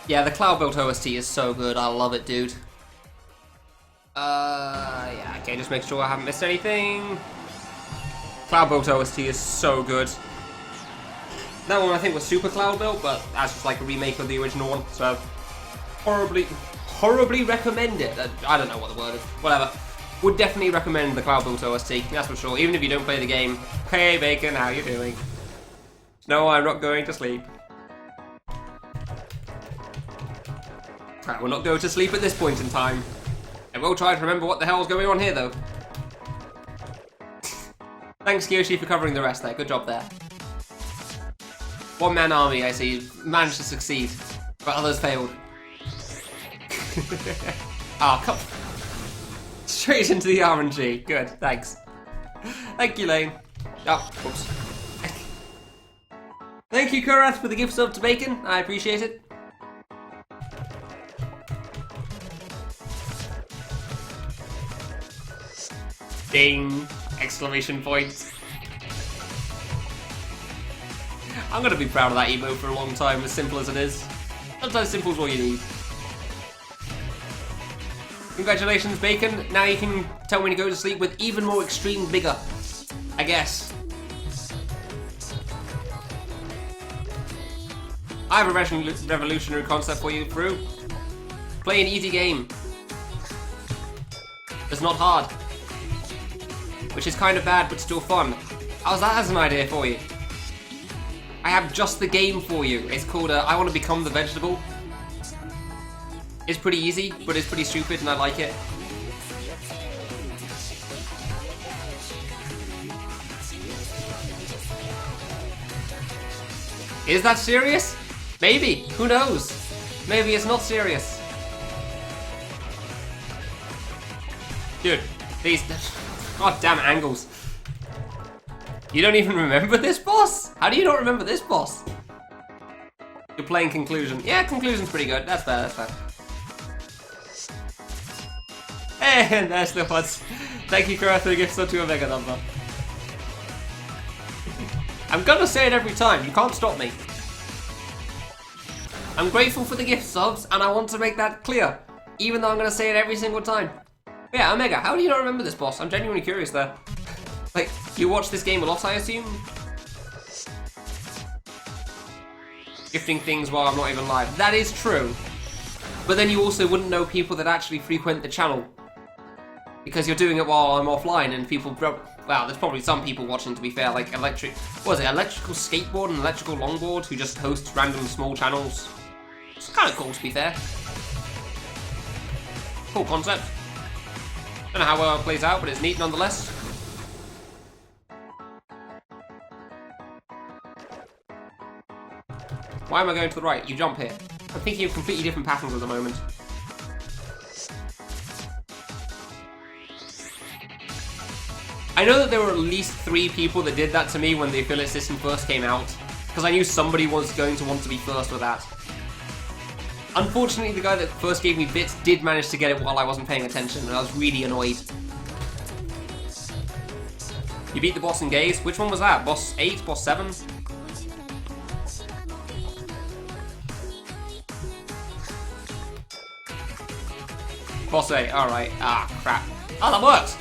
Yeah, the cloud-built OST is so good. I love it, dude. Yeah, okay, just make sure I haven't missed anything. Cloud-built OST is so good. That one I think was super cloud-built, but that's just like a remake of the original one, so horribly recommend it. I don't know what the word is. Whatever. Would definitely recommend the cloud-built OST, that's for sure, even if you don't play the game. Hey, Bacon, how you doing? No, I'm not going to sleep. I will not go to sleep at this point in time. I will try to remember what the hell is going on here, though. Thanks, Kiyoshi, for covering the rest there. Good job there. One-man army, I see. Managed to succeed, but others failed. Ah, come straight into the RNG. Good, thanks. Thank you, Lane. Oh, whoops. Thank you, Kurath, for the gift sub to Bacon. I appreciate it. Ding! Exclamation point. I'm gonna be proud of that emote for a long time, as simple as it is. Sometimes simple is all you need. Congratulations, Bacon. Now you can tell me to go to sleep with even more extreme vigor, I guess. I have a revolutionary concept for you, Brew. Play an easy game. It's not hard. Which is kind of bad, but still fun. How's that as an idea for you? I have just the game for you. It's called I Want to Become the Vegetable. It's pretty easy, but it's pretty stupid, and I like it. Is that serious? Maybe. Who knows? Maybe it's not serious. Dude, these... God damn angles. You don't even remember this boss? How do you not remember this boss? You're playing Conclusion. Yeah, Conclusion's pretty good. That's fair, that's fair. And there's the ones. Thank you, Kura, for the gift sub to a mega number. I'm gonna say it every time. You can't stop me. I'm grateful for the gift subs, and I want to make that clear, even though I'm gonna say it every single time. Yeah, Omega, how do you not remember this boss? I'm genuinely curious there. Like, you watch this game a lot, I assume? Gifting things while I'm not even live. That is true. But then you also wouldn't know people that actually frequent the channel. Because you're doing it while I'm offline, and people... Well, there's probably some people watching, to be fair, like electrical skateboard and electrical longboard, who just host random small channels. It's kind of cool, to be fair. Cool concept. Don't know how well it plays out, but it's neat nonetheless. Why am I going to the right? You jump here. I'm thinking of completely different patterns at the moment. I know that there were at least 3 people that did that to me when the affiliate system first came out, because I knew somebody was going to want to be first with that. Unfortunately, the guy that first gave me bits did manage to get it while I wasn't paying attention, and I was really annoyed. You beat the boss in Gaze? Which one was that? Boss 8? Boss 7? Boss 8, alright. Ah, crap. Oh, that worked!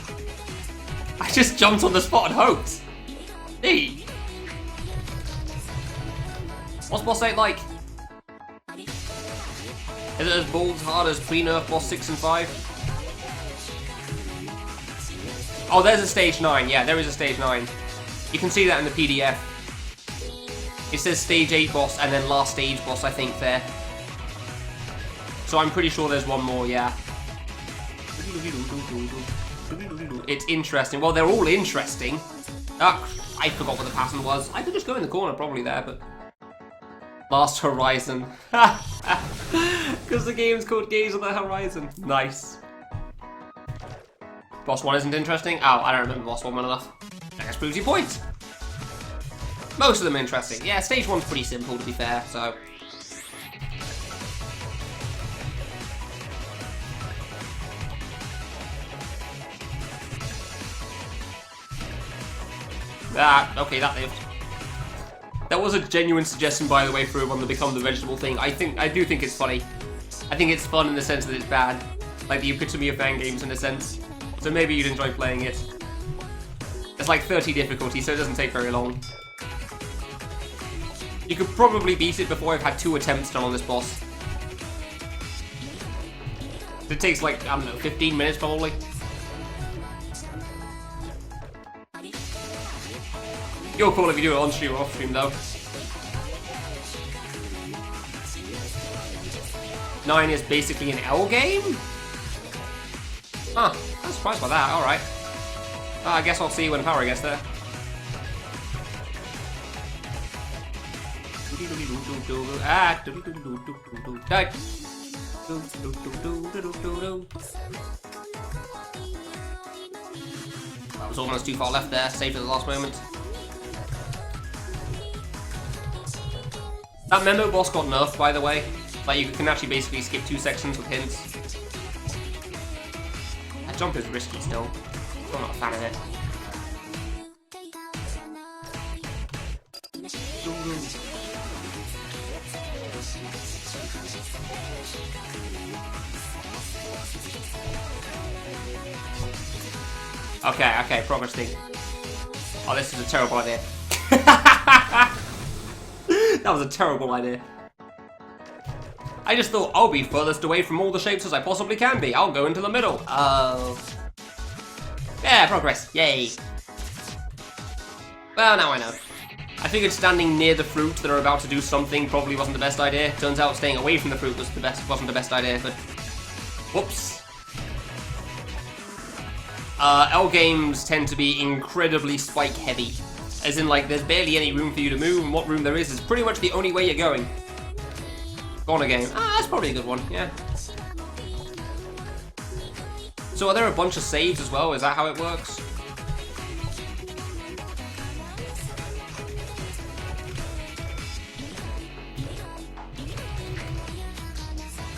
I just jumped on the spot and hoped. Neat. What's boss 8 like? Is it as balls hard as pre-nerf boss 6 and 5? Oh, there's a stage 9. Yeah, there is a stage 9. You can see that in the PDF. It says stage 8 boss and then last stage boss, I think, there. So I'm pretty sure there's one more, yeah. It's interesting. Well, they're all interesting. Ah, I forgot what the pattern was. I could just go in the corner probably there, but... Last Horizon. Because the game's called Gaze on the Horizon. Nice. Boss 1 isn't interesting? Oh, I don't remember Boss 1 well enough. I guess proves your point. Most of them are interesting. Yeah, stage 1's pretty simple, to be fair, so... Ah, okay, that lived. That was a genuine suggestion, by the way, for everyone to become the vegetable thing. I do think it's funny. I think it's fun in the sense that it's bad. Like the epitome of fan games in a sense. So maybe you'd enjoy playing it. It's like 30 difficulty, so it doesn't take very long. You could probably beat it before I've had 2 attempts done on this boss. It takes like, I don't know, 15 minutes probably. You're cool if you do it on stream or off stream though. 9 is basically an L game? Huh, I'm surprised by that, alright. I guess I'll see when power gets there. That was almost too far left there, saved at the last moment. That memo boss got nerfed, by the way. Like, you can actually basically skip 2 sections with hints. That jump is risky still. I'm not a fan of it. Okay, progress thing. Oh, this is a terrible idea. That was a terrible idea. I just thought, I'll be furthest away from all the shapes as I possibly can be. I'll go into the middle. Oh. Yeah, progress. Yay. Well, now I know. I figured standing near the fruit that are about to do something probably wasn't the best idea. Turns out staying away from the fruit wasn't the best idea, but... Whoops. L games tend to be incredibly spike heavy. As in, like, there's barely any room for you to move, and what room there is pretty much the only way you're going. Go on a game. That's probably a good one, yeah. So are there a bunch of saves as well? Is that how it works?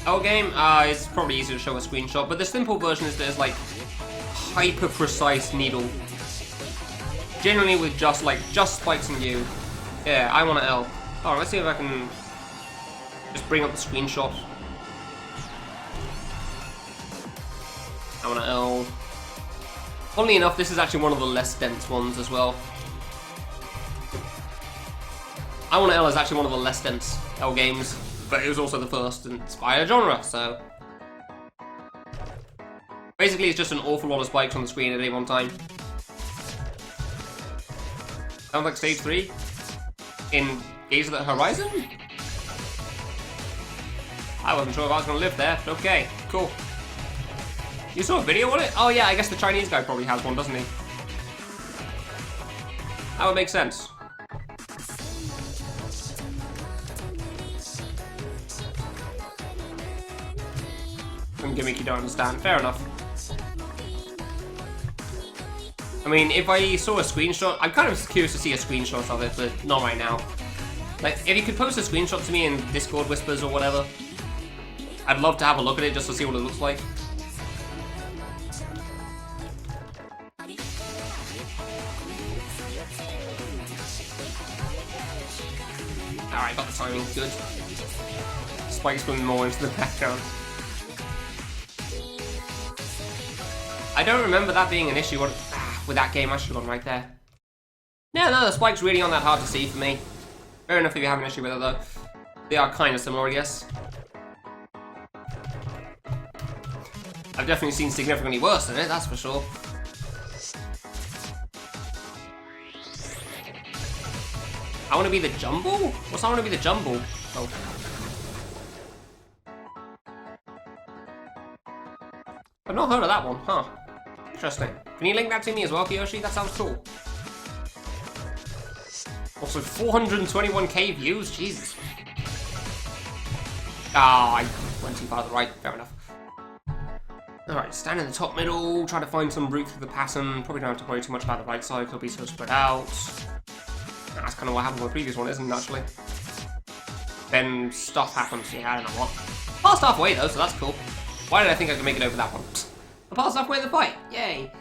L game? It's probably easier to show a screenshot, but the simple version is there's like hyper precise needle. Generally with just spikes and you. Yeah, I want an L. Alright, let's see if I can just bring up the screenshot. I want an L. Funnily enough, this is actually one of the less dense ones as well. I want an L is actually one of the less dense L games, but it was also the first inspired genre, so... Basically, it's just an awful lot of spikes on the screen at any one time. Sounds like stage 3 in Gaze of the Horizon? I wasn't sure if I was going to live there, but okay, cool. You saw a video on it? Oh yeah, I guess the Chinese guy probably has one, doesn't he? That would make sense. Some gimmick you don't understand, fair enough. I mean, if I saw a screenshot, I'm kind of curious to see a screenshot of it, but not right now. Like, if you could post a screenshot to me in Discord Whispers or whatever, I'd love to have a look at it just to see what it looks like. Alright, got the timing, good. Spike's going more into the background. I don't remember that being an issue with that game. I should have gone right there. Yeah, no, the spikes really aren't that hard to see for me. Fair enough if you have an issue with it though. They are kind of similar, I guess. I've definitely seen significantly worse than it, that's for sure. I want to be the jumble? What's I want to be the jumble? Oh. I've not heard of that one, huh? Interesting. Can you link that to me as well, Kiyoshi? That sounds cool. Also, 421k views? Jesus. I went too far to the right. Fair enough. Alright, stand in the top middle, try to find some route through the pattern. Probably don't have to worry too much about the right side, it'll be so spread out. That's kind of what happened with the previous one, isn't it, actually? Then stuff happens, yeah, I don't know what. Passed halfway though, so that's cool. Why did I think I could make it over that one? I passed halfway the fight, yay!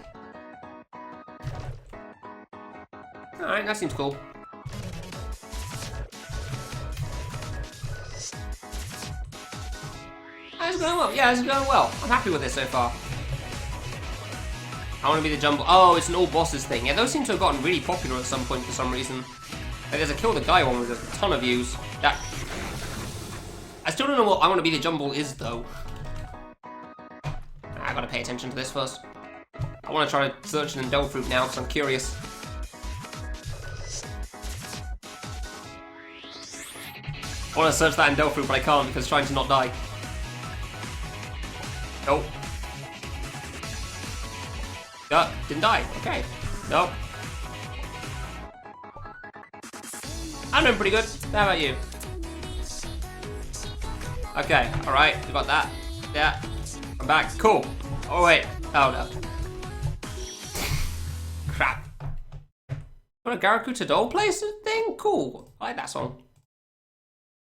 Alright, that seems cool. It's going well. Yeah, it's going well. I'm happy with this so far. I want to be the jumble. Oh, it's an all bosses thing. Yeah, those seem to have gotten really popular at some point for some reason. Like, there's a Kill the Guy one with a ton of views. That... I still don't know what I want to be the jumble is, though. I gotta pay attention to this first. I want to try to search an Endel Fruit now because I'm curious. I want to search that Endel Fruit, but I can't because trying to not die. Nope. Didn't die. Okay. Nope. I'm doing pretty good. How about you? Okay. Alright. We got that. Yeah. I'm back. Cool. Oh, wait. Oh, no. Crap. What a Garaku Tadol place thing? Cool. I like that song.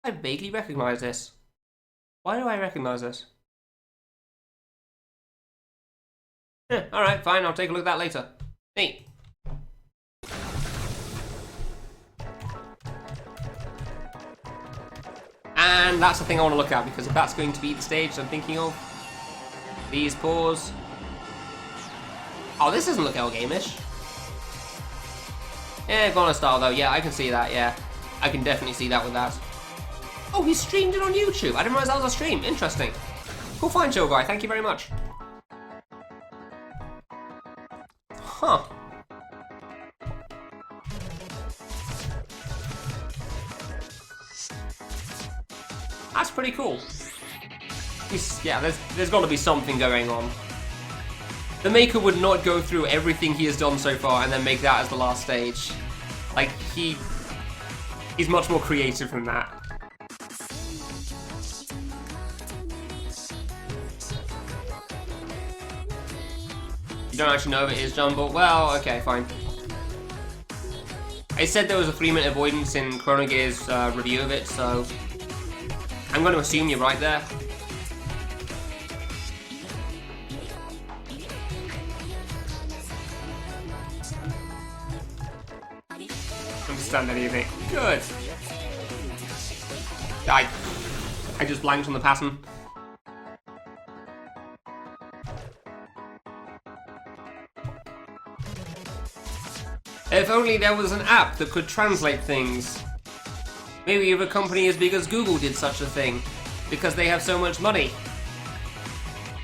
I vaguely recognize this. Why do I recognize this? Alright, fine, I'll take a look at that later. Neat. And that's the thing I want to look at, because if that's going to be the stage I'm thinking of, please pause. Oh, this doesn't look L-game-ish. Yeah, Ghana style though, yeah, I can see that, yeah. I can definitely see that with that. Oh, he streamed it on YouTube. I didn't realize that was a stream. Interesting. Cool find, Chill Guy. Thank you very much. Huh. That's pretty cool. Yeah, there's got to be something going on. The maker would not go through everything he has done so far and then make that as the last stage. Like, he's much more creative than that. You don't actually know if it is Jumble. Well, okay, fine. I said there was a 3-minute avoidance in Chronogear's review of it, so I'm going to assume you're right there. Understand any of it. Good. I just blanked on the pattern. If only there was an app that could translate things. Maybe if a company as big as Google did such a thing, because they have so much money.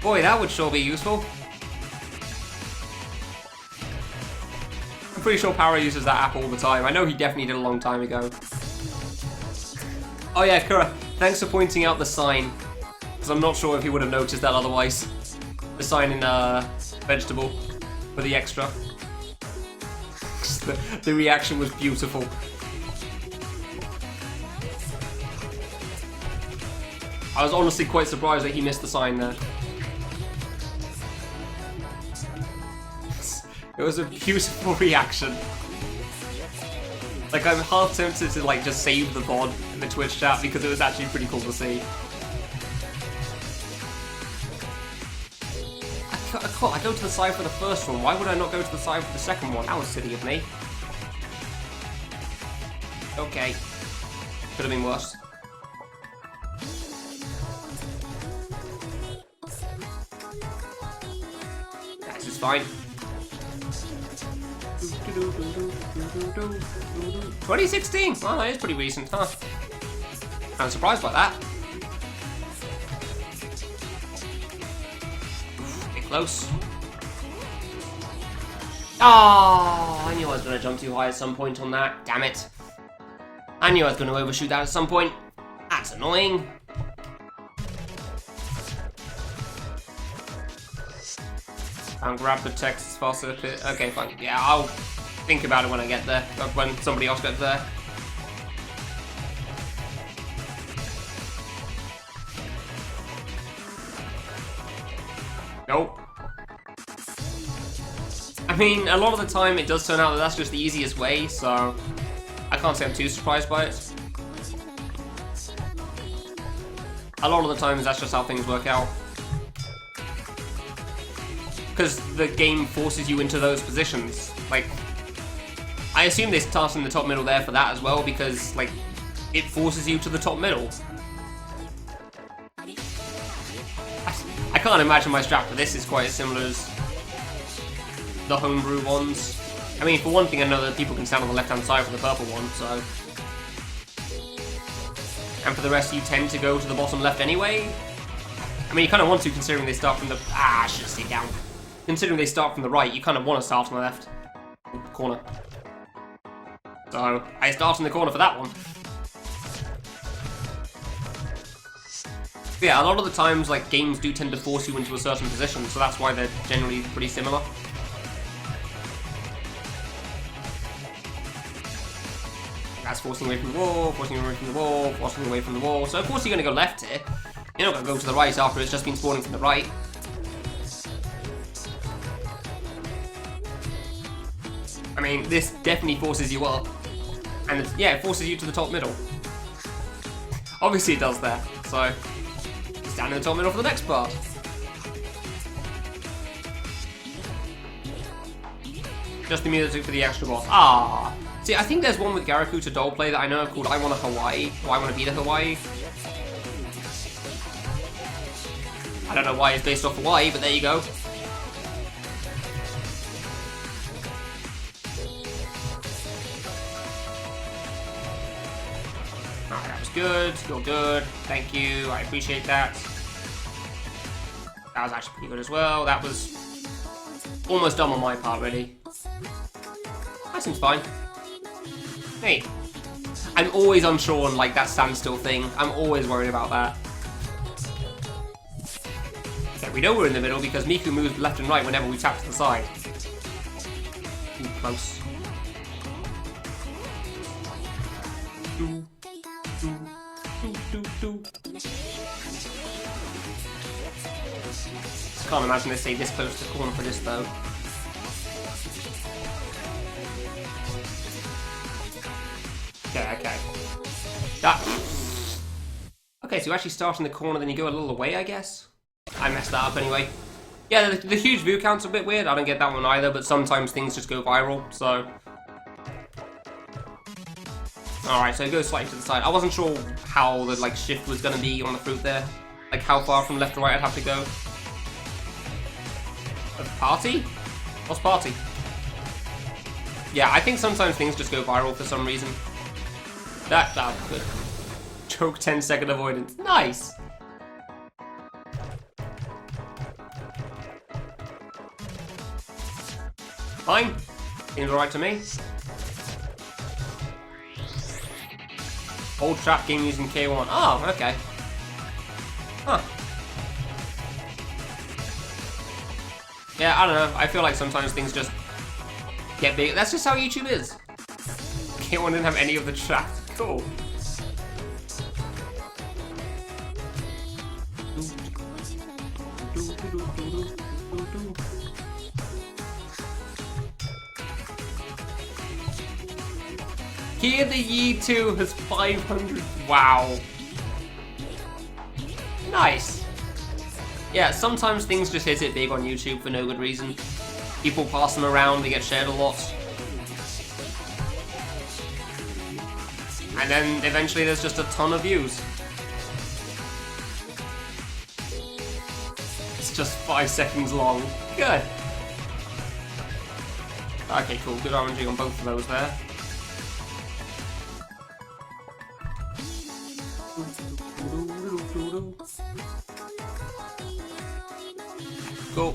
Boy, that would sure be useful. I'm pretty sure Power uses that app all the time. I know he definitely did a long time ago. Oh yeah, Kura, thanks for pointing out the sign, because I'm not sure if he would have noticed that otherwise. The sign in vegetable for the extra. The reaction was beautiful. I was honestly quite surprised that he missed the sign there. It was a beautiful reaction. Like, I'm half tempted to like just save the VOD in the Twitch chat because it was actually pretty cool to see. I go to the side for the first one. Why would I not go to the side for the second one? That was silly of me. Okay. Could have been worse. This is fine. 2016! Well, that is pretty recent, huh? I'm surprised by that. Get close. Oh, I knew I was going to jump too high at some point on that. Damn it. I knew I was going to overshoot that at some point. That's annoying. And grab the text faster. Okay, fine. Yeah, I'll think about it when I get there. When somebody else gets there. Nope. I mean, a lot of the time it does turn out that that's just the easiest way, so I can't say I'm too surprised by it. A lot of the times that's just how things work out. Because the game forces you into those positions. Like, I assume they start in the top middle there for that as well, because, like, it forces you to the top middle. can't imagine my strat for this is quite as similar as the homebrew ones. I mean, for one thing, I know that people can stand on the left-hand side for the purple one, so... And for the rest, you tend to go to the bottom left anyway. I mean, you kind of want to, considering they start from the... I should have stayed down. Considering they start from the right, you kind of want to start on the left corner. So, I start in the corner for that one. But yeah, a lot of the times, like, games do tend to force you into a certain position, so that's why they're generally pretty similar. That's forcing away from the wall, forcing away from the wall, forcing away from the wall. So of course you're going to go left here. You're not going to go to the right after it's just been spawning from the right. I mean, this definitely forces you up. And yeah, it forces you to the top middle. Obviously it does that. So, stand in the top middle for the next part. Just the music for the extra boss. Ah. See, I think there's one with Garaku to doll play that I know of called I Want a Hawaii, or I Want to Be the Hawaii. I don't know why it's based off Hawaii, but there you go. Alright, that was good. You're good. Thank you. I appreciate that. That was actually pretty good as well. That was almost done on my part, really. That seems fine. Hey, I'm always unsure on, like, that standstill thing. I'm always worried about that. Okay, we know we're in the middle because Miku moves left and right whenever we tap to the side. Ooh, close. Can't imagine they stay this close to the corner for this, though. Okay. Okay, so you actually start in the corner, then you go a little away, I guess? I messed that up anyway. Yeah, the huge view count's a bit weird. I don't get that one either, but sometimes things just go viral, so... Alright, so it goes slightly to the side. I wasn't sure how the, like, shift was gonna be on the fruit there. Like, how far from left to right I'd have to go. A party? What's party? Yeah, I think sometimes things just go viral for some reason. That was good. Choke 10-second avoidance. Nice! Fine. Seems alright to me. Old trap game using K1. Oh, okay. Huh. Yeah, I don't know. I feel like sometimes things just get big. That's just how YouTube is. K1 didn't have any of the traps. Cool. Here the Yi 2 has 500. Wow. Nice. Yeah, sometimes things just hit it big on YouTube for no good reason. People pass them around, they get shared a lot. And then eventually there's just a ton of views. It's just 5 seconds long. Good. Okay, cool. Good RNG on both of those there. Cool.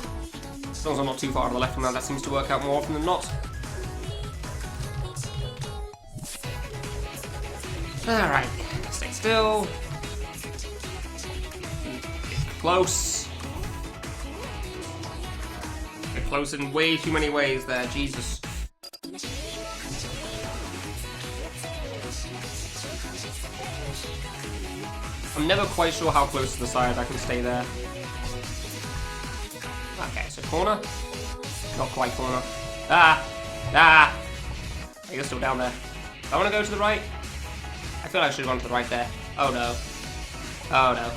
As long as I'm not too far to the left from that seems to work out more often than not. Alright, stay still. Get close. Get close in way too many ways there, Jesus. I'm never quite sure how close to the side I can stay there. Okay, so corner. Not quite corner. Ah! You're still down there. I want to go to the right. I feel like I should have gone to the right there. Oh no. Oh no.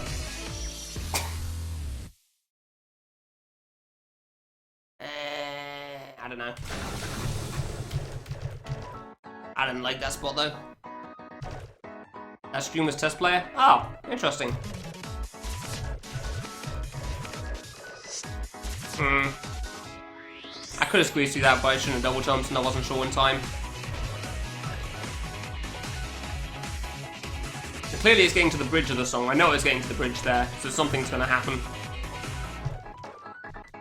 I don't know. I didn't like that spot though. That streamer's test player? Oh, interesting. I could have squeezed through that, but I shouldn't have double jumped and I wasn't sure in time. And clearly it's getting to the bridge of the song. I know it's getting to the bridge there, so something's going to happen.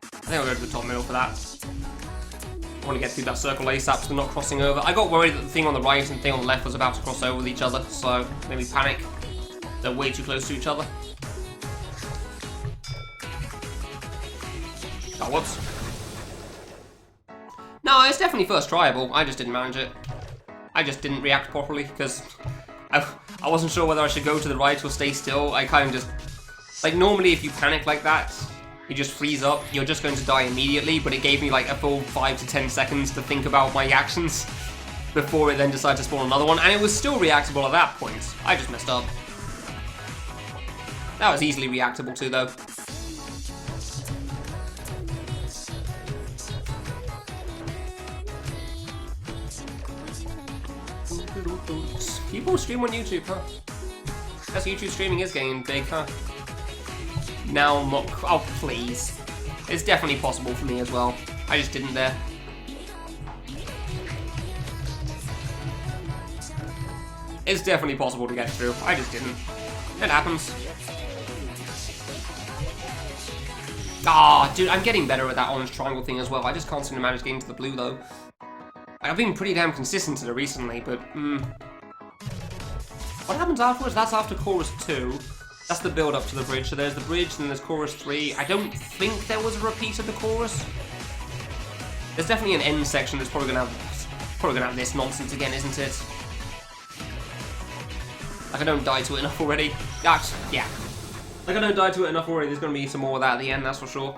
I think I'll go to the top middle for that. I want to get through that circle ASAP so they're not crossing over. I got worried that the thing on the right and the thing on the left was about to cross over with each other, so maybe panic. They're way too close to each other. Oh, whoops. No, it's definitely first tryable. I just didn't manage it. I just didn't react properly because I wasn't sure whether I should go to the right or stay still. I kind of just... Like, normally if you panic like that, you just freeze up, you're just going to die immediately, but it gave me like a full 5 to 10 seconds to think about my actions before it then decided to spawn another one, and it was still reactable at that point. I just messed up. That was easily reactable too, though. People stream on YouTube, huh? That's YouTube streaming is getting big, huh? Now, oh please. It's definitely possible for me as well. I just didn't there. It's definitely possible to get through. I just didn't. It happens. Ah, dude, I'm getting better at that orange triangle thing as well. I just can't seem to manage getting to the blue though. I've been pretty damn consistent at it recently, but what happens afterwards? That's after chorus 2. That's the build up to the bridge. So there's the bridge, and then there's chorus 3. I don't think there was a repeat of the chorus. There's definitely an end section that's probably gonna have this nonsense again, isn't it? Like I don't die to it enough already. Yeah. Like I don't die to it enough already. There's gonna be some more of that at the end, that's for sure.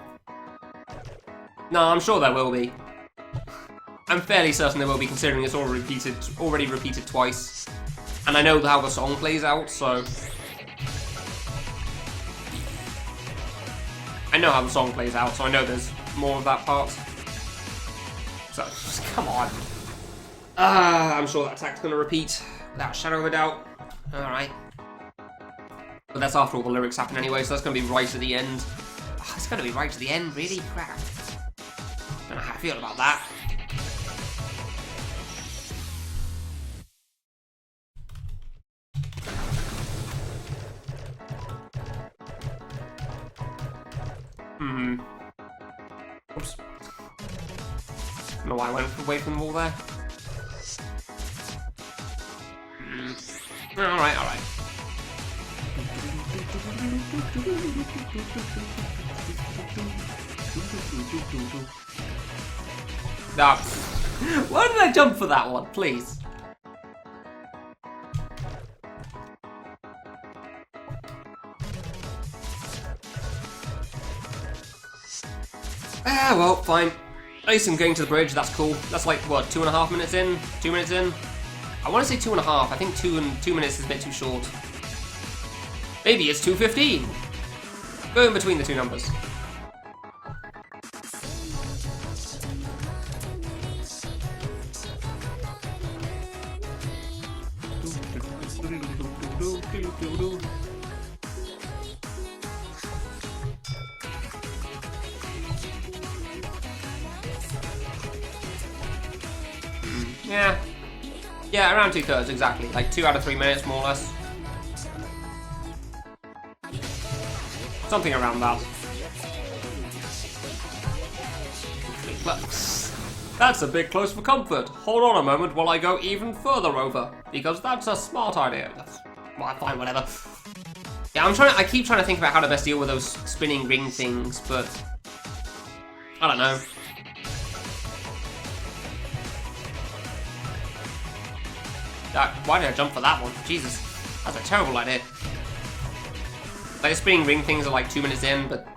No, I'm sure there will be. I'm fairly certain there will be, considering it's already repeated twice. And I know how the song plays out, so... I know how the song plays out, so I know there's more of that part. So, just, come on. I'm sure that attack's gonna repeat, without a shadow of a doubt. Alright. But that's after all the lyrics happen anyway, so that's gonna be right at the end. Oh, it's gonna be right at the end, really? Crap. Don't know how I feel about that. Oops. I don't know why I went away from the wall there. Alright, alright. Why did I jump for that one, please? Ah, well, fine. At least I'm going to the bridge, that's cool. That's like, what, 2.5 minutes in? 2 minutes in? I want to say 2.5. I think 2 minutes is a bit too short. Maybe it's 2:15. Go in between the two numbers. Yeah, around 2/3 exactly. Like 2 out of 3 minutes, more or less. Something around that. That's a bit close for comfort. Hold on a moment while I go even further over, because that's a smart idea. Well, fine, whatever. Yeah, I keep trying to think about how to best deal with those spinning ring things, but I don't know. Why did I jump for that one? Jesus, that's a terrible idea. Like, the spinning ring things are like 2 minutes in, but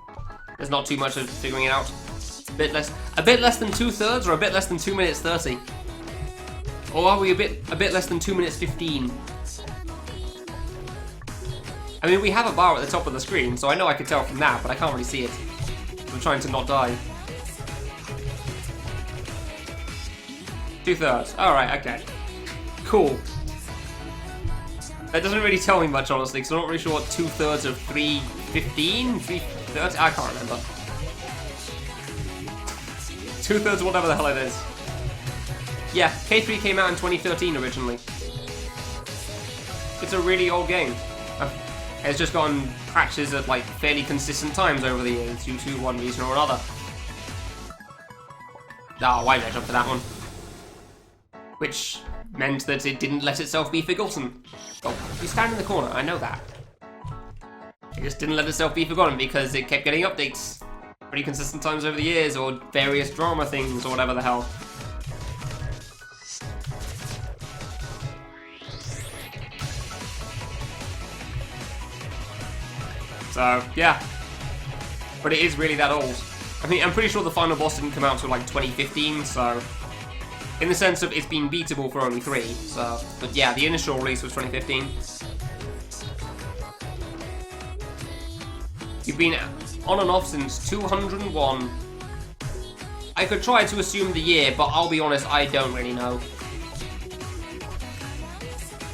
there's not too much of figuring it out. A bit less than 2/3, or a bit less than 2 minutes 30. Or are we a bit less than 2 minutes 15? I mean, we have a bar at the top of the screen, so I know I could tell from that, but I can't really see it. I'm trying to not die. 2/3. Alright, okay. Cool. That doesn't really tell me much, honestly, because I'm not really sure what 2/3 of 3:15? 3:30? I can't remember. 2/3, whatever the hell it is. Yeah, K3 came out in 2013 originally. It's a really old game. It's just gotten patches at like fairly consistent times over the years due to one reason or another. Oh, why did I jump for that one? Which meant that it didn't let itself be forgotten. Oh, you stand in the corner, I know that. It just didn't let itself be forgotten because it kept getting updates. Pretty consistent times over the years, or various drama things, or whatever the hell. So, yeah. But it is really that old. I mean, I'm pretty sure the final boss didn't come out until like 2015, so... In the sense of it's been beatable for only 3, so... But yeah, the initial release was 2015. You've been on and off since 201. I could try to assume the year, but I'll be honest, I don't really know.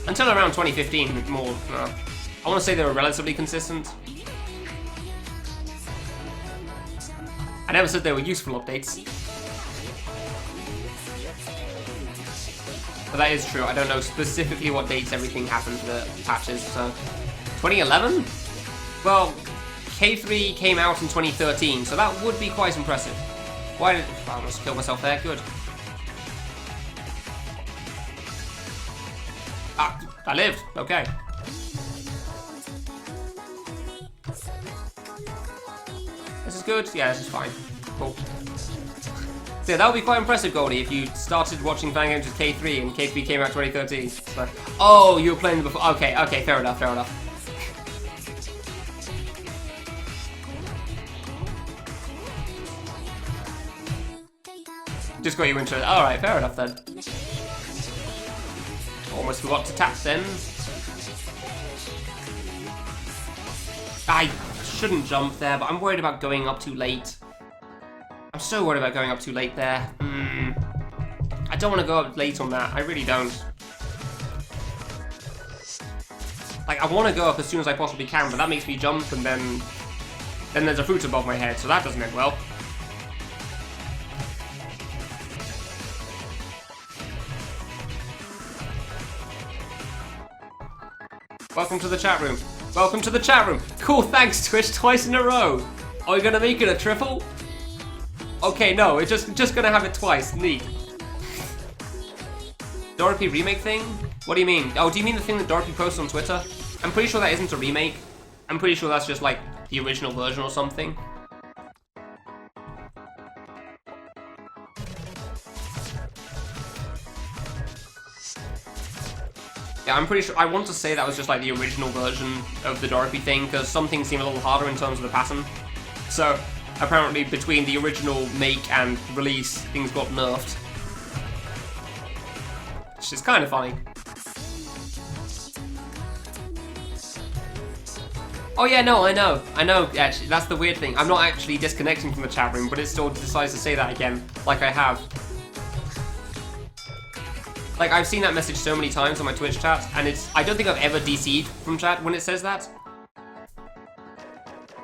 Until around 2015, more... I want to say they were relatively consistent. I never said they were useful updates. But that is true, I don't know specifically what dates everything happened to the patches, so... 2011? Well, K3 came out in 2013, so that would be quite impressive. Why did... I almost killed myself there, good. Ah, I lived, okay. This is good? Yeah, this is fine. Cool. So yeah, that would be quite impressive, Goldie, if you started watching fan games with K3 and K3 came out 2013. So, oh, you were playing before. Okay, okay, fair enough, fair enough. Just got you into it. Alright, fair enough then. Almost forgot to tap then. I shouldn't jump there, but I'm worried about going up too late. I'm so worried about going up too late there. I don't want to go up late on that. I really don't. Like, I want to go up as soon as I possibly can, but that makes me jump, and then there's a fruit above my head, so that doesn't end well. Welcome to the chat room. Welcome to the chat room. Cool, thanks Twitch, twice in a row. Are we gonna make it a triple? Okay, no, we're just gonna have it twice. Neat. Dorothy remake thing? What do you mean? Oh, do you mean the thing that Dorothy posted on Twitter? I'm pretty sure that isn't a remake. I'm pretty sure that's just like the original version or something. Yeah, I'm pretty sure, I want to say that was just like the original version of the Dorothy thing, because some things seem a little harder in terms of the pattern. So, apparently between the original make and release, things got nerfed. Which is kind of funny. Oh yeah, no, I know, actually, that's the weird thing. I'm not actually disconnecting from the chat room, but it still decides to say that again, like I have. Like, I've seen that message so many times on my Twitch chat, and I don't think I've ever DC'd from chat when it says that.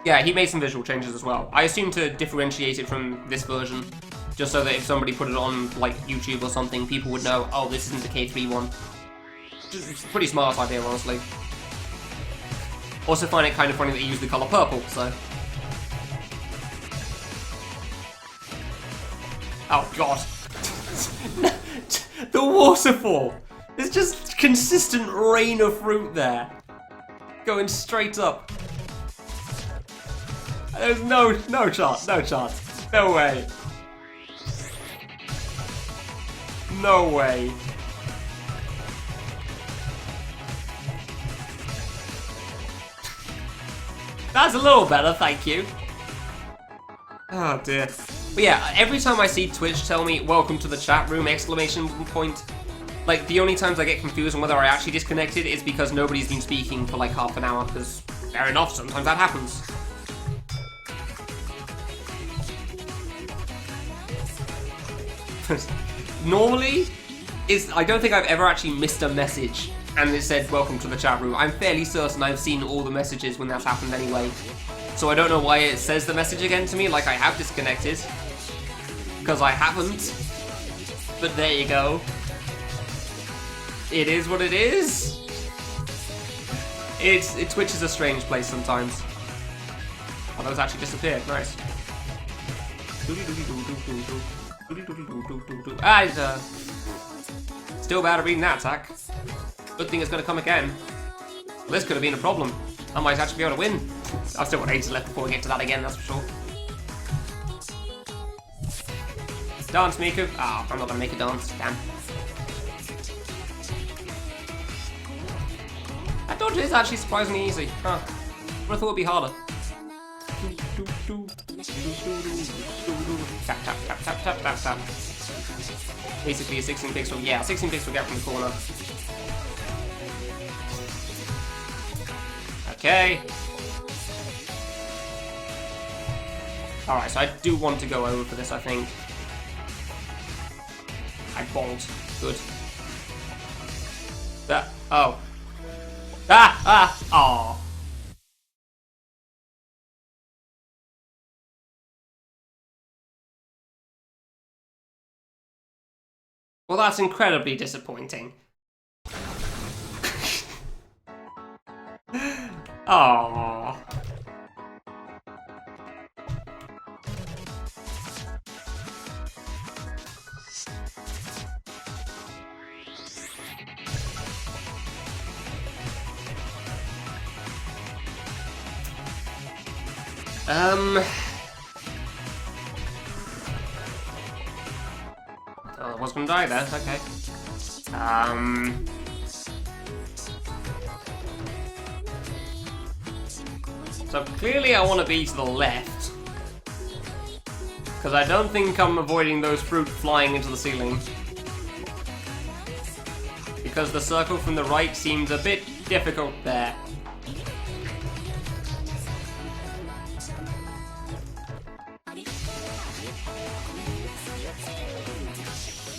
Yeah, he made some visual changes as well. I assume to differentiate it from this version, just so that if somebody put it on, like, YouTube or something, people would know, oh, this isn't the K3 one. It's a pretty smart idea, honestly. Also find it kind of funny that he used the colour purple, so... Oh, God. The waterfall! There's just consistent rain of fruit there. Going straight up. There's no chance, no chance. No way. No way. That's a little better, thank you. Oh dear. But yeah, every time I see Twitch tell me, welcome to the chat room, exclamation point, like, the only times I get confused on whether I actually disconnected is because nobody's been speaking for like half an hour, because fair enough, sometimes that happens. Normally, I don't think I've ever actually missed a message and it said, welcome to the chat room. I'm fairly certain I've seen all the messages when that's happened anyway. So I don't know why it says the message again to me, like I have disconnected. because I haven't. But there you go. It is what it is. Twitch is a strange place sometimes. Oh, those actually disappeared. Nice. Ah, still bad at reading that attack. Good thing it's going to come again. Well, this could have been a problem. I might actually be able to win. I've still got ages left before we get to that again, that's for sure. Dance, Miku. Ah, I'm not going to make a dance. Damn. That dodge is actually surprisingly easy. Huh. I thought it would be harder. Tap, tap, tap, tap, tap, tap, tap. Basically a 16 pixel. Yeah, 16 pixel gap from the corner. Okay. Alright, so I do want to go over for this, I think. I bolt. Good. That. Oh. Aw. Well, that's incredibly disappointing. Aww. Oh, I was gonna die there, okay. So clearly I want to be to the left. Because I don't think I'm avoiding those fruit flying into the ceiling. Because the circle from the right seems a bit difficult there.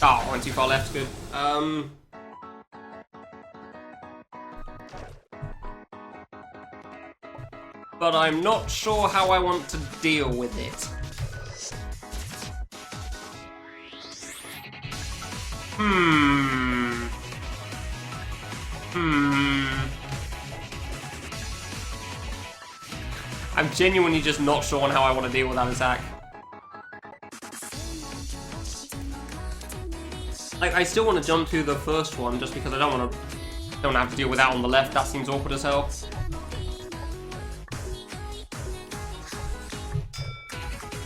Oh, I went too far left, good. But I'm not sure how I want to deal with it. I'm genuinely just not sure on how I want to deal with that attack. Like, I still want to jump to the first one just because I don't want to have to deal with that on the left. That seems awkward as hell.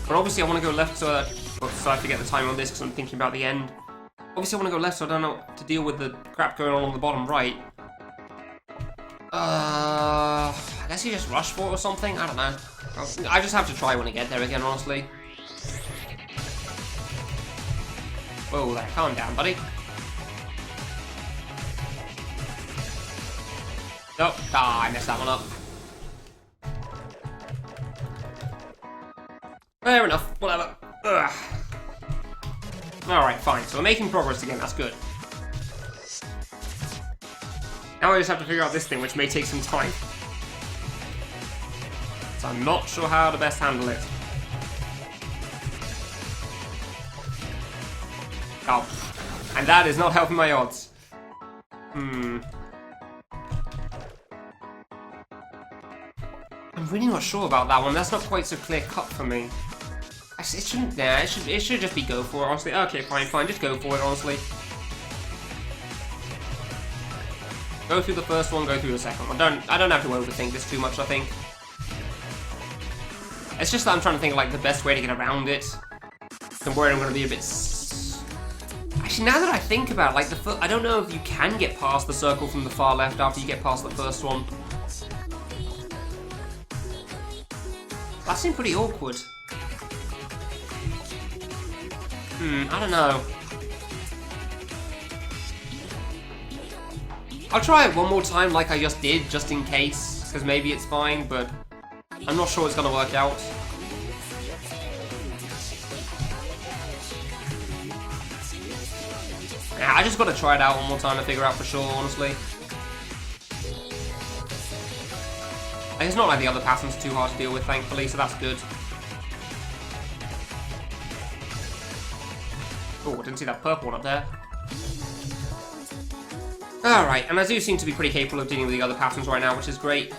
But obviously I want to go left so I forget the time on this because I'm thinking about the end. Obviously I want to go left so I don't know what to deal with the crap going on the bottom right. I guess you just rush for it or something? I don't know. I just have to try when I get there again, honestly. Whoa there, calm down, buddy. Nope. Ah, I messed that one up. Fair enough, whatever. Ugh. Alright, fine. So we're making progress again, that's good. Now I just have to figure out this thing, which may take some time. So I'm not sure how to best handle it. Oh. And that is not helping my odds. I'm really not sure about that one. That's not quite so clear cut for me. Actually, it shouldn't. Nah, it should just be go for it, honestly. Okay, fine. Just go for it, honestly. Go through the first one, go through the second one. I don't have to overthink this too much, I think. It's just that I'm trying to think of, like, the best way to get around it. I'm worried I'm going to be a bit... Actually, now that I think about it, like, I don't know if you can get past the circle from the far left after you get past the first one. That seemed pretty awkward. I don't know. I'll try it one more time like I just did, just in case, because maybe it's fine, but I'm not sure it's going to work out. Yeah, I just got to try it out one more time to figure out for sure, honestly. Like, it's not like the other patterns are too hard to deal with, thankfully, so that's good. Oh, I didn't see that purple one up there. Alright, and I do seem to be pretty capable of dealing with the other patterns right now, which is great.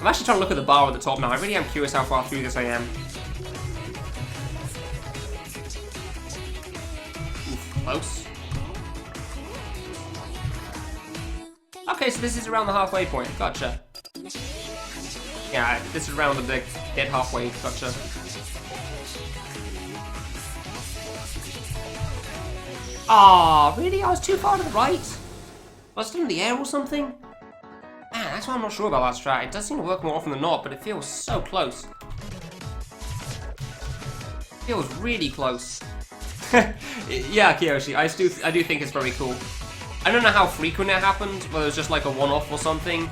I'm actually trying to look at the bar at the top now. I really am curious how far through this I am. Oof, close. Okay, so this is around the halfway point. Gotcha. Yeah, this is around the dead halfway. Gotcha. Ah, really? I was too far to the right? Was I still in the air or something? Man, that's why I'm not sure about that strat. It does seem to work more often than not, but it feels so close. It feels really close. Yeah, Kiyoshi, I do think it's very cool. I don't know how frequent it happened, whether it was just like a one-off or something.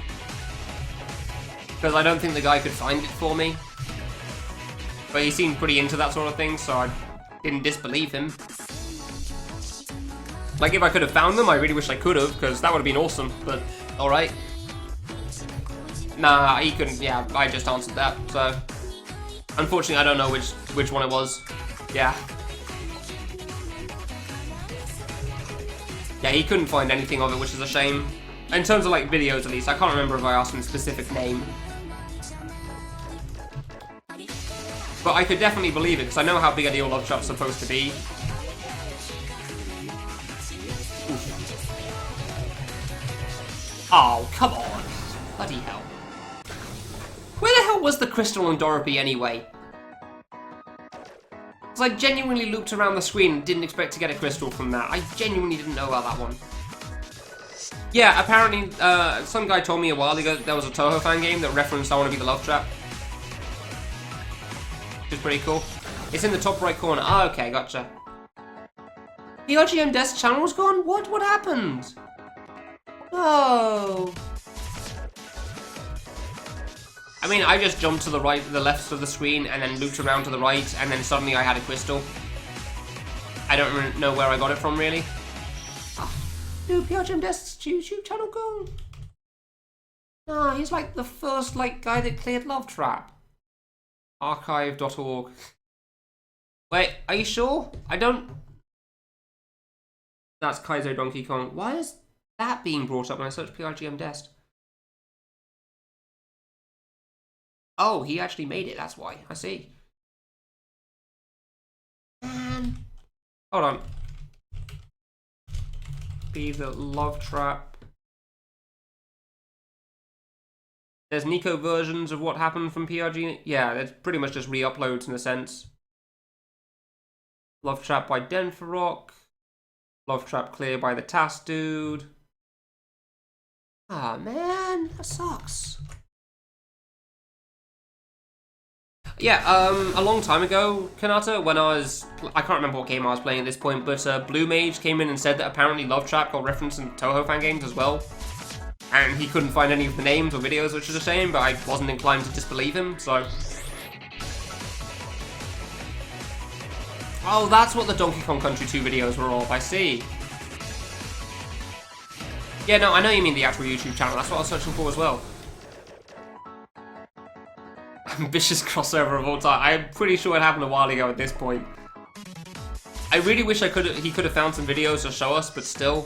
Because I don't think the guy could find it for me. But he seemed pretty into that sort of thing, so I didn't disbelieve him. Like, if I could have found them, I really wish I could have, because that would have been awesome, but alright. Nah, he couldn't, yeah, I just answered that, so... Unfortunately, I don't know which one it was. Yeah. Yeah, he couldn't find anything of it, which is a shame. In terms of, like, videos, at least. I can't remember if I asked him a specific name. But I could definitely believe it, because I know how big a deal Love Trap's supposed to be. Oh, come on. Bloody hell. Where the hell was the crystal on Dorothy anyway? Because I genuinely looped around the screen and didn't expect to get a crystal from that. I genuinely didn't know about that one. Yeah, apparently, some guy told me a while ago that there was a Toho fan game that referenced I Want to Be the Love Trap. Which is pretty cool. It's in the top right corner. Ah, okay, gotcha. The RGM Desk channel's gone? What? What happened? Oh. I mean, I just jumped to the right, the left of the screen, and then looped around to the right, and then suddenly I had a crystal. I don't really know where I got it from, really. Dude, PRGM Desk's YouTube channel gone? Nah, he's like the first, like, guy that cleared Love Trap. Archive.org. Wait, are you sure? I don't... That's Kaizo Donkey Kong. Why is that being brought up when I search PRGM Desk? Oh, he actually made it, that's why. I see. Hold on. Be the Love Trap. There's Nico versions of what happened from PRG. Yeah, it's pretty much just re-uploads in a sense. Love Trap by Denferock. Love Trap clear by the Task Dude. Ah, man, that sucks. Yeah, a long time ago, Kanata, when I can't remember what game I was playing at this point, but Blue Mage came in and said that apparently Love Trap got referenced in Toho fan games as well. And he couldn't find any of the names or videos, which is a shame, but I wasn't inclined to disbelieve him, so... Oh, that's what the Donkey Kong Country 2 videos were of, I see. Yeah, no, I know you mean the actual YouTube channel, that's what I was searching for as well. Ambitious crossover of all time. I'm pretty sure it happened a while ago at this point. I really wish he could have found some videos to show us, but still.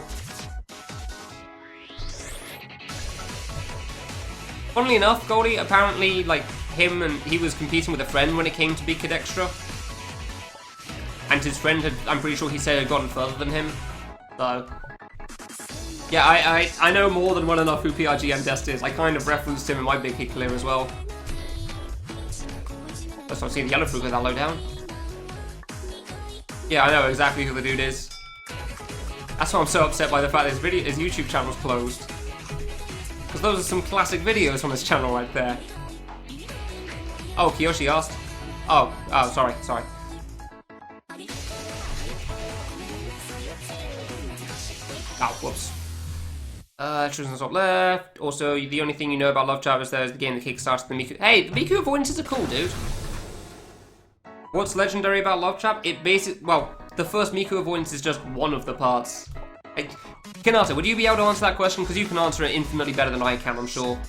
Funnily enough, Goldie, apparently, like, he was competing with a friend when it came to Big Kid Extra. And his friend had, I'm pretty sure he said, had gotten further than him. So, yeah, I know more than well enough who PRGM Dest is. I kind of referenced him in my Big Kid Clear as well. Let's not see the yellow fruit with that low down. Yeah, I know exactly who the dude is. That's why I'm so upset by the fact that his YouTube channel's closed. Because those are some classic videos on his channel right there. Oh, Kiyoshi asked. Oh, sorry. Oh, whoops. Choosing the top left. Also, the only thing you know about Love Trap is there's the game that kickstarted the Miku. Hey, the Miku avoidances are cool, dude. What's legendary about Love Trap? It basically, well, the first Miku avoidance is just one of the parts. Hey, Kanata, would you be able to answer that question? Because you can answer it infinitely better than I can, I'm sure.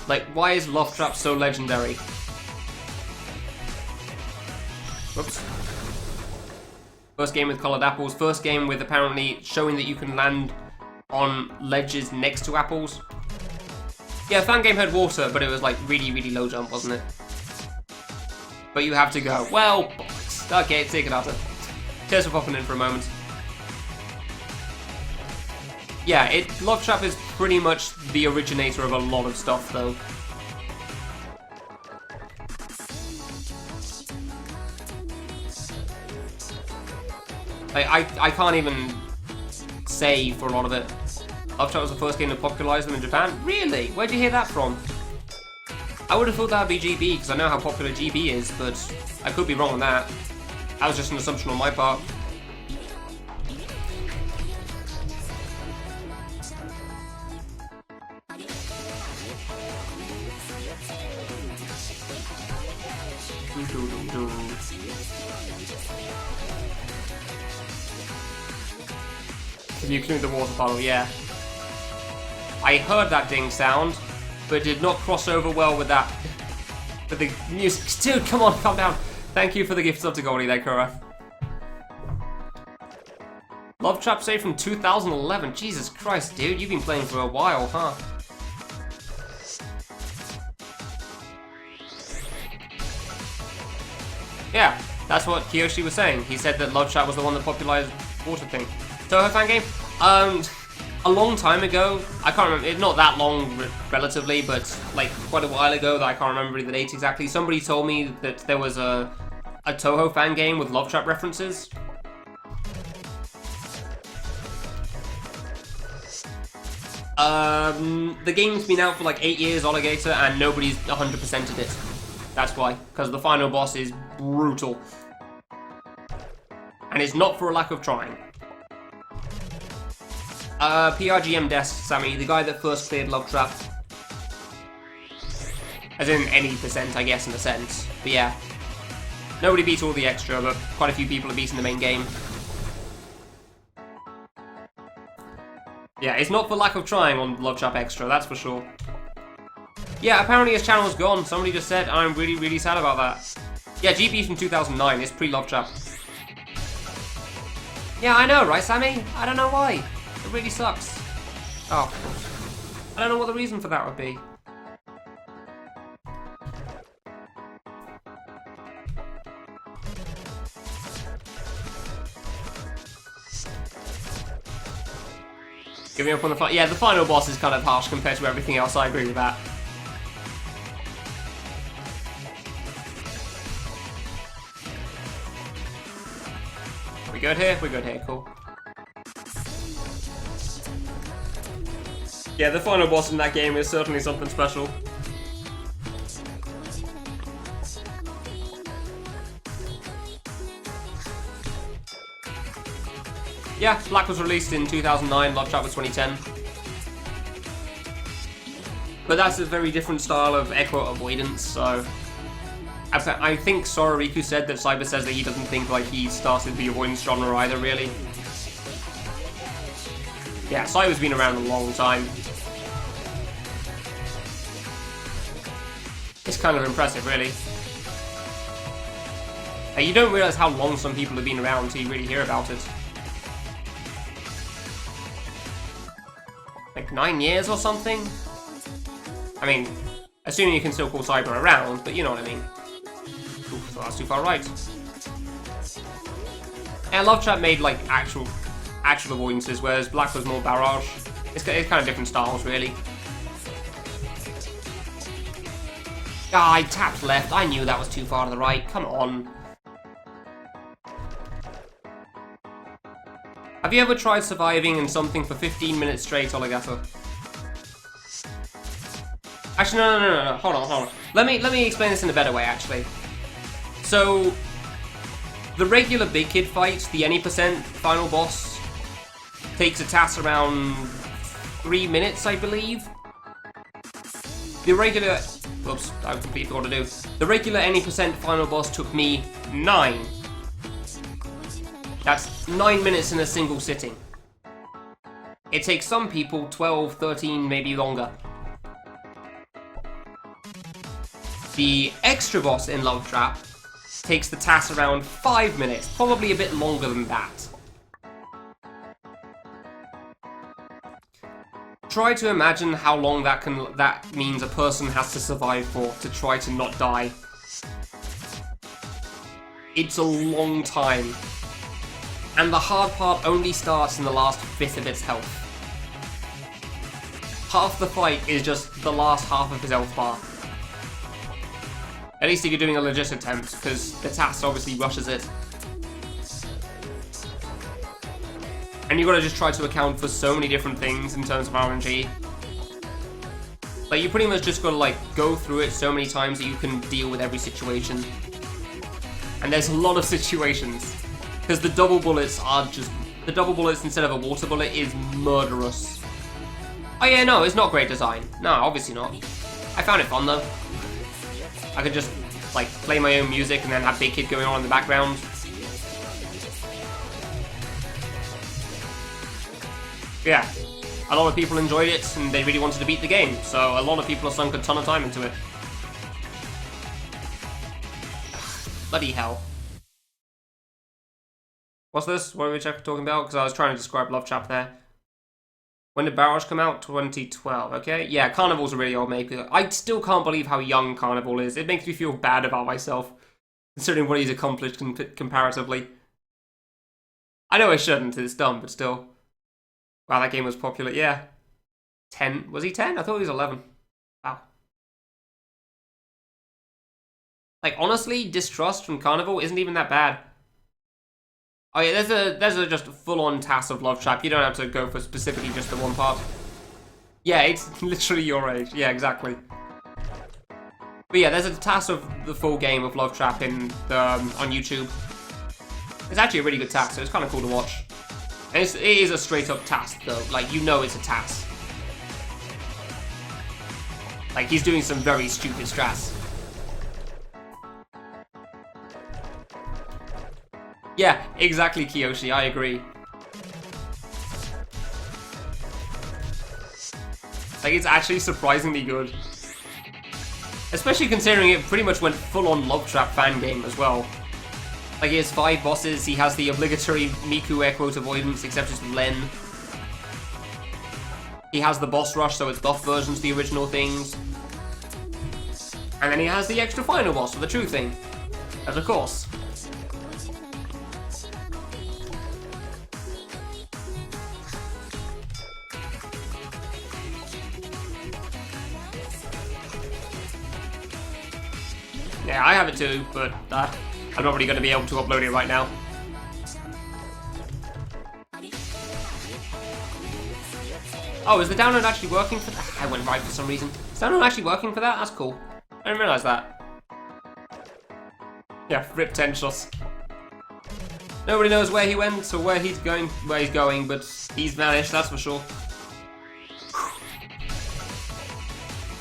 Like, why is Love Trap so legendary? Whoops. First game with colored apples. First game with apparently showing that you can land on ledges next to apples. Yeah, fan game had water, but it was like really, really low jump, wasn't it? But you have to go. Well, okay, take it out. Cheers for popping in for a moment. Yeah, Love Trap is pretty much the originator of a lot of stuff, though. I can't even say for a lot of it. Love Trap was the first game to popularize them in Japan? Really? Where'd you hear that from? I would have thought that would be GB, because I know how popular GB is, but I could be wrong on that. That was just an assumption on my part. You can do the water bottle, yeah. I heard that ding sound, but did not cross over well with that. With the music. Dude, come on, calm down. Thank you for the gift sub to Goldie there, Kura. Love Trap save from 2011. Jesus Christ, dude, you've been playing for a while, huh? Yeah, that's what Kiyoshi was saying. He said that Love Trap was the one that popularized water thing. Toho fan game? A long time ago. I can't remember. It's not that long, relatively, but like quite a while ago. That I can't remember the date exactly. Somebody told me that there was a Toho fan game with Love Trap references. The game's been out for like 8 years, Alligator, and nobody's 100%ed it. That's why, because the final boss is brutal, and it's not for a lack of trying. PRGM Desk, Sammy, the guy that first cleared Love Trap. As in any percent, I guess, in a sense. But yeah. Nobody beat all the extra, but quite a few people have beaten the main game. Yeah, it's not for lack of trying on Love Trap Extra, that's for sure. Yeah, apparently his channel's gone. Somebody just said, I'm really, really sad about that. Yeah, GB's from 2009, it's pre-Love Trap. Yeah, I know, right, Sammy? I don't know why. It really sucks. Oh, I don't know what the reason for that would be. Giving up on the final. Yeah, the final boss is kind of harsh compared to everything else. I agree with that. We good here? We're good here. Cool. Yeah, the final boss in that game is certainly something special. Yeah, Black was released in 2009, Love Trap was 2010. But that's a very different style of echo avoidance, so... I think Sororiku said that Cyber says that he doesn't think like he started the avoidance genre either, really. Yeah, Cyber's been around a long time. It's kind of impressive, really. You don't realise how long some people have been around until you really hear about it. Like 9 years or something? I mean, assuming you can still call Cyber around, but you know what I mean. Oof, that's too far right. And Love Trap made like actual avoidances, whereas Black was more barrage. It's kind of different styles, really. Ah, I tapped left. I knew that was too far to the right. Come on. Have you ever tried surviving in something for 15 minutes straight, Oligato? Actually, no. Hold on. Let me explain this in a better way, actually. So, the regular Big Kid fight, the any percent final boss, takes a task around 3 minutes, I believe. The regular... Oops, I completely forgot to do. The regular any percent final boss took me 9. That's 9 minutes in a single sitting. It takes some people 12, 13, maybe longer. The extra boss in Love Trap takes the task around 5 minutes, probably a bit longer than that. Try to imagine how long that means a person has to survive for to try to not die. It's a long time. And the hard part only starts in the last fifth of its health. Half the fight is just the last half of his health bar. At least if you're doing a legit attempt, because the task obviously rushes it. And you've got to just try to account for so many different things in terms of RNG. Like, you pretty much just got to, like, go through it so many times that you can deal with every situation. And there's a lot of situations. Because the double bullets are just... The double bullets instead of a water bullet is murderous. Oh yeah, no, it's not great design. No, obviously not. I found it fun, though. I could just, like, play my own music and then have Big Kid going on in the background. Yeah, a lot of people enjoyed it and they really wanted to beat the game, so a lot of people have sunk a ton of time into it. Bloody hell. What's this? What are we talking about? Because I was trying to describe Love Trap there. When did Barrage come out? 2012, okay? Yeah, Carnival's a really old maker. I still can't believe how young Carnival is. It makes me feel bad about myself, considering what he's accomplished comparatively. I know I shouldn't, it's dumb, but still. Wow, that game was popular. Yeah. 10. Was he 10? I thought he was 11. Wow. Like, honestly, Distrust from Carnival isn't even that bad. Oh yeah, there's a just full-on task of Love Trap. You don't have to go for specifically just the one part. Yeah, it's literally your age. Yeah, exactly. But yeah, there's a task of the full game of Love Trap in on YouTube. It's actually a really good task, so it's kind of cool to watch. And it is a straight-up task, though. Like, you know it's a task. Like, he's doing some very stupid strats. Yeah, exactly, Kiyoshi, I agree. Like, it's actually surprisingly good. Especially considering it pretty much went full-on Love Trap fan game as well. Like, he has 5 bosses, he has the obligatory Miku air quote avoidance, except it's Len. He has the boss rush, so it's buff versions of the original things. And then he has the extra final boss for the true thing. As of course. Yeah, I have it too, but I'm not really going to be able to upload it right now. Oh, is the download actually working for that? I went right for some reason. Is the download actually working for that? That's cool. I didn't realise that. Yeah, rip 10 shots. Nobody knows where he went or where he's going, but he's vanished, that's for sure.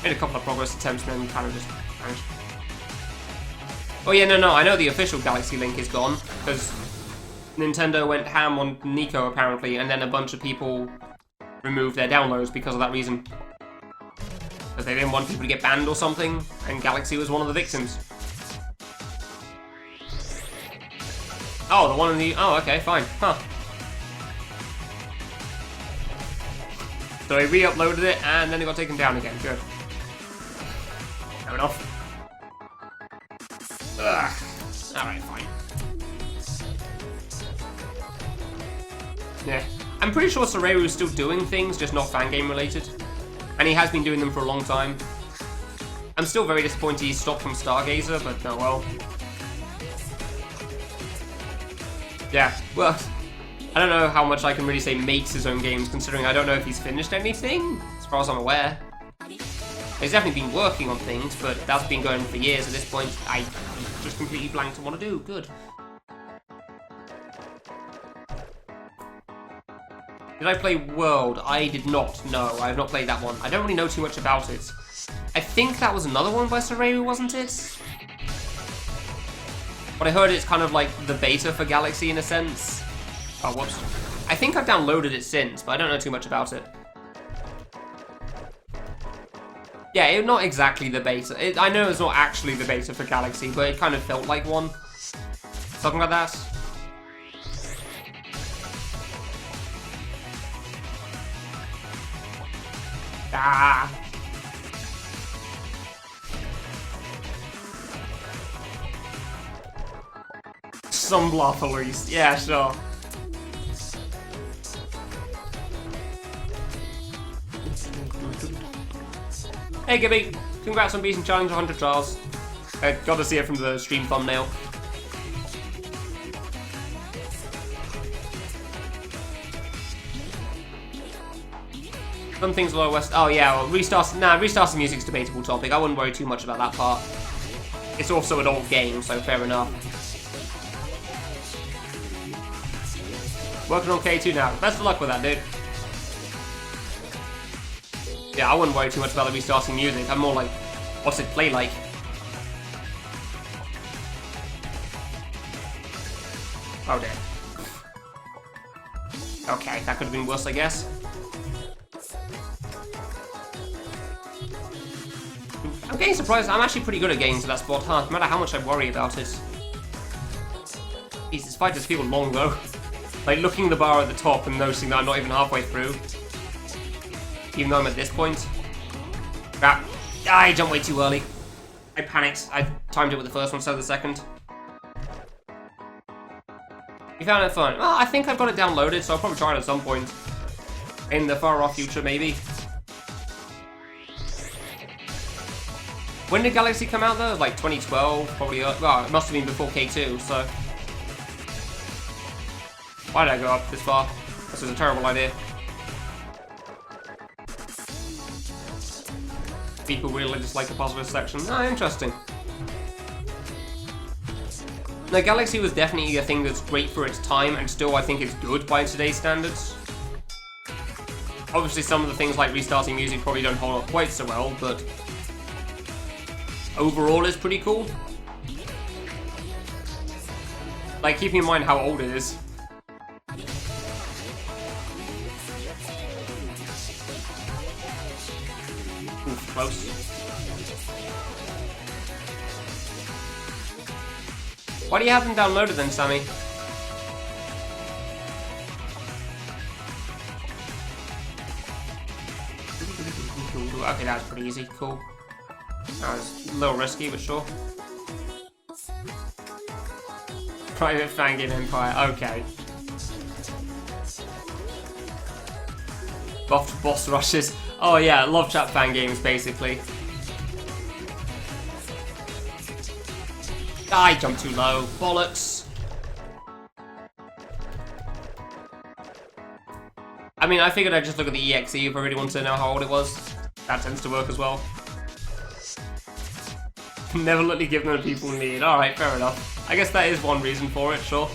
Made a couple of progress attempts and then kind of just vanished. Oh yeah, no, I know the official Galaxy Link is gone, because Nintendo went ham on Nico apparently, and then a bunch of people removed their downloads because of that reason. Because they didn't want people to get banned or something, and Galaxy was one of the victims. Oh, the one in the... Oh, okay, fine. Huh. So I re-uploaded it, and then it got taken down again. Good. Fair enough. Ugh. Alright, fine. Yeah. I'm pretty sure Sareru's still doing things, just not fan game related. And he has been doing them for a long time. I'm still very disappointed he stopped from Stargazer, but oh well. Yeah, well, I don't know how much I can really say makes his own games, considering I don't know if he's finished anything, as far as I'm aware. He's definitely been working on things, but that's been going for years at this point. I just completely blanked on what to do. Good. Did I play World? I did not. No, I have not played that one. I don't really know too much about it. I think that was another one by Sareru, wasn't it? But I heard it's kind of like the beta for Galaxy in a sense. Oh, whoops. I think I've downloaded it since, but I don't know too much about it. Yeah, not exactly the beta. I know it's not actually the beta for Galaxy, but it kind of felt like one. Something like that. Ah. Some bluff at least. Yeah, sure. Hey Gibby, congrats on beating Challenge 100 Trials. I got to see it from the stream thumbnail. Some things lower west. Oh yeah, well, restarting music's a debatable topic. I wouldn't worry too much about that part. It's also an old game, so fair enough. Working on K2 now. Best of luck with that, dude. Yeah, I wouldn't worry too much about the restarting music. I'm more like, what's it play like? Oh dear. Okay, that could have been worse, I guess. I'm getting surprised. I'm actually pretty good at getting to that spot, huh? No matter how much I worry about it. Jeez, this fight does feel long, though. Like, looking at the bar at the top and noticing that I'm not even halfway through. Even though I'm at this point. Crap. I jumped way too early. I panicked. I timed it with the first one instead of the second. You found it fun? Well, I think I've got it downloaded, so I'll probably try it at some point. In the far-off future, maybe. When did Galaxy come out, though? Like 2012? Probably. Well, it must have been before K2, so... Why did I go up this far? This is a terrible idea. People really dislike the positive section. Ah, interesting. Now, Galaxy was definitely a thing that's great for its time, and still I think it's good by today's standards. Obviously, some of the things like restarting music probably don't hold up quite so well, but overall it's pretty cool. Like, keeping in mind how old it is. Oof, close. Why do you have them downloaded then, Sammy? Okay, that was pretty easy. Cool. That was a little risky, but sure. Private fan game empire. Okay. Buffed boss rushes. Oh yeah, love chat fan games basically. I jumped too low. Bollocks. I mean, I figured I'd just look at the EXE if I really wanted to know how old it was. That tends to work as well. Never let me give them to people in need. Alright, fair enough. I guess that is one reason for it, sure.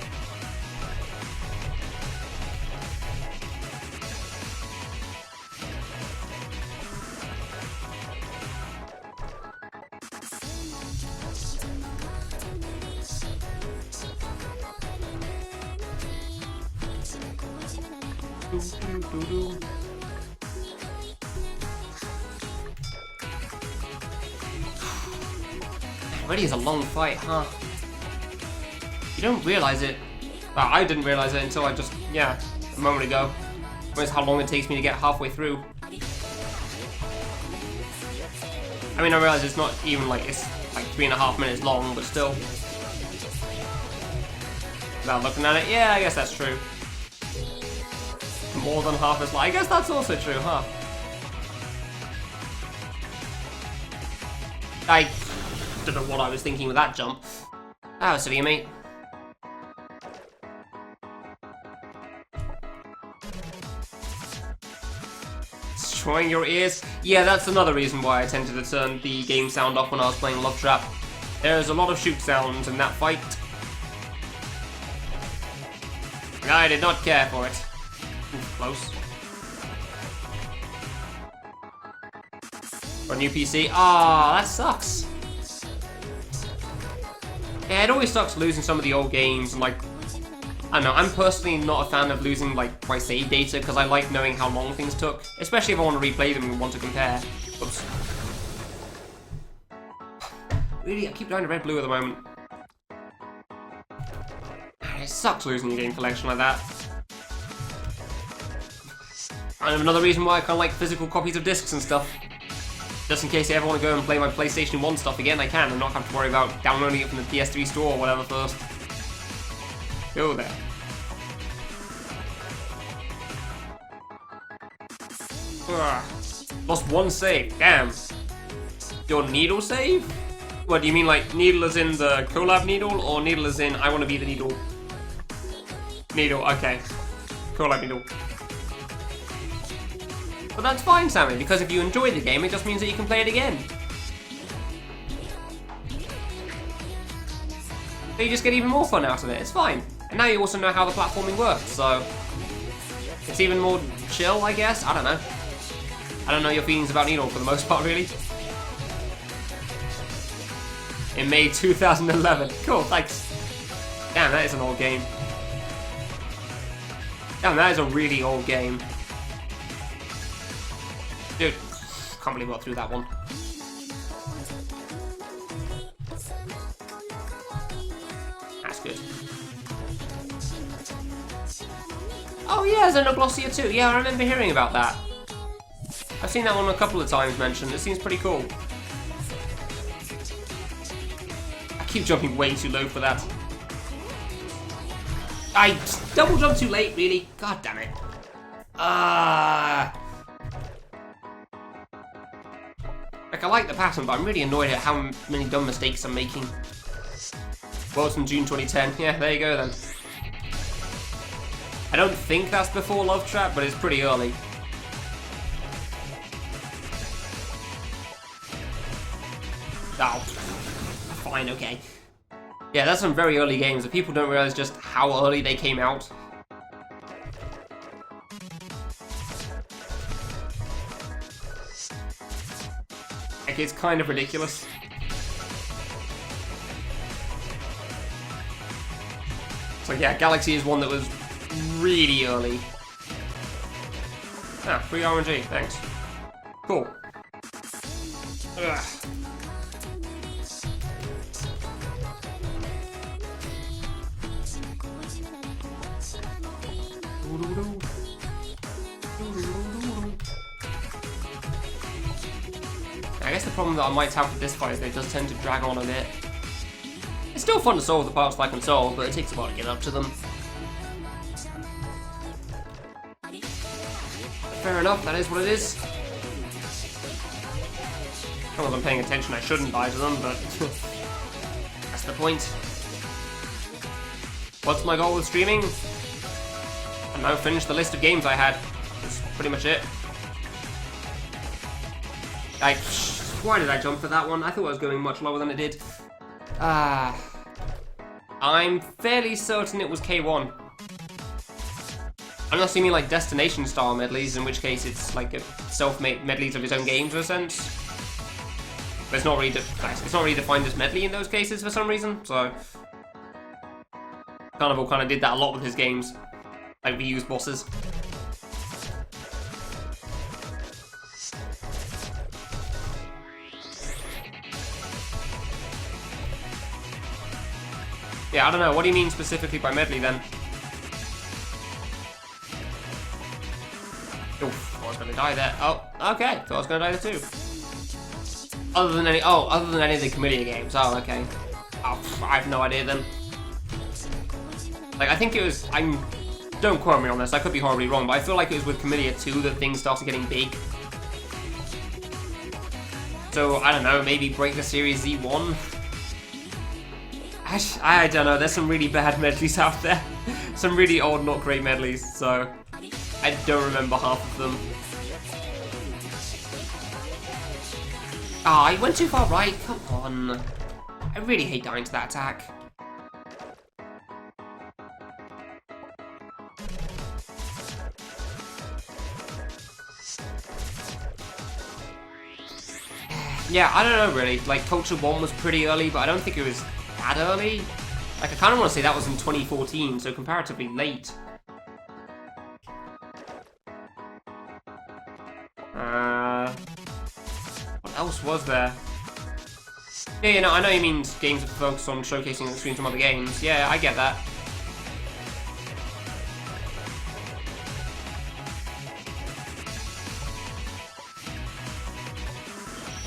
Already is a long fight, huh? You don't realize it. Well, I didn't realize it until I just, yeah, a moment ago. Whereas how long it takes me to get halfway through. I mean, I realize it's not even like, it's like 3.5 minutes long, but still. Without looking at it, yeah, I guess that's true. More than half as long. I guess that's also true, huh? I don't know what I was thinking with that jump. That was silly of me. Destroying your ears? Yeah, that's another reason why I tended to turn the game sound off when I was playing Love Trap. There's a lot of shoot sounds in that fight. I did not care for it. Oof, close. For a new PC? Ah, that sucks. Yeah, it always sucks losing some of the old games, and like, I don't know, I'm personally not a fan of losing like my save data because I like knowing how long things took, especially if I want to replay them and want to compare. Oops. Really, I keep going to red blue at the moment. It sucks losing your game collection like that. And another reason why I kind of like physical copies of discs and stuff. Just in case I ever want to go and play my PlayStation 1 stuff again, I can, and not have to worry about downloading it from the PS3 store or whatever first. Go there. Ugh. Lost one save, damn. Your needle save? What, do you mean like needle as in the collab needle, or needle as in I want to be the needle? Needle, okay. Collab needle. But that's fine, Sammy, because if you enjoy the game, it just means that you can play it again. So you just get even more fun out of it, it's fine. And now you also know how the platforming works, so... it's even more chill, I guess? I don't know. I don't know your feelings about Needle for the most part, really. In May 2011. Cool, thanks. Damn, that is an old game. Damn, that is a really old game. Dude, can't believe I got through that one. That's good. Oh yeah, Xenoglossia 2. Yeah, I remember hearing about that. I've seen that one a couple of times mentioned. It seems pretty cool. I keep jumping way too low for that. I double jumped too late, really. God damn it. Like, I like the pattern, but I'm really annoyed at how many dumb mistakes I'm making. Well, it's from June 2010. Yeah, there you go then. I don't think that's before Love Trap, but it's pretty early. Oh, fine, okay. Yeah, that's some very early games that people don't realize just how early they came out. Like, it's kind of ridiculous. So yeah, Galaxy is one that was really early. Ah, free RNG, thanks. Cool. Ugh. I guess the problem that I might have with this fight is that it does tend to drag on a bit. It's still fun to solve the parts that I can solve, but it takes a while to get up to them. Fair enough, that is what it is. Not that I'm paying attention, I shouldn't die to them, but that's the point. What's my goal with streaming? And now finish the list of games I had. That's pretty much it. Why did I jump for that one? I thought I was going much lower than it did. I'm fairly certain it was K1. Unless you mean like destination style medleys, in which case it's like a self-made medleys of his own games in a sense. But it's not really defined as medley in those cases for some reason, so Carnival kind of did that a lot with his games. Like reused bosses. Yeah, I don't know. What do you mean specifically by medley then? Oof, I was gonna die there. Oh, okay. Thought I was gonna die there too. Other than any of the Kamilia games. Oh, okay. Oh, I have no idea then. Like, I think it was. Don't quote me on this. I could be horribly wrong, but I feel like it was with Kamilia 2 that things started getting big. So I don't know. Maybe break the series Z1. I don't know, there's some really bad medleys out there. Some really old, not great medleys, so I don't remember half of them. Ah, I went too far right, come on. I really hate dying to that attack. Yeah, I don't know really, like Culture 1 was pretty early, but I don't think it was that early? Like, I kind of want to say that was in 2014, so comparatively late. What else was there? Yeah, I know you mean games that focus on showcasing the screens from other games. Yeah, I get that.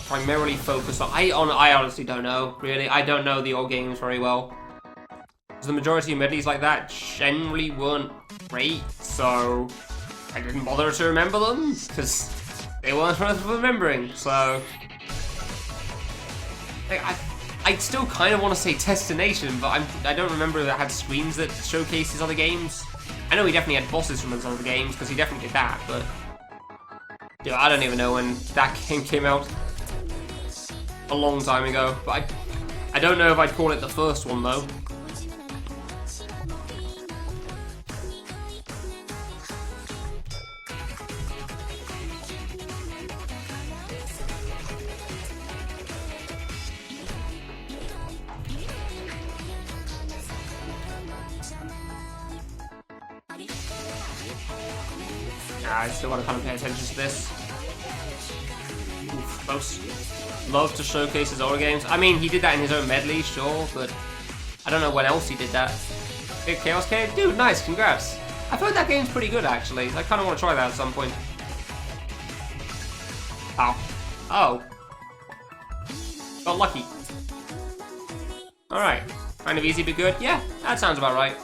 primarily focused on. I honestly don't know, really. I don't know the old games very well. The majority of medleys like that generally weren't great, so I didn't bother to remember them, because they weren't worth remembering, so... I still kind of want to say Destination, but I don't remember if it had screens that showcase his other games. I know he definitely had bosses from his other games, because he definitely did that, but... Dude, I don't even know when that game came out. A long time ago, but I don't know if I'd call it the first one, though. I still want to kind of pay attention to this. Oof, close. Love to showcase his older games. I mean, he did that in his own medley, sure, but I don't know when else he did that. Big Chaos Cave? Dude, nice, congrats. I've heard that game's pretty good, actually. I kind of want to try that at some point. Ow. Oh. Got lucky. Alright. Kind of easy but good. Yeah, that sounds about right.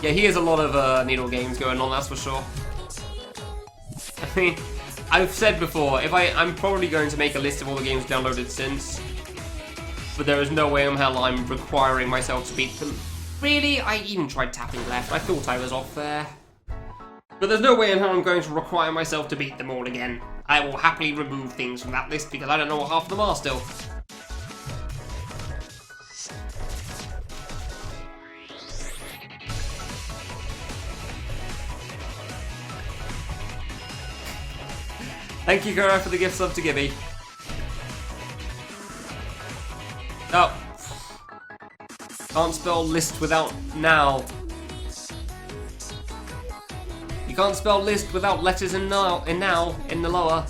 Yeah, he has a lot of needle games going on, that's for sure. I mean, I've said before, I'm probably going to make a list of all the games downloaded since, but there is no way in hell I'm requiring myself to beat them. Really? I even tried tapping left. I thought I was off there. But there's no way in hell I'm going to require myself to beat them all again. I will happily remove things from that list because I don't know what half of them are still. Thank you, Kara, for the gift sub to Gibby. Oh. Can't spell list without now. You can't spell list without letters in now in the lower.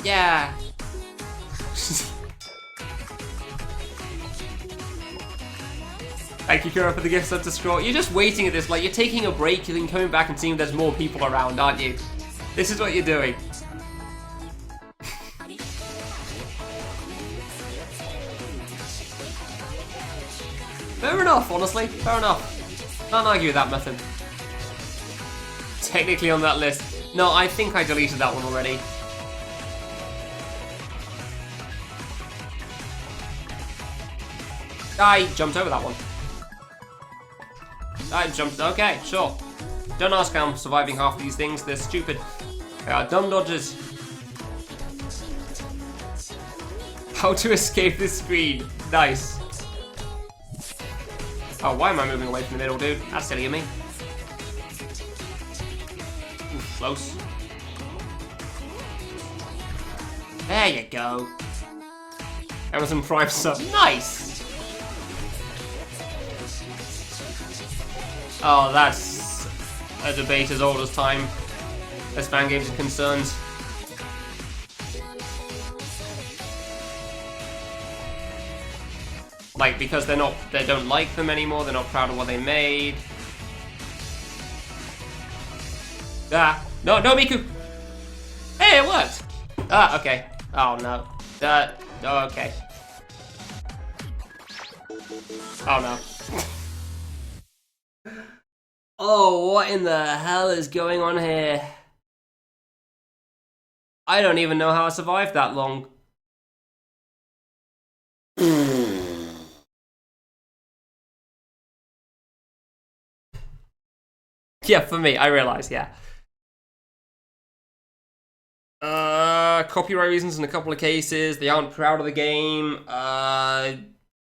Yeah. Thank you, Kara, for the gift sub to Scroll. You're just waiting at this, like you're taking a break and then coming back and seeing if there's more people around, aren't you? This is what you're doing. Fair enough, honestly. Fair enough. Can't argue with that method. Technically on that list. No, I think I deleted that one already. I jumped over that one. I jumped... Okay, sure. Don't ask how I'm surviving half of these things, they're stupid. They are dumb dodges. How to escape this screen. Nice. Oh, why am I moving away from the middle, dude? That's silly of me. Ooh, close. There you go. Amazon Prime sub. Nice! Oh, that's a debate as old as time, as fan games are concerned. Like, because they don't like them anymore, they're not proud of what they made. Ah, no, Miku! Hey, it worked! Ah, okay. Oh, no. Okay. Oh, no. Oh, what in the hell is going on here? I don't even know how I survived that long. Yeah, for me, I realize, yeah. Copyright reasons in a couple of cases. They aren't proud of the game.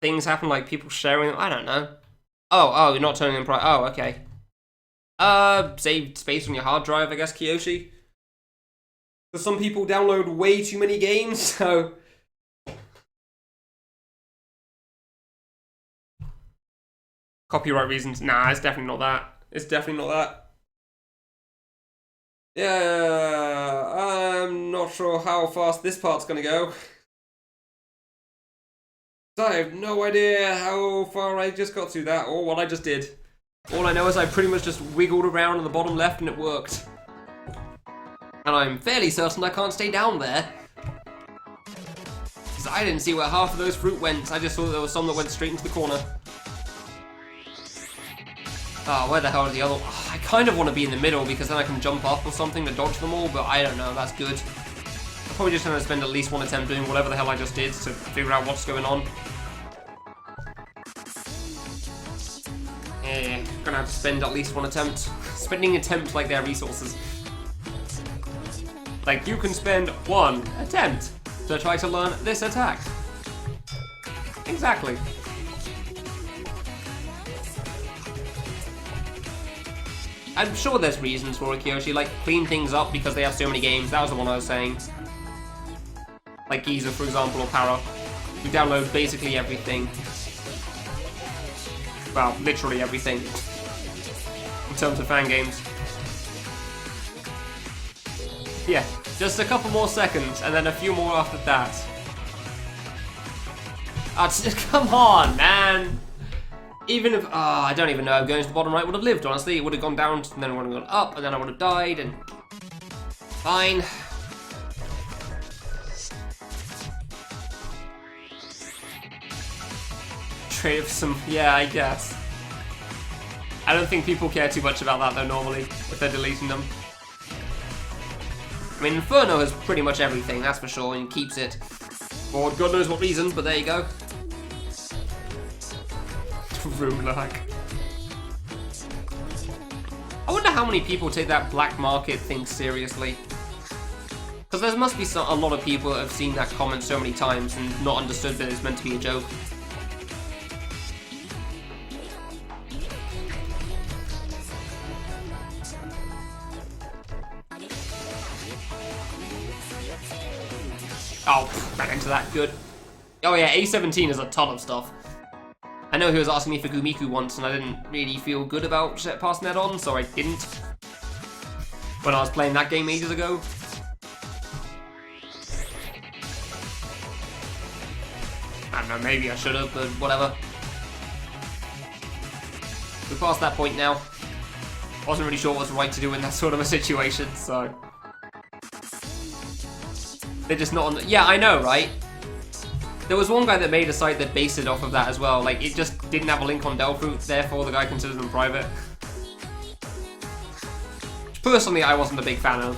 Things happen like people sharing them. I don't know. Oh, you're not turning them private. Oh, okay. Save space on your hard drive, I guess, Kiyoshi. Because some people download way too many games, so... Copyright reasons. Nah, it's definitely not that. It's definitely not that. Yeah, I'm not sure how fast this part's gonna go. I have no idea how far I just got through that, or what I just did. All I know is I pretty much just wiggled around on the bottom left and it worked. And I'm fairly certain I can't stay down there. Because I didn't see where half of those fruit went. I just saw that there was some that went straight into the corner. Oh, where the hell are the other... Oh, I kind of want to be in the middle because then I can jump up or something to dodge them all, but I don't know, that's good. I'm probably just going to spend at least one attempt doing whatever the hell I just did to figure out what's going on. Yeah, gonna have to spend at least one attempt. Spending attempts like their resources. Like, you can spend one attempt to try to learn this attack. Exactly. I'm sure there's reasons for it, Kyoshi, like clean things up because they have so many games. That was the one I was saying. Like Giza, for example, or Para. We download basically everything. Well, literally everything. In terms of fan games. Yeah, just a couple more seconds, and then a few more after that. Come on, man! Even if, I don't even know if going to the bottom right would have lived, honestly. It would have gone down, and then it would have gone up, and then I would have died, and... Fine. Trade for some, yeah, I guess. I don't think people care too much about that, though, normally, if they're deleting them. I mean, Inferno has pretty much everything, that's for sure, and keeps it for God knows what reason, but there you go. Room lag. I wonder how many people take that black market thing seriously. Because there must be a lot of people that have seen that comment so many times and not understood that it's meant to be a joke. Oh, ran into that, good. Oh yeah, A17 is a ton of stuff. I know he was asking me for Gumiku once, and I didn't really feel good about passing that on, so I didn't. When I was playing that game ages ago. I don't know, maybe I should have, but whatever. We're past that point now. Wasn't really sure what's right to do in that sort of a situation, so... They're just not on the... Yeah, I know, right? There was one guy that made a site that based it off of that as well. Like, it just didn't have a link on Delphoot, therefore the guy considers them private. Personally, I wasn't a big fan of.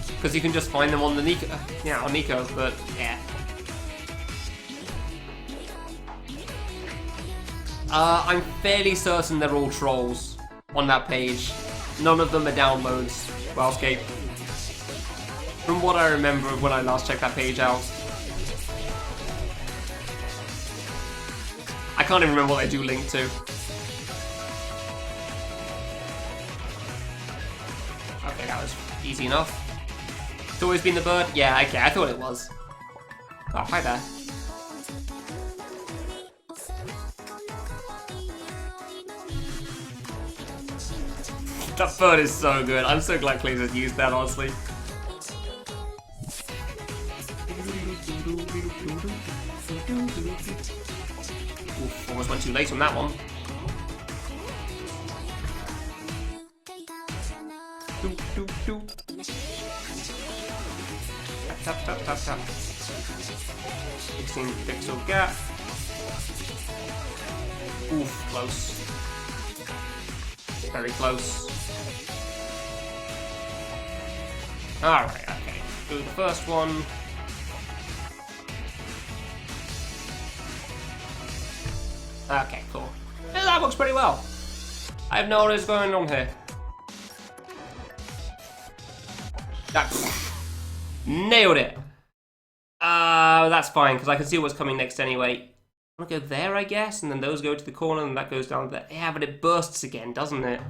Because you can just find them on the Nico... Yeah, on Nico, but yeah. I'm fairly certain they're all trolls on that page. None of them are downloads, Wildscape. From what I remember when I last checked that page out. I can't even remember what they do link to. Okay, that was easy enough. It's always been the bird? Yeah, okay, I thought it was. Oh, hi there. That bird is so good. I'm so glad Cleveland used that, honestly. Oof, almost went too late on that one. Tap, tap, tap, tap, tap. 16 pixel gap. Oof, close. Very close. Alright, okay. Do the first one. Okay, cool. Yeah, that works pretty well. I have no idea what's going on here. Nailed it! That's fine, because I can see what's coming next anyway. I'm gonna go there, I guess, and then those go to the corner, and that goes down there. Yeah, but it bursts again, doesn't it?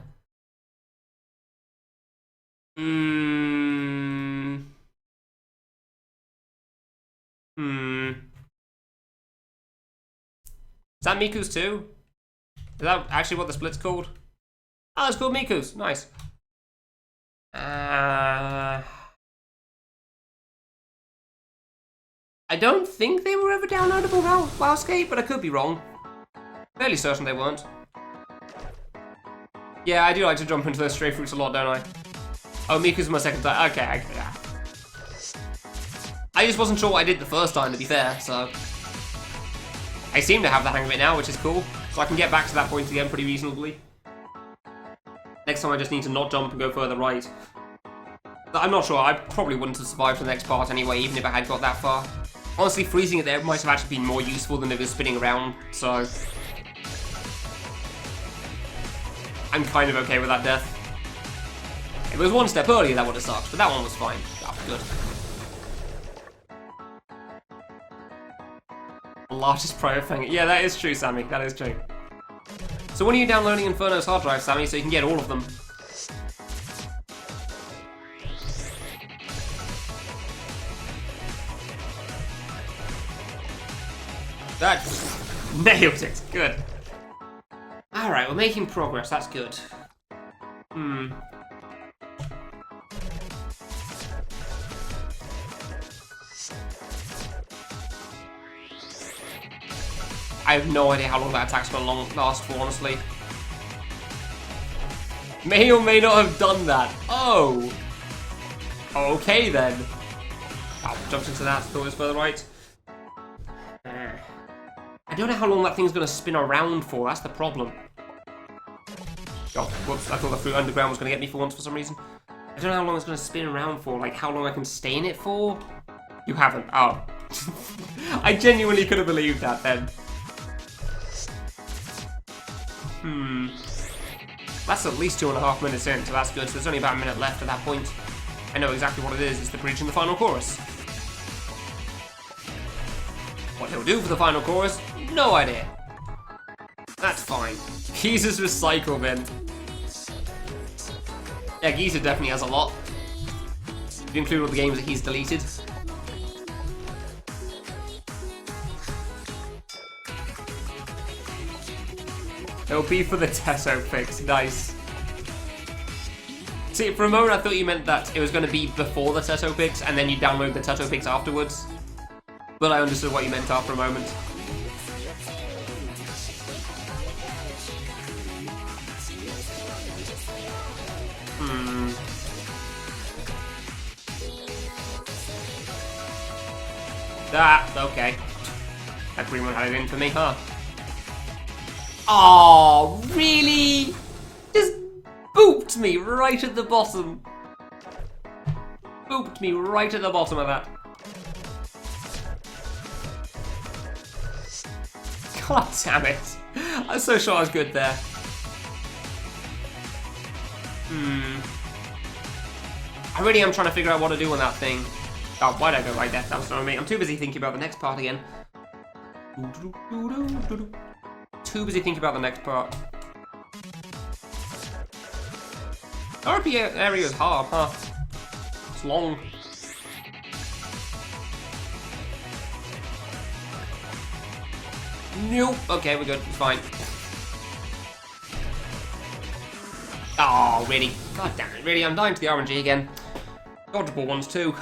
Is that Miku's too? Is that actually what the split's called? Oh, it's called Miku's. Nice. I don't think they were ever downloadable Wildscape, but I could be wrong. Fairly certain they weren't. Yeah, I do like to jump into those stray fruits a lot, don't I? Oh, Miku's my second time. Okay, yeah. I just wasn't sure what I did the first time, to be fair, so... I seem to have the hang of it now, which is cool. So I can get back to that point again pretty reasonably. Next time I just need to not jump and go further right. But I'm not sure, I probably wouldn't have survived the next part anyway, even if I had got that far. Honestly, freezing it there might have actually been more useful than if it was spinning around, so... I'm kind of okay with that death. If it was one step earlier, that would have sucked, but that one was fine. That was good. Largest private thing. Yeah, that is true, Sammy. That is true. So when are you downloading Inferno's hard drive, Sammy, so you can get all of them? That nailed it. Good. Alright, we're making progress. That's good. I have no idea how long that attack's gonna last for, honestly. May or may not have done that. Oh! Okay, then. Oh, jumped into that, thought it was further right. I don't know how long that thing's gonna spin around for, that's the problem. Oh, whoops, I thought the fruit underground was gonna get me for once for some reason. I don't know how long it's gonna spin around for, like how long I can stay in it for. You haven't, oh. I genuinely could have believed that then. That's at least 2.5 minutes in, so that's good. So there's only about a minute left at that point. I know exactly what it is. It's the bridge in the final chorus. What he'll do for the final chorus, no idea. That's fine. Geezer's recycle bin. Yeah, Geezer definitely has a lot. If you include all the games that he's deleted. It'll be for the Tesso fix, nice. See, for a moment I thought you meant that it was going to be before the Tesso fix, and then you download the Tesso fix afterwards. But I understood what you meant after a moment. Okay. That green one had it in for me, huh? Oh, really? Just booped me right at the bottom. Booped me right at the bottom of that. God damn it. I was so sure I was good there. I really am trying to figure out what to do on that thing. Oh, why'd I go right there? That was not me. I'm too busy thinking about the next part again. Too busy thinking about the next part. RP area is hard, huh? It's long. Nope. Okay, we're good. It's fine. Oh, really? God damn it. Really? I'm dying to the RNG again. Dodgeable ones, too.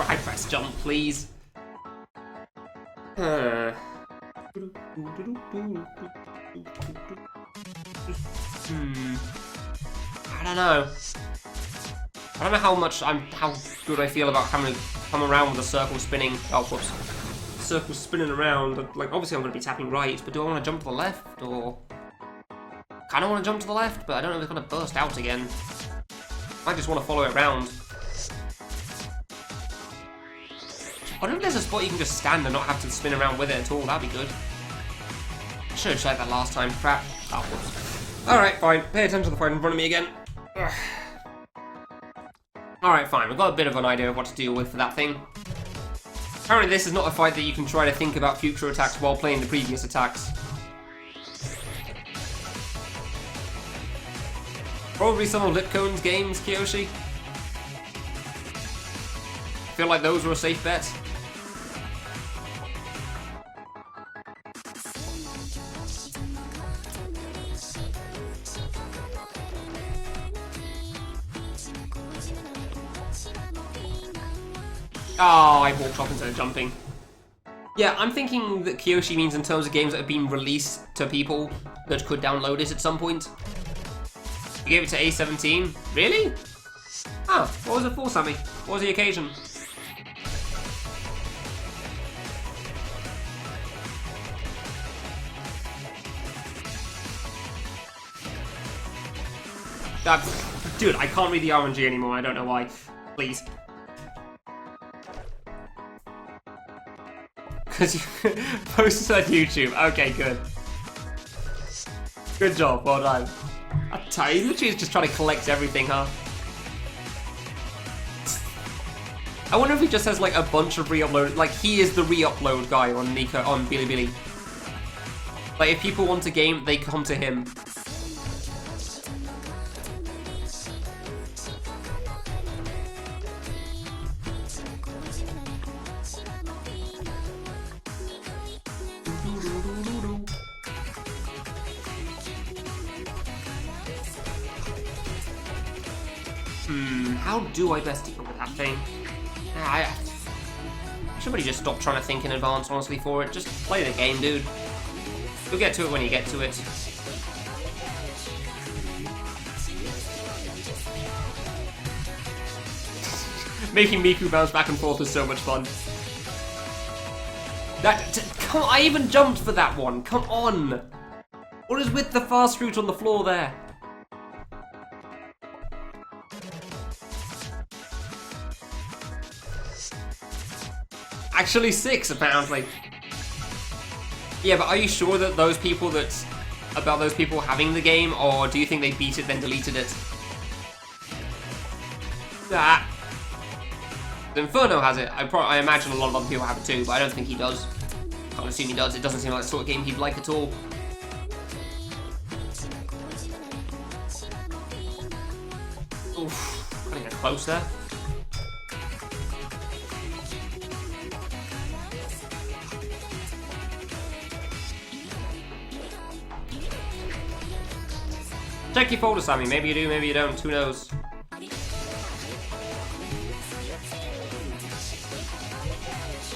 I press jump, please. I don't know. I don't know how good I feel about having to come around with a circle spinning. Oh, whoops. Circle spinning around. Like, obviously I'm going to be tapping right, but do I want to jump to the left, or... Kind of want to jump to the left, but I don't know if it's going to burst out again. I just want to follow it around. I wonder if there's a spot you can just stand and not have to spin around with it at all. That'd be good. I should have tried that last time. Crap. Oh, whoops. Alright, fine. Pay attention to the fight in front of me again. Alright, fine. We've got a bit of an idea of what to deal with for that thing. Apparently this is not a fight that you can try to think about future attacks while playing the previous attacks. Probably some of Lipcone's games, Kiyoshi. I feel like those were a safe bet. Oh, I walked off instead of jumping. Yeah, I'm thinking that Kiyoshi means in terms of games that have been released to people that could download it at some point. You gave it to A17? Really? Ah, what was it for, Sammy? What was the occasion? Dude, I can't read the RNG anymore. I don't know why. Please. Because you posted on YouTube. Okay, good. Good job. Well done. He literally is just trying to collect everything, huh? I wonder if he just has like a bunch of re-upload. Like he is the re-upload guy on Bilibili. Like if people want a game, they come to him. How do I best deal with that thing? I should really just stop trying to think in advance, honestly, for it. Just play the game, dude. You'll get to it when you get to it. Making Miku bounce back and forth is so much fun. Come on, I even jumped for that one. Come on. What is with the fast route on the floor there? Actually 6, apparently. Yeah, but are you sure that those people about those people having the game, or do you think they beat it then deleted it? Ah. Inferno has it. I imagine a lot of other people have it too, but I don't think he does. Can't assume he does. It doesn't seem like the sort of game he'd like at all. Oof, gotta get close there. Check your folder, Sammy. Maybe you do, maybe you don't. Who knows?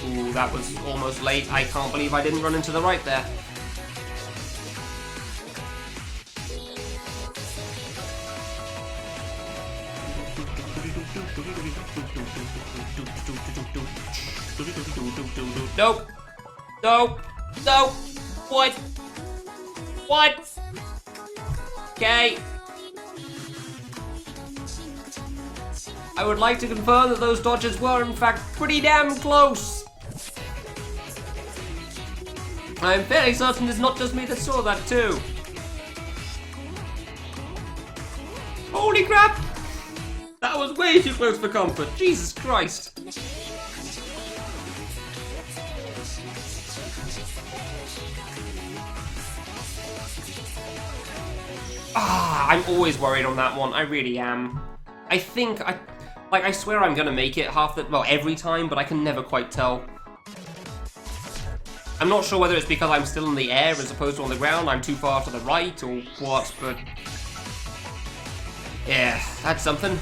Ooh, that was almost late. I can't believe I didn't run into the right there. Nope. Nope. Nope. What? What? Okay. I would like to confirm that those dodges were in fact pretty damn close. I'm fairly certain it's not just me that saw that too. Holy crap! That was way too close for comfort. Jesus Christ. I'm always worried on that one. I really am. I think I swear I'm gonna make it every time, but I can never quite tell. I'm not sure whether it's because I'm still in the air as opposed to on the ground, I'm too far to the right, or what, but yeah, that's something.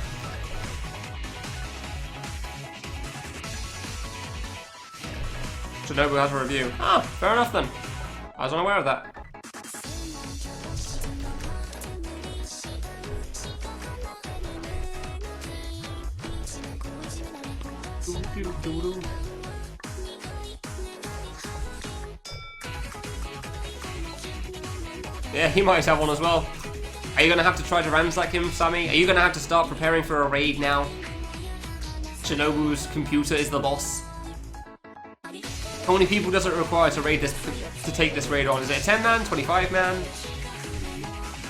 Shinobu has a review. Ah, fair enough then. I was unaware of that. Yeah, he might have one as well. Are you gonna have to try to ransack him, Sammy? Are you gonna have to start preparing for a raid now? Shinobu's computer is the boss. How many people does it require to raid this, to take this raid on? Is it a 10-man, 25-man,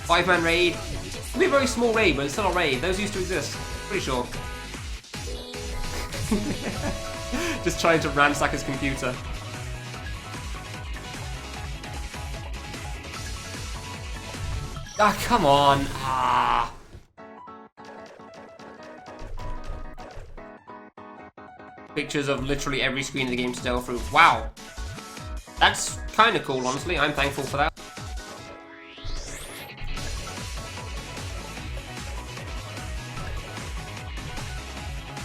5-man raid? It'll be a very small raid, but it's still a raid. Those used to exist. Pretty sure. Just trying to ransack his computer. Ah, come on. Ah. Pictures of literally every screen in the game to delve through. Wow. That's kind of cool, honestly. I'm thankful for that.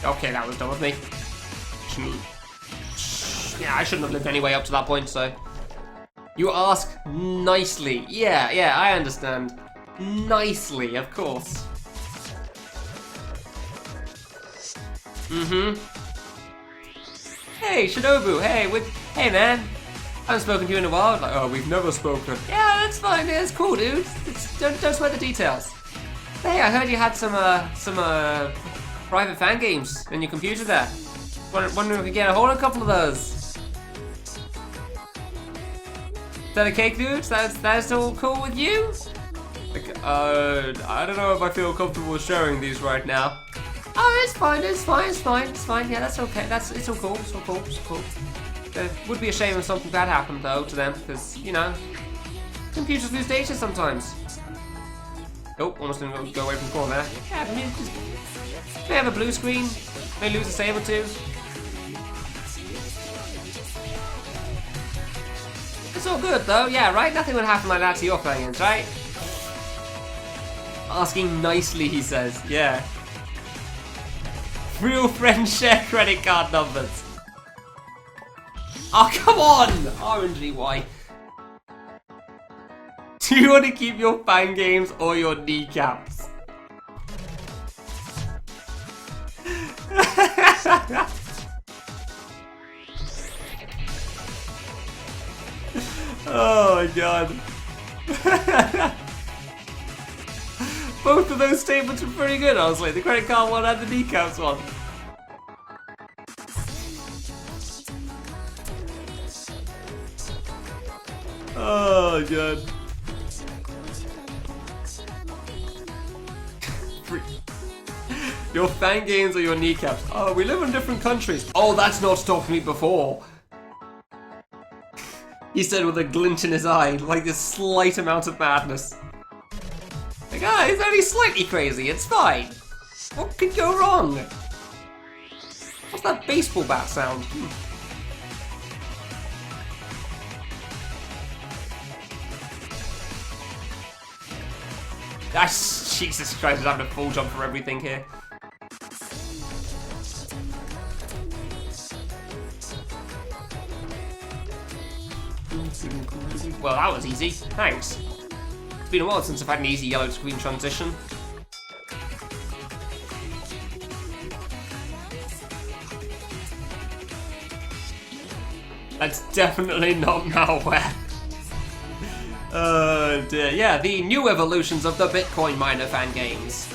Okay, that was dumb of me. Yeah, I shouldn't have lived anyway up to that point, so... You ask nicely. Yeah, I understand. Nicely, of course. Mm-hmm. Hey, Shinobu, hey man. I haven't spoken to you in a while. Like, oh, we've never spoken. Yeah, that's fine, yeah, it's cool, dude. Don't sweat the details. Hey, I heard you had some private fan games in your computer there. Wondering if we could get a hold of a couple of those. Is that a cake, dude? That's all cool with you? Like, I don't know if I feel comfortable sharing these right now. Oh, it's fine. Yeah, that's okay. It's all cool. It's cool. It would be a shame if something bad happened though to them, because you know, computers lose data sometimes. Oh, almost didn't go away from the corner there. Yeah, I mean, they have a blue screen. They lose a save or two. It's all good though. Yeah, right. Nothing would happen like that to your fans, right? Asking nicely, he says. Yeah. Real friends share credit card numbers. Oh, come on! RNGY. Do you want to keep your fan games or your kneecaps? Oh my god. Both of those statements were pretty good, honestly. The credit card one and the kneecaps one. Oh god. Your fan games or your kneecaps? Oh, we live in different countries. Oh, that's not stopped me before. He said with a glint in his eye, like this slight amount of madness. Like, he's only slightly crazy, it's fine. What could go wrong? What's that baseball bat sound? Jesus Christ, I'm having a full jump for everything here. Well, that was easy. Thanks. It's been a while since I've had an easy yellow screen transition. That's definitely not malware. Oh dear. Yeah, the new evolutions of the Bitcoin miner fan games.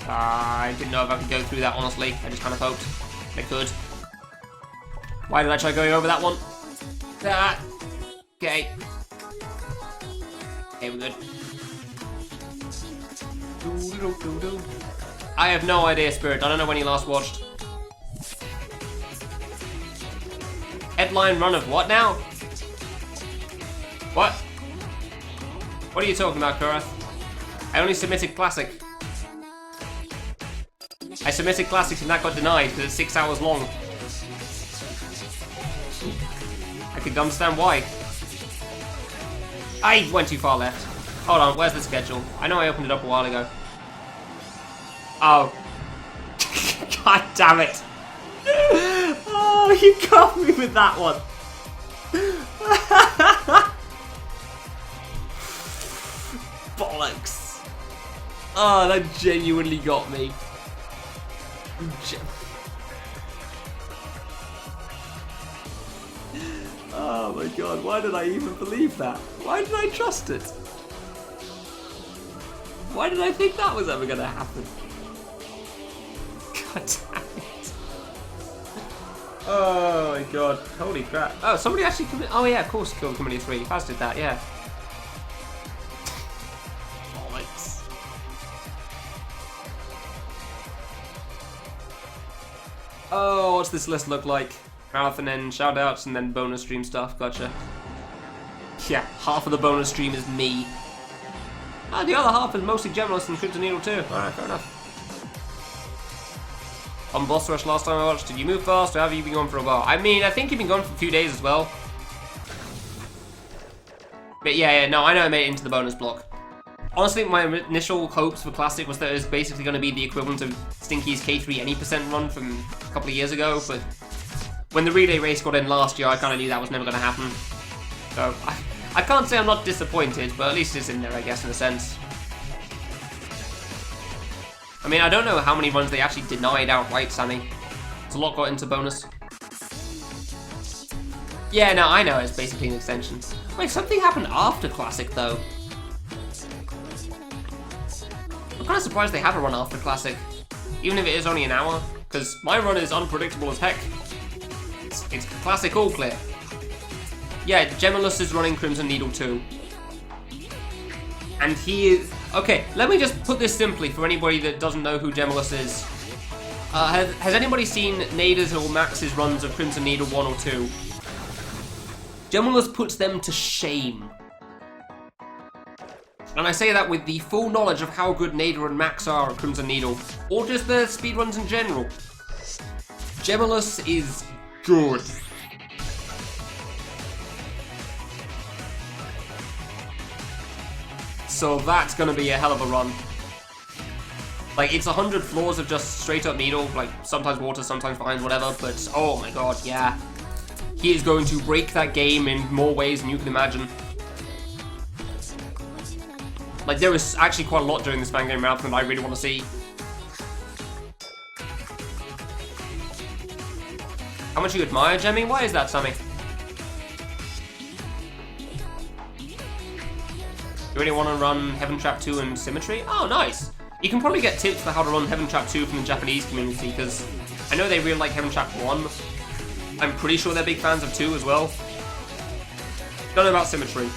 I didn't know if I could go through that, honestly. I just kind of hoped I could. Why did I try going over that one? That. Okay. Okay, we're good. I have no idea, Spirit. I don't know when you last watched. Headline run of what now? What? What are you talking about, Kurath? I only submitted Classic. I submitted Classics and that got denied because it's 6 hours long. I can understand why. I went too far left. Hold on, where's the schedule? I know I opened it up a while ago. Oh. God damn it. Oh, you got me with that one. Bollocks. Oh, that genuinely got me. Oh my god, why did I even believe that? Why did I trust it? Why did I think that was ever gonna happen? God damn it. Oh my god, holy crap. Oh, somebody actually committed. Oh yeah, of course killed Kamilia 3. Faz did that, yeah. Bollocks. Oh, what's this list look like? Marathon and shoutouts and then bonus stream stuff, gotcha. Yeah, half of the bonus stream is me. Ah, the other half is mostly generalist and Crypto Needle too. Alright, fair enough. On Boss Rush last time I watched, did you move fast or have you been gone for a while? I mean, I think you've been gone for a few days as well. But yeah, no, I know I made it into the bonus block. Honestly, my initial hopes for Classic was that it was basically going to be the equivalent of Stinky's K3 any % run from a couple of years ago, but when the relay race got in last year, I kind of knew that was never going to happen. So, I can't say I'm not disappointed, but at least it's in there, I guess, in a sense. I mean, I don't know how many runs they actually denied outright, Sammy. It's a lot got into bonus. Yeah, no, I know, it's basically an extension. Wait, something happened after Classic, though. I'm kind of surprised they have a run after Classic, even if it is only an hour, because my run is unpredictable as heck. It's Classic all clear. Yeah, Gemulus is running Crimson Needle too. And he is... Okay, let me just put this simply for anybody that doesn't know who Gemulus is. Has anybody seen Nada's or Max's runs of Crimson Needle 1 or 2? Gemulus puts them to shame. And I say that with the full knowledge of how good Nada and Max are at Crimson Needle, or just their speedruns in general. Gemulus is good. So that's gonna be a hell of a run. Like, it's 100 floors of just straight up Needle, like sometimes water, sometimes vines, whatever, but oh my god, yeah. He is going to break that game in more ways than you can imagine. Like, there was actually quite a lot during this fan game marathon that I really want to see. How much you admire Jemmy? Why is that, Sammy? You really want to run Heaven Trap 2 and Symmetry? Oh, nice! You can probably get tips for how to run Heaven Trap 2 from the Japanese community, because I know they really like Heaven Trap 1. I'm pretty sure they're big fans of 2 as well. Don't know about Symmetry.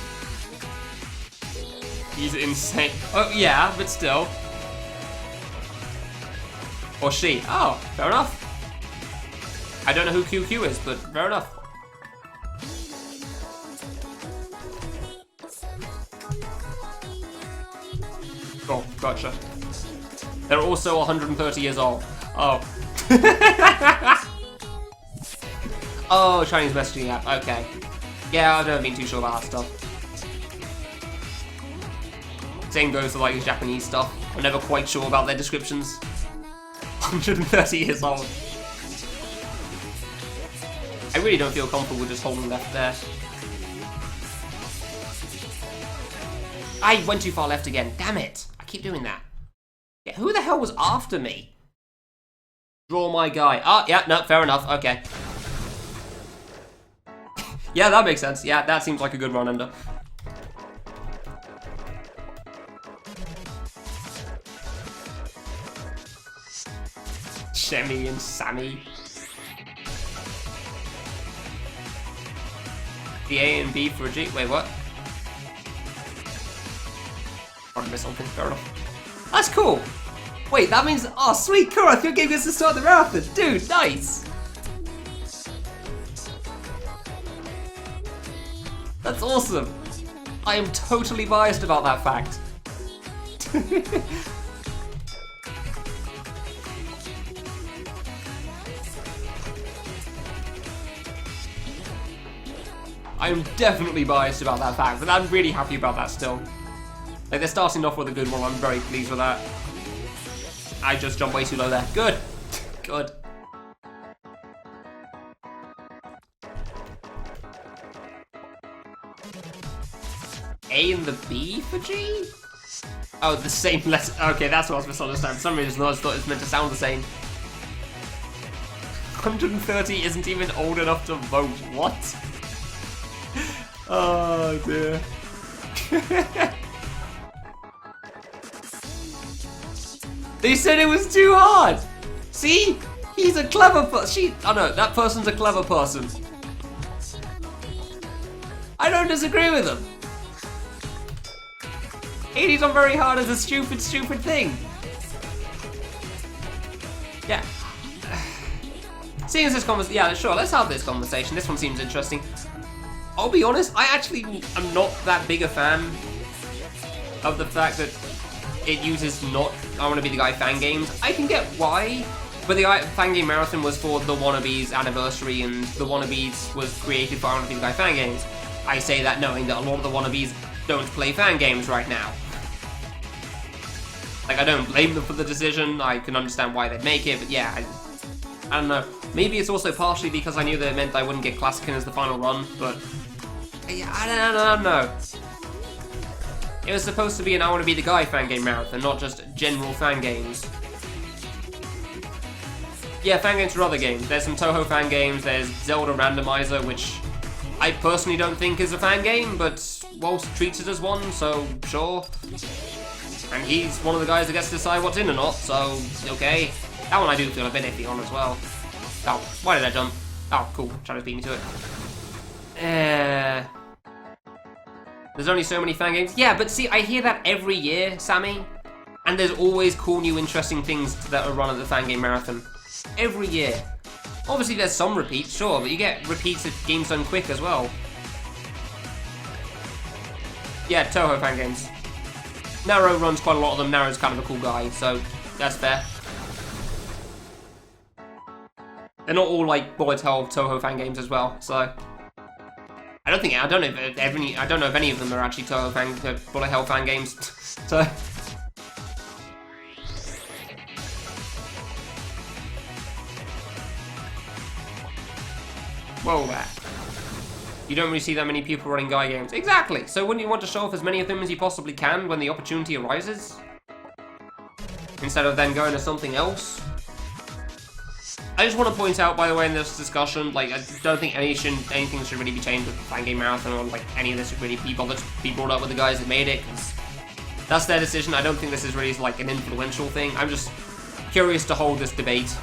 He's insane. Oh, yeah, but still. Or she. Oh, fair enough. I don't know who QQ is, but fair enough. Oh, gotcha. They're also 130 years old. Oh. Oh, Chinese messaging app. Okay. Yeah, I've never been too sure about that stuff. Same goes for like the Japanese stuff. I'm never quite sure about their descriptions. 130 years old. I really don't feel comfortable just holding left there. I went too far left again. Damn it. I keep doing that. Yeah, who the hell was after me? Draw my guy. Oh, yeah, no, fair enough. Okay. Yeah, that makes sense. Yeah, that seems like a good run ender. Shemmy and Sammy. The A and B for a G. Wait, what? I missed something. Fair enough. That's cool. Wait, that means... Oh, sweet. Cool. I think game gets to start the marathon. Dude, nice. That's awesome. I am totally biased about that fact. I am definitely biased about that fact, but I'm really happy about that still. Like, they're starting off with a good one, I'm very pleased with that. I just jumped way too low there. Good. Good. A and the B for G? Oh, the same letter. Okay, that's what I was misunderstanding. For some reason, I thought it was meant to sound the same. 130 isn't even old enough to vote. What? Oh, dear. They said it was too hard! See? He's a clever person. Oh no, that person's a clever person. I don't disagree with him. 80's on very hard as a stupid, stupid thing. Yeah. Seeing as this conversation, yeah, sure, let's have this conversation. This one seems interesting. I'll be honest, I actually am not that big a fan of the fact that it uses not I Want to Be the Guy fan games. I can get why, but the fan game marathon was for the Wannabes anniversary, and the Wannabes was created for I Want to Be the Guy fan games. I say that knowing that a lot of the Wannabes don't play fan games right now. Like, I don't blame them for the decision. I can understand why they'd make it, but yeah, I don't know. Maybe it's also partially because I knew that it meant I wouldn't get Classican as the final run, but yeah, I don't know. It was supposed to be an I Want to Be the Guy fan game marathon, not just general fan games. Yeah, fan games for other games. There's some Toho fan games, there's Zelda Randomizer, which I personally don't think is a fan game, but Waltz treats it as one, so sure. And he's one of the guys that gets to decide what's in or not, so okay. That one I do feel a bit iffy on as well. Oh, why did I jump? Oh, cool. Shadows beat me to it. There's only so many fan games. Yeah, but see, I hear that every year, Sammy. And there's always cool, new, interesting things that are run at the fan game marathon. Every year. Obviously, there's some repeats, sure, but you get repeats of games done quick as well. Yeah, Toho fan games. Naro runs quite a lot of them. Naro's kind of a cool guy, so that's fair. They're not all like bullet hell Toho fan games as well, so I don't know if any of them are actually Toho bullet hell fan games. So whoa there. You don't really see that many people running Guy games. Exactly! So wouldn't you want to show off as many of them as you possibly can when the opportunity arises? Instead of then going to something else? I just want to point out, by the way, in this discussion, like, I don't think anything should really be changed with the fan game marathon, or like any of this should really be bothered to be brought up with the guys that made it, because that's their decision. I don't think this is really like an influential thing. I'm just curious to hold this debate.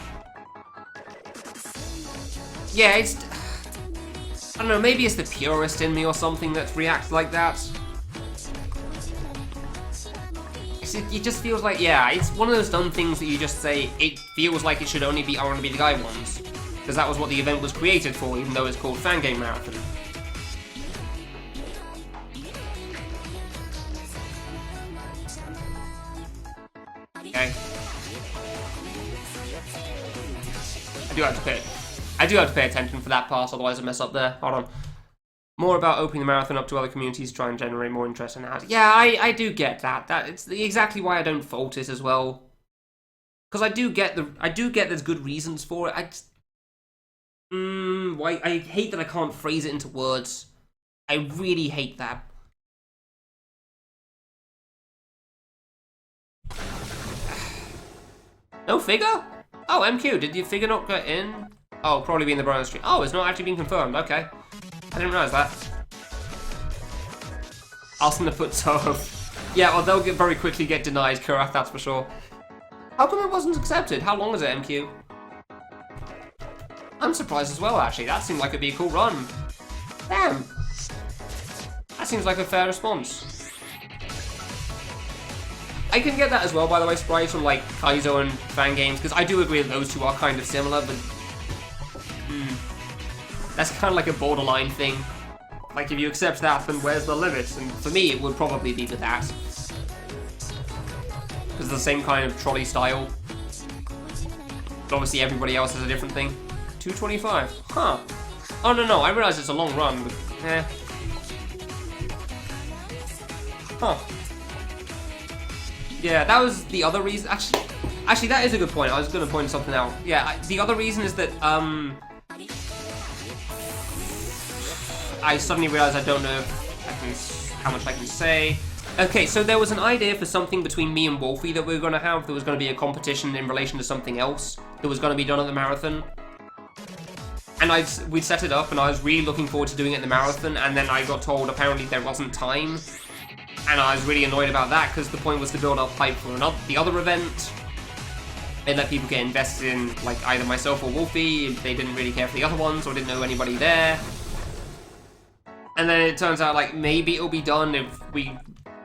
Yeah, I don't know, maybe it's the purist in me or something that reacts like that. It just feels like, yeah, it's one of those dumb things that you just say, it feels like it should only be I Want to Be the Guy ones. Because that was what the event was created for, even though it's called Fan Game Marathon. Okay. I do have to pay attention for that part, otherwise I mess up there. Hold on. More about opening the marathon up to other communities to try and generate more interest in it. Yeah, I do get that. It's exactly why I don't fault it as well. Because I do get there's good reasons for it. I hate that I can't phrase it into words. I really hate that. No figure? Oh, MQ, did your figure not get in? Oh, probably be in the bonus stream. Oh, it's not actually been confirmed. Okay. I didn't realize that. Ask them to put Toho. Yeah, well, they'll very quickly get denied, Kurath, that's for sure. How come it wasn't accepted? How long is it, MQ? I'm surprised as well, actually. That seemed like it'd be a cool run. Damn. That seems like a fair response. I can get that as well, by the way, Sprite, from like Kaizo and fan games, because I do agree that those two are kind of similar, but that's kind of like a borderline thing. Like, if you accept that, then where's the limit? And for me, it would probably be to that. Because it's the same kind of trolley style. But obviously everybody else has a different thing. 225. Huh. Oh, no, I realize it's a long run, but eh. Huh. Yeah, that was the other reason. Actually, that is a good point. I was going to point something out. Yeah, the other reason is that, I suddenly realized I don't know how much I can say. Okay, so there was an idea for something between me and Wolfie that we were going to have. There was going to be a competition in relation to something else that was going to be done at the marathon. And we'd set it up, and I was really looking forward to doing it in the marathon, and then I got told apparently there wasn't time. And I was really annoyed about that, because the point was to build up hype for the other event. And let people get invested in, like, either myself or Wolfie if they didn't really care for the other ones or didn't know anybody there. And then it turns out, like, maybe it'll be done if we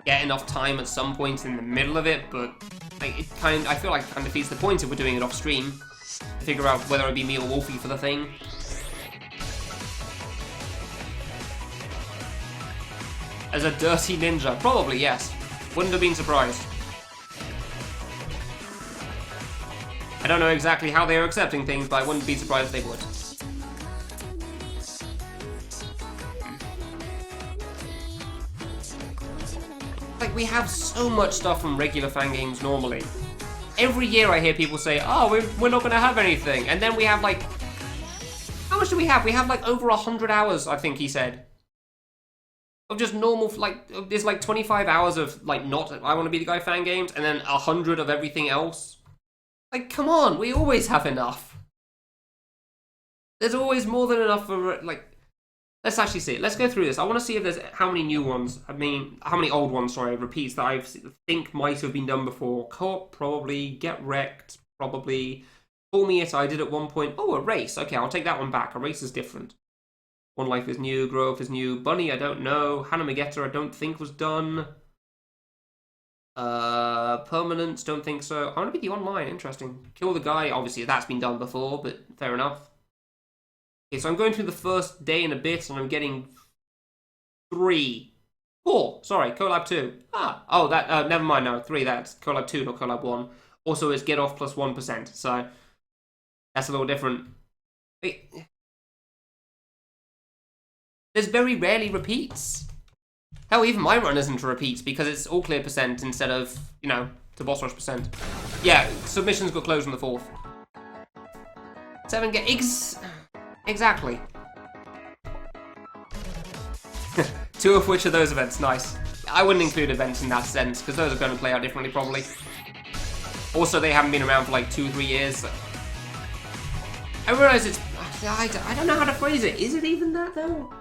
get enough time at some point in the middle of it, but like, I feel like it kind of defeats the point if we're doing it off stream. To figure out whether it be me or Wolfie for the thing. As a dirty ninja? Probably, yes. Wouldn't have been surprised. I don't know exactly how they are accepting things, but I wouldn't be surprised if they would. like, we have so much stuff from regular fan games normally. Every year I hear people say, oh, we're not going to have anything. And then we have, like, how much do we have? We have, like, over 100 hours, I think he said. Of just normal, like, there's, like, 25 hours of, like, not I Want to Be the Guy fan games, and then 100 of everything else. Like, come on, we always have enough. There's always more than enough for, like, let's actually see it. Let's go through this. I want to see if there's how many new ones, how many old ones, sorry, repeats that I think might have been done before. Co-op, probably. Get Wrecked, probably. Call Me It, I did at one point. Oh, a race. Okay, I'll take that one back. A race is different. One Life is new. Grow Up is new. Bunny, I don't know. Hannah Megetta, I don't think was done. Permanence, don't think so. I want to be the online, interesting. Kill the Guy, obviously that's been done before, but fair enough. Okay, so I'm going through the first day and a bit, and I'm getting 4, sorry, Collab 2. Oh, that, never mind, no, 3, that's Collab 2, not Collab 1. Also, it's Get Off plus 1%, so that's a little different. There's very rarely repeats. Hell, even my run isn't repeats, because it's all clear percent instead of, you know, to boss rush percent. Yeah, submissions got closed on the 4th. 7 get exactly. 2 of which are those events, nice. I wouldn't include events in that sense, because those are going to play out differently, probably. Also, they haven't been around for like 2-3 years. I realize it's... I don't know how to phrase it. Is it even that, though?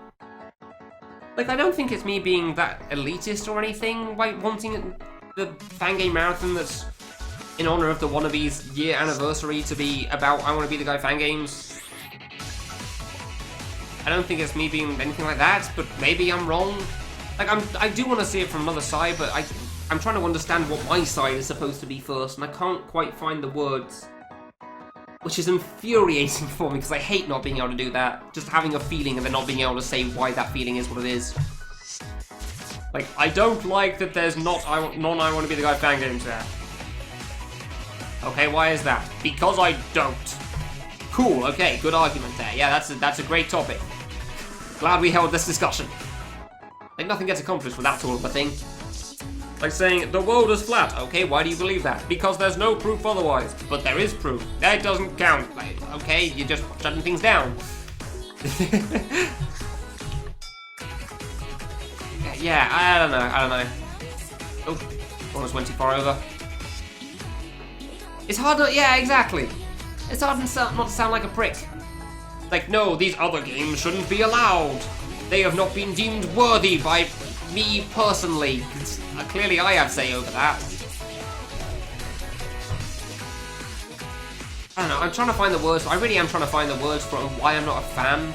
Like, I don't think it's me being that elitist or anything, like wanting the fan game marathon that's in honor of the Wannabes year anniversary to be about I Want to Be the Guy fan games. I don't think it's me being anything like that, but maybe I'm wrong. Like, I do want to see it from another side, but I'm trying to understand what my side is supposed to be first, and I can't quite find the words. Which is infuriating for me, because I hate not being able to do that. Just having a feeling and then not being able to say why that feeling is what it is. Like, I don't like that there's non-I Want to Be the Guy fan games there. Okay, why is that? Because I don't. Cool, okay, good argument there. Yeah, that's a great topic. Glad we held this discussion. Like, nothing gets accomplished with that sort of a thing. Like saying, the world is flat. Okay, why do you believe that? Because there's no proof otherwise. But there is proof. That doesn't count. Like, okay, you're just shutting things down. Yeah, I don't know. Oh, almost went too far over. It's hard not, yeah, exactly. It's hard not to sound like a prick. Like, no, these other games shouldn't be allowed. They have not been deemed worthy by me personally. Clearly I have say over that. I don't know, I'm trying to find the words. I really am trying to find the words for why I'm not a fan.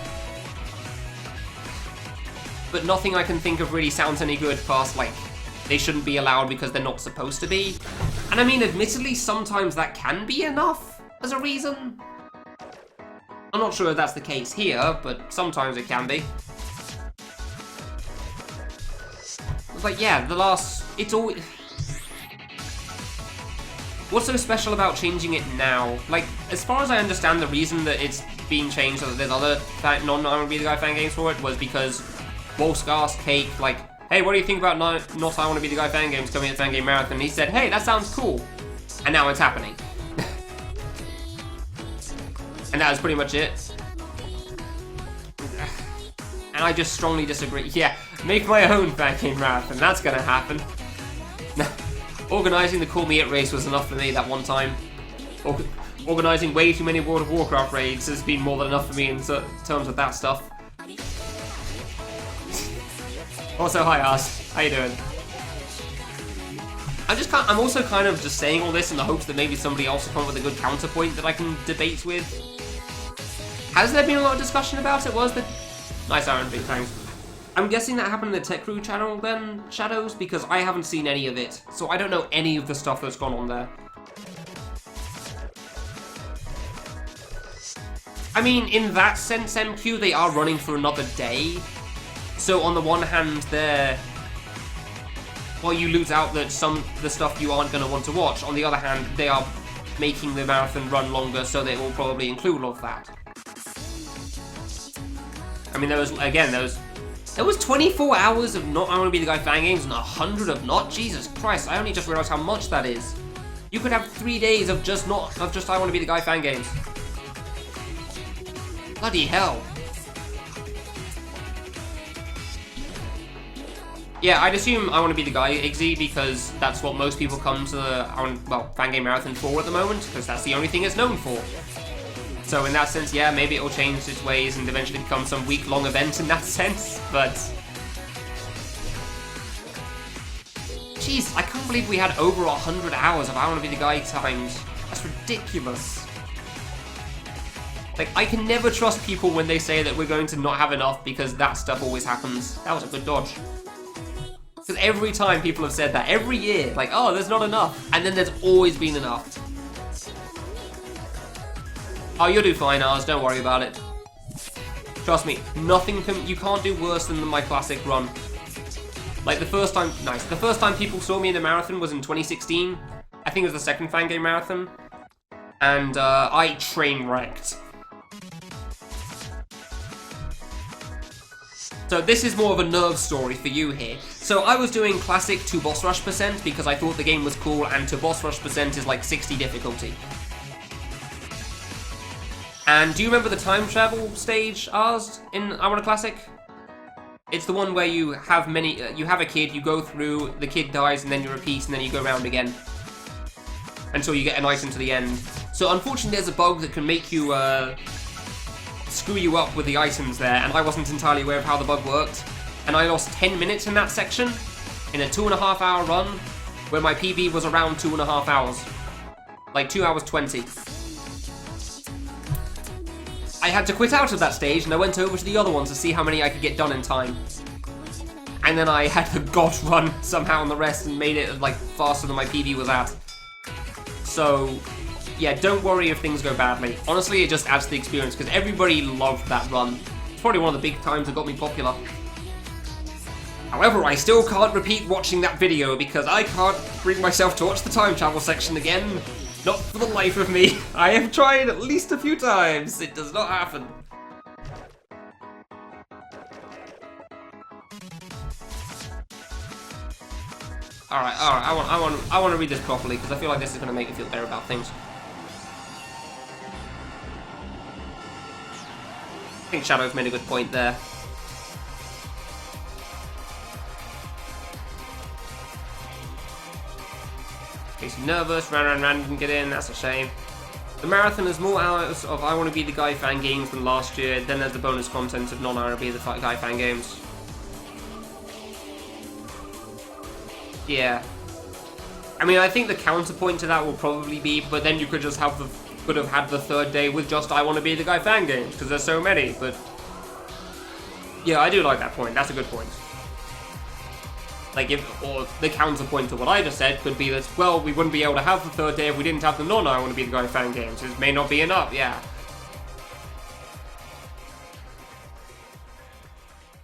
But nothing I can think of really sounds any good past, like, they shouldn't be allowed because they're not supposed to be. And I mean, admittedly, sometimes that can be enough as a reason. I'm not sure if that's the case here, but sometimes it can be. Like, yeah, it's all... What's so special about changing it now? Like, as far as I understand, the reason that it's being changed so that there's other non-I Want to Be the Guy fan games for it was because Wolf's asked Cake, like, hey, what do you think about not I Want to Be the Guy fan games coming at Fan Game Marathon? And he said, hey, that sounds cool. And now it's happening. And that was pretty much it. And I just strongly disagree. Yeah, make my own Fan Game Marathon. That's gonna happen. Organising the Call Me It race was enough for me that one time. Organising way too many World of Warcraft raids has been more than enough for me in terms of that stuff. Also, hi Ars. How you doing? I'm also kind of just saying all this in the hopes that maybe somebody else will come up with a good counterpoint that I can debate with. Has there been a lot of discussion about it? Was there? Nice Iron Big thanks. I'm guessing that happened in the Tech Crew channel then, Shadows, because I haven't seen any of it, so I don't know any of the stuff that's gone on there. I mean, in that sense, MQ, they are running for another day. So on the one hand, well, you lose out that the stuff you aren't going to want to watch. On the other hand, they are making the marathon run longer, so they will probably include all of that. I mean, there was There was 24 hours of not I Want to Be the Guy fan games and 100 of not. Jesus Christ! I only just realized how much that is. You could have 3 days of just I Want to Be the Guy fan games. Bloody hell! Yeah, I'd assume I Want to Be the Guy, Iggy, because that's what most people come to the fan game marathon for at the moment, because that's the only thing it's known for. So in that sense, yeah, maybe it'll change its ways and eventually become some week-long event in that sense, but... Jeez, I can't believe we had over 100 hours of I Want to Be the Guy times. That's ridiculous. Like, I can never trust people when they say that we're going to not have enough because that stuff always happens. That was a good dodge. Because every time people have said that, every year, like, oh, there's not enough. And then there's always been enough. Oh, you'll do fine, Ars, don't worry about it. Trust me, you can't do worse than my classic run. Like, the first time people saw me in the marathon was in 2016. I think it was the second fan game marathon. And, I train wrecked. So this is more of a nerve story for you here. So I was doing classic to boss rush percent because I thought the game was cool, and to boss rush percent is like 60 difficulty. And do you remember the time travel stage, Ars, in I Want a Classic? It's the one where you have you have a kid, you go through, the kid dies, and then you repeat, and then you go round again. Until you get an item to the end. So unfortunately there's a bug that can make you, screw you up with the items there, and I wasn't entirely aware of how the bug worked. And I lost 10 minutes in that section, in a 2.5 hour run, where my PB was around 2.5 hours. Like 2 hours 20. I had to quit out of that stage, and I went over to the other one to see how many I could get done in time. And then I had the god run somehow on the rest and made it like faster than my PB was at. So, yeah, don't worry if things go badly. Honestly, it just adds to the experience, because everybody loved that run. It's probably one of the big times that got me popular. However, I still can't repeat watching that video, because I can't bring myself to watch the time travel section again. Not for the life of me. I have tried at least a few times. It does not happen. Alright, I want to read this properly, because I feel like this is going to make me feel better about things. I think Shadow's made a good point there. He's nervous, ran, didn't get in, that's a shame. The marathon has more hours of I Want to Be the Guy fan games than last year, then there's the bonus content of non-I Want to Be the Guy fan games. Yeah. I mean, I think the counterpoint to that will probably be, but then you could just have could have had the third day with just I Want to Be the Guy fan games, because there's so many, but... Yeah, I do like that point, that's a good point. Like, or the counterpoint to what I just said could be that, well, we wouldn't be able to have the third day if we didn't have the non-I Want to Be the Guy fan games. It may not be enough, yeah.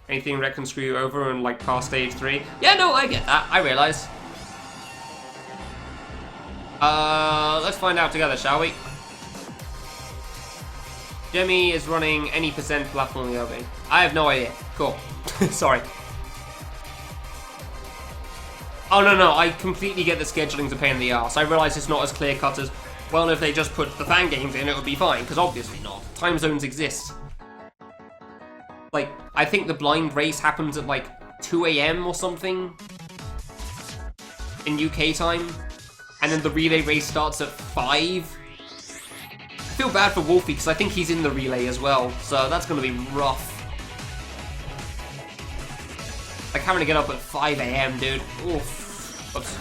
Anything that can screw you over and, like, past stage 3? Yeah, no, I get that. I realise. Let's find out together, shall we? Jemmy is running any percent platform LB. I have no idea. Cool. Sorry. Oh, no, I completely get the scheduling's a pain in the arse. I realise it's not as clear-cut as, well, if they just put the fan games in, it would be fine, because obviously not. Time zones exist. Like, I think the blind race happens at, like, 2 AM or something in UK time, and then the relay race starts at 5. I feel bad for Wolfie, because I think he's in the relay as well, so that's going to be rough. Like, having to get up at 5 AM, dude. Oof. Oops.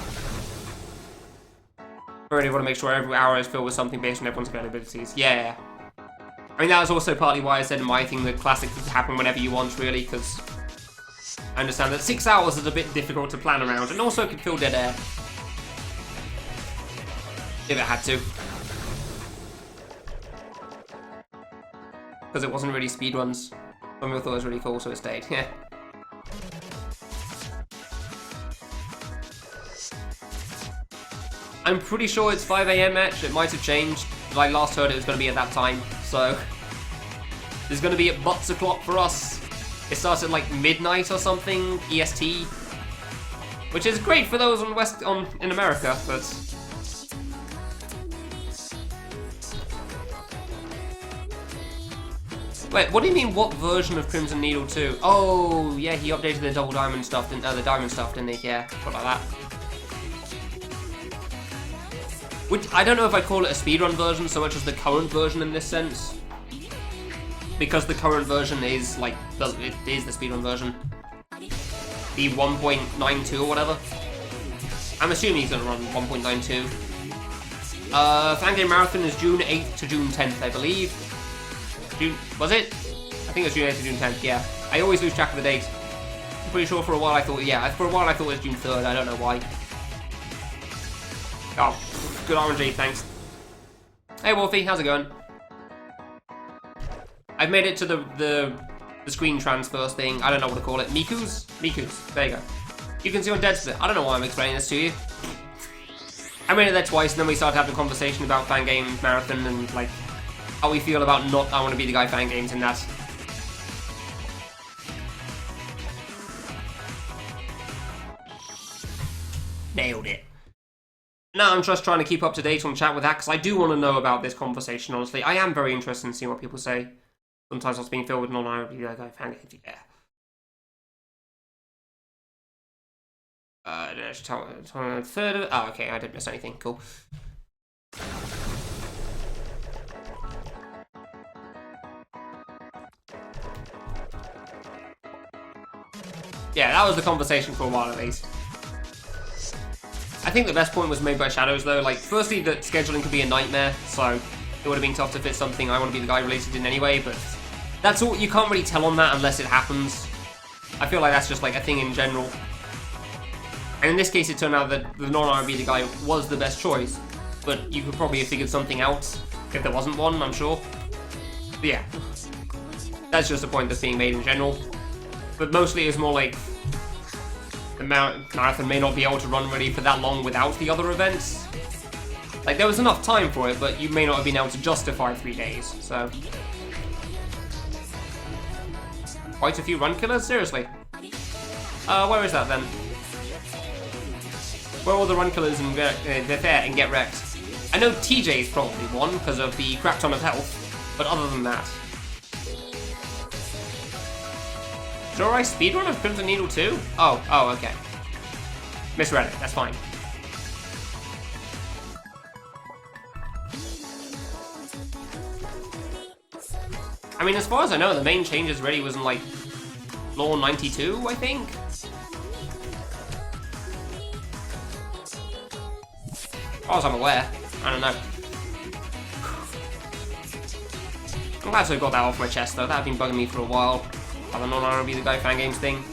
I really want to make sure every hour is filled with something based on everyone's availabilities. Yeah. I mean, that was also partly why I said in my thing that Classic could happen whenever you want, really, because I understand that 6 hours is a bit difficult to plan around, and also could fill dead air. If it had to. Because it wasn't really speedruns. Some people thought it was really cool, so it stayed. Yeah. I'm pretty sure it's 5 AM match. It might have changed. But I last heard it was going to be at that time. So there's going to be a butts o'clock for us It starts at like midnight or something, EST. Which is great for those in America, but... Wait, what do you mean, what version of Crimson Needle 2? Oh, yeah, he updated the double diamond stuff, the diamond stuff, didn't he? Yeah, something like that. Which, I don't know if I'd call it a speedrun version so much as the current version in this sense. Because the current version is, like, it is the speedrun version. The 1.92 or whatever. I'm assuming he's gonna run 1.92. Fangame Marathon is June 8th to June 10th, I believe. Was it? I think it was June 8th to June 10th, yeah. I always lose track of the date. I'm pretty sure for a while I thought, yeah, for a while I thought it was June 3rd, I don't know why. Oh, good RNG, thanks. Hey Wolfie, how's it going? I've made it to the screen transfers thing, I don't know what to call it. Miku's, there you go. You can see on Dead Split, I don't know why I'm explaining this to you. I made it there twice and then we started having a conversation about Fangame Marathon and like, how we feel about not I want to be the guy fan games in that. Nailed it. Now I'm just trying to keep up to date on chat with that because I do want to know about this conversation, honestly. I am very interested in seeing what people say. Sometimes what's being filled with non-I want to be the guy fan games, yeah. Third of it. Oh, okay, I didn't miss anything. Cool. Yeah, that was the conversation for a while at least. I think the best point was made by Shadows though, like, firstly that scheduling could be a nightmare, so it would have been tough to fit something I want to be the guy related in anyway, but that's all, you can't really tell on that unless it happens. I feel like that's just like a thing in general. And in this case it turned out that the non-RB the guy was the best choice, but you could probably have figured something out if there wasn't one, I'm sure. But yeah, that's just a point that's being made in general. But mostly it's more like the marathon may not be able to run really for that long without the other events. Like, there was enough time for it, but you may not have been able to justify 3 days, so... Quite a few run killers? Seriously. Where is that then? Where are all the run killers and they're there and get wrecked? I know TJ's probably one because of the crap ton of health, but other than that... Sure, I speedrun of Crimson Needle 2? Oh, okay. Misread it, that's fine. I mean, as far as I know, the main changes really was in, like, Law 92, I think? As far as I'm aware. I don't know. I'm glad I got that off my chest, though. That had been bugging me for a while. I don't know, I want to be the guy fan games thing.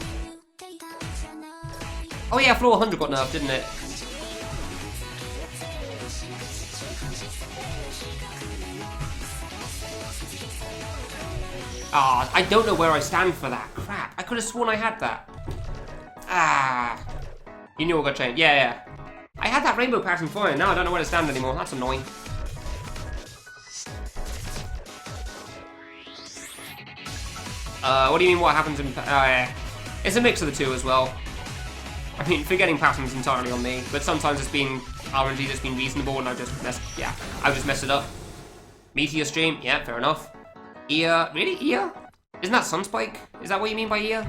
Oh yeah, Floor 100 got nerfed, didn't it? Ah, I don't know where I stand for that. Crap, I could have sworn I had that. Ah. You knew what got changed. Yeah. I had that rainbow pattern for it, now I don't know where to stand anymore. That's annoying. What do you mean what happens in... yeah. It's a mix of the two as well. I mean, forgetting patterns entirely on me, but sometimes it's been RNG that's been reasonable and I just messed it up. Meteor stream, yeah, fair enough. Ear, really? Ear? Isn't that Sunspike? Is that what you mean by ear?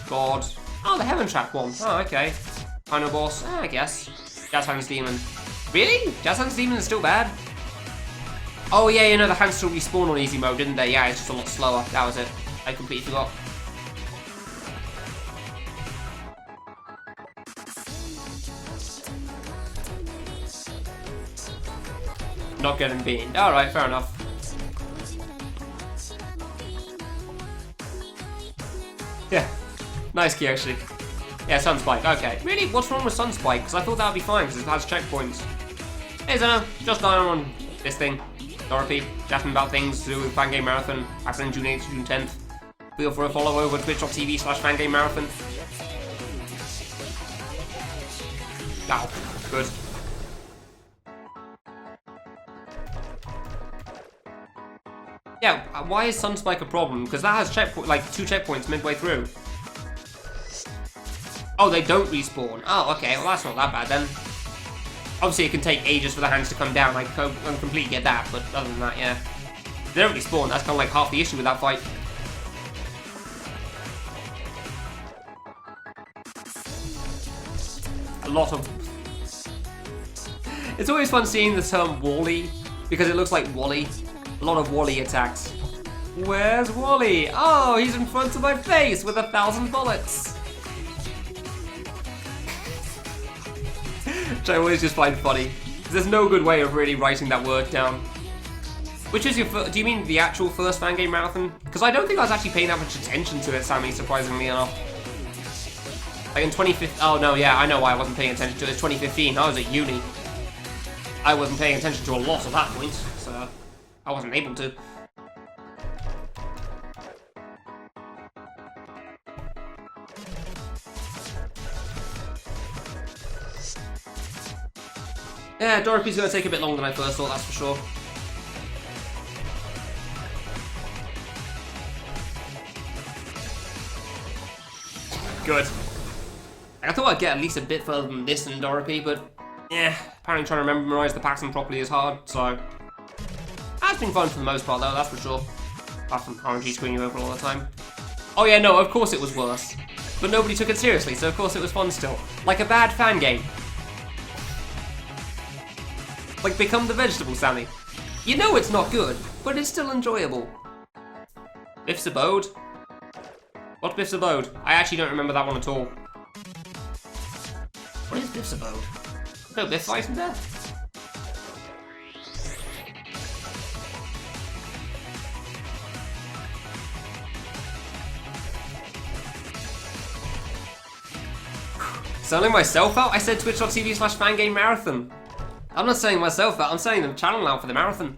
God. Oh, the Heaven Track one. Oh, okay. Final boss, I guess. Jazz Hands Demon. Really? Jazz Hands Demon is still bad? Oh yeah, you know, the hands still respawn on easy mode, didn't they? Yeah, it's just a lot slower. That was it. I completely forgot. Not getting beamed. Alright, fair enough. Yeah. Nice key, actually. Yeah, Sunspike. Okay. Really? What's wrong with Sunspike? Because I thought that would be fine, because it has checkpoints. Hey, Zeno. Just dying on this thing. Dorothy, chatting about things to do with Fangame Marathon, happening June 8th to June 10th. Feel for a follow over twitch.tv/Fangame Marathon. Ow, good. Yeah, why is Sunspike a problem? Because that has like 2 checkpoints midway through. Oh, they don't respawn. Oh, okay, well that's not that bad then. Obviously it can take ages for the hands to come down, I completely get that, but other than that, yeah. They don't respawn, that's kind of like half the issue with that fight. A lot of... It's always fun seeing the term Wally, because it looks like Wally. A lot of Wally attacks. Where's Wally? Oh, he's in front of my face with 1,000 bullets. Which I always just find funny. There's no good way of really writing that word down. Which is your do you mean the actual first fan game marathon? Because I don't think I was actually paying that much attention to it, Sammy, surprisingly enough. Like in 2015, oh no, yeah, I know why I wasn't paying attention to it. It's 2015, I was at uni. I wasn't paying attention to a lot at that point, so I wasn't able to. Yeah, Dorothy's gonna take a bit longer than I first thought, that's for sure. Good. I thought I'd get at least a bit further than this in Dorothy, but yeah, apparently trying to memorize the pattern properly is hard, so... That's been fun for the most part though, that's for sure. Apart from RNG screwing you over all the time. Oh yeah, no, of course it was worse. But nobody took it seriously, so of course it was fun still. Like a bad fan game. Like Become the Vegetable, Sammy. You know it's not good, but it's still enjoyable. Biff's Abode? What's Biff's Abode? I actually don't remember that one at all. What is Biff's Abode? No Biff fight in there? Selling myself out? I said twitch.tv/fangamemarathon. I'm not selling myself out, I'm selling the channel out for the marathon.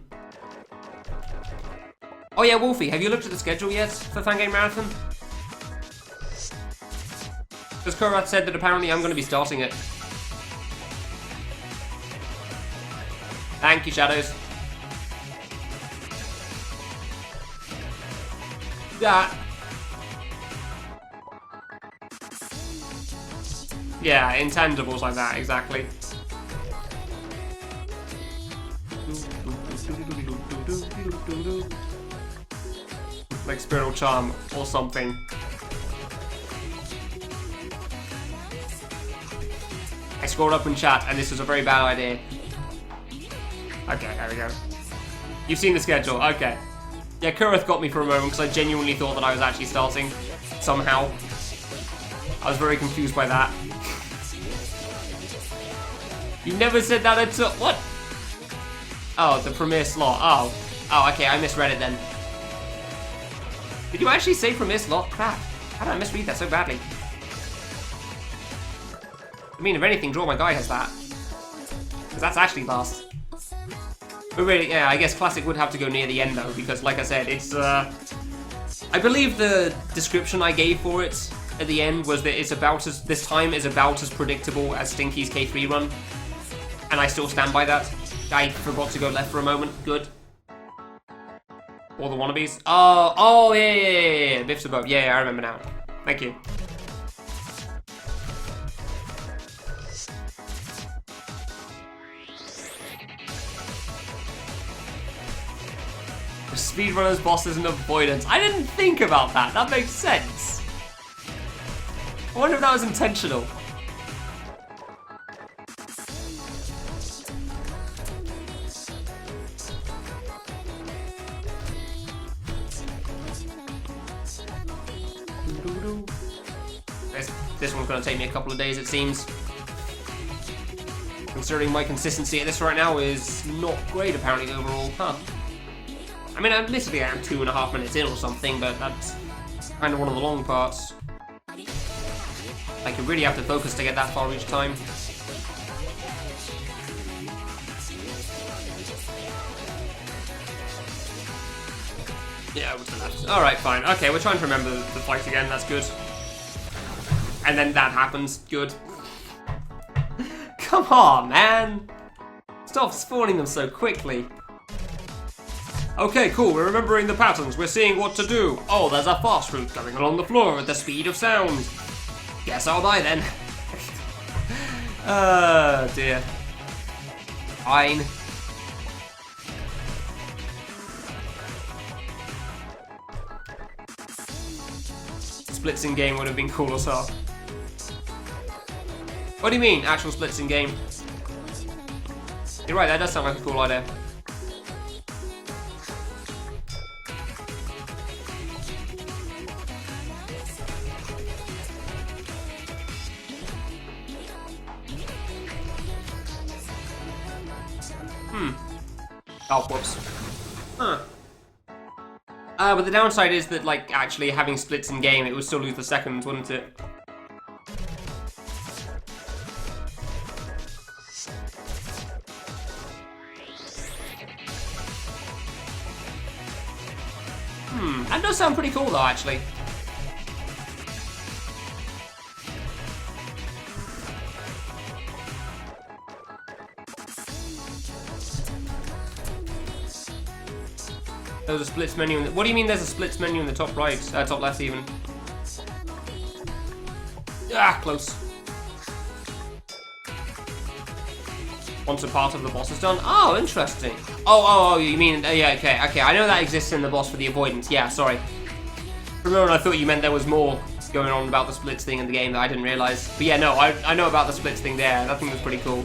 Oh yeah, Wolfie, have you looked at the schedule yet for Fangame Marathon? Because Kurat said that apparently I'm going to be starting it. Thank you, Shadows. Yeah, intangibles like that, exactly. Like Spiritual Charm or something. I scrolled up in chat and this was a very bad idea. Okay, there we go. You've seen the schedule, okay. Yeah, Kurith got me for a moment because I genuinely thought that I was actually starting somehow. I was very confused by that. You never said that until... What? Oh, the premiere slot. Oh. Oh, okay, I misread it then. Did you actually say premiere slot? Crap. How did I misread that so badly? I mean, if anything, Draw My Guy has that. Because that's actually last. But really, yeah, I guess Classic would have to go near the end though, because like I said, it's, I believe the description I gave for it at the end was that it's about as, this time is about as predictable as Stinky's K3 run. And I still stand by that. I forgot to go left for a moment. Good. All the wannabes. Oh, yeah. Biff's above. Yeah, I remember now. Thank you. The speedrunner's boss is an avoidance. I didn't think about that. That makes sense. I wonder if that was intentional. This one's going to take me a couple of days, it seems. Considering my consistency at this right now is not great, apparently, overall. Huh. I mean, admittedly, I am 2.5 minutes in or something, but that's kind of one of the long parts. Like, you really have to focus to get that far each time. Yeah, over to the left. Alright, fine. Okay, we're trying to remember the fight again, that's good. And then that happens. Good. Come on, man! Stop spawning them so quickly. Okay, cool, we're remembering the patterns, we're seeing what to do. Oh, there's a fast route going along the floor at the speed of sound. Guess I'll die then. Oh, dear. Fine. Splits in game would have been cool as hell. What do you mean, actual splits in game? You're right, that does sound like a cool idea. Oh, whoops. Huh. But the downside is that, like, actually having splits in game, it would still lose the seconds, wouldn't it? That does sound pretty cool, though, actually. There's a splits menu. What do you mean there's a splits menu in the top right? Top left, even. Ah, close. Once a part of the boss is done. Oh, interesting. Oh, you mean, yeah, okay. I know that exists in the boss for the avoidance. Yeah, sorry. For a moment, I thought you meant there was more going on about the splits thing in the game that I didn't realize. But yeah, no, I know about the splits thing there. That thing was pretty cool.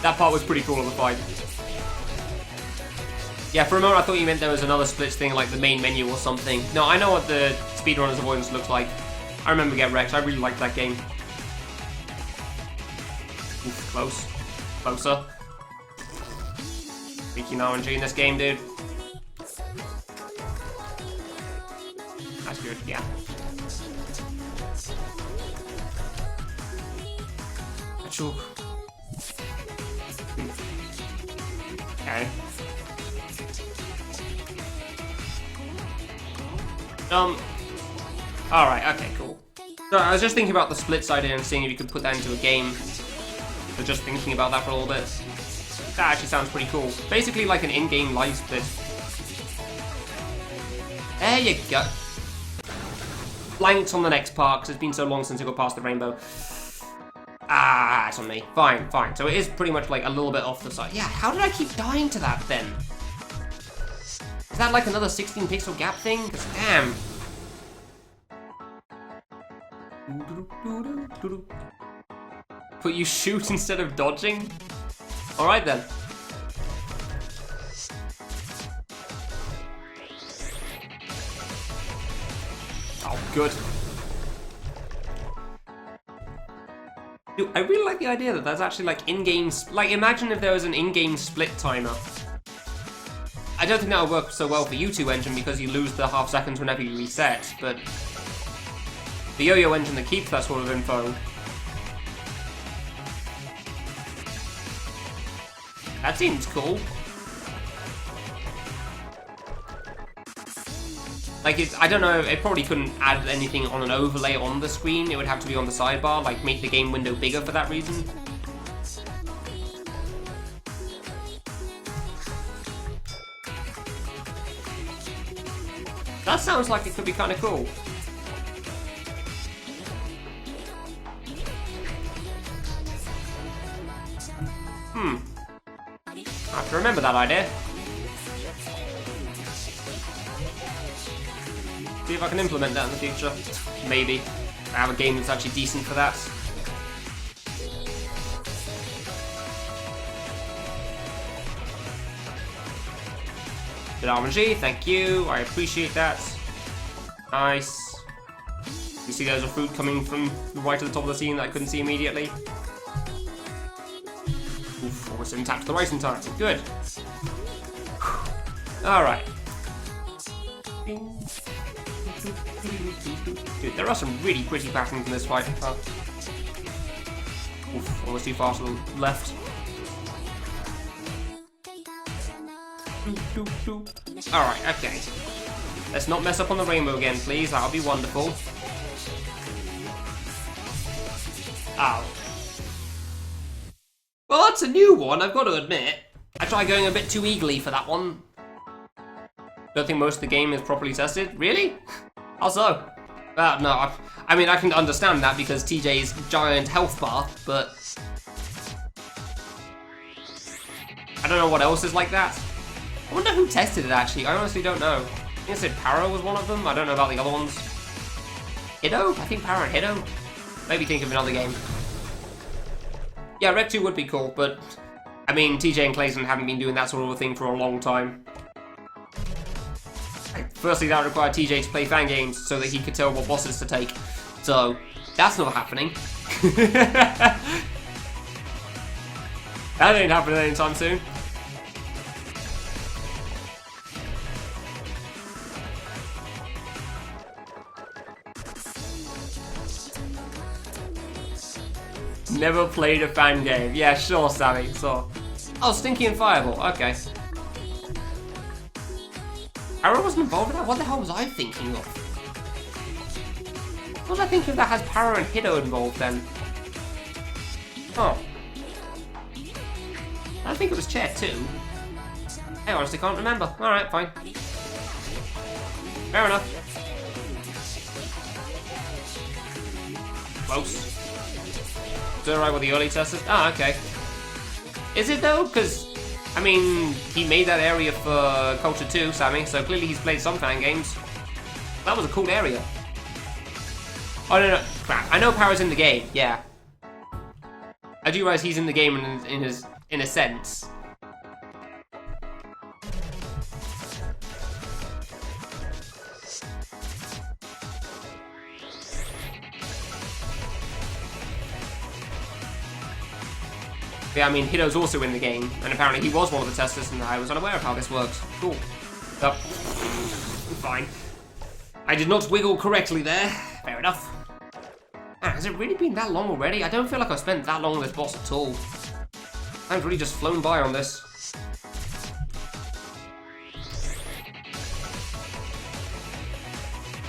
That part was pretty cool in the fight. Yeah, for a moment I thought you meant there was another splits thing, like the main menu or something. No, I know what the speedrunner's avoidance looks like. I remember Get Wrecked. I really liked that game. Oof, close. Closer. Freaking RNG in this game, dude. That's good, yeah. Achoo. Okay. Alright, okay, cool. So I was just thinking about the splits idea and seeing if you could put that into a game. So just thinking about that for a little bit. That actually sounds pretty cool. Basically like an in-game live split. There you go. Blanked on the next part, because it's been so long since I got past the rainbow. Ah, it's on me. Fine. So it is pretty much like a little bit off the side. Yeah, how did I keep dying to that then? Is that like another 16 pixel gap thing? Because damn. But you shoot instead of dodging? Alright then. Oh, good. Dude, I really like the idea that there's actually like in-game... Like, imagine if there was an in-game split timer. I don't think that would work so well for U2 engine because you lose the half seconds whenever you reset, but... The Yo-Yo engine that keeps that sort of info. That seems cool. Like, I don't know, it probably couldn't add anything on an overlay on the screen. It would have to be on the sidebar, like make the game window bigger for that reason. That sounds like it could be kind of cool. I have to remember that idea. See if I can implement that in the future. Maybe. I have a game that's actually decent for that. Good RNG, thank you. I appreciate that. Nice. You see there's a fruit coming from right at the top of the scene that I couldn't see immediately. Oof, almost didn't tap to the right in time. Good. Alright. Dude, there are some really pretty patterns in this fight. Oof, almost too far to the left. Alright, okay. Let's not mess up on the rainbow again, please. That'll be wonderful. Ow. Well, that's a new one, I've got to admit. I tried going a bit too eagerly for that one. Don't think most of the game is properly tested. Really? How so? No, I mean, I can understand that because TJ's giant health bar, but I don't know what else is like that. I wonder who tested it, actually. I honestly don't know. I think I said Paro was one of them. I don't know about the other ones. Hiddo? I think Paro and Hiddo. Maybe think of another game. Yeah, Rec 2 would be cool, but I mean, TJ and Clayton haven't been doing that sort of a thing for a long time. Firstly, that required TJ to play fan games so that he could tell what bosses to take. So, that's not happening. That ain't happening anytime soon. Never played a fan game. Yeah, sure, Sammy. So, oh, Stinky and Fireball. Okay. Arrow wasn't involved in that? What the hell was I thinking of? What was I thinking of that has Paro and Hiddo involved then? Oh. I think it was Chair 2. I honestly can't remember. Alright, fine. Fair enough. Close. Is it alright with the early testers? Ah, okay. Is it though? Because, I mean, he made that area for Culture 2, Sammy, so clearly he's played some fan games. That was a cool area. Oh, no, crap. I know Para's in the game, yeah. I do realize he's in the game in a sense. Yeah, I mean, Hiddo's also in the game, and apparently he was one of the testers, and I was unaware of how this works. Cool. So, fine. I did not wiggle correctly there. Fair enough. Man, has it really been that long already? I don't feel like I've spent that long on this boss at all. Time's really just flown by on this.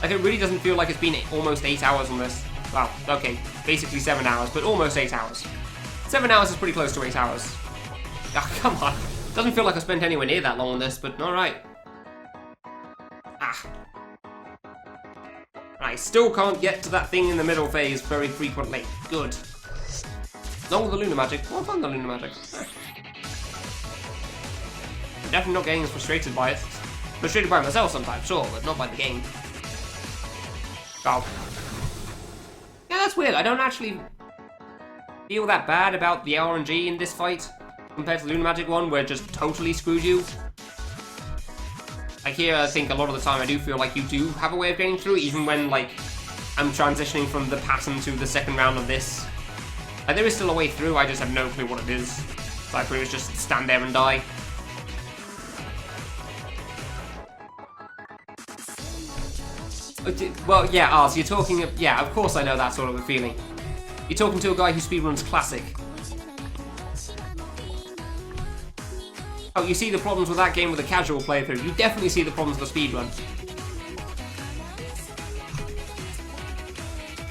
Like, it really doesn't feel like it's been almost 8 hours on this. Well, okay, basically 7 hours, but almost 8 hours. 7 hours is pretty close to 8 hours. Ah, come on. Doesn't feel like I spent anywhere near that long on this, but alright. Ah. I still can't get to that thing in the middle phase very frequently. Good. Not with the Lunar Magic. Well, fun, the Lunar Magic. I'm definitely not getting as frustrated by it. Frustrated by myself sometimes, sure, but not by the game. Oh. Yeah, that's weird. I don't actually feel that bad about the RNG in this fight compared to the Lunar Magic one, where it just totally screwed you. Like here, I think a lot of the time I do feel like you do have a way of getting through, even when, like, I'm transitioning from the pattern to the second round of this. Like, there is still a way through, I just have no clue what it is. So I pretty much just stand there and die. Well, yeah, so you're talking... Yeah, of course I know that sort of a feeling. You're talking to a guy who speedruns Classic. Oh, you see the problems with that game with a casual playthrough. You definitely see the problems with the speedrun.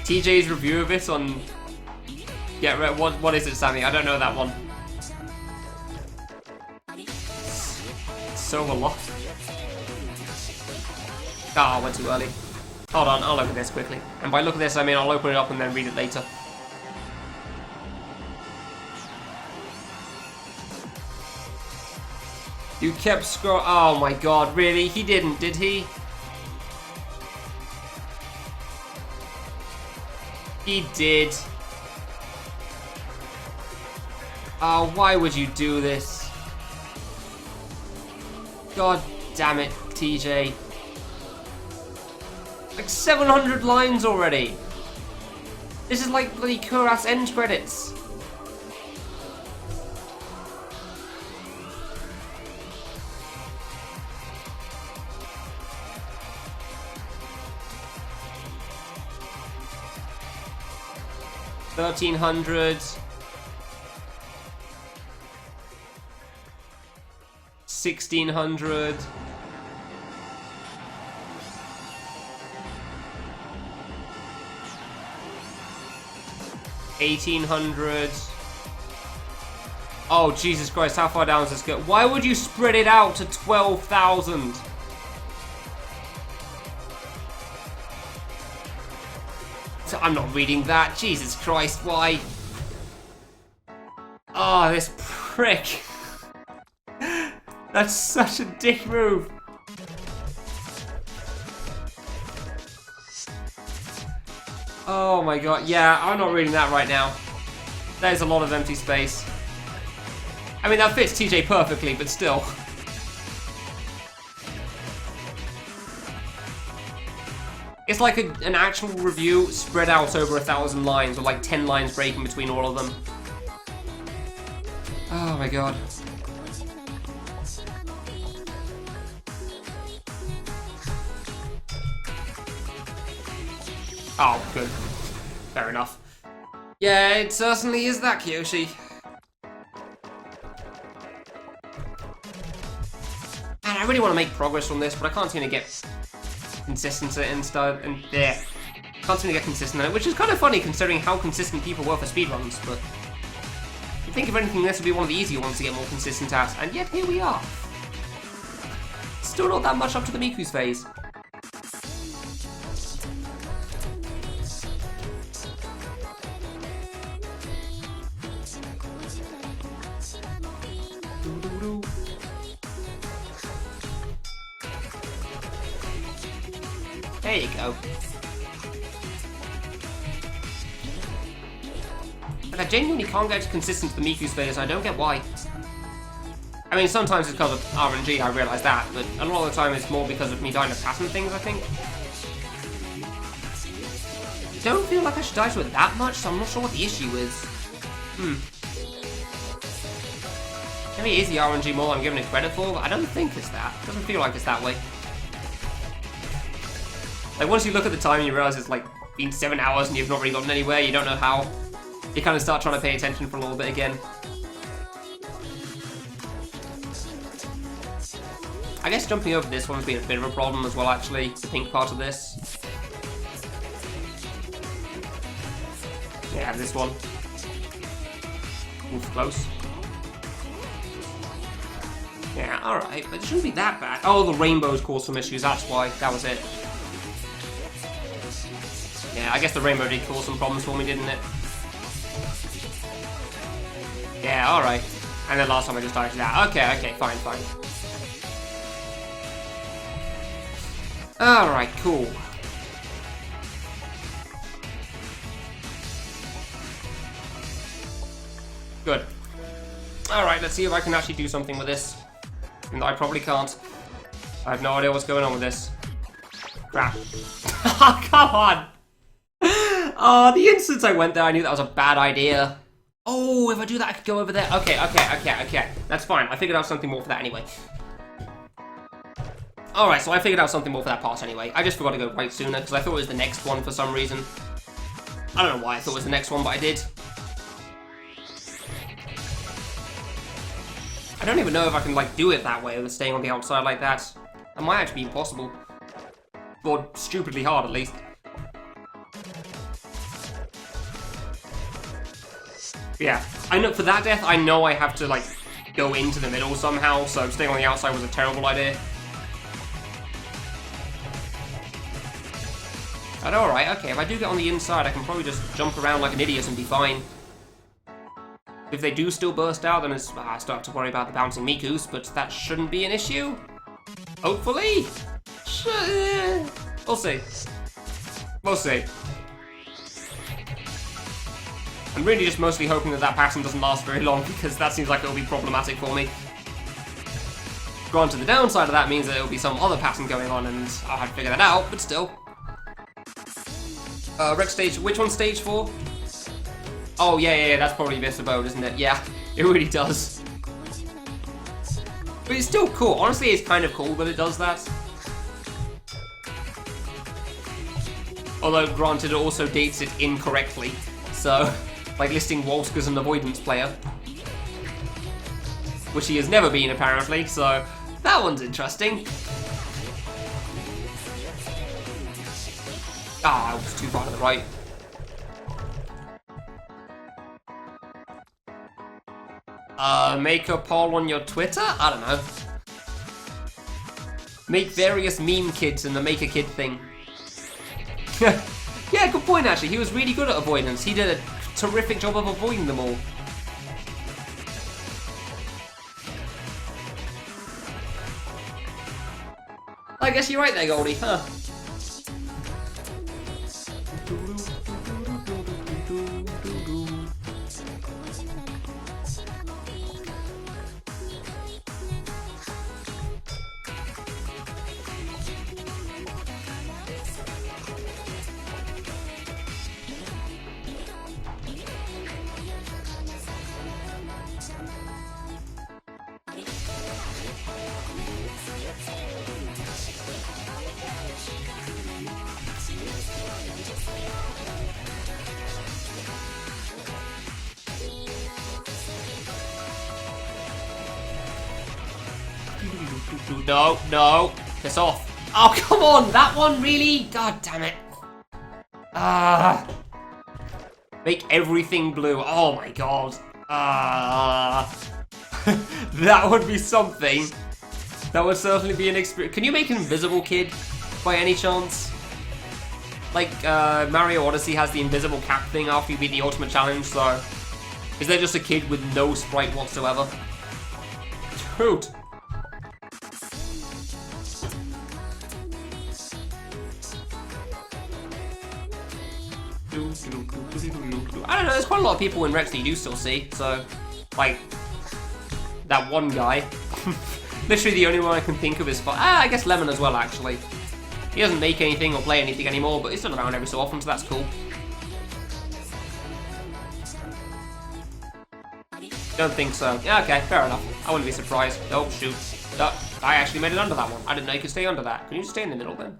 TJ's review of it on... Yeah, what is it, Sammy? I don't know that one. So a lot. Ah, I went too early. Hold on, I'll look at this quickly. And by look at this, I mean I'll open it up and then read it later. You kept scroll. Oh my god, really? He didn't, did he? He did. Oh, why would you do this? God damn it, TJ. Like 700 lines already. This is like bloody Kurat's end credits. $1,300. 1,600. 1,800. Oh, Jesus Christ, how far down does this go? Why would you spread it out to 12,000? I'm not reading that. Jesus Christ, why? Oh, this prick. That's such a dick move. Oh my god, yeah, I'm not reading that right now. There's a lot of empty space. I mean, that fits TJ perfectly, but still. It's like an actual review spread out over 1,000 lines, with like 10 lines breaking between all of them. Oh my god. Oh, good. Fair enough. Yeah, it certainly is that, Kyoshi. Man, I really want to make progress on this, but I can't seem to get consistent and stuff, and yeah. Can't seem to get consistent at it, which is kind of funny considering how consistent people were for speedruns, but you'd think if anything this would be one of the easier ones to get more consistent at, and yet here we are. Still not that much up to the Miku's phase. There you go. Like, I genuinely can't get consistent to the Miku's phase, and I don't get why. I mean, sometimes it's because of RNG, I realise that, but a lot of the time it's more because of me dying to pattern things, I think. I don't feel like I should die to it that much, so I'm not sure what the issue is. Maybe it is the RNG more I'm giving it credit for, but I don't think it's that. It doesn't feel like it's that way. Like, once you look at the time and you realise it's like been 7 hours and you've not really gotten anywhere, you don't know how, you kind of start trying to pay attention for a little bit again. I guess jumping over this one's been a bit of a problem as well, actually, the pink part of this. Yeah, this one. Move close. Yeah, alright, but it shouldn't be that bad. Oh, the rainbows caused some issues, that's why. That was it. Yeah, I guess the rainbow did cause some problems for me, didn't it? Yeah, alright. And then last time I just died to that. Okay, fine. Alright, cool. Good. Alright, let's see if I can actually do something with this. Even though I probably can't. I have no idea what's going on with this. Crap. Oh, come on! Oh, the instant I went there, I knew that was a bad idea. Oh, if I do that, I could go over there. Okay. That's fine. I figured out something more for that anyway. Alright, so I figured out something more for that part anyway. I just forgot to go right sooner, because I thought it was the next one for some reason. I don't know why I thought it was the next one, but I did. I don't even know if I can, like, do it that way, with staying on the outside like that. That might actually be impossible. Or stupidly hard, at least. Yeah, I know, for that death, I know I have to, like, go into the middle somehow, so staying on the outside was a terrible idea. But alright, okay, if I do get on the inside, I can probably just jump around like an idiot and be fine. If they do still burst out, then it's, I still have to worry about the bouncing Mikus, but that shouldn't be an issue. Hopefully. We'll see. We'll see. I'm really just mostly hoping that pattern doesn't last very long, because that seems like it'll be problematic for me. Granted, the downside of that means that it'll be some other pattern going on, and I'll have to figure that out, but still. Rec stage, which one's stage 4? Oh, yeah, that's probably this abode, isn't it? Yeah, it really does. But it's still cool. Honestly, it's kind of cool that it does that. Although, granted, it also dates it incorrectly. So, like listing Walsk as an avoidance player. Which he has never been, apparently, so that one's interesting. Ah, I was too far to the right. Make a poll on your Twitter? I don't know. Make various meme kids and the make a kid thing. Yeah, good point actually. He was really good at avoidance. He did a terrific job of avoiding them all. I guess you're right there, Goldie, huh? No, no, piss off. Oh, come on, that one, really? God damn it. Make everything blue. Oh my god. That would be something. That would certainly be an experience. Can you make an invisible kid, by any chance? Like, Mario Odyssey has the invisible cap thing after you beat the ultimate challenge, so... Is there just a kid with no sprite whatsoever? Dude. I don't know, there's quite a lot of people in Rex that you do still see, so, like, that one guy. Literally the only one I can think of is, I guess Lemon as well, actually. He doesn't make anything or play anything anymore, but he's still around every so often, so that's cool. Don't think so. Yeah, okay, fair enough. I wouldn't be surprised. Oh, shoot. Oh, I actually made it under that one. I didn't know you could stay under that. Can you just stay in the middle, then?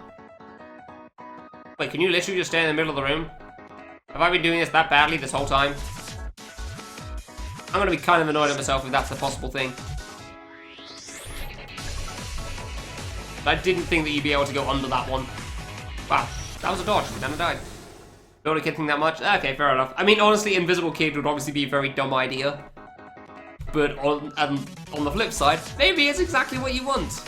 Wait, can you literally just stay in the middle of the room? Have I been doing this that badly this whole time? I'm gonna be kind of annoyed at myself if that's a possible thing. I didn't think that you'd be able to go under that one. Wow, that was a dodge, and then I died. Don't want to kid thing that much? Okay, fair enough. I mean, honestly, Invisible Kid would obviously be a very dumb idea. But on the flip side, maybe it's exactly what you want.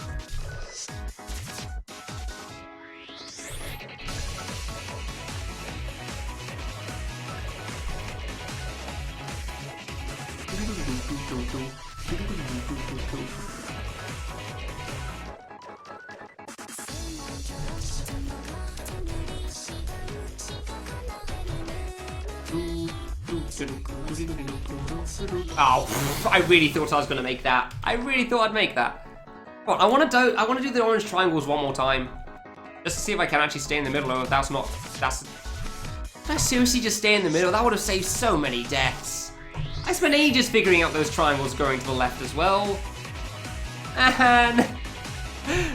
Oh, I really thought I was gonna make that. I really thought I'd make that. Well, I want to do the orange triangles one more time, just to see if I can actually stay in the middle. Or if that's not. Did I seriously just stay in the middle? That would have saved so many deaths. I spent ages figuring out those triangles going to the left as well. And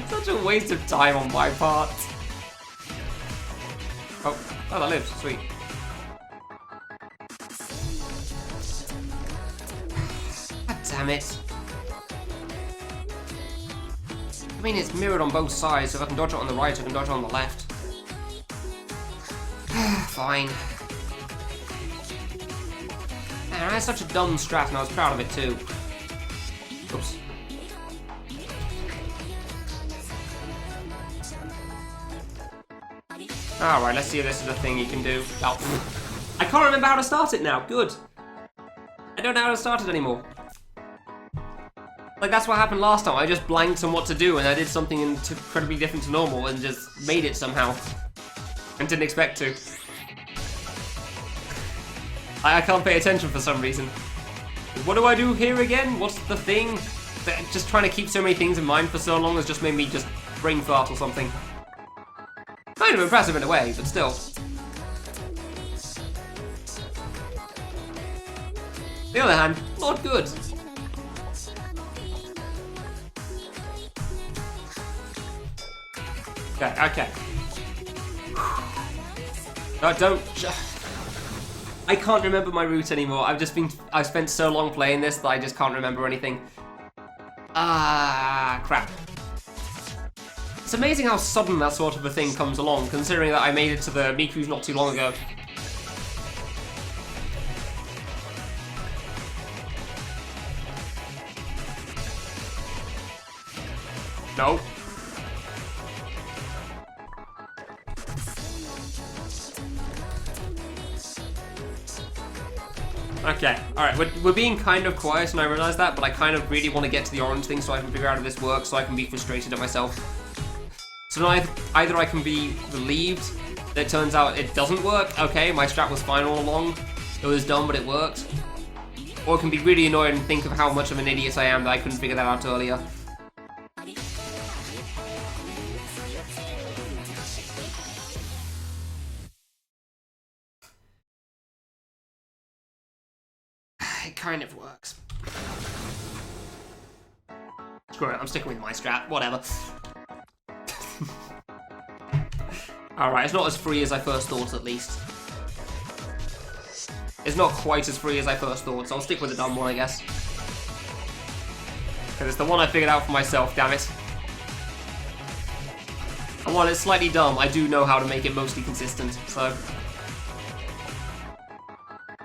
such a waste of time on my part. Oh, that lives. Sweet. God damn it. I mean, it's mirrored on both sides, so if I can dodge it on the right, I can dodge it on the left. Fine. Man, I had such a dumb strat and I was proud of it too. Oops. Alright, let's see if this is a thing you can do. Oh. I can't remember how to start it now. Good. I don't know how to start it anymore. Like, that's what happened last time. I just blanked on what to do and I did something incredibly different to normal and just made it somehow. And didn't expect to. I can't pay attention for some reason. What do I do here again? What's the thing? Just trying to keep so many things in mind for so long has just made me just brain fart or something. Kind of impressive in a way, but still. On the other hand, not good. Okay. No, don't. I can't remember my route anymore. I've spent so long playing this that I just can't remember anything. Ah, crap. It's amazing how sudden that sort of a thing comes along, considering that I made it to the Miku's not too long ago. No. Okay, alright, we're being kind of quiet and I realise that, but I kind of really want to get to the orange thing so I can figure out if this works, so I can be frustrated at myself. So now either I can be relieved that it turns out it doesn't work, okay, my strat was fine all along, it was dumb but it worked. Or I can be really annoyed and think of how much of an idiot I am that I couldn't figure that out earlier. It kind of works. Screw it, I'm sticking with my strat, whatever. Alright, it's not as free as I first thought, at least. It's not quite as free as I first thought, so I'll stick with the dumb one, I guess. Because it's the one I figured out for myself, damn it. And while it's slightly dumb, I do know how to make it mostly consistent, so...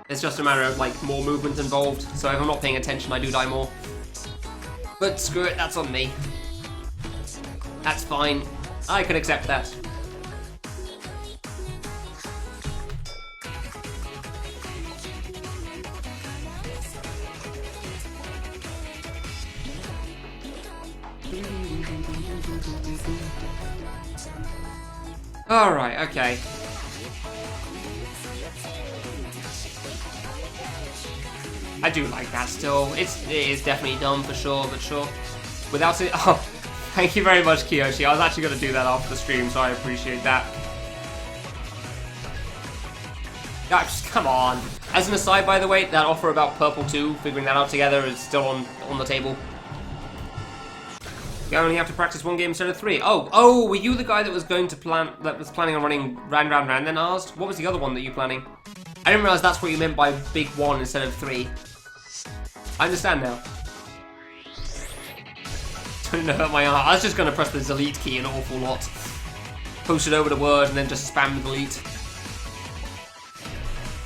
It's just a matter of, like, more movement involved, so if I'm not paying attention, I do die more. But screw it, that's on me. That's fine. I can accept that. Alright, okay. I do like that still. It is definitely dumb for sure, but sure. Without it... Oh, thank you very much, Kiyoshi. I was actually going to do that after the stream, so I appreciate that. Gosh, come on. As an aside, by the way, that offer about Purple 2, figuring that out together, is still on the table. You only have to practice one game instead of 3. Oh, were you the guy that was going to planning on running round, then asked? What was the other one that you planning? I didn't realize that's what you meant by big 1 instead of 3. I understand now. Don't hurt my arm. I was just going to press the delete key an awful lot. Post it over the word and then just spam the delete.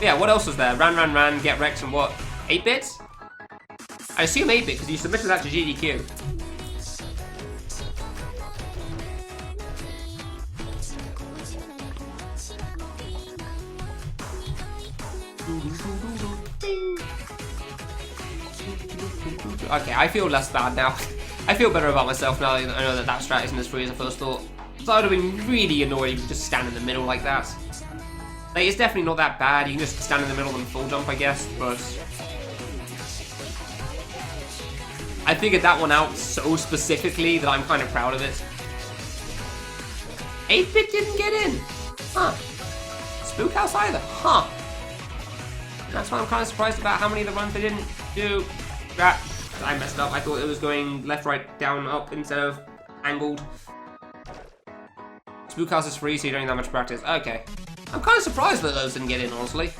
Yeah, what else was there? Ran, get wrecked and what? 8-bits? I assume 8-bit because you submitted that to GDQ. Okay, I feel less bad now. I feel better about myself now that I know that that strat isn't as free as I first thought. So I would have been really annoyed if you just stand in the middle like that. Like, it's definitely not that bad. You can just stand in the middle and full jump, I guess, but... I figured that one out so specifically that I'm kind of proud of it. 8-bit didn't get in! Huh. Spook House either? Huh. That's why I'm kind of surprised about how many of the runs they didn't do. I messed up. I thought it was going left, right, down, up instead of angled. Spook House is free, so you don't need that much practice. Okay. I'm kind of surprised that those didn't get in, honestly.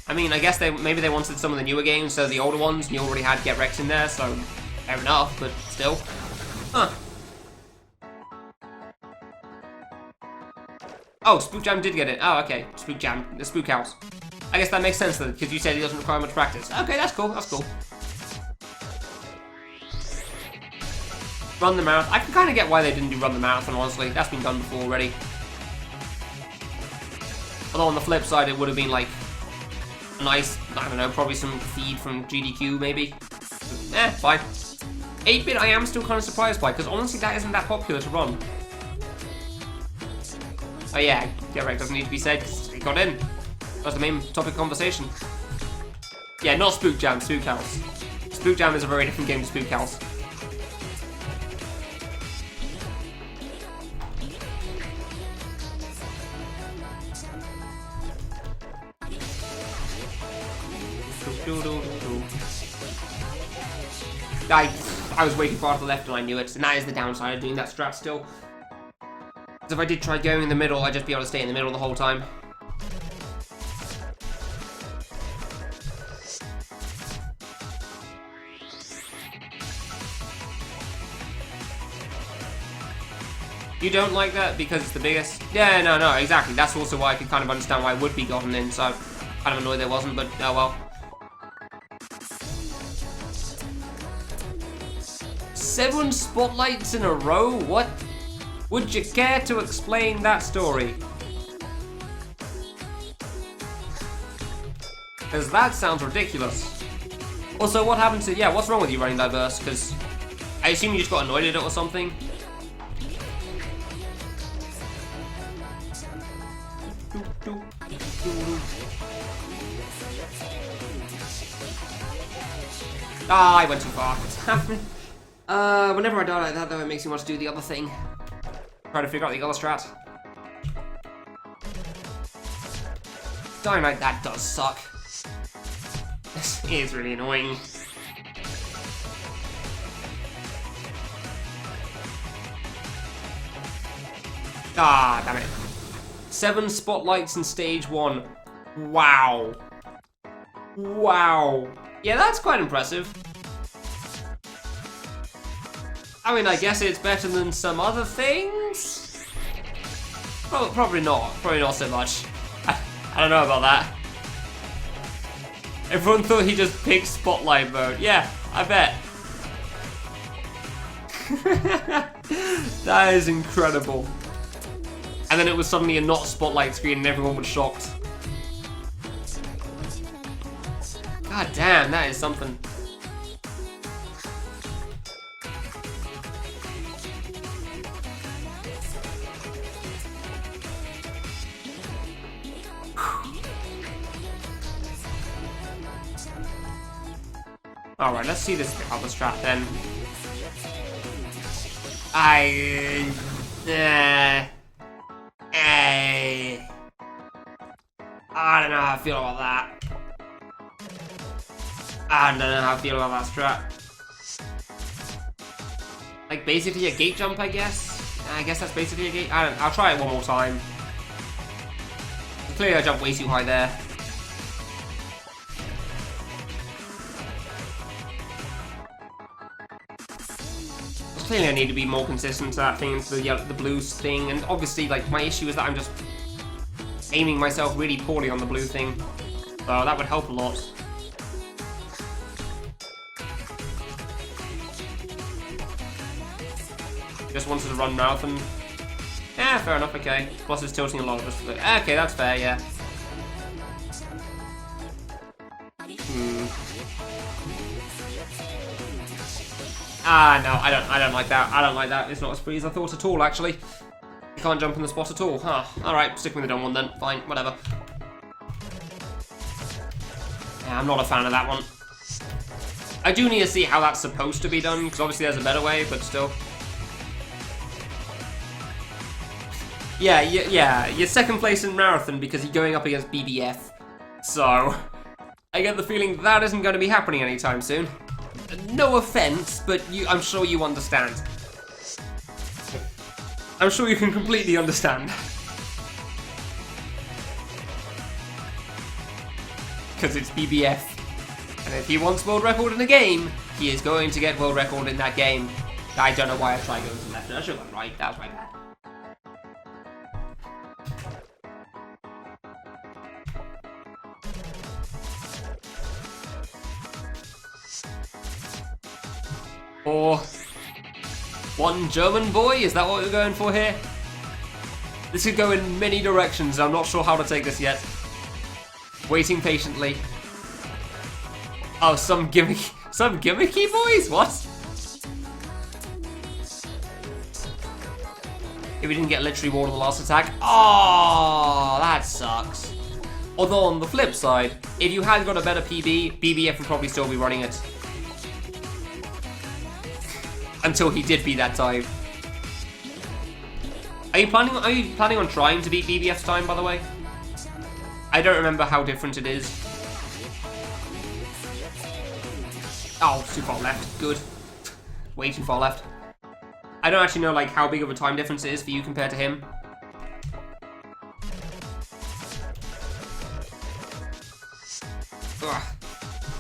I mean, I guess maybe they wanted some of the newer games, so the older ones, and you already had Get Wrecked in there, so fair enough, but still. Huh. Oh, Spook Jam did get it. Oh, okay. Spook Jam. The Spook House. I guess that makes sense, then, because you said it doesn't require much practice. Okay, that's cool, that's cool. Run the marathon. I can kind of get why they didn't do Run the Marathon, honestly. That's been done before already. Although on the flip side, it would have been like a nice, I don't know, probably some feed from GDQ, maybe. Fine. 8-bit I am still kind of surprised by, because honestly that isn't that popular to run. Oh yeah, Get Wrecked doesn't need to be said, because it got in. That's the main topic of conversation. Yeah, not Spook Jam, Spook House. Spook Jam is a very different game to Spook House. I was waiting far to the left and I knew it, and that is the downside of doing that strat still. Because if I did try going in the middle, I'd just be able to stay in the middle the whole time. You don't like that because it's the biggest? Yeah, no, exactly. That's also why I could kind of understand why it would be gotten in, so kind of annoyed there wasn't, but oh well. 7 spotlights in a row? What? Would you care to explain that story? Because that sounds ridiculous. Also, what happened to... Yeah, what's wrong with you running diverse? Because I assume you just got annoyed at it or something. Ah, I went too far. Whenever I die like that, though, it makes me want to do the other thing. Try to figure out the other strat. Dying like that does suck. This is really annoying. Ah, damn it. 7 spotlights in stage 1. Wow. Wow. Yeah, that's quite impressive. I mean, I guess it's better than some other things? Probably not. Probably not so much. I don't know about that. Everyone thought he just picked Spotlight mode. Yeah, I bet. That is incredible. And then it was suddenly a not Spotlight screen and everyone was shocked. God damn, that is something. Alright, let's see this other strat then. I don't know how I feel about that. I don't know how I feel about that strat. Like basically a gate jump, I guess. I guess that's basically a gate. I'll try it one more time. Clearly I jumped way too high there. Clearly I need to be more consistent to that thing, into the blues thing, and obviously like my issue is that I'm just aiming myself really poorly on the blue thing. So that would help a lot. Just wanted to run marathon. Yeah, fair enough, okay. Plus it's tilting a lot of us. Okay, that's fair, yeah. Ah, no, I don't like that. I don't like that. It's not as free as I thought at all, actually. You can't jump in the spot at all, huh? Alright, stick with the dumb one then. Fine, whatever. Yeah, I'm not a fan of that one. I do need to see how that's supposed to be done, because obviously there's a better way, but still. Yeah, you're second place in marathon because you're going up against BBF. So, I get the feeling that isn't going to be happening anytime soon. No offense, but I'm sure you understand. I'm sure you can completely understand. Because it's BBF. And if he wants world record in a game, he is going to get world record in that game. I don't know why I tried going to left. I should have gone right. That was my bad. Or one German boy? Is that what we're going for here? This could go in many directions. I'm not sure how to take this yet. Waiting patiently. Oh, some gimmicky boys? What? If we didn't get literally walled on the last attack. Oh, that sucks. Although on the flip side, if you had got a better PB, BBF would probably still be running it. Until he did beat that time. Are you planning on trying to beat BBF's time, by the way? I don't remember how different it is. Oh, too far left. Good. Way too far left. I don't actually know like how big of a time difference it is for you compared to him. Ugh.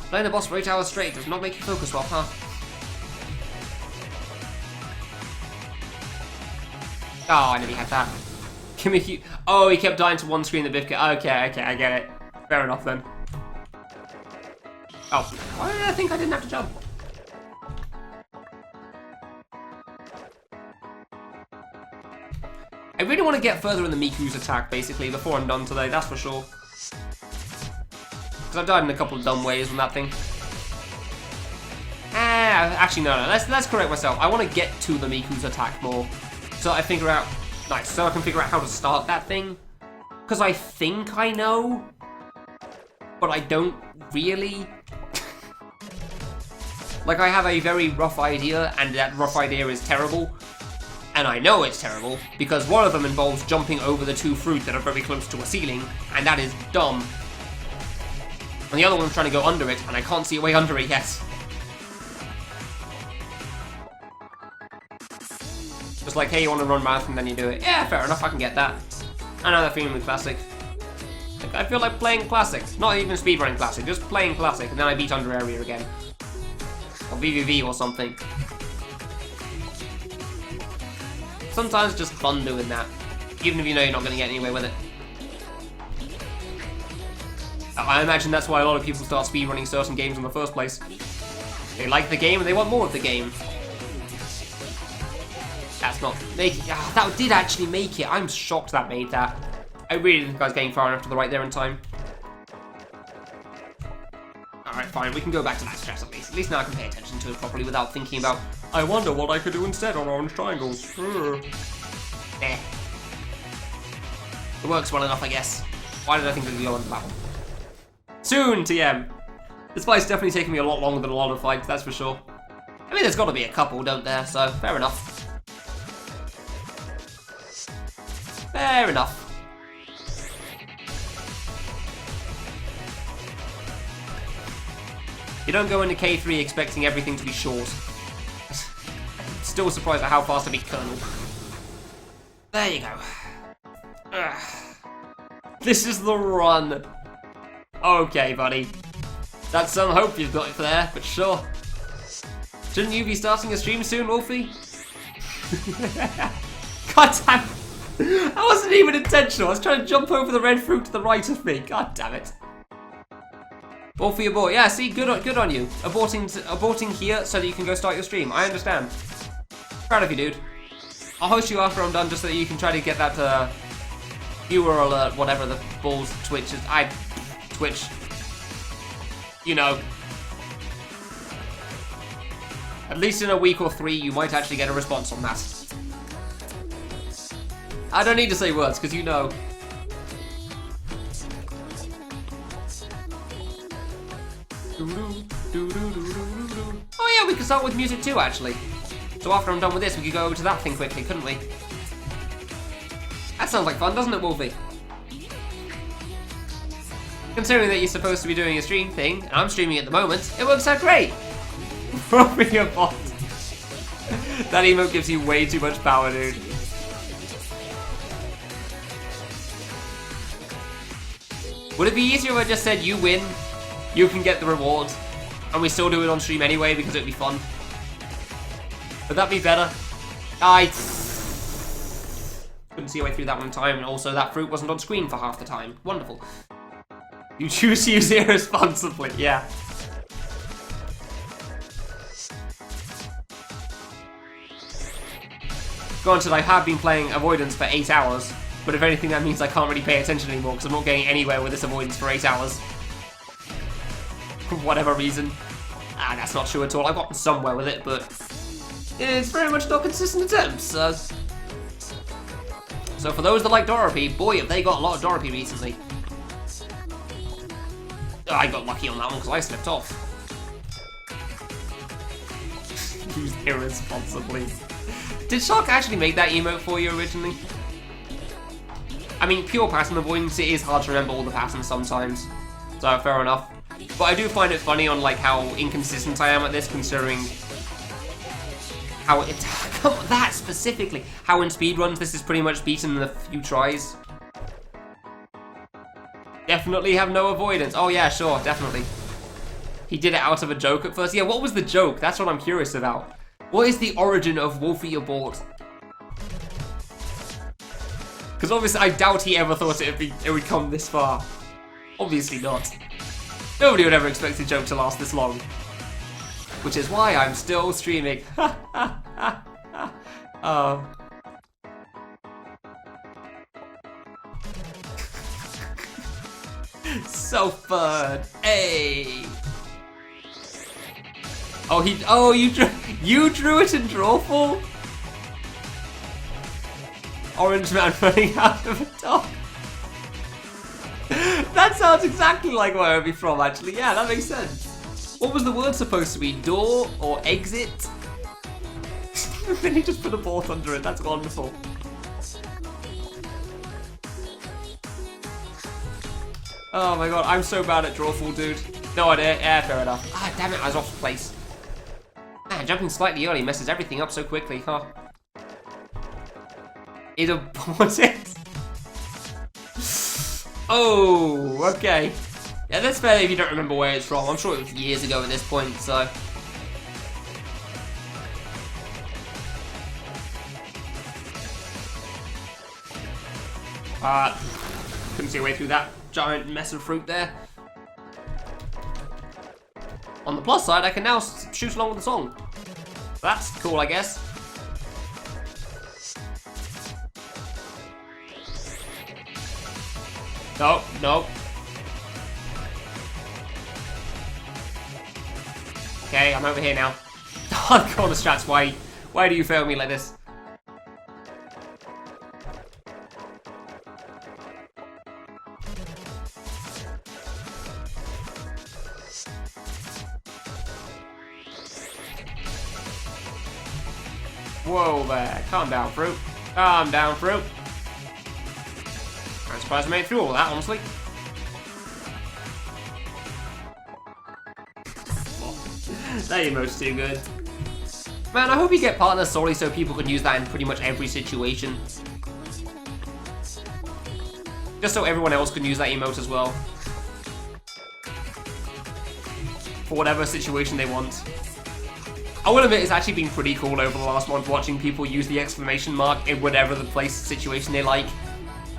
Playing the boss for 8 hours straight does not make you focus well, huh? Oh, I nearly had that. Give me oh, he kept dying to one screen, the Bifka. Okay, I get it. Fair enough then. Oh, why did I think I didn't have to jump? I really want to get further in the Miku's attack, basically, before I'm done today, that's for sure. Because I've died in a couple of dumb ways on that thing. Actually, no, let's correct myself. I want to get to the Miku's attack more. So I figure out... Nice, so I can figure out how to start that thing. Because I think I know. But I don't really. Like, I have a very rough idea, and that rough idea is terrible. And I know it's terrible, because one of them involves jumping over the 2 fruit that are very close to a ceiling, and that is dumb. And the other one's trying to go under it, and I can't see a way under it yet. Just like, hey, you want to run marathon, then you do it. Yeah, fair enough, I can get that. I know that feeling with Classic. Like, I feel like playing Classic. Not even speedrunning Classic, just playing Classic, and then I beat under area again. Or VVV or something. Sometimes it's just fun doing that, even if you know you're not going to get anywhere with it. I imagine that's why a lot of people start speedrunning certain games in the first place. They like the game and they want more of the game. That's not making... that did actually make it. I'm shocked that made that. I really didn't think I was getting far enough to the right there in time. Alright, fine. We can go back to that stress at least. At least now I can pay attention to it properly without thinking about, I wonder what I could do instead on orange triangles. Eh. It works well enough, I guess. Why did I think it would go on that one? Soon, TM! This fight's definitely taking me a lot longer than a lot of fights, that's for sure. I mean, there's got to be a couple, don't there? So, fair enough. Fair enough. You don't go into K3 expecting everything to be short. Still surprised at how fast I beat Colonel. There you go. Ugh. This is the run. Okay, buddy. That's some hope you've got there, but sure. Shouldn't you be starting a stream soon, Wolfie? God damn it. That wasn't even intentional. I was trying to jump over the red fruit to the right of me. God damn it. Wolfie abort. Yeah, see, good on you. Aborting here so that you can go start your stream. I understand. Proud of you, dude. I'll host you after I'm done just so that you can try to get that viewer alert, whatever the balls Twitch is. Twitch. You know. At least in a week or 3, you might actually get a response on that. I don't need to say words, because you know. Oh yeah, we could start with music too, actually. So after I'm done with this, we could go over to that thing quickly, couldn't we? That sounds like fun, doesn't it, Wolfie? Considering that you're supposed to be doing a stream thing, and I'm streaming at the moment, it works out great! Probably a bot. That emote gives you way too much power, dude. Would it be easier if I just said, you win, you can get the reward, and we still do it on stream anyway because it'd be fun? Would that be better? I couldn't see a way through that one time, and also that fruit wasn't on screen for half the time. Wonderful. You choose to use it irresponsibly, yeah. Granted, I have been playing Avoidance for 8 hours, but if anything that means I can't really pay attention anymore because I'm not getting anywhere with this Avoidance for 8 hours. For whatever reason. That's not true at all. I've gotten somewhere with it, but it's very much not consistent attempts. So for those that like Dorothy, boy, have they got a lot of Dorothy recently. I got lucky on that one because I slipped off. Used irresponsibly. Did Shark actually make that emote for you originally? I mean, pure pattern avoidance, it is hard to remember all the patterns sometimes. So, fair enough. But I do find it funny on, like, how inconsistent I am at this, considering how it... that specifically! How in speedruns this is pretty much beaten in a few tries. Definitely have no avoidance. Oh yeah, sure, definitely. He did it out of a joke at first. Yeah, what was the joke? That's what I'm curious about. What is the origin of Wolfie Abort? Because obviously I doubt he ever thought it would come this far. Obviously not. Nobody would ever expect a joke to last this long. Which is why I'm still streaming. So fun. Hey. Oh, you drew it in Drawful? Orange man running out of a dog. That sounds exactly like where I'd be from, actually. Yeah, that makes sense. What was the word supposed to be? Door or exit? Then he just put a bolt under it. That's wonderful. Oh my god, I'm so bad at Drawful, dude. No idea. Yeah, fair enough. Ah, damn it, I was off the place. Man, jumping slightly early messes everything up so quickly, huh? It aborted. Oh, okay. Yeah, that's fair if you don't remember where it's from. I'm sure it was years ago at this point, so. Couldn't see a way through that giant mess of fruit there. On the plus side, I can now shoot along with the song. That's cool, I guess. No, no. Okay, I'm over here now. Hardcore strats, why do you fail me like this? Whoa there, calm down, fruit. Calm down, fruit. I'm surprised I made it through all that, honestly. That emote's too good. Man, I hope you get partner sorry so people can use that in pretty much every situation. Just so everyone else can use that emote as well. For whatever situation they want. I will admit it's actually been pretty cool over the last month watching people use the exclamation mark in whatever the place situation they like.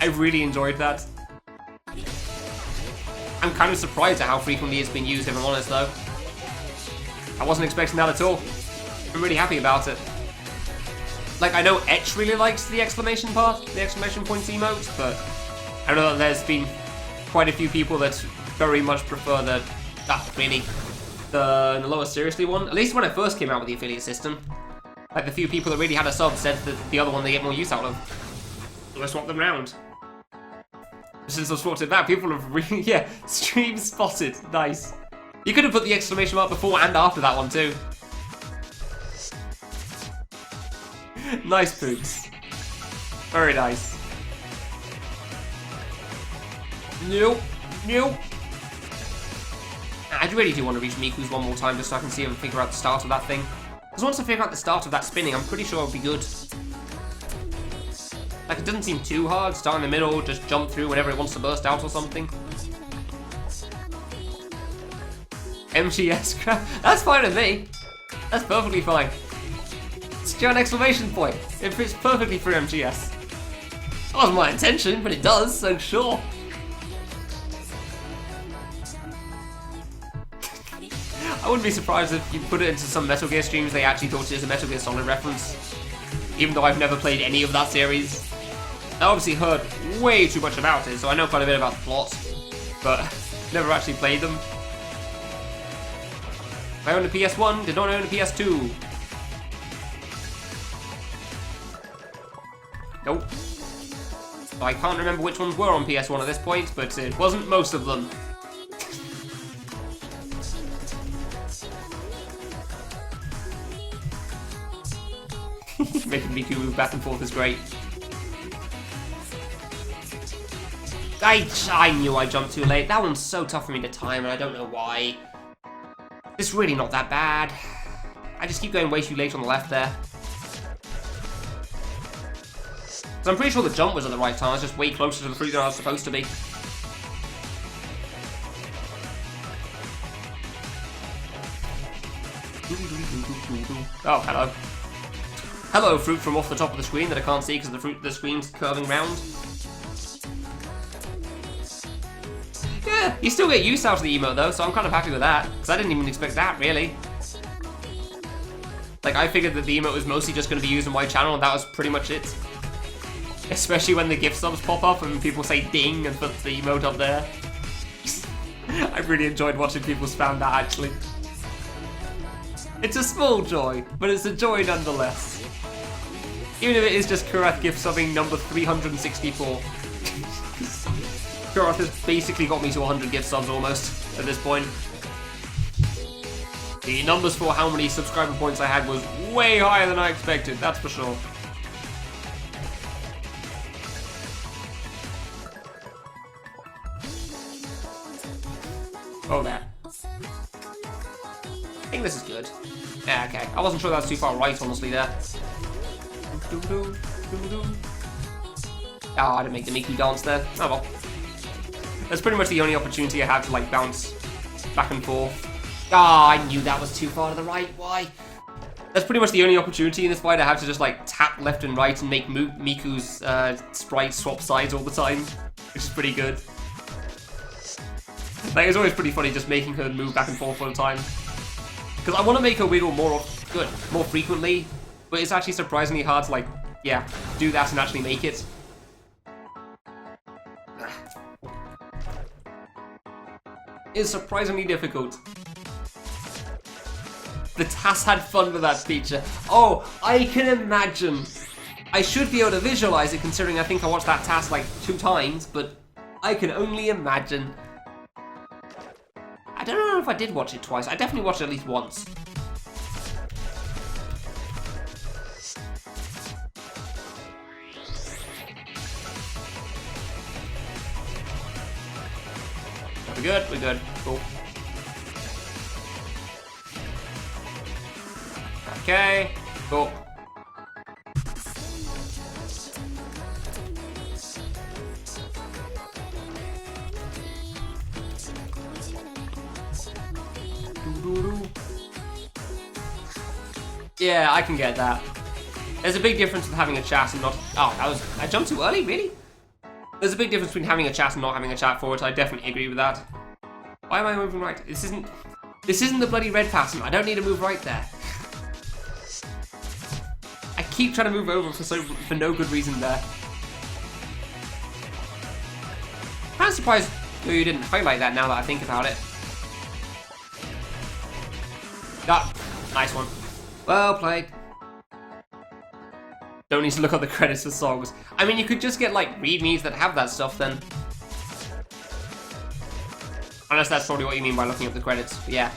I really enjoyed that. I'm kind of surprised at how frequently it's been used, if I'm honest though. I wasn't expecting that at all. I'm really happy about it. Like, I know Etch really likes the exclamation part, the exclamation points emote, but I know that there's been quite a few people that very much prefer the lower seriously one. At least when I first came out with the affiliate system. Like, the few people that really had a sub said that the other one they get more use out of. So I swapped them around. Since I've swapped it back, people have really, yeah, stream spotted. Nice. You could have put the exclamation mark before and after that one too. Nice poops. Very nice. Nope. Nope. I really do want to reach Miku's one more time just so I can see him figure out the start of that thing. Because once I figure out the start of that spinning, I'm pretty sure it'll be good. Like, it doesn't seem too hard. Start in the middle, just jump through whenever it wants to burst out or something. MGS crap. That's fine with me. That's perfectly fine. It's just an exclamation point. It fits perfectly for MGS. That wasn't my intention, but it does, so sure. I wouldn't be surprised if you put it into some Metal Gear streams they actually thought it was a Metal Gear Solid reference. Even though I've never played any of that series. I obviously heard way too much about it, so I know quite a bit about the plot. But never actually played them. I own a PS1, did not own a PS2. Nope. I can't remember which ones were on PS1 at this point, but it wasn't most of them. Making Miku move back and forth is great. I knew I jumped too late. That one's so tough for me to time, and I don't know why. It's really not that bad. I just keep going way too late on the left there. So I'm pretty sure the jump was at the right time. I was just way closer to the fruit than I was supposed to be. Oh, hello. Hello, fruit from off the top of the screen that I can't see because the screen's curving round. Yeah, you still get use out of the emote though, so I'm kind of happy with that. Because I didn't even expect that, really. Like, I figured that the emote was mostly just going to be used on my channel, and that was pretty much it. Especially when the gift subs pop up and people say ding and put the emote up there. I really enjoyed watching people spam that, actually. It's a small joy, but it's a joy nonetheless. Even if it is just Kurath gift subbing number 364. Kurath has basically got me to 100 gift subs almost at this point. The numbers for how many subscriber points I had was way higher than I expected, that's for sure. Oh, there. I think this is good. Yeah, okay. I wasn't sure that was too far right, honestly, there. Oh, I didn't make the Miku dance there. Oh well. That's pretty much the only opportunity I had to, like, bounce back and forth. Ah, I knew that was too far to the right. Why? That's pretty much the only opportunity in this fight I have to just, like, tap left and right and make Miku's sprite swap sides all the time, which is pretty good. Like, it's always pretty funny just making her move back and forth all the time. Because I want to make her wiggle more frequently, but it's actually surprisingly hard to, like, yeah, do that and actually make it. It's surprisingly difficult. The TAS had fun with that feature. Oh, I can imagine. I should be able to visualize it considering I think I watched that TAS like 2 times, but I can only imagine. I don't know if I did watch it twice. I definitely watched it at least once. We're good, we're good. Cool. Okay, cool. Yeah, I can get that. There's a big difference with having a chat and not... Oh, I jumped too early, really? There's a big difference between having a chat and not having a chat for it. I definitely agree with that. Why am I moving right? This isn't the bloody red pattern. I don't need to move right there. I keep trying to move over for no good reason there. I'm surprised you didn't highlight that now that I think about it. Ah, nice one. Well played. Don't need to look at the credits for songs. I mean, you could just get, like, readmes that have that stuff, then. Unless that's probably what you mean by looking up the credits, but yeah.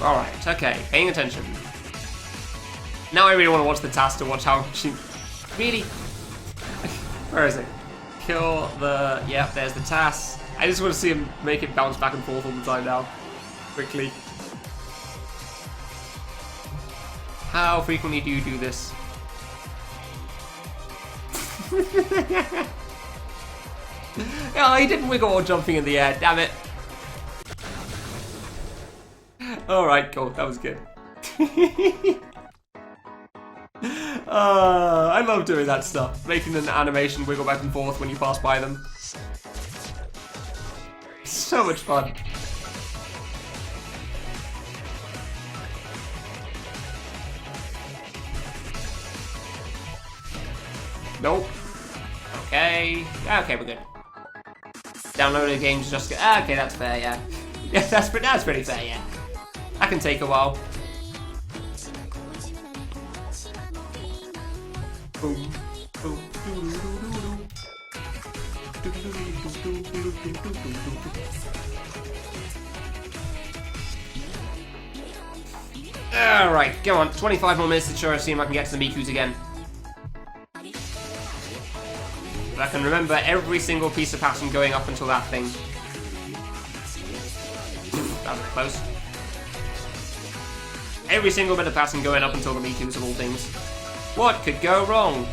Alright, okay, paying attention. Now I really want to watch the task to watch how she... Really? Where is it? Kill the... Yep, there's the task. I just want to see him make it bounce back and forth all the time now. Quickly. How frequently do you do this? Oh, he didn't wiggle or jumping in the air, damn it. Alright, cool, that was good. I love doing that stuff. Making an animation wiggle back and forth when you pass by them. So much fun. Nope. Okay. Okay, we're good. Downloading the game's just good. Okay, that's fair, yeah. Yeah, that's pretty fair, yeah. That can take a while. Boom. Boom. Alright, go on. 25 more minutes to try to see if I can get to the Mikus again. But I can remember every single piece of pattern going up until that thing. That was close. Every single bit of pattern going up until the Mikus of all things. What could go wrong?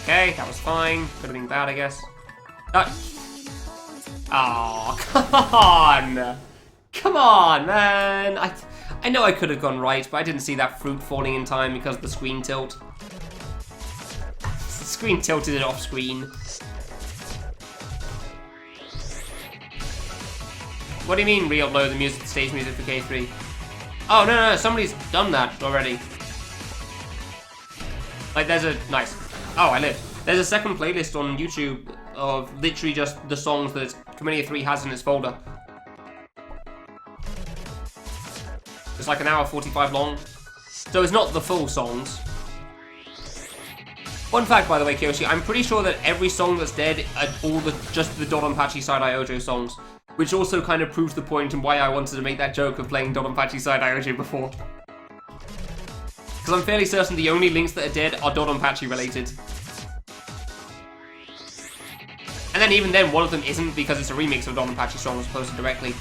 Okay, that was fine. Could have been bad, I guess. Oh, come on! Come on, man! I know I could have gone right, but I didn't see that fruit falling in time because of the screen tilt. The screen tilted it off screen. What do you mean re-upload the music, stage music for K3? Oh, no, somebody's done that already. Like, there's a... Nice. Oh, I live. There's a second playlist on YouTube of literally just the songs that Kamilia 3 has in its folder. It's like an hour 45 long. So it's not the full songs. Fun fact, by the way, Kyoshi, I'm pretty sure that every song that's dead are all just the Dodonpachi Side-Eye Ojo songs. Which also kind of proves the point and why I wanted to make that joke of playing Dodonpachi Side-Eye Ojo before. Because I'm fairly certain the only links that are dead are Dodonpachi related. And then even then, one of them isn't because it's a remix of a Dodonpachi song as opposed to directly.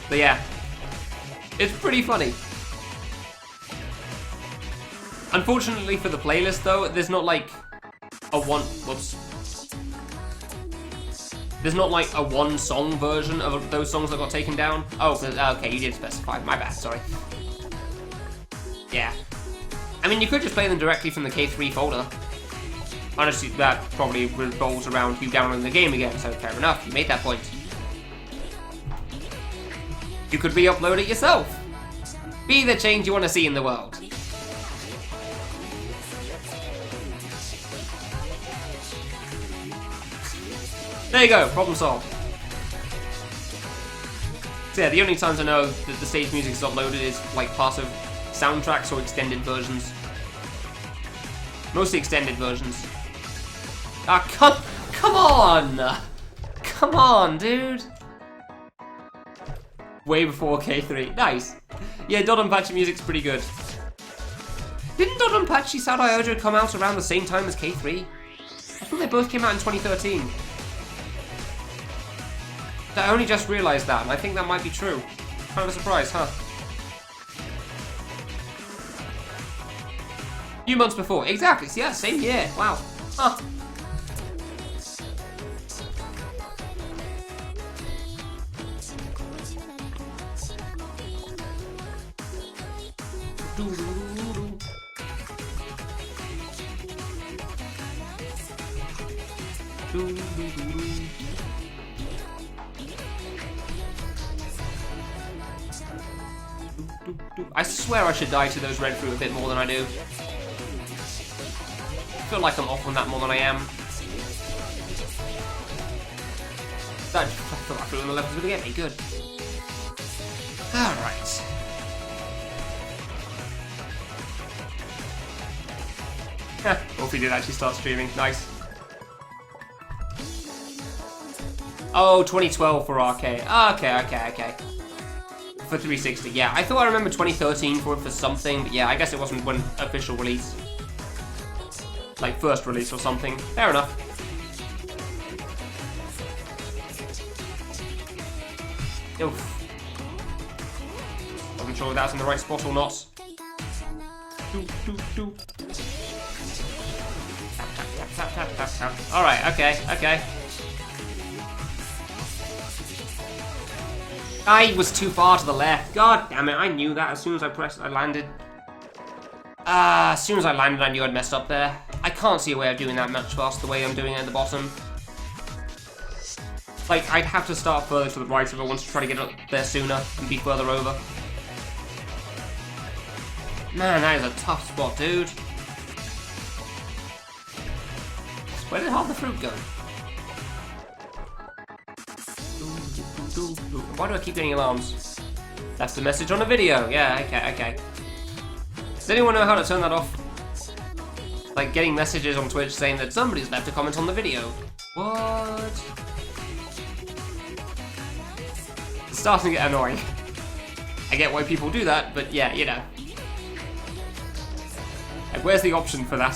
But yeah. It's pretty funny. Unfortunately for the playlist though, there's not like a There's not like a one song version of those songs that got taken down. Oh, okay, you did specify. My bad, sorry. Yeah. I mean, you could just play them directly from the K3 folder. Honestly, that probably revolves around you downloading the game again, so fair enough, you made that point. You could re-upload it yourself. Be the change you want to see in the world. There you go, problem solved. So yeah, the only times I know that the stage music is uploaded is like part of soundtracks or extended versions. Mostly extended versions. Ah, come on! Come on, dude! Way before K3. Nice. Yeah, Dodonpachi music's pretty good. Didn't Dodonpachi Side-Eye Ojo come out around the same time as K3? I think they both came out in 2013. I only just realised that, and I think that might be true. Kind of a surprise, huh? Few months before. Exactly. Yeah, same year. Wow. Huh. I swear I should die to those red fruit a bit more than I do. I feel like I'm off on that more than I am. I feel like on the level's gonna get me. Good. Alright. Wolfie did actually start streaming. Nice. Oh, 2012 for Arcade. Okay. For 360, yeah. I thought I remember 2013 for something, but yeah, I guess it wasn't one official release. Like, first release or something. Fair enough. Oof. Wasn't sure if that's in the right spot or not. Tap. Alright, okay. I was too far to the left. God damn it, I knew that as soon as I landed. As soon as I landed, I knew I'd messed up there. I can't see a way of doing that much faster the way I'm doing it at the bottom. Like, I'd have to start further to the right if I wanted to try to get up there sooner and be further over. Man, that is a tough spot, dude. Where did half the fruit go? Why do I keep getting alarms? That's the message on the video. Yeah, okay. Does anyone know how to turn that off? Like getting messages on Twitch saying that somebody's left a comment on the video. What? It's starting to get annoying. I get why people do that, but yeah, you know. Like, where's the option for that?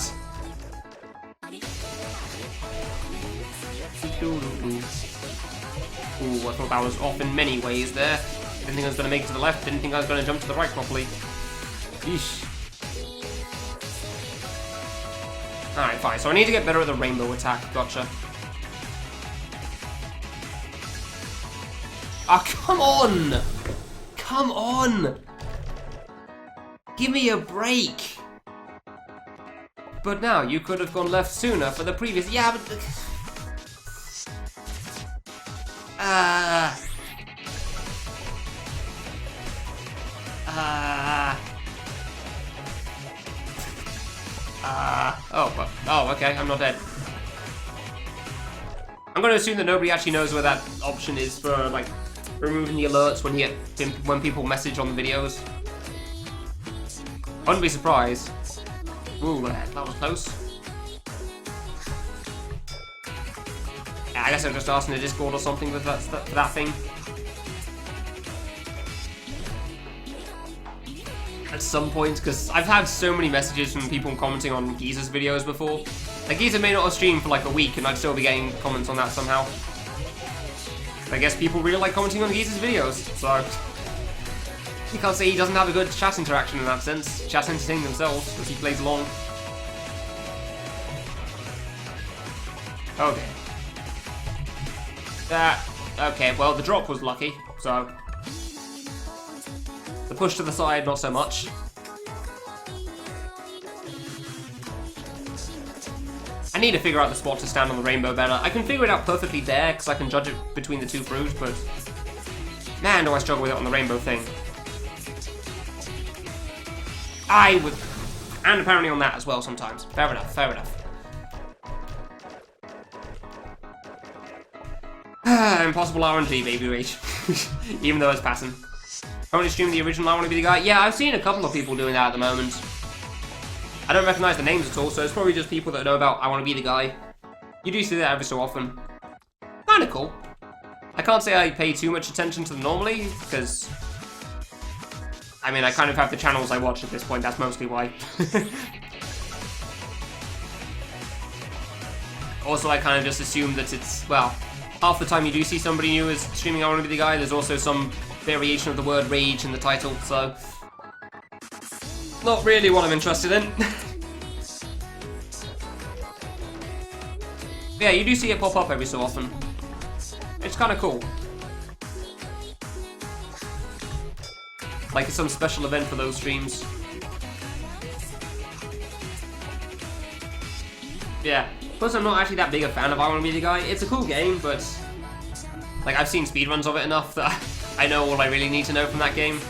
Ooh, I thought that was off in many ways there. Didn't think I was going to make it to the left, didn't think I was going to jump to the right properly. Yeesh. Alright, fine. So I need to get better at the rainbow attack. Gotcha. Ah, come on! Come on! Give me a break! But now, you could have gone left sooner for the previous... Yeah, but... Oh, okay, I'm not dead. I'm gonna assume that nobody actually knows where that option is for, like, removing the alerts when people message on the videos. I wouldn't be surprised. Ooh, that was close. Yeah, I guess I'm just asking the Discord or something with that thing. At some point, because I've had so many messages from people commenting on Giza's videos before. Like, Giza may not have streamed for like a week, and I'd still be getting comments on that somehow. I guess people really like commenting on Giza's videos, so... You can't say he doesn't have a good chat interaction in that sense. Chat entertaining themselves, as he plays along. Okay. Okay, well, the drop was lucky, so... The push to the side, not so much. I need to figure out the spot to stand on the rainbow better. I can figure it out perfectly there, because I can judge it between the two fruits, but... Man, do I struggle with it on the rainbow thing. I would... And apparently on that as well sometimes. Fair enough, fair enough. Impossible RNG, baby rage. Even though it's passing. Only stream the original I Want to Be the Guy. Yeah, I've seen a couple of people doing that at the moment. I don't recognize the names at all, so it's probably just people that know about I Want to Be the Guy. You do see that every so often. Kinda cool. I can't say I pay too much attention to them normally, because... I mean, I kind of have the channels I watch at this point, that's mostly why. Also, I kind of just assume that it's, well, half the time you do see somebody new is streaming I Want to Be the Guy, there's also some variation of the word rage in the title, so... Not really what I'm interested in. Yeah, you do see it pop up every so often. It's kind of cool. Like it's some special event for those streams. Yeah. Plus, I'm not actually that big a fan of I Want to Be the Guy. It's a cool game, but... Like, I've seen speedruns of it enough that I know all I really need to know from that game.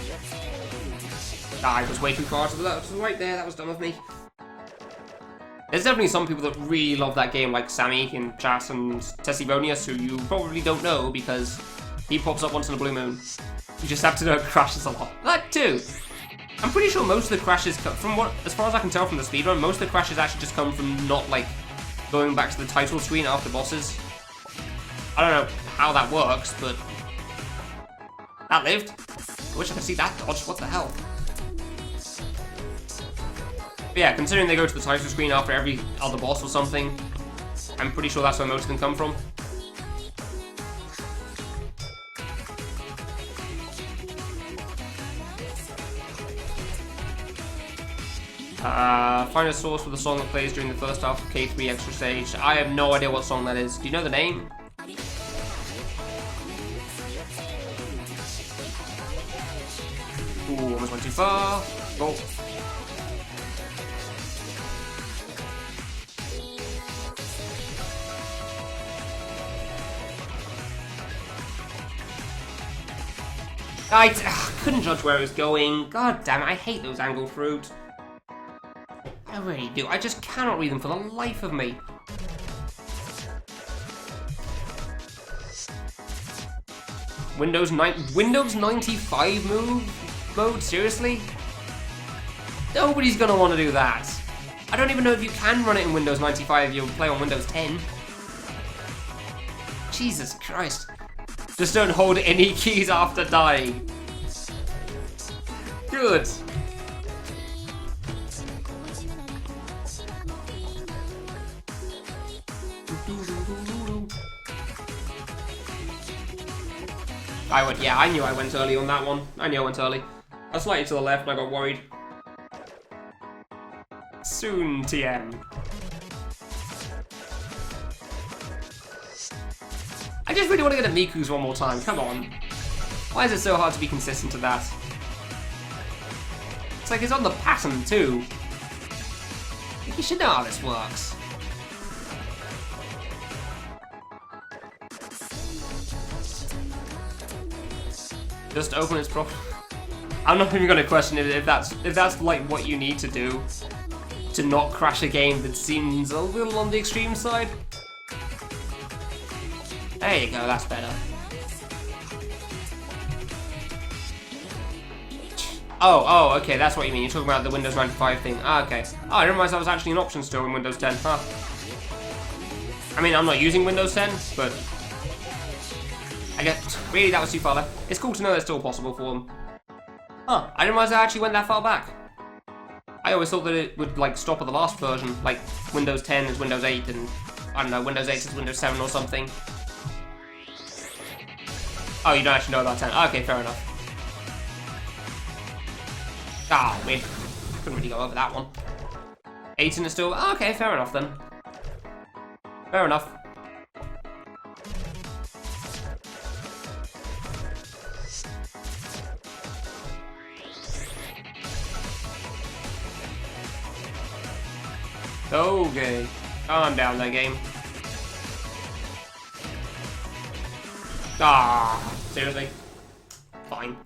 Ah, I was way too far to that. Was right there, that was dumb of me. There's definitely some people that really love that game, like Sammy in chat and Tessibonius, who you probably don't know because he pops up once in a blue moon. You just have to know it crashes a lot. That too. I'm pretty sure most of the crashes, from what, as far as I can tell from the speedrun, most of the crashes actually just come from not, like, going back to the title screen after bosses. I don't know how that works, but... That lived. I wish I could see that dodge, what the hell? But yeah, considering they go to the title screen after every other boss or something, I'm pretty sure that's where most of them come from. Find a source for the song that plays during the first half of K3 Extra Stage. I have no idea what song that is. Do you know the name? Ooh, almost went too far. Go. I couldn't judge where it was going. God damn it, I hate those angled fruit. I really do. I just cannot read them for the life of me. Windows 95 mode? Seriously? Nobody's gonna want to do that. I don't even know if you can run it in Windows 95 if you play on Windows 10. Jesus Christ. Just don't hold any keys after dying. Good. Yeah, I knew I went early on that one. I knew I went early. I was slightly to the left and I got worried. Soon, TM. I just really want to get a Miku's one more time, come on. Why is it so hard to be consistent to that? It's like it's on the pattern too. You should know how this works. Just open its profile. I'm not even gonna question it if that's like what you need to do to not crash a game that seems a little on the extreme side. There you go, that's better. Oh, okay, that's what you mean. You're talking about the Windows 95 thing. Ah, okay. Oh, I didn't realize that was actually an option still in Windows 10. Huh. I mean, I'm not using Windows 10, but I guess really that was too far left. It's cool to know it's still possible for them. Huh, I didn't realize I actually went that far back. I always thought that it would like stop at the last version, like Windows 10 is Windows 8 and I don't know, Windows 8 is Windows 7 or something. Oh, you don't actually know about 10. Okay, fair enough. Ah, weird. Couldn't really go over that one. 18 is still... Oh, okay, fair enough then. Fair enough. Okay. Calm down that game. Ah, seriously? Fine.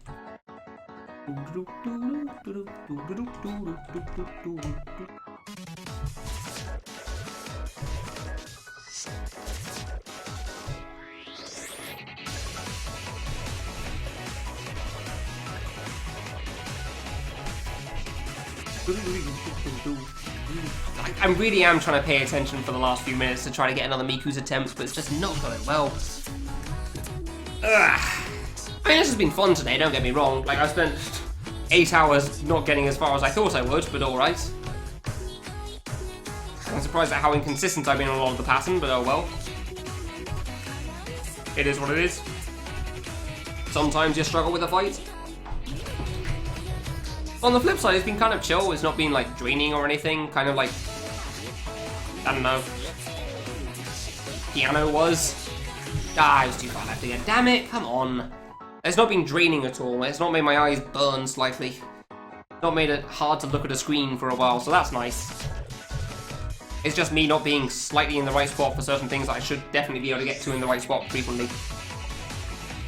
I really am trying to pay attention for the last few minutes to try to get another Miku's attempts, but it's just not going well. Ugh. I mean, this has been fun today, don't get me wrong. Like, I spent 8 hours not getting as far as I thought I would, but alright. I'm surprised at how inconsistent I've been on a lot of the pattern, but oh well. It is what it is. Sometimes you struggle with a fight. On the flip side, it's been kind of chill. It's not been, like, draining or anything. Kind of like, I don't know, piano was. Ah, it was too far left again. Damn it, come on. It's not been draining at all. It's not made my eyes burn slightly. Not made it hard to look at a screen for a while, so that's nice. It's just me not being slightly in the right spot for certain things that I should definitely be able to get to in the right spot frequently.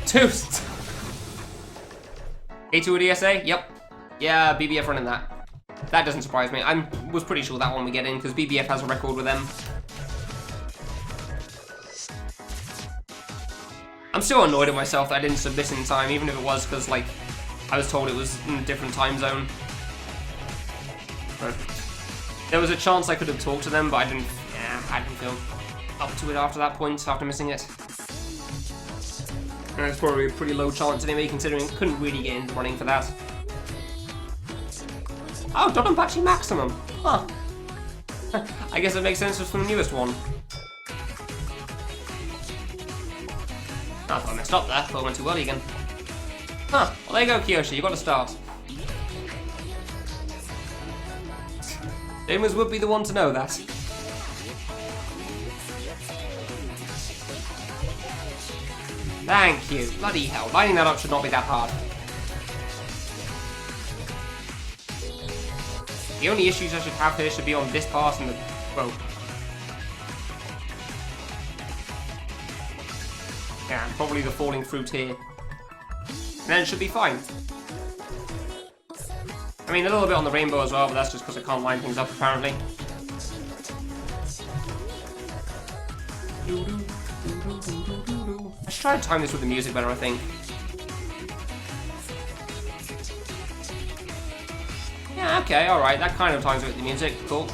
Toast! A2 or DSA? Yep. Yeah, BBF running that. That doesn't surprise me. I was pretty sure that one would get in, because BBF has a record with them. I'm still annoyed at myself that I didn't submit in time, even if it was because, like, I was told it was in a different time zone. But there was a chance I could have talked to them, but I didn't feel up to it after that point, after missing it. And it's probably a pretty low chance anyway, considering I couldn't really get into running for that. Oh, Dodonpachi Maximum! Huh. I guess it makes sense just from the newest one. I thought I messed up there, thought I went too early again. Huh, well there you go, Kiyoshi, you got to start. Gamers would be the one to know that. Thank you, bloody hell, lining that up should not be that hard. The only issues I should have here should be on this part and the... well... yeah, and probably the falling fruit here. And then it should be fine. I mean, a little bit on the rainbow as well, but that's just because I can't line things up, apparently. I should try to time this with the music better, I think. Yeah, okay, alright, that kind of times it with the music, cool.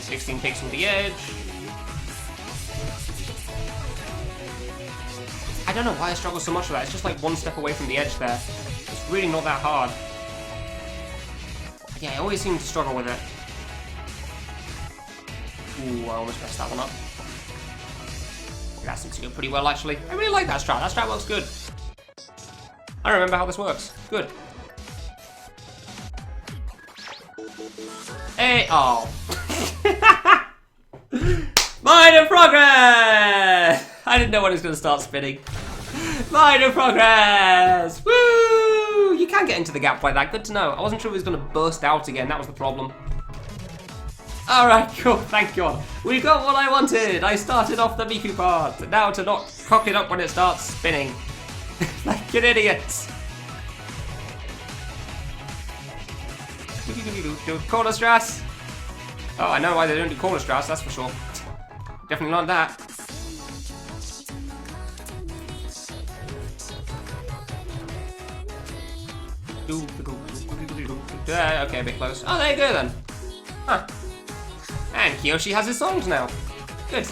16 kicks from the edge. I don't know why I struggle so much with that, it's just like one step away from the edge there. It's really not that hard. Yeah, I always seem to struggle with it. Ooh, I almost messed that one up. That seems to go pretty well, actually. I really like that strat. That strat works good. I remember how this works. Good. Hey, oh. Minor progress! I didn't know when it was going to start spinning. Minor progress! Woo! You can get into the gap like that. Good to know. I wasn't sure it was going to burst out again. That was the problem. Alright, cool, thank God. We got what I wanted! I started off the Miku part, and now to not cock it up when it starts spinning. Like an idiot! Corner strats! Oh, I know why they don't do corner strats, that's for sure. Definitely not that. Okay, a bit close. Oh, there you go then. Huh. And Kiyoshi has his songs now. Good.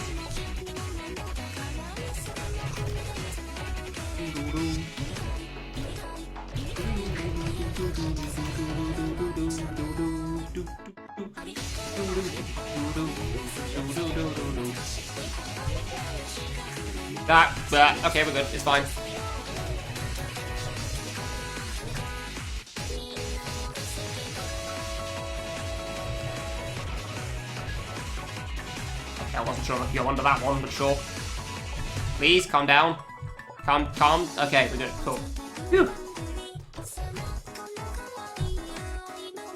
Okay, we're good. It's fine. Okay, I wasn't sure if you're under that one, but sure. Please, calm down. Calm. Okay, we're good. Cool. Phew.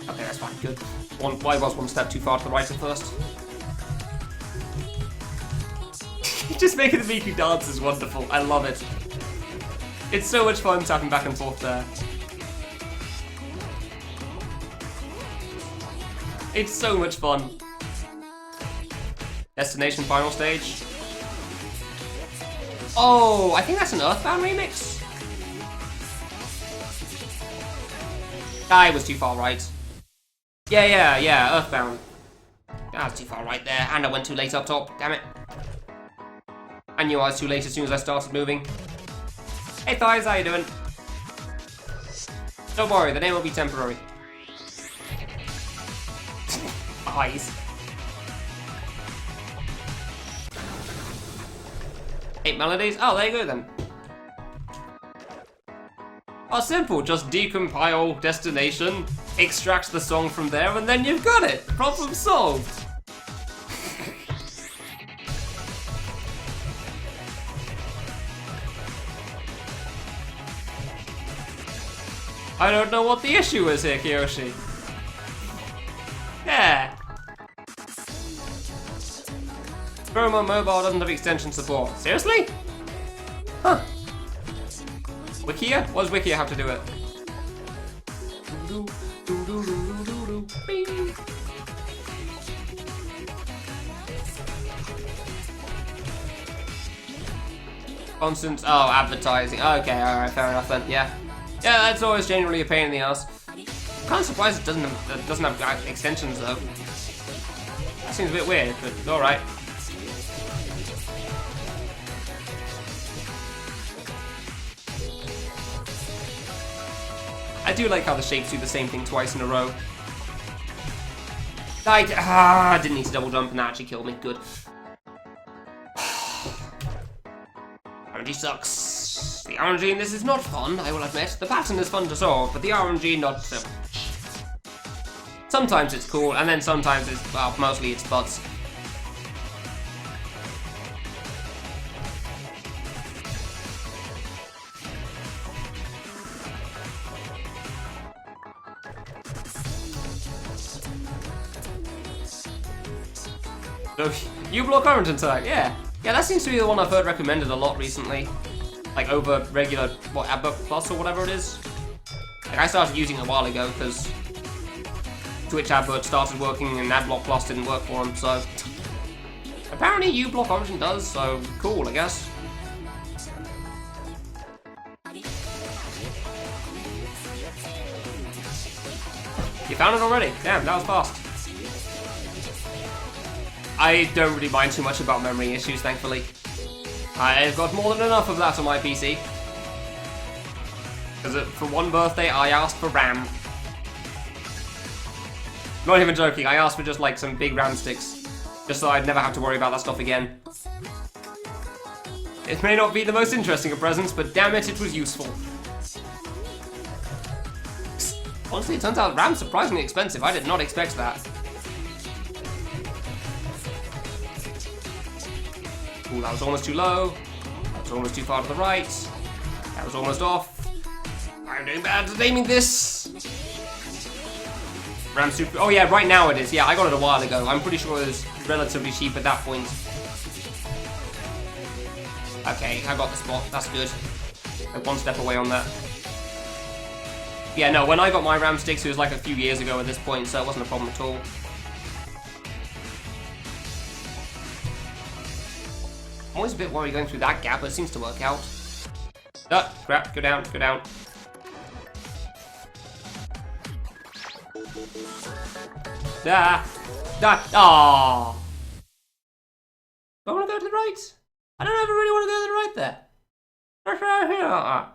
Okay, that's fine. Good. I was one step too far to the right at first. Just making the Miku dance is wonderful. I love it. It's so much fun tapping back and forth there. It's so much fun. Destination final stage. Oh, I think that's an Earthbound remix. I was too far right. Yeah, Earthbound. That was too far right there, and I went too late up top, damn it. I knew I was too late as soon as I started moving. Hey Thighs, how you doing? Don't worry, the name will be temporary. Thighs. 8 melodies? Oh, there you go then. Oh, simple, just decompile destination, extract the song from there, and then you've got it! Problem solved! I don't know what the issue is here, Kiyoshi. Yeah. Promo Mobile doesn't have extension support. Seriously? Huh. Wikia? What does Wikia have to do it? Constant, oh, advertising. Okay, alright, fair enough then, yeah. Yeah, that's always genuinely a pain in the ass. I'm kind of surprised it doesn't have extensions though. That seems a bit weird, but alright. I do like how the shapes do the same thing twice in a row. I didn't need to double jump and that actually killed me. Good. RNG sucks. The RNG in this is not fun, I will admit. The pattern is fun to solve, but the RNG not so much. Sometimes it's cool, and then sometimes it's, well, mostly it's butts. So, you block current attack, yeah. Yeah, that seems to be the one I've heard recommended a lot recently. Like over regular, what, AdBlock Plus or whatever it is. Like I started using it a while ago because Twitch AdBlock started working and AdBlock Plus didn't work for them, so apparently uBlock Origin does, so cool, I guess. You found it already? Damn, that was fast. I don't really mind too much about memory issues, thankfully. I've got more than enough of that on my PC. Because for one birthday, I asked for RAM. Not even joking, I asked for just like some big RAM sticks. Just so I'd never have to worry about that stuff again. It may not be the most interesting of presents, but damn it, it was useful. Honestly, it turns out RAM's surprisingly expensive. I did not expect that. Ooh, that was almost too low. That was almost too far to the right. That was almost off. I'm doing bad at aiming this. Ram Super. Oh yeah, right now it is. Yeah, I got it a while ago. I'm pretty sure it was relatively cheap at that point. Okay, I got the spot. That's good. I'm one step away on that. Yeah, no, when I got my Ram Sticks, it was like a few years ago at this point, so it wasn't a problem at all. I'm always a bit worried going through that gap, but it seems to work out. Oh, crap. Go down, go down. Ah! Ah! Aww! Do I want to go to the right? I don't ever really want to go to the right there. That's right here.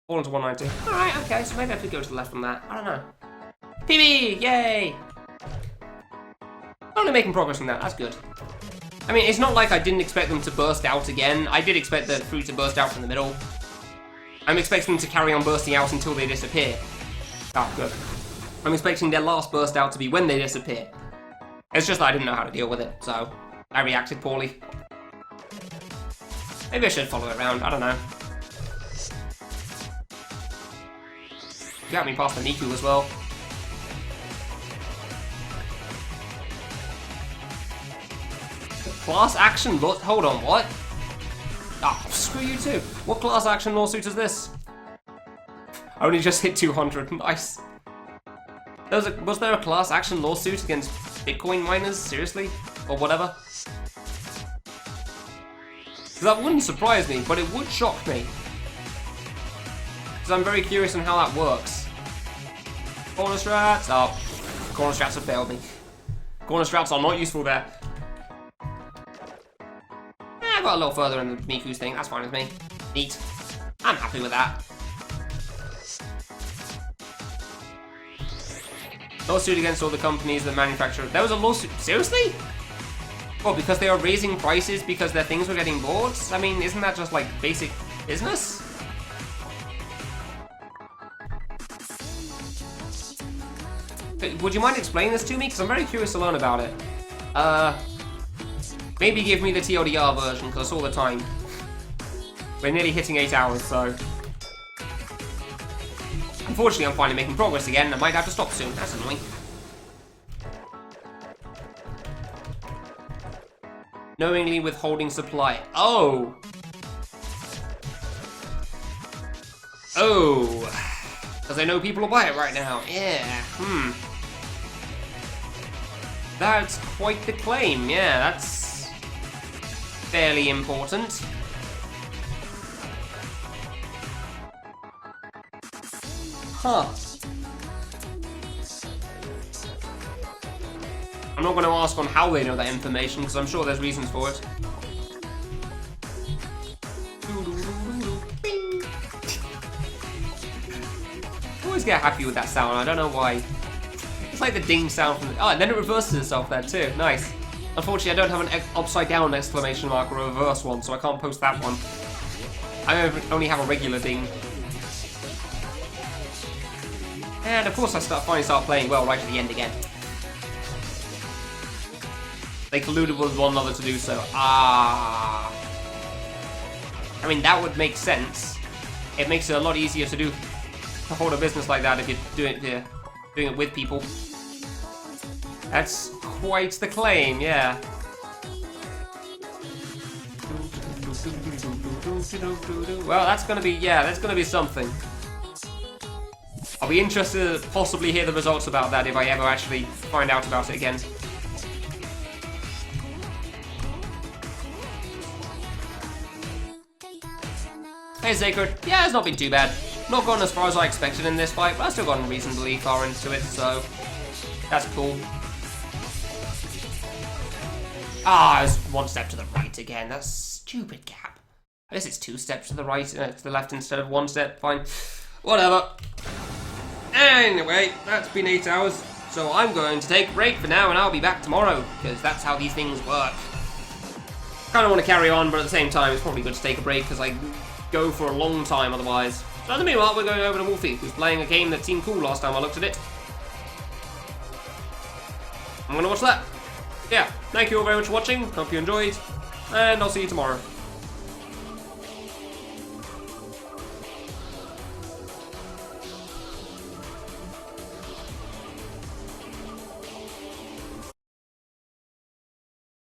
Fall into 190. Alright, okay, so maybe I could go to the left from that. I don't know. PB! Yay! Only making progress on that, that's good. I mean, it's not like I didn't expect them to burst out again. I did expect the fruit to burst out from the middle. I'm expecting them to carry on bursting out until they disappear. Ah, good. I'm expecting their last burst out to be when they disappear. It's just that I didn't know how to deal with it, so I reacted poorly. Maybe I should follow it around, I don't know. You got me past the Miku as well. Class action lawsuit? Hold on, what? Ah, screw you too. What class action lawsuit is this? I only just hit 200, nice. Was there a class action lawsuit against Bitcoin miners? Seriously? Or whatever? That wouldn't surprise me, but it would shock me. Because I'm very curious on how that works. Corner strats? Oh, corner strats have failed me. Corner strats are not useful there. I got a little further in the Miku's thing, that's fine with me. Neat. I'm happy with that. Lawsuit against all the companies that manufacture. There was a lawsuit. Seriously? Well, because they are raising prices because their things were getting bought? I mean, isn't that just like basic business? Would you mind explaining this to me? Because I'm very curious to learn about it. Maybe give me the TLDR version, because all the time. We're nearly hitting 8 hours, so... Unfortunately, I'm finally making progress again. I might have to stop soon. That's annoying. Knowingly withholding supply. Oh! Oh! Because I know people will buy it right now. Yeah, That's quite the claim. Yeah, that's... fairly important. Huh. I'm not going to ask on how they know that information, because I'm sure there's reasons for it. I always get happy with that sound, I don't know why. It's like the ding sound from the... Oh, and then it reverses itself there too, nice. Unfortunately, I don't have an upside down exclamation mark or a reverse one, so I can't post that one. I only have a regular ding. And of course I finally start playing well right at the end again. They colluded with one another to do so. Ah. I mean, that would make sense. It makes it a lot easier to hold a business like that if you're doing it with people. That's quite the claim, yeah. Well, that's gonna be something. I'll be interested to possibly hear the results about that if I ever actually find out about it again. Hey, Sacred. Yeah, it's not been too bad. Not gone as far as I expected in this fight, but I've still gotten reasonably far into it, so that's cool. Ah, it's one step to the right again. That's stupid gap. I guess it's 2 steps to the right, to the left instead of 1 step. Fine. Whatever. Anyway, that's been 8 hours, so I'm going to take a break for now, and I'll be back tomorrow, because that's how these things work. Kind of want to carry on, but at the same time, it's probably good to take a break, because I go for a long time otherwise. So in the meanwhile, we're going over to Wolfie, who's playing a game that seemed cool last time I looked at it. I'm going to watch that. Yeah, thank you all very much for watching, hope you enjoyed, and I'll see you tomorrow.